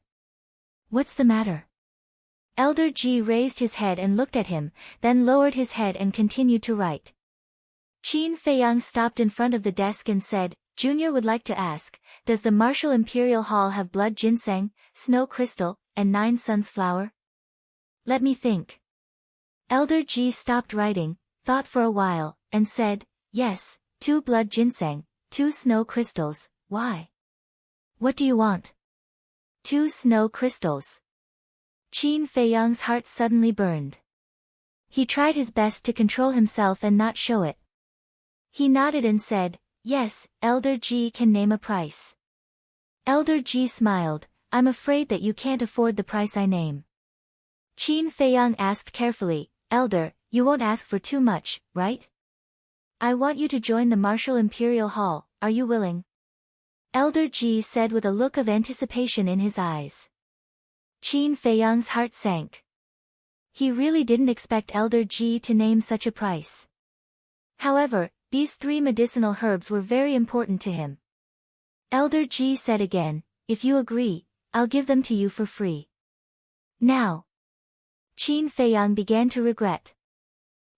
"What's the matter?" Elder Ji raised his head and looked at him, then lowered his head and continued to write. Qin Feiyang stopped in front of the desk and said, "Junior would like to ask, does the Martial Imperial Hall have blood ginseng, snow crystal, and 9 suns flower?" "Let me think." Elder Ji stopped writing, thought for a while, and said, "Yes, 2 blood ginseng, 2 snow crystals. Why? What do you want?" 2 snow crystals. Qin Feiyang's heart suddenly burned. He tried his best to control himself and not show it. He nodded and said, "Yes, Elder Ji can name a price." Elder Ji smiled, "I'm afraid that you can't afford the price I name." Qin Feiyang asked carefully, "Elder, you won't ask for too much, right? I want you to join the Martial Imperial Hall, are you willing?" Elder Ji said with a look of anticipation in his eyes. Qin Feiyang's heart sank. He really didn't expect Elder Ji to name such a price. However, these 3 medicinal herbs were very important to him. Elder Ji said again, "If you agree, I'll give them to you for free." Now, Qin Feiyang began to regret.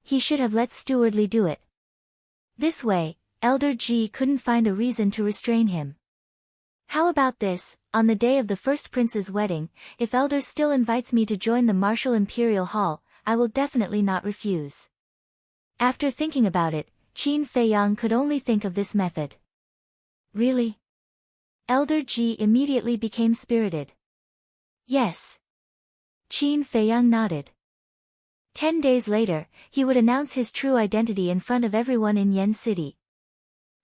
He should have let Stewardly do it. This way, Elder Ji couldn't find a reason to restrain him. "How about this, on the day of the first prince's wedding, if Elder still invites me to join the Martial Imperial Hall, I will definitely not refuse." After thinking about it, Qin Feiyang could only think of this method. "Really?" Elder Ji immediately became spirited. "Yes." Qin Feiyang nodded. 10 days later, he would announce his true identity in front of everyone in Yen City.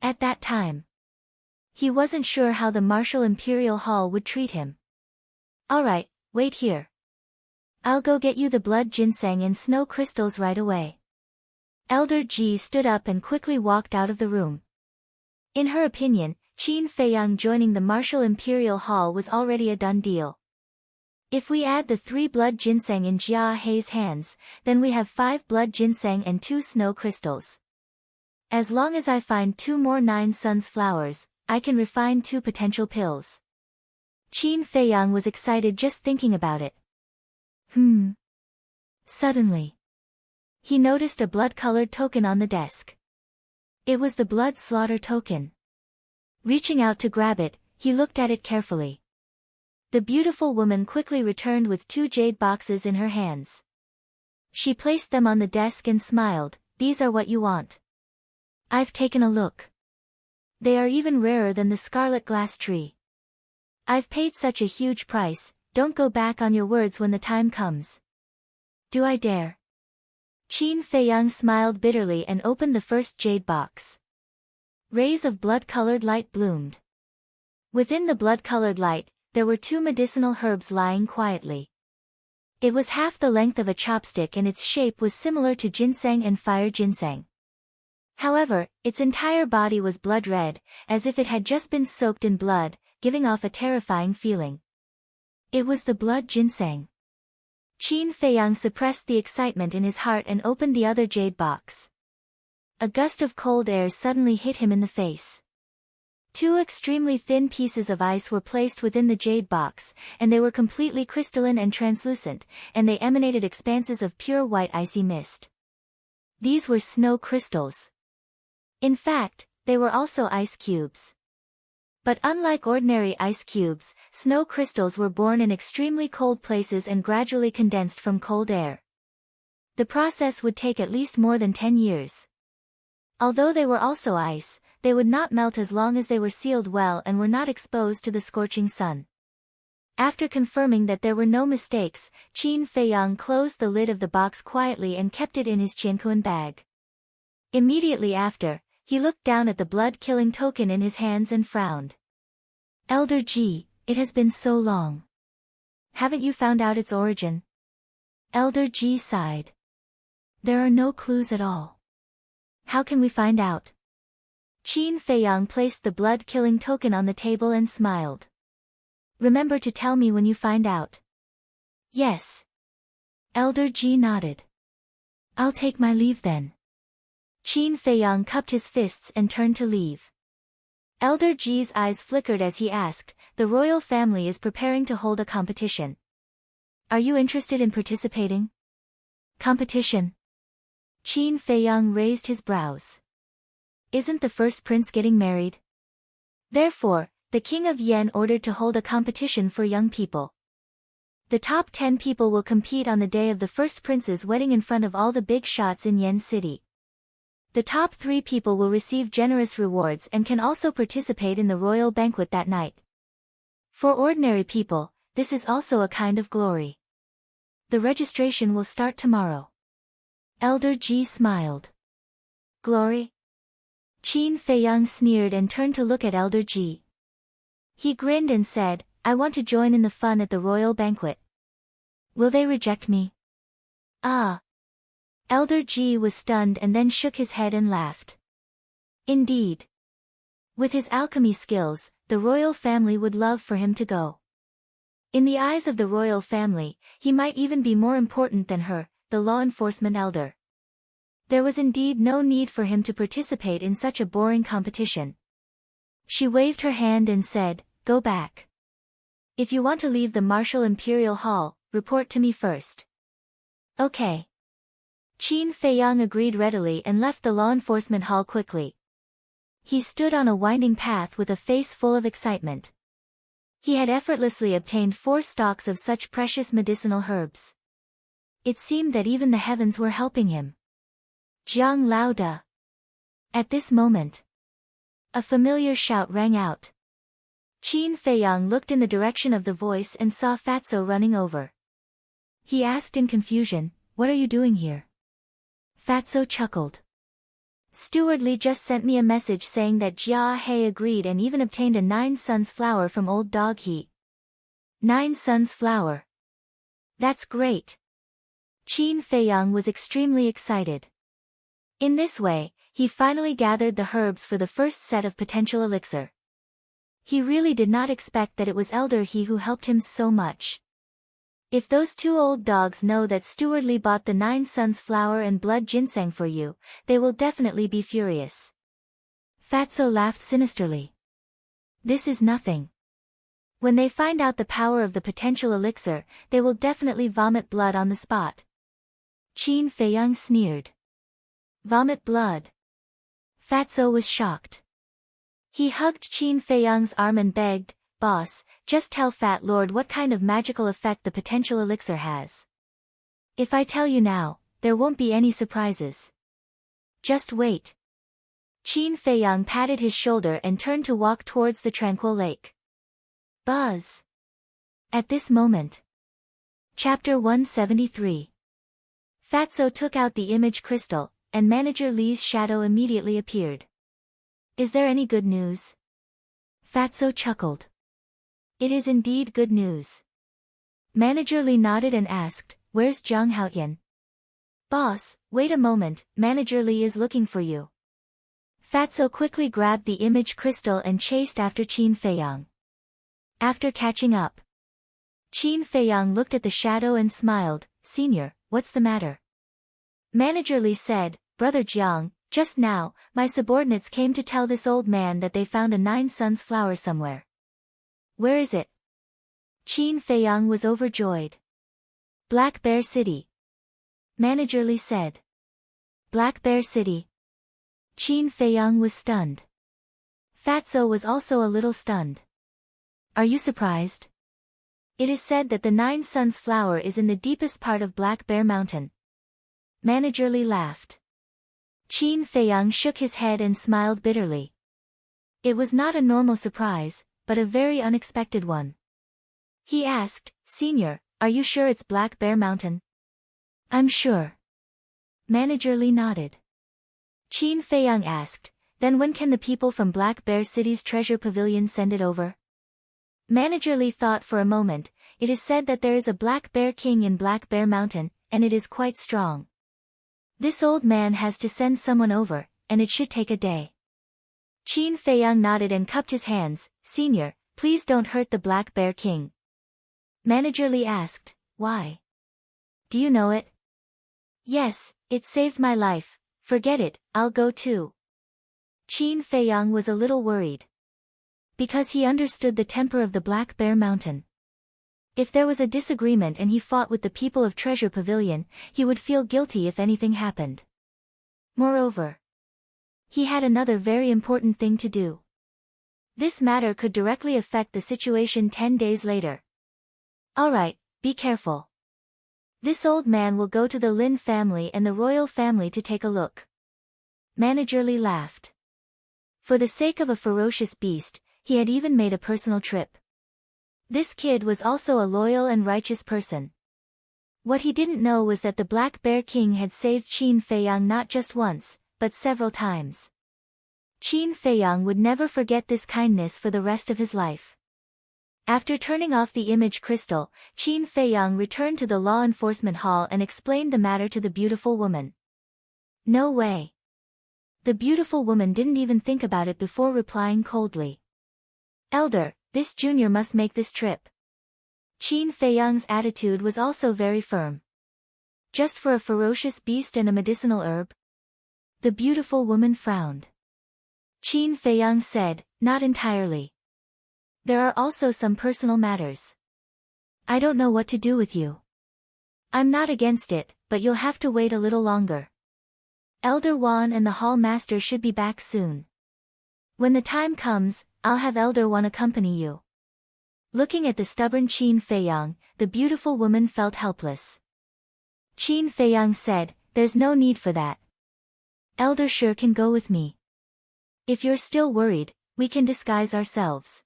At that time, he wasn't sure how the Martial Imperial Hall would treat him. "Alright, wait here. I'll go get you the blood ginseng and snow crystals right away." Elder Ji stood up and quickly walked out of the room. In her opinion, Qin Feiyang joining the Martial Imperial Hall was already a done deal. If we add the 3 blood ginseng in Jia Hei's hands, then we have 5 blood ginseng and 2 snow crystals. As long as I find 2 more 9 suns flowers, I can refine 2 potential pills. Qin Feiyang was excited just thinking about it. Suddenly, he noticed a blood-colored token on the desk. It was the blood slaughter token. Reaching out to grab it, he looked at it carefully. The beautiful woman quickly returned with 2 jade boxes in her hands. She placed them on the desk and smiled, "These are what you want. I've taken a look. They are even rarer than the scarlet glass tree. I've paid such a huge price, don't go back on your words when the time comes." "Do I dare?" Qin Feiyang smiled bitterly and opened the first jade box. Rays of blood-colored light bloomed. Within the blood-colored light, there were 2 medicinal herbs lying quietly. It was half the length of a chopstick and its shape was similar to ginseng and fire ginseng. However, its entire body was blood red, as if it had just been soaked in blood, giving off a terrifying feeling. It was the blood ginseng. Qin Feiyang suppressed the excitement in his heart and opened the other jade box. A gust of cold air suddenly hit him in the face. 2 extremely thin pieces of ice were placed within the jade box, and they were completely crystalline and translucent, and they emanated expanses of pure white icy mist. These were snow crystals. In fact, they were also ice cubes. But unlike ordinary ice cubes, snow crystals were born in extremely cold places and gradually condensed from cold air. The process would take at least more than 10 years. Although they were also ice, they would not melt as long as they were sealed well and were not exposed to the scorching sun. After confirming that there were no mistakes, Qin Feiyang closed the lid of the box quietly and kept it in his Qianquan bag. Immediately after, he looked down at the blood-killing token in his hands and frowned. Elder Ji, it has been so long. Haven't you found out its origin? Elder Ji sighed. There are no clues at all. How can we find out? Qin Feiyang placed the blood-killing token on the table and smiled. Remember to tell me when you find out. Yes. Elder Ji nodded. I'll take my leave then. Qin Feiyang cupped his fists and turned to leave. Elder Ji's eyes flickered as he asked, the royal family is preparing to hold a competition. Are you interested in participating? Competition? Qin Feiyang raised his brows. Isn't the first prince getting married? Therefore, the king of Yen ordered to hold a competition for young people. The top 10 people will compete on the day of the first prince's wedding in front of all the big shots in Yen City. The top 3 people will receive generous rewards and can also participate in the royal banquet that night. For ordinary people, this is also a kind of glory. The registration will start tomorrow. Elder Ji smiled. Glory? Qin Feiyang sneered and turned to look at Elder Ji. He grinned and said, I want to join in the fun at the royal banquet. Will they reject me? Ah. Elder Ji was stunned and then shook his head and laughed. Indeed. With his alchemy skills, the royal family would love for him to go. In the eyes of the royal family, he might even be more important than her, the law enforcement elder. There was indeed no need for him to participate in such a boring competition. She waved her hand and said, Go back. If you want to leave the Martial Imperial Hall, report to me first. Okay. Qin Feiyang agreed readily and left the law enforcement hall quickly. He stood on a winding path with a face full of excitement. He had effortlessly obtained 4 stalks of such precious medicinal herbs. It seemed that even the heavens were helping him. Jiang Lao Da. At this moment, a familiar shout rang out. Qin Feiyang looked in the direction of the voice and saw Fatso running over. He asked in confusion, What are you doing here? Fatso chuckled. Steward Li just sent me a message saying that Jia He agreed and even obtained a 9 Suns flower from old dog He. 9 Suns flower. That's great. Qin Feiyang was extremely excited. In this way, he finally gathered the herbs for the first set of potential elixir. He really did not expect that it was Elder He who helped him so much. If those 2 old dogs know that Steward Li bought the 9 Suns flower and blood ginseng for you, they will definitely be furious. Fatso laughed sinisterly. This is nothing. When they find out the power of the potential elixir, they will definitely vomit blood on the spot. Qin Feiyang sneered. Vomit blood. Fatso was shocked. He hugged Qin Feiyang's arm and begged, Boss, just tell Fat Lord what kind of magical effect the potential elixir has. If I tell you now, there won't be any surprises. Just wait. Qin Feiyang patted his shoulder and turned to walk towards the tranquil lake. Buzz. At this moment. Chapter 173. Fatso took out the image crystal, and Manager Li's shadow immediately appeared. Is there any good news? Fatso chuckled. It is indeed good news. Manager Li nodded and asked, Where's Zhang Haotian? Boss, wait a moment, Manager Li is looking for you. Fatso quickly grabbed the image crystal and chased after Qin Feiyang. After catching up, Qin Feiyang looked at the shadow and smiled, Senior, what's the matter? Manager Li said, Brother Jiang, just now, my subordinates came to tell this old man that they found a 9 Suns flower somewhere. Where is it? Qin Feiyang was overjoyed. Black Bear City. Manager Li said. Black Bear City. Qin Feiyang was stunned. Fatso was also a little stunned. Are you surprised? It is said that the 9 Suns flower is in the deepest part of Black Bear Mountain. Manager Li laughed. Qin Feiyang shook his head and smiled bitterly. It was not a normal surprise, but a very unexpected one. He asked, Senior, are you sure it's Black Bear Mountain? I'm sure. Manager Lee nodded. Qin Feiyang asked, then when can the people from Black Bear City's treasure pavilion send it over? Manager Lee thought for a moment. It is said that there is a Black Bear King in Black Bear Mountain, and it is quite strong. This old man has to send someone over, and it should take a day. Qin Feiyang nodded and cupped his hands. Senior, please don't hurt the Black Bear King. Manager Lee asked, why? Do you know it? Yes, it saved my life. Forget it, I'll go too. Qin Feiyang was a little worried. Because he understood the temper of the Black Bear Mountain. If there was a disagreement and he fought with the people of Treasure Pavilion, he would feel guilty if anything happened. Moreover, he had another very important thing to do. This matter could directly affect the situation 10 days later. Alright, be careful. This old man will go to the Lin family and the royal family to take a look. Manager Lee laughed. For the sake of a ferocious beast, he had even made a personal trip. This kid was also a loyal and righteous person. What he didn't know was that the Black Bear King had saved Qin Feiyang not just once, but several times. Qin Feiyang would never forget this kindness for the rest of his life. After turning off the image crystal, Qin Feiyang returned to the law enforcement hall and explained the matter to the beautiful woman. No way. The beautiful woman didn't even think about it before replying coldly. Elder, this junior must make this trip. Qin Feiyang's attitude was also very firm. Just for a ferocious beast and a medicinal herb? The beautiful woman frowned. Qin Feiyang said, not entirely. There are also some personal matters. I don't know what to do with you. I'm not against it, but you'll have to wait a little longer. Elder Wan and the hall master should be back soon. When the time comes, I'll have Elder Wan accompany you. Looking at the stubborn Qin Feiyang, the beautiful woman felt helpless. Qin Feiyang said, there's no need for that. Elder Shi can go with me. If you're still worried, we can disguise ourselves.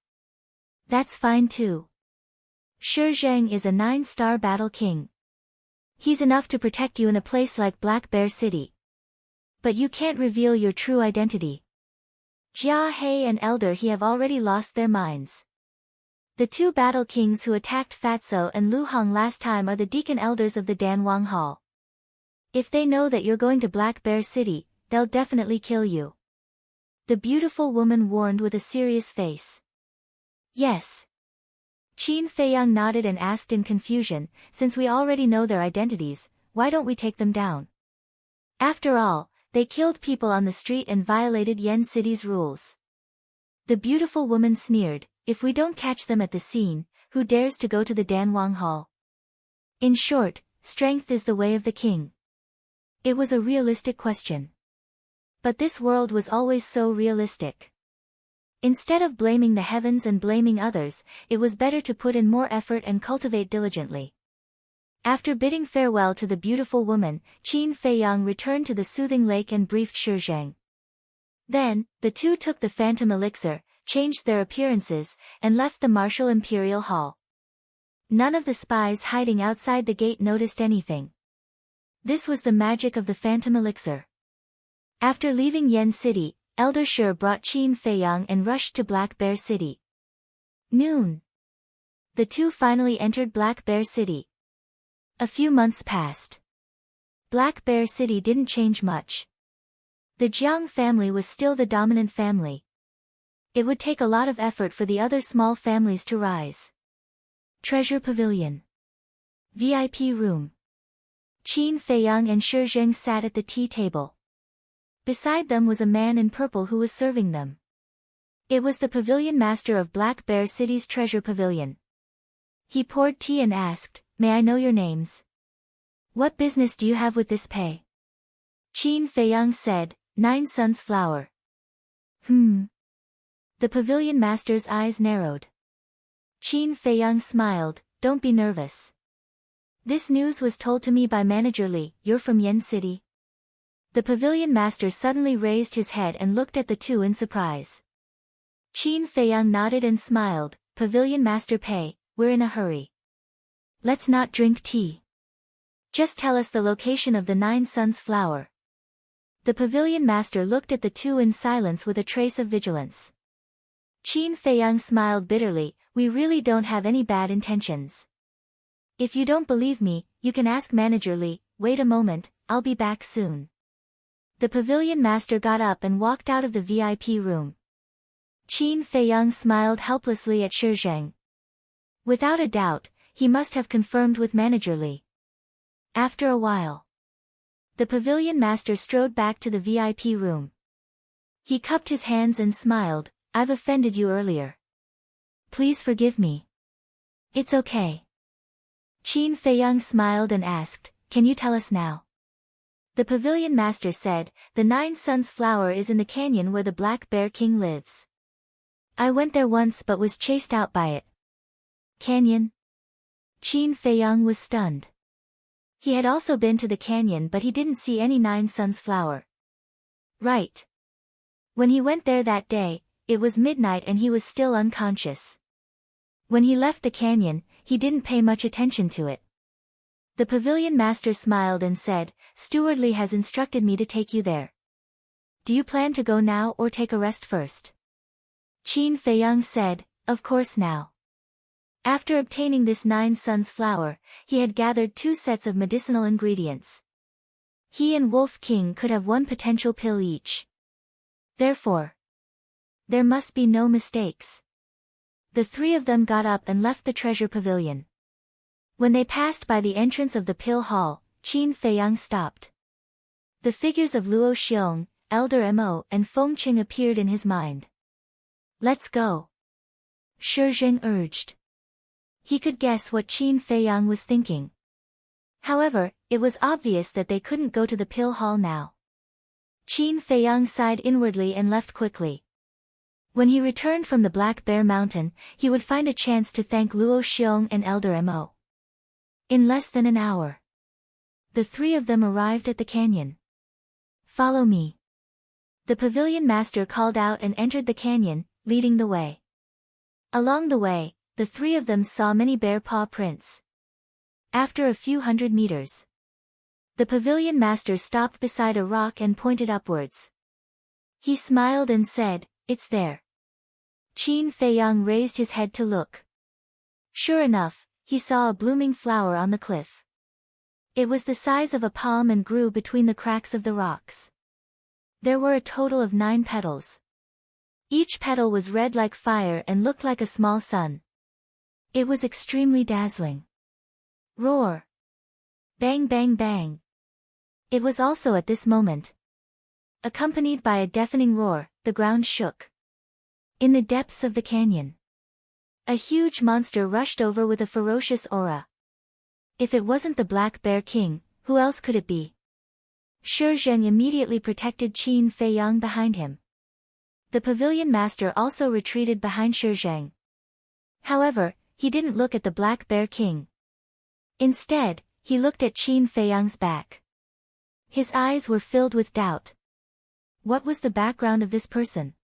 That's fine too. Shi Zheng is a 9-star battle king. He's enough to protect you in a place like Black Bear City. But you can't reveal your true identity. Jia He and Elder He have already lost their minds. The two battle kings who attacked Fatso and Lu Hong last time are the deacon elders of the Danwang Hall. If they know that you're going to Black Bear City, they'll definitely kill you. The beautiful woman warned with a serious face. Yes. Qin Feiyang nodded and asked in confusion, since we already know their identities, why don't we take them down? After all, they killed people on the street and violated Yen City's rules. The beautiful woman sneered, if we don't catch them at the scene, who dares to go to the Danwang Hall? In short, strength is the way of the king. It was a realistic question. But this world was always so realistic. Instead of blaming the heavens and blaming others, it was better to put in more effort and cultivate diligently. After bidding farewell to the beautiful woman, Qin Feiyang returned to the soothing lake and briefed Shi Zheng. Then, the two took the phantom elixir, changed their appearances, and left the martial imperial hall. None of the spies hiding outside the gate noticed anything. This was the magic of the phantom elixir. After leaving Yen City, Elder Shi brought Qin Feiyang and rushed to Black Bear City. Noon. The two finally entered Black Bear City. A few months passed. Black Bear City didn't change much. The Jiang family was still the dominant family. It would take a lot of effort for the other small families to rise. Treasure Pavilion. VIP Room. Qin Feiyang and Shi Zheng sat at the tea table. Beside them was a man in purple who was serving them. It was the pavilion master of Black Bear City's Treasure Pavilion. He poured tea and asked, may I know your names? What business do you have with this pay? Qin Feiyang said, 9 Suns Flower. The pavilion master's eyes narrowed. Qin Feiyang smiled, don't be nervous. This news was told to me by Manager Li, you're from Yen City? The pavilion master suddenly raised his head and looked at the two in surprise. Qin Feiyang nodded and smiled, Pavilion Master Pei, we're in a hurry. Let's not drink tea. Just tell us the location of the Nine Suns flower. The pavilion master looked at the two in silence with a trace of vigilance. Qin Feiyang smiled bitterly, we really don't have any bad intentions. If you don't believe me, you can ask Manager Li. Wait a moment, I'll be back soon. The pavilion master got up and walked out of the VIP room. Qin Feiyang smiled helplessly at Shi Zheng. Without a doubt, he must have confirmed with Manager Li. After a while, the pavilion master strode back to the VIP room. He cupped his hands and smiled, I've offended you earlier. Please forgive me. It's okay. Qin Feiyang smiled and asked, can you tell us now? The pavilion master said, the Nine Suns flower is in the canyon where the Black Bear King lives. I went there once but was chased out by it. Canyon? Qin Feiyang was stunned. He had also been to the canyon but he didn't see any Nine Suns flower. Right. When he went there that day, it was midnight and he was still unconscious. When he left the canyon, he didn't pay much attention to it. The pavilion master smiled and said, Steward Li has instructed me to take you there. Do you plan to go now or take a rest first? Qin Feiyang said, of course now. After obtaining this Nine Suns flower, he had gathered 2 sets of medicinal ingredients. He and Wolf King could have 1 potential pill each. Therefore, there must be no mistakes. The 3 of them got up and left the treasure pavilion. When they passed by the entrance of the pill hall, Qin Feiyang stopped. The figures of Luo Xiong, Elder Mo, and Feng Qing appeared in his mind. Let's go. Shi Zheng urged. He could guess what Qin Feiyang was thinking. However, it was obvious that they couldn't go to the pill hall now. Qin Feiyang sighed inwardly and left quickly. When he returned from the Black Bear Mountain, he would find a chance to thank Luo Xiong and Elder Mo. In less than an hour, the 3 of them arrived at the canyon. Follow me. The pavilion master called out and entered the canyon, leading the way. Along the way, the 3 of them saw many bear paw prints. After a few hundred meters, the pavilion master stopped beside a rock and pointed upwards. He smiled and said, it's there. Qin Feiyang raised his head to look. Sure enough, he saw a blooming flower on the cliff. It was the size of a palm and grew between the cracks of the rocks. There were a total of 9 petals. Each petal was red like fire and looked like a small sun. It was extremely dazzling. Roar! Bang bang bang! It was also at this moment. Accompanied by a deafening roar, the ground shook. In the depths of the canyon, a huge monster rushed over with a ferocious aura. If it wasn't the Black Bear King, who else could it be? Shi Zheng immediately protected Qin Feiyang behind him. The pavilion master also retreated behind Shi Zheng. However, he didn't look at the Black Bear King. Instead, he looked at Qin Feiyang's back. His eyes were filled with doubt. What was the background of this person?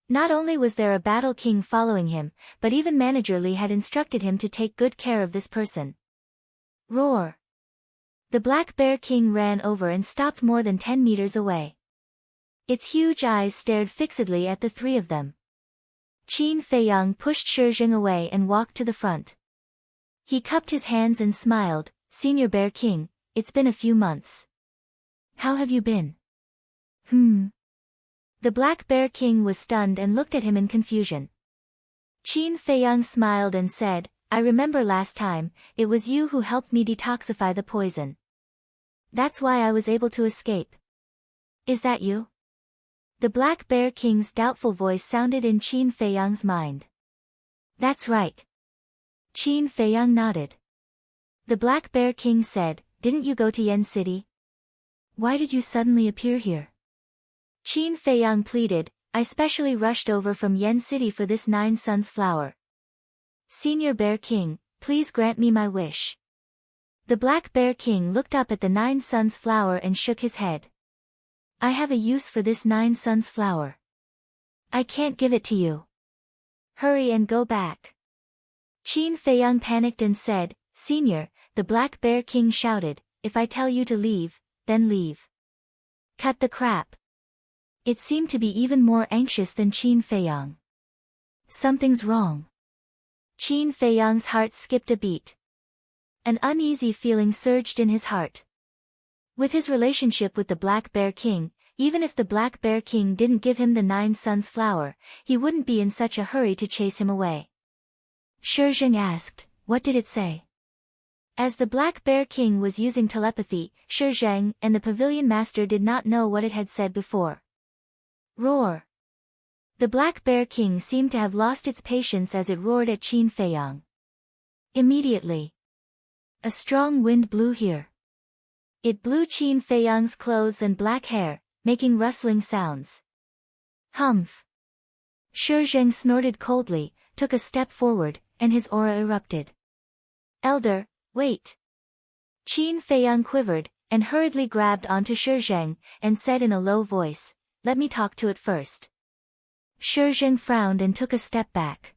Not only was there a battle king following him, but even Manager Li had instructed him to take good care of this person. Roar! The Black Bear King ran over and stopped more than 10 meters away. Its huge eyes stared fixedly at the 3 of them. Qin Feiyang pushed Shi Zheng away and walked to the front. He cupped his hands and smiled, Senior Bear King, it's been a few months. How have you been? The Black Bear King was stunned and looked at him in confusion. Qin Feiyang smiled and said, I remember last time, it was you who helped me detoxify the poison. That's why I was able to escape. Is that you? The Black Bear King's doubtful voice sounded in Qin Feiyang's mind. That's right. Qin Feiyang nodded. The Black Bear King said, didn't you go to Yen City? Why did you suddenly appear here? Qin Feiyang pleaded, I specially rushed over from Yen City for this Nine Suns flower. Senior Bear King, please grant me my wish. The Black Bear King looked up at the Nine Suns flower and shook his head. I have a use for this Nine Suns flower. I can't give it to you. Hurry and go back. Qin Feiyang panicked and said, "Senior," the Black Bear King shouted, "if I tell you to leave, then leave. Cut the crap." It seemed to be even more anxious than Qin Feiyang. Something's wrong. Qin Feiyang's heart skipped a beat. An uneasy feeling surged in his heart. With his relationship with the Black Bear King, even if the Black Bear King didn't give him the 9 Suns flower, he wouldn't be in such a hurry to chase him away. Shi Zheng asked, "What did it say?" As the Black Bear King was using telepathy, Shi Zheng and the Pavilion Master did not know what it had said before. Roar. The Black Bear King seemed to have lost its patience as it roared at Qin Feiyang. Immediately, a strong wind blew here. It blew Qin Feiyang's clothes and black hair, making rustling sounds. Humph. Shi Zheng snorted coldly, took a step forward, and his aura erupted. "Elder, wait." Qin Feiyang quivered, and hurriedly grabbed onto Shi Zheng, and said in a low voice, "Let me talk to it first." Shi Zheng frowned and took a step back.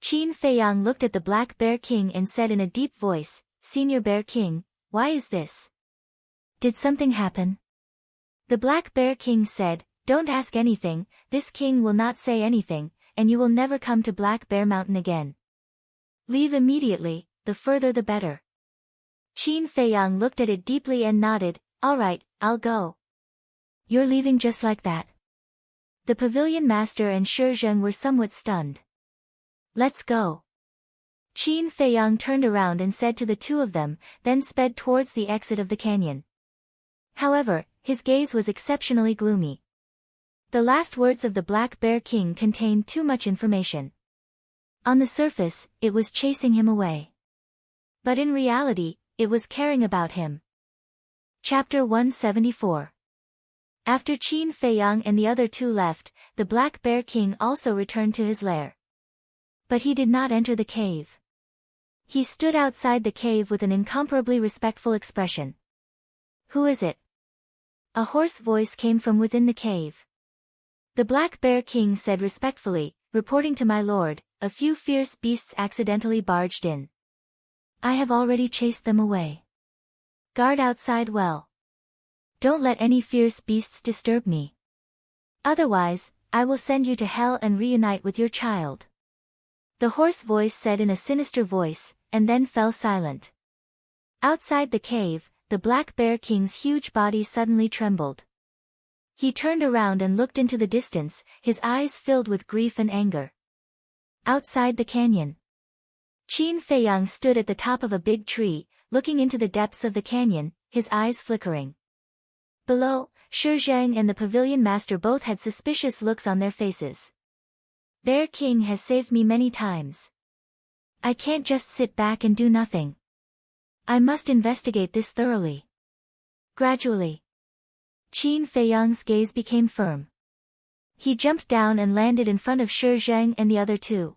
Qin Feiyang looked at the Black Bear King and said in a deep voice, "Senior Bear King, why is this? Did something happen?" The Black Bear King said, "Don't ask anything, this king will not say anything, and you will never come to Black Bear Mountain again. Leave immediately, the further the better." Qin Feiyang looked at it deeply and nodded, "All right, I'll go." "You're leaving just like that?" The Pavilion Master and Shi Zheng were somewhat stunned. "Let's go." Qin Feiyang turned around and said to the two of them, then sped towards the exit of the canyon. However, his gaze was exceptionally gloomy. The last words of the Black Bear King contained too much information. On the surface, it was chasing him away. But in reality, it was caring about him. Chapter 174. After Qin Feiyang and the other two left, the Black Bear King also returned to his lair. But he did not enter the cave. He stood outside the cave with an incomparably respectful expression. "Who is it?" A hoarse voice came from within the cave. The Black Bear King said respectfully, "Reporting to my lord, a few fierce beasts accidentally barged in. I have already chased them away. Guard outside well. Don't let any fierce beasts disturb me. Otherwise, I will send you to hell and reunite with your child." The hoarse voice said in a sinister voice, and then fell silent. Outside the cave, the Black Bear King's huge body suddenly trembled. He turned around and looked into the distance, his eyes filled with grief and anger. Outside the canyon, Qin Feiyang stood at the top of a big tree, looking into the depths of the canyon, his eyes flickering. Below, Shi Zheng and the Pavilion Master both had suspicious looks on their faces. "Bear King has saved me many times. I can't just sit back and do nothing. I must investigate this thoroughly." Gradually, Qin Feiyang's gaze became firm. He jumped down and landed in front of Shi Zheng and the other two.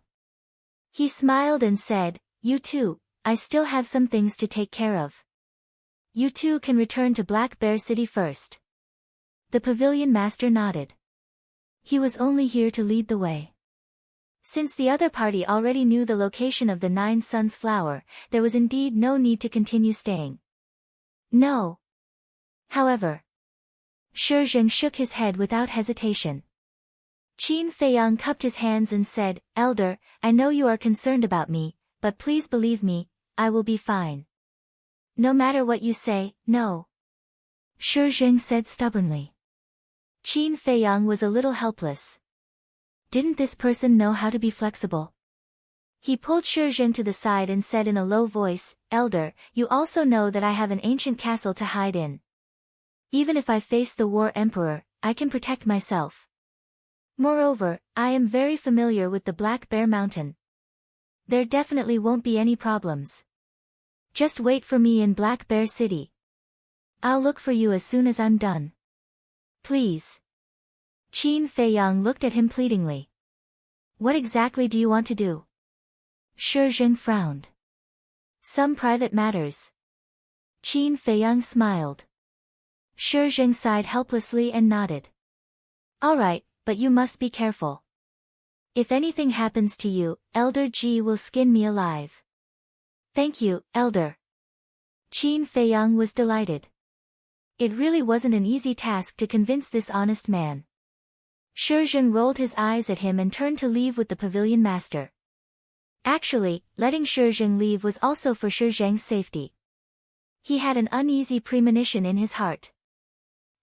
He smiled and said, "You two, I still have some things to take care of. You two can return to Black Bear City first." The Pavilion Master nodded. He was only here to lead the way. Since the other party already knew the location of the 9 Suns flower, there was indeed no need to continue staying. "No." However, Shi Zheng shook his head without hesitation. Qin Feiyang cupped his hands and said, "Elder, I know you are concerned about me, but please believe me, I will be fine." "No matter what you say, no." Shi Zheng said stubbornly. Qin Feiyang was a little helpless. Didn't this person know how to be flexible? He pulled Shi Zheng to the side and said in a low voice, "Elder, you also know that I have an ancient castle to hide in. Even if I face the War Emperor, I can protect myself. Moreover, I am very familiar with the Black Bear Mountain. There definitely won't be any problems. Just wait for me in Black Bear City. I'll look for you as soon as I'm done. Please." Qin Feiyang looked at him pleadingly. "What exactly do you want to do?" Shi Zheng frowned. "Some private matters." Qin Feiyang smiled. Shi Zheng sighed helplessly and nodded. "All right, but you must be careful. If anything happens to you, Elder Ji will skin me alive. Thank you, Elder. Qin Feiyang was delighted. It really wasn't an easy task to convince this honest man. Shi Zheng rolled his eyes at him and turned to leave with the pavilion master. Actually, letting Shi Zheng leave was also for Shi Zheng's safety. He had an uneasy premonition in his heart.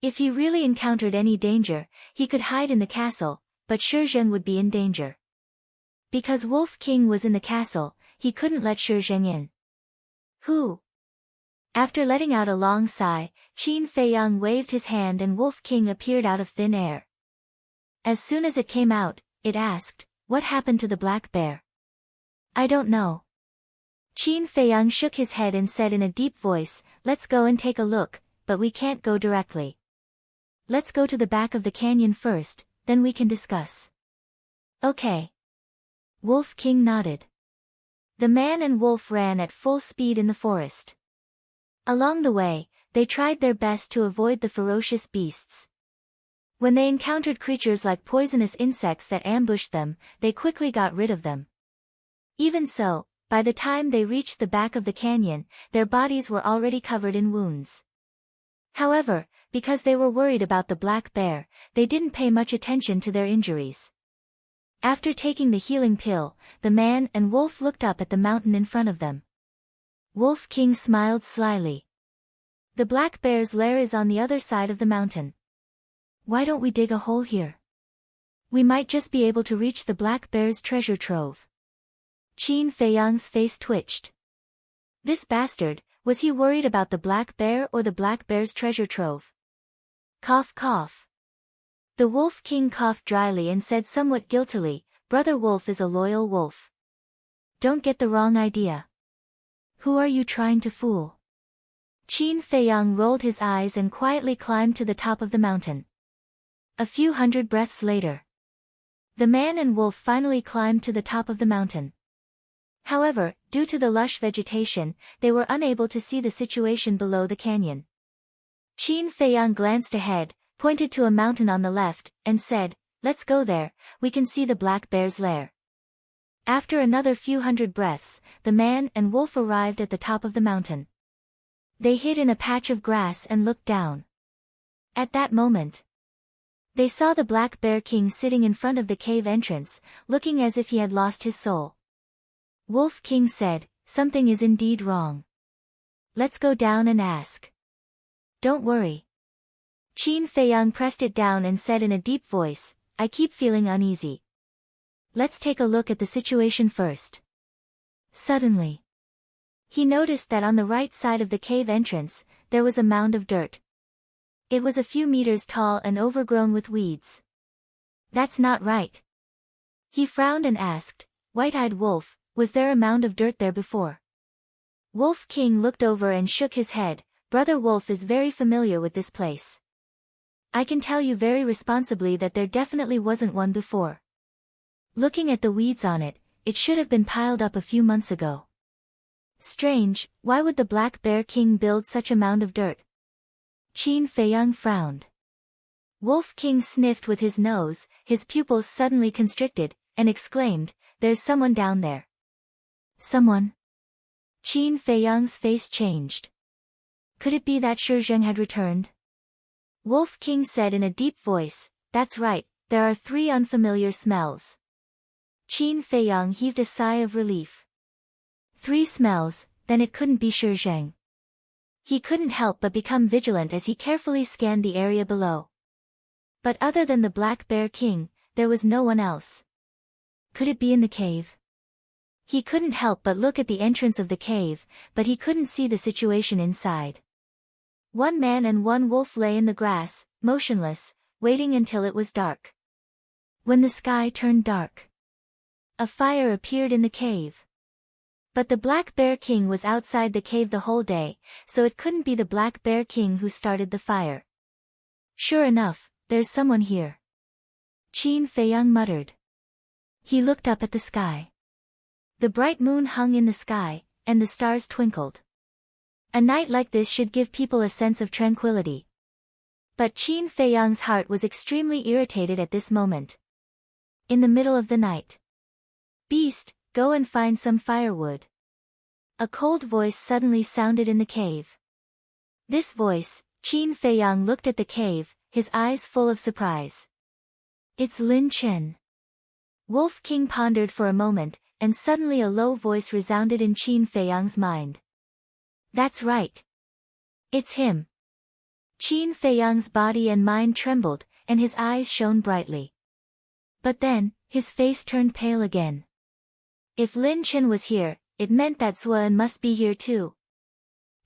If he really encountered any danger, he could hide in the castle, but Shi Zheng would be in danger. Because Wolf King was in the castle, he couldn't let Shi Zheng in. Who? After letting out a long sigh, Qin Feiyang waved his hand and Wolf King appeared out of thin air. As soon as it came out, it asked, "What happened to the black bear?" "I don't know." Qin Feiyang shook his head and said in a deep voice, "Let's go and take a look, but we can't go directly. Let's go to the back of the canyon first, then we can discuss." "Okay." Wolf King nodded. The man and wolf ran at full speed in the forest. Along the way, they tried their best to avoid the ferocious beasts. When they encountered creatures like poisonous insects that ambushed them, they quickly got rid of them. Even so, by the time they reached the back of the canyon, their bodies were already covered in wounds. However, because they were worried about the black bear, they didn't pay much attention to their injuries. After taking the healing pill, the man and wolf looked up at the mountain in front of them. Wolf King smiled slyly. "The black bear's lair is on the other side of the mountain. Why don't we dig a hole here? We might just be able to reach the black bear's treasure trove." Qin Feiyang's face twitched. This bastard, was he worried about the black bear or the black bear's treasure trove? Cough cough. The Wolf King coughed dryly and said somewhat guiltily, "Brother Wolf is a loyal wolf. Don't get the wrong idea. Who are you trying to fool?" Qin Feiyang rolled his eyes and quietly climbed to the top of the mountain. A few hundred breaths later, the man and wolf finally climbed to the top of the mountain. However, due to the lush vegetation, they were unable to see the situation below the canyon. Qin Feiyang glanced ahead, pointed to a mountain on the left, and said, "Let's go there, we can see the black bear's lair." After another few hundred breaths, the man and wolf arrived at the top of the mountain. They hid in a patch of grass and looked down. At that moment, they saw the black bear king sitting in front of the cave entrance, looking as if he had lost his soul. Wolf King said, "Something is indeed wrong. Let's go down and ask." "Don't worry." Qin Feiyang pressed it down and said in a deep voice, "I keep feeling uneasy. Let's take a look at the situation first." Suddenly, he noticed that on the right side of the cave entrance, there was a mound of dirt. It was a few meters tall and overgrown with weeds. "That's not right." He frowned and asked, "White-eyed wolf, was there a mound of dirt there before?" Wolf King looked over and shook his head. "Brother Wolf is very familiar with this place. I can tell you very responsibly that there definitely wasn't one before. Looking at the weeds on it, it should have been piled up a few months ago. Strange, why would the Black Bear King build such a mound of dirt?" Qin Feiyang frowned. Wolf King sniffed with his nose, his pupils suddenly constricted, and exclaimed, "There's someone down there." "Someone?" Qin Feiyang's face changed. Could it be that Shi Zheng had returned? Wolf King said in a deep voice, "That's right, there are 3 unfamiliar smells." Qin Feiyang heaved a sigh of relief. 3 smells, then it couldn't be Shi Zheng. He couldn't help but become vigilant as he carefully scanned the area below. But other than the Black Bear King, there was no one else. Could it be in the cave? He couldn't help but look at the entrance of the cave, but he couldn't see the situation inside. 1 man and 1 wolf lay in the grass, motionless, waiting until it was dark. When the sky turned dark, a fire appeared in the cave. But the Black Bear King was outside the cave the whole day, so it couldn't be the Black Bear King who started the fire. "Sure enough, there's someone here," Qin Feiyang muttered. He looked up at the sky. The bright moon hung in the sky, and the stars twinkled. A night like this should give people a sense of tranquility. But Qin Feiyang's heart was extremely irritated at this moment. In the middle of the night. Beast, go and find some firewood. A cold voice suddenly sounded in the cave. This voice, Qin Feiyang looked at the cave, his eyes full of surprise. It's Lin Chen. Wolf King pondered for a moment, and suddenly a low voice resounded in Qin Feiyang's mind. That's right. It's him. Qin Feiyang's body and mind trembled, and his eyes shone brightly. But then, his face turned pale again. If Lin Chen was here, it meant that Zuan must be here too.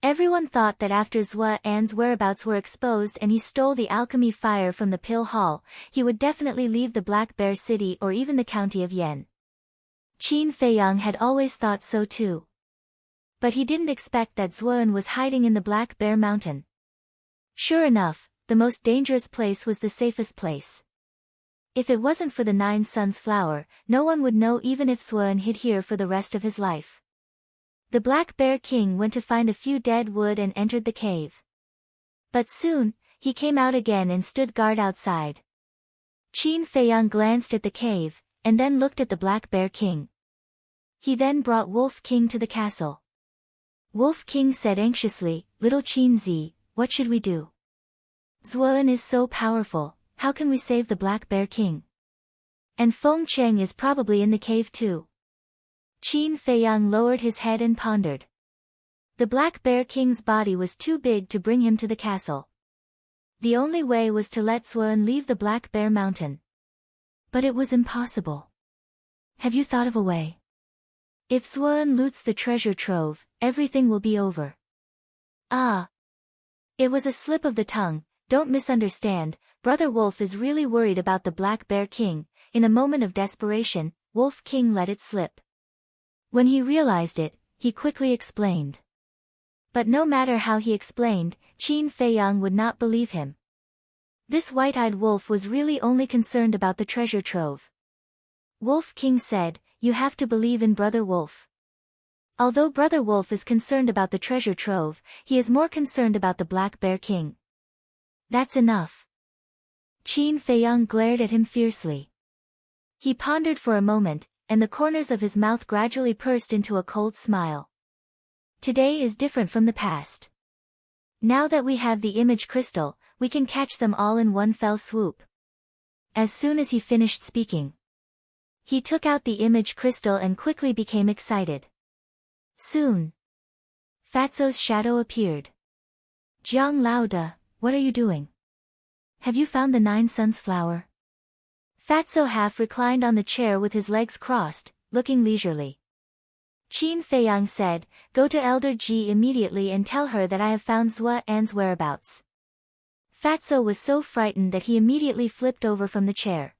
Everyone thought that after Zuan's whereabouts were exposed and he stole the alchemy fire from the pill hall, he would definitely leave the Black Bear City or even the county of Yan. Qin Feiyang had always thought so too. But he didn't expect that Zuan was hiding in the Black Bear Mountain. Sure enough, the most dangerous place was the safest place. If it wasn't for the 9 Suns flower, no one would know even if Zuan hid here for the rest of his life. The Black Bear King went to find a few dead wood and entered the cave. But soon, he came out again and stood guard outside. Qin Feiyang glanced at the cave, and then looked at the Black Bear King. He then brought Wolf King to the castle. Wolf King said anxiously, Little Qin Zi, what should we do? Zuan is so powerful, how can we save the Black Bear King? And Feng Cheng is probably in the cave too. Qin Feiyang lowered his head and pondered. The Black Bear King's body was too big to bring him to the castle. The only way was to let Zuan leave the Black Bear Mountain. But it was impossible. Have you thought of a way? If Zuan loots the treasure trove, everything will be over. Ah. It was a slip of the tongue, don't misunderstand, Brother Wolf is really worried about the Black Bear King. In a moment of desperation, Wolf King let it slip. When he realized it, he quickly explained. But no matter how he explained, Qin Feiyang would not believe him. This white-eyed wolf was really only concerned about the treasure trove. Wolf King said, you have to believe in Brother Wolf. Although Brother Wolf is concerned about the treasure trove, he is more concerned about the Black Bear King. That's enough. Qin Feiyang glared at him fiercely. He pondered for a moment, and the corners of his mouth gradually pursed into a cold smile. Today is different from the past. Now that we have the image crystal, we can catch them all in one fell swoop. As soon as he finished speaking, he took out the image crystal and quickly became excited. Soon, Fatso's shadow appeared. Jiang Laoda, what are you doing? Have you found the 9 Suns flower? Fatso half reclined on the chair with his legs crossed, looking leisurely. Qin Feiyang said, go to Elder Ji immediately and tell her that I have found Zuan's whereabouts. Fatso was so frightened that he immediately flipped over from the chair.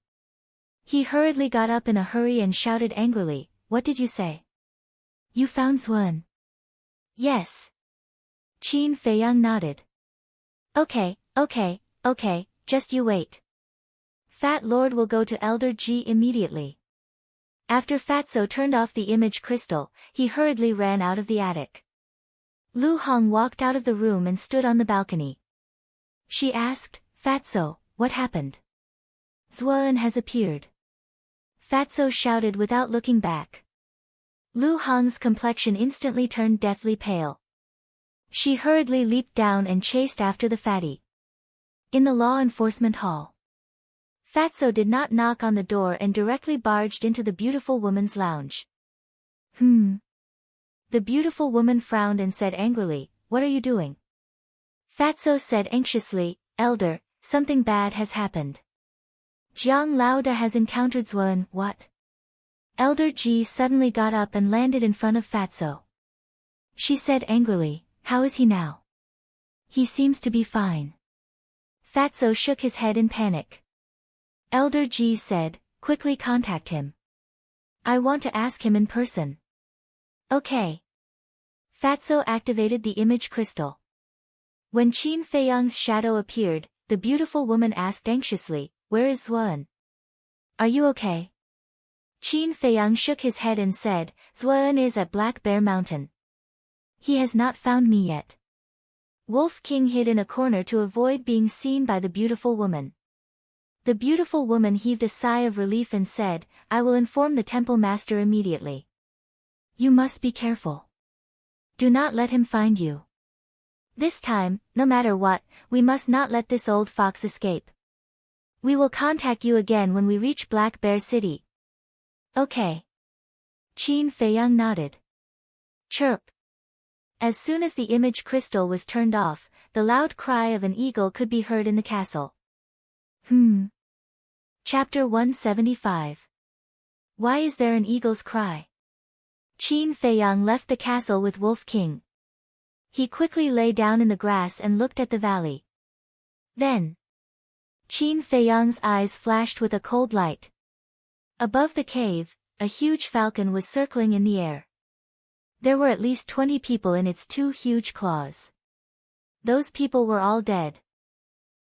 He hurriedly got up in a hurry and shouted angrily, what did you say? You found Zuan? Yes. Qin Feiyang nodded. Okay, just you wait. Fat Lord will go to Elder Ji immediately. After Fatso turned off the image crystal, he hurriedly ran out of the attic. Lu Hong walked out of the room and stood on the balcony. She asked, Fatso, what happened? Zuan has appeared. Fatso shouted without looking back. Lu Hong's complexion instantly turned deathly pale. She hurriedly leaped down and chased after the fatty. In the law enforcement hall, Fatso did not knock on the door and directly barged into the beautiful woman's lounge. The beautiful woman frowned and said angrily, what are you doing? Fatso said anxiously, Elder, something bad has happened. Jiang Laoda has encountered Zuan, what? Elder Ji suddenly got up and landed in front of Fatso. She said angrily, how is he now? He seems to be fine. Fatso shook his head in panic. Elder Ji said, quickly contact him. I want to ask him in person. Okay. Fatso activated the image crystal. When Qin Feiyang's shadow appeared, the beautiful woman asked anxiously, where is Zuan? Are you okay? Qin Feiyang shook his head and said, Zuan is at Black Bear Mountain. He has not found me yet. Wolf King hid in a corner to avoid being seen by the beautiful woman. The beautiful woman heaved a sigh of relief and said, I will inform the temple master immediately. You must be careful. Do not let him find you. This time, no matter what, we must not let this old fox escape. We will contact you again when we reach Black Bear City. Okay. Qin Feiyang nodded. Chirp. As soon as the image crystal was turned off, the loud cry of an eagle could be heard in the castle. Chapter 175. Why is there an eagle's cry? Qin Feiyang left the castle with Wolf King. He quickly lay down in the grass and looked at the valley. Then, Qin Feiyang's eyes flashed with a cold light. Above the cave, a huge falcon was circling in the air. There were at least 20 people in its 2 huge claws. Those people were all dead.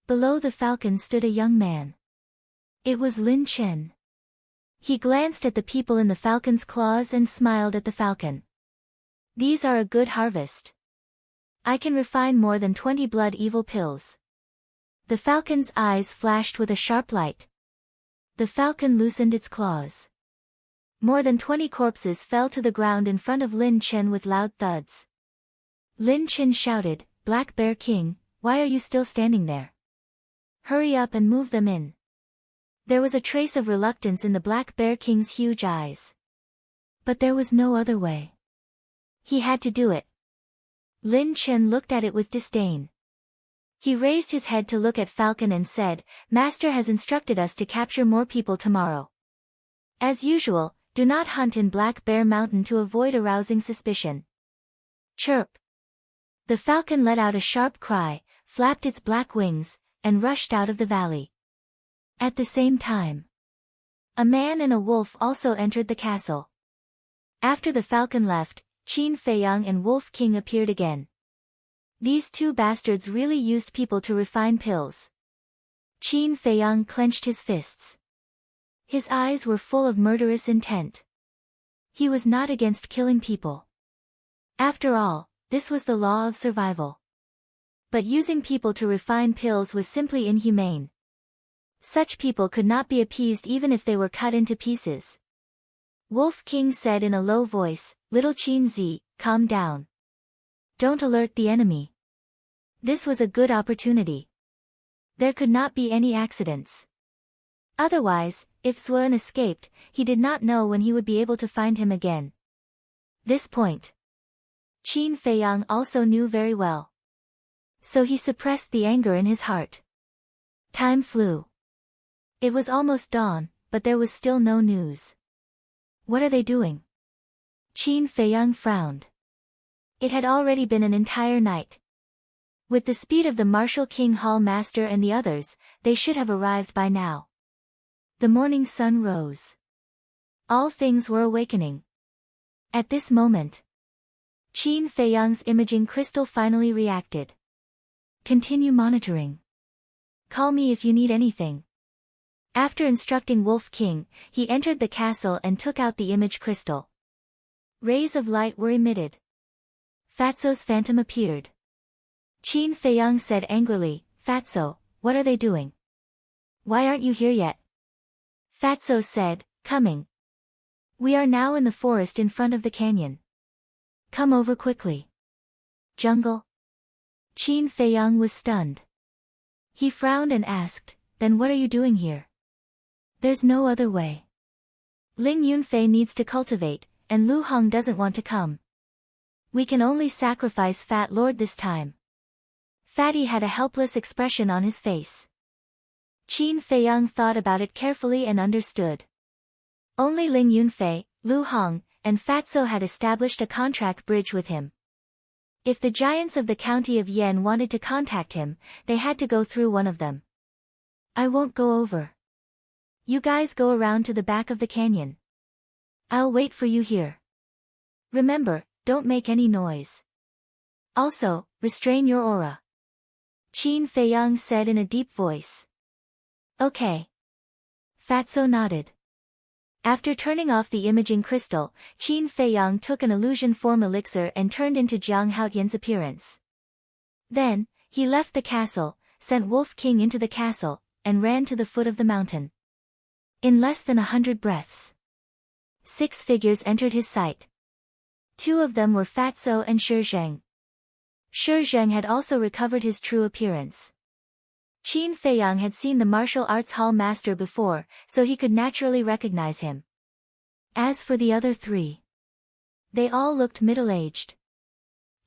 Below the falcon stood a young man. It was Lin Chen. He glanced at the people in the falcon's claws and smiled at the falcon. These are a good harvest. I can refine more than 20 blood evil pills. The falcon's eyes flashed with a sharp light. The falcon loosened its claws. More than 20 corpses fell to the ground in front of Lin Chen with loud thuds. Lin Chen shouted, Black Bear King, why are you still standing there? Hurry up and move them in. There was a trace of reluctance in the Black Bear King's huge eyes. But there was no other way. He had to do it. Lin Chen looked at it with disdain. He raised his head to look at Falcon and said, Master has instructed us to capture more people tomorrow. As usual, do not hunt in Black Bear Mountain to avoid arousing suspicion. Chirp. The falcon let out a sharp cry, flapped its black wings, and rushed out of the valley. At the same time, a man and a wolf also entered the castle. After the falcon left, Qin Feiyang and Wolf King appeared again. These 2 bastards really used people to refine pills. Qin Feiyang clenched his fists. His eyes were full of murderous intent. He was not against killing people. After all, this was the law of survival. But using people to refine pills was simply inhumane. Such people could not be appeased even if they were cut into pieces. Wolf King said in a low voice, Little Qin Zi, calm down. Don't alert the enemy. This was a good opportunity. There could not be any accidents. Otherwise, if Xuan escaped, he did not know when he would be able to find him again. This point, Qin Feiyang also knew very well. So he suppressed the anger in his heart. Time flew. It was almost dawn, but there was still no news. What are they doing? Qin Feiyang frowned. It had already been an entire night. With the speed of the Martial King Hall Master and the others, they should have arrived by now. The morning sun rose. All things were awakening. At this moment, Qin Feiyang's imaging crystal finally reacted. Continue monitoring. Call me if you need anything. After instructing Wolf King, he entered the castle and took out the image crystal. Rays of light were emitted. Fatso's phantom appeared. Qin Feiyang said angrily, Fatso, what are they doing? Why aren't you here yet? Fatso said, coming. We are now in the forest in front of the canyon. Come over quickly. Jungle? Qin Feiyang was stunned. He frowned and asked, then what are you doing here? There's no other way. Ling Yunfei needs to cultivate, and Lu Hong doesn't want to come. We can only sacrifice Fat Lord this time. Fatty had a helpless expression on his face. Qin Feiyang thought about it carefully and understood. Only Ling Yunfei, Lu Hong, and Fatso had established a contract bridge with him. If the giants of the county of Yen wanted to contact him, they had to go through one of them. I won't go over. You guys go around to the back of the canyon. I'll wait for you here. Remember, don't make any noise. Also, restrain your aura. Qin Feiyang said in a deep voice. Okay. Fatso nodded. After turning off the imaging crystal, Qin Feiyang took an illusion form elixir and turned into Jiang Haotian's appearance. Then, he left the castle, sent Wolf King into the castle, and ran to the foot of the mountain. In less than 100 breaths, 6 figures entered his sight. 2 of them were Fatso and Shizheng. Shizheng had also recovered his true appearance. Qin Feiyang had seen the martial arts hall master before, so he could naturally recognize him. As for the other 3, they all looked middle-aged.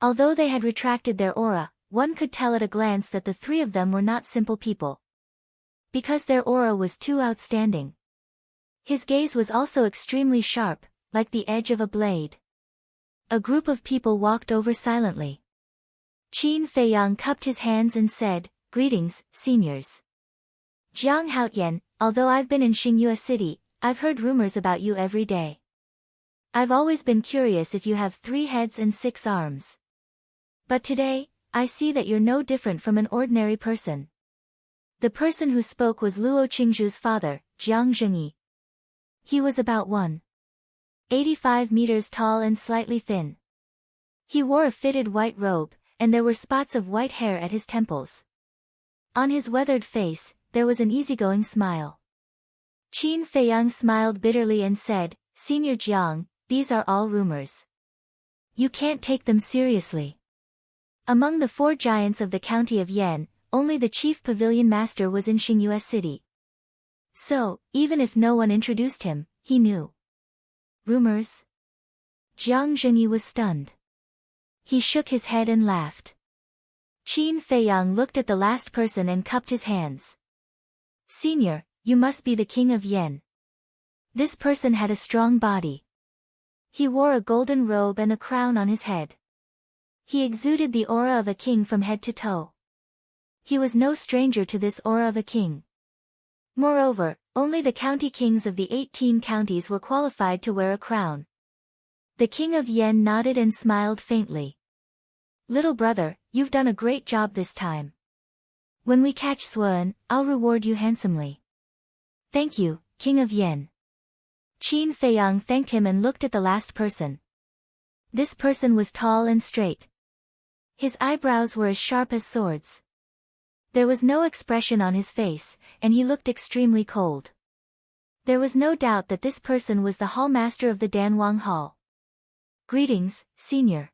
Although they had retracted their aura, one could tell at a glance that the 3 of them were not simple people. Because their aura was too outstanding. His gaze was also extremely sharp, like the edge of a blade. A group of people walked over silently. Qin Feiyang cupped his hands and said, "Greetings, seniors. Jiang Haotian, although I've been in Xingyue City, I've heard rumors about you every day. I've always been curious if you have 3 heads and 6 arms. But today, I see that you're no different from an ordinary person." The person who spoke was Luo Qingzhu's father, Jiang Zhengyi. He was about 1.85 meters tall and slightly thin. He wore a fitted white robe, and there were spots of white hair at his temples. On his weathered face, there was an easygoing smile. Qin Feiyang smiled bitterly and said, "Senior Jiang, these are all rumors. You can't take them seriously. Among the 4 giants of the county of Yan, only the chief pavilion master was in Xingyue City. So, even if no one introduced him, he knew." Rumors? Jiang Zhengyi was stunned. He shook his head and laughed. Qin Feiyang looked at the last person and cupped his hands. "Senior, you must be the king of Yan." This person had a strong body. He wore a golden robe and a crown on his head. He exuded the aura of a king from head to toe. He was no stranger to this aura of a king. Moreover, only the county kings of the 18 counties were qualified to wear a crown. The king of Yan nodded and smiled faintly. "Little brother, you've done a great job this time. When we catch Suan, I'll reward you handsomely." "Thank you, King of Yan." Qin Feiyang thanked him and looked at the last person. This person was tall and straight. His eyebrows were as sharp as swords. There was no expression on his face, and he looked extremely cold. There was no doubt that this person was the hall master of the Danwang Hall. "Greetings, senior."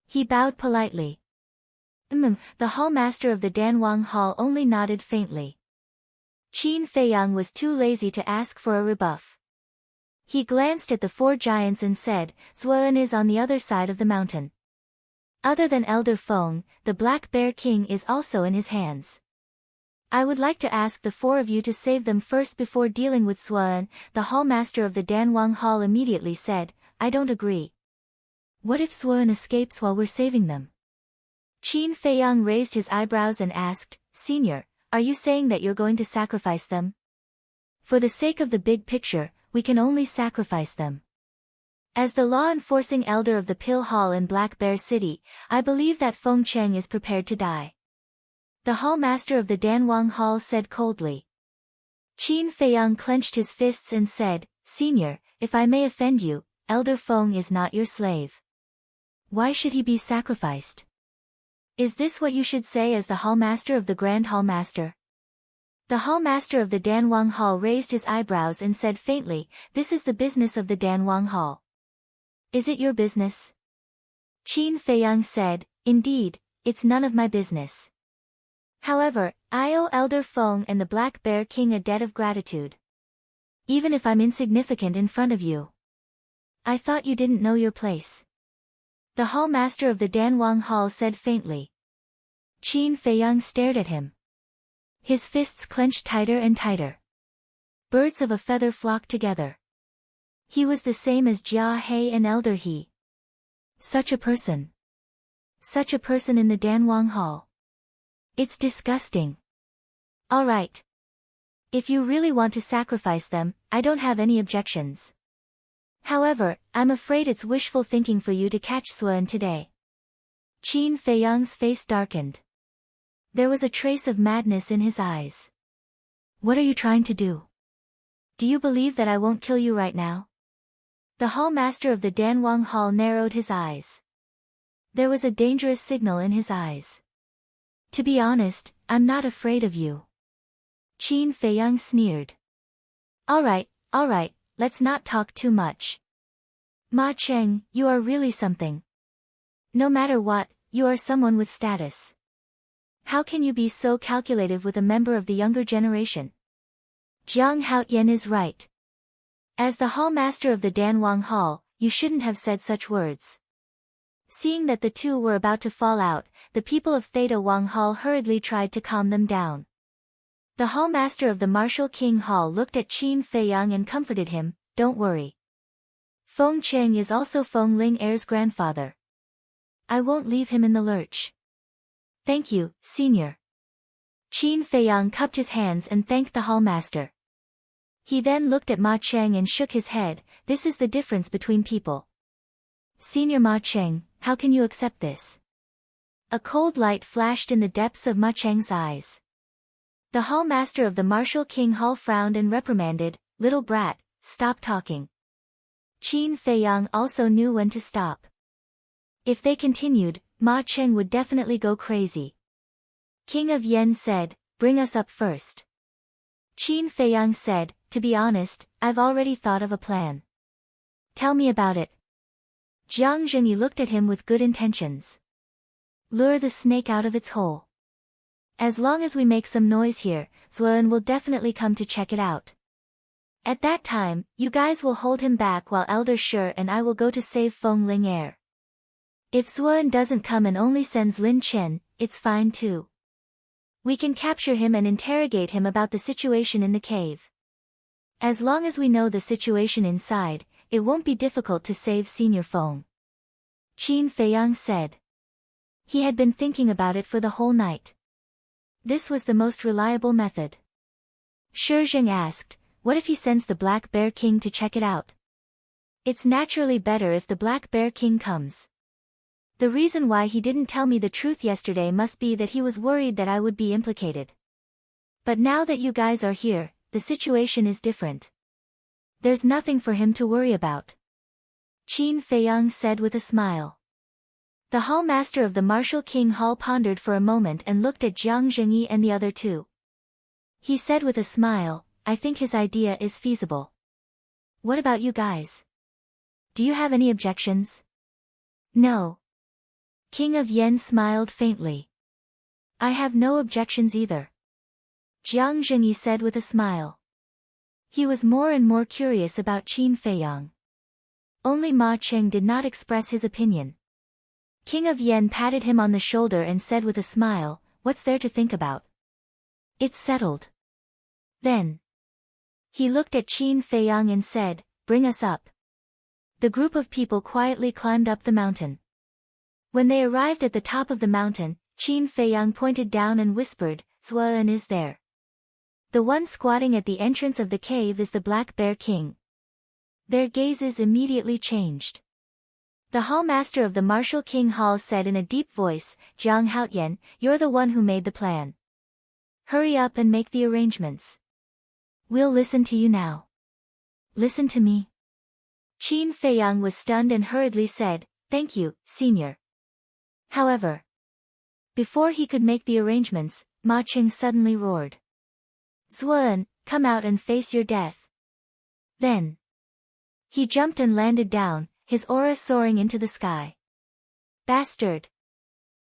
He bowed politely. The hall master of the Danwang Hall only nodded faintly. Qin Feiyang was too lazy to ask for a rebuff. He glanced at the 4 giants and said, "Zuan is on the other side of the mountain. Other than Elder Feng, the Black Bear King is also in his hands. I would like to ask the 4 of you to save them first before dealing with Suan." The hall master of the Danwang Hall immediately said, "I don't agree. What if Suan escapes while we're saving them?" Qin Feiyang raised his eyebrows and asked, "Senior, are you saying that you're going to sacrifice them?" "For the sake of the big picture, we can only sacrifice them. As the law-enforcing elder of the Pill Hall in Black Bear City, I believe that Feng Cheng is prepared to die." The hall master of the Danwang Hall said coldly. Qin Feiyang clenched his fists and said, "Senior, if I may offend you, Elder Feng is not your slave. Why should he be sacrificed? Is this what you should say as the hall master of the Grand Hall Master?" The hall master of the Danwang Hall raised his eyebrows and said faintly, "This is the business of the Danwang Hall." "Is it your business?" Qin Feiyang said, "Indeed, it's none of my business. However, I owe Elder Feng and the Black Bear King a debt of gratitude. Even if I'm insignificant in front of you. I thought you didn't know your place." The hall master of the Danwang Hall said faintly. Qin Feiyang stared at him. His fists clenched tighter and tighter. Birds of a feather flocked together. He was the same as Jia He and Elder He. Such a person. Such a person in the Danwang Hall. It's disgusting. All right. If you really want to sacrifice them, I don't have any objections. However, I'm afraid it's wishful thinking for you to catch Suan today. Qin Feiyang's face darkened. There was a trace of madness in his eyes. What are you trying to do? Do you believe that I won't kill you right now? The hall master of the Danwang Hall narrowed his eyes. There was a dangerous signal in his eyes. To be honest, I'm not afraid of you. Qin Feiyang sneered. All right, let's not talk too much. Ma Cheng, you are really something. No matter what, you are someone with status. How can you be so calculative with a member of the younger generation? Jiang Haoyan is right. As the hall master of the Danwang Hall, you shouldn't have said such words. Seeing that the two were about to fall out, the people of Theta Wang Hall hurriedly tried to calm them down. The hall master of the Martial King Hall looked at Qin Feiyang and comforted him, don't worry. Feng Cheng is also Feng Ling Heir's grandfather. I won't leave him in the lurch. Thank you, senior. Qin Feiyang cupped his hands and thanked the hall master. He then looked at Ma Cheng and shook his head. This is the difference between people. Senior Ma Cheng, how can you accept this? A cold light flashed in the depths of Ma Cheng's eyes. The hall master of the Martial King Hall frowned and reprimanded, little brat, stop talking. Qin Feiyang also knew when to stop. If they continued, Ma Cheng would definitely go crazy. King of Yen said, bring us up first. Qin Feiyang said, to be honest, I've already thought of a plan. Tell me about it. Jiang Zhengyi looked at him with good intentions. Lure the snake out of its hole. As long as we make some noise here, Zuan will definitely come to check it out. At that time, you guys will hold him back while Elder Shi and I will go to save Feng Ling Heir. If Zuan doesn't come and only sends Lin Chen, it's fine too. We can capture him and interrogate him about the situation in the cave. As long as we know the situation inside, it won't be difficult to save Senior Feng. Qin Feiyang said. He had been thinking about it for the whole night. This was the most reliable method. Shi Zheng asked, what if he sends the Black Bear King to check it out? It's naturally better if the Black Bear King comes. The reason why he didn't tell me the truth yesterday must be that he was worried that I would be implicated. But now that you guys are here, the situation is different. There's nothing for him to worry about. Qin Feiyang said with a smile. The hall master of the Martial King Hall pondered for a moment and looked at Jiang Zhengyi and the other two. He said with a smile, I think his idea is feasible. What about you guys? Do you have any objections? No. King of Yen smiled faintly. I have no objections either. Jiang Zhengyi said with a smile. He was more and more curious about Qin Feiyang. Only Ma Cheng did not express his opinion. King of Yen patted him on the shoulder and said with a smile, what's there to think about? It's settled. Then. He looked at Qin Feiyang and said, bring us up. The group of people quietly climbed up the mountain. When they arrived at the top of the mountain, Qin Feiyang pointed down and whispered, Zuan is there. The one squatting at the entrance of the cave is the Black Bear King. Their gazes immediately changed. The hall master of the Martial King Hall said in a deep voice, Jiang Haoyan, you're the one who made the plan. Hurry up and make the arrangements. We'll listen to you now. Listen to me. Qin Feiyang was stunned and hurriedly said, thank you, senior. However, before he could make the arrangements, Ma Cheng suddenly roared. Zuan, come out and face your death. Then. He jumped and landed down, his aura soaring into the sky. Bastard!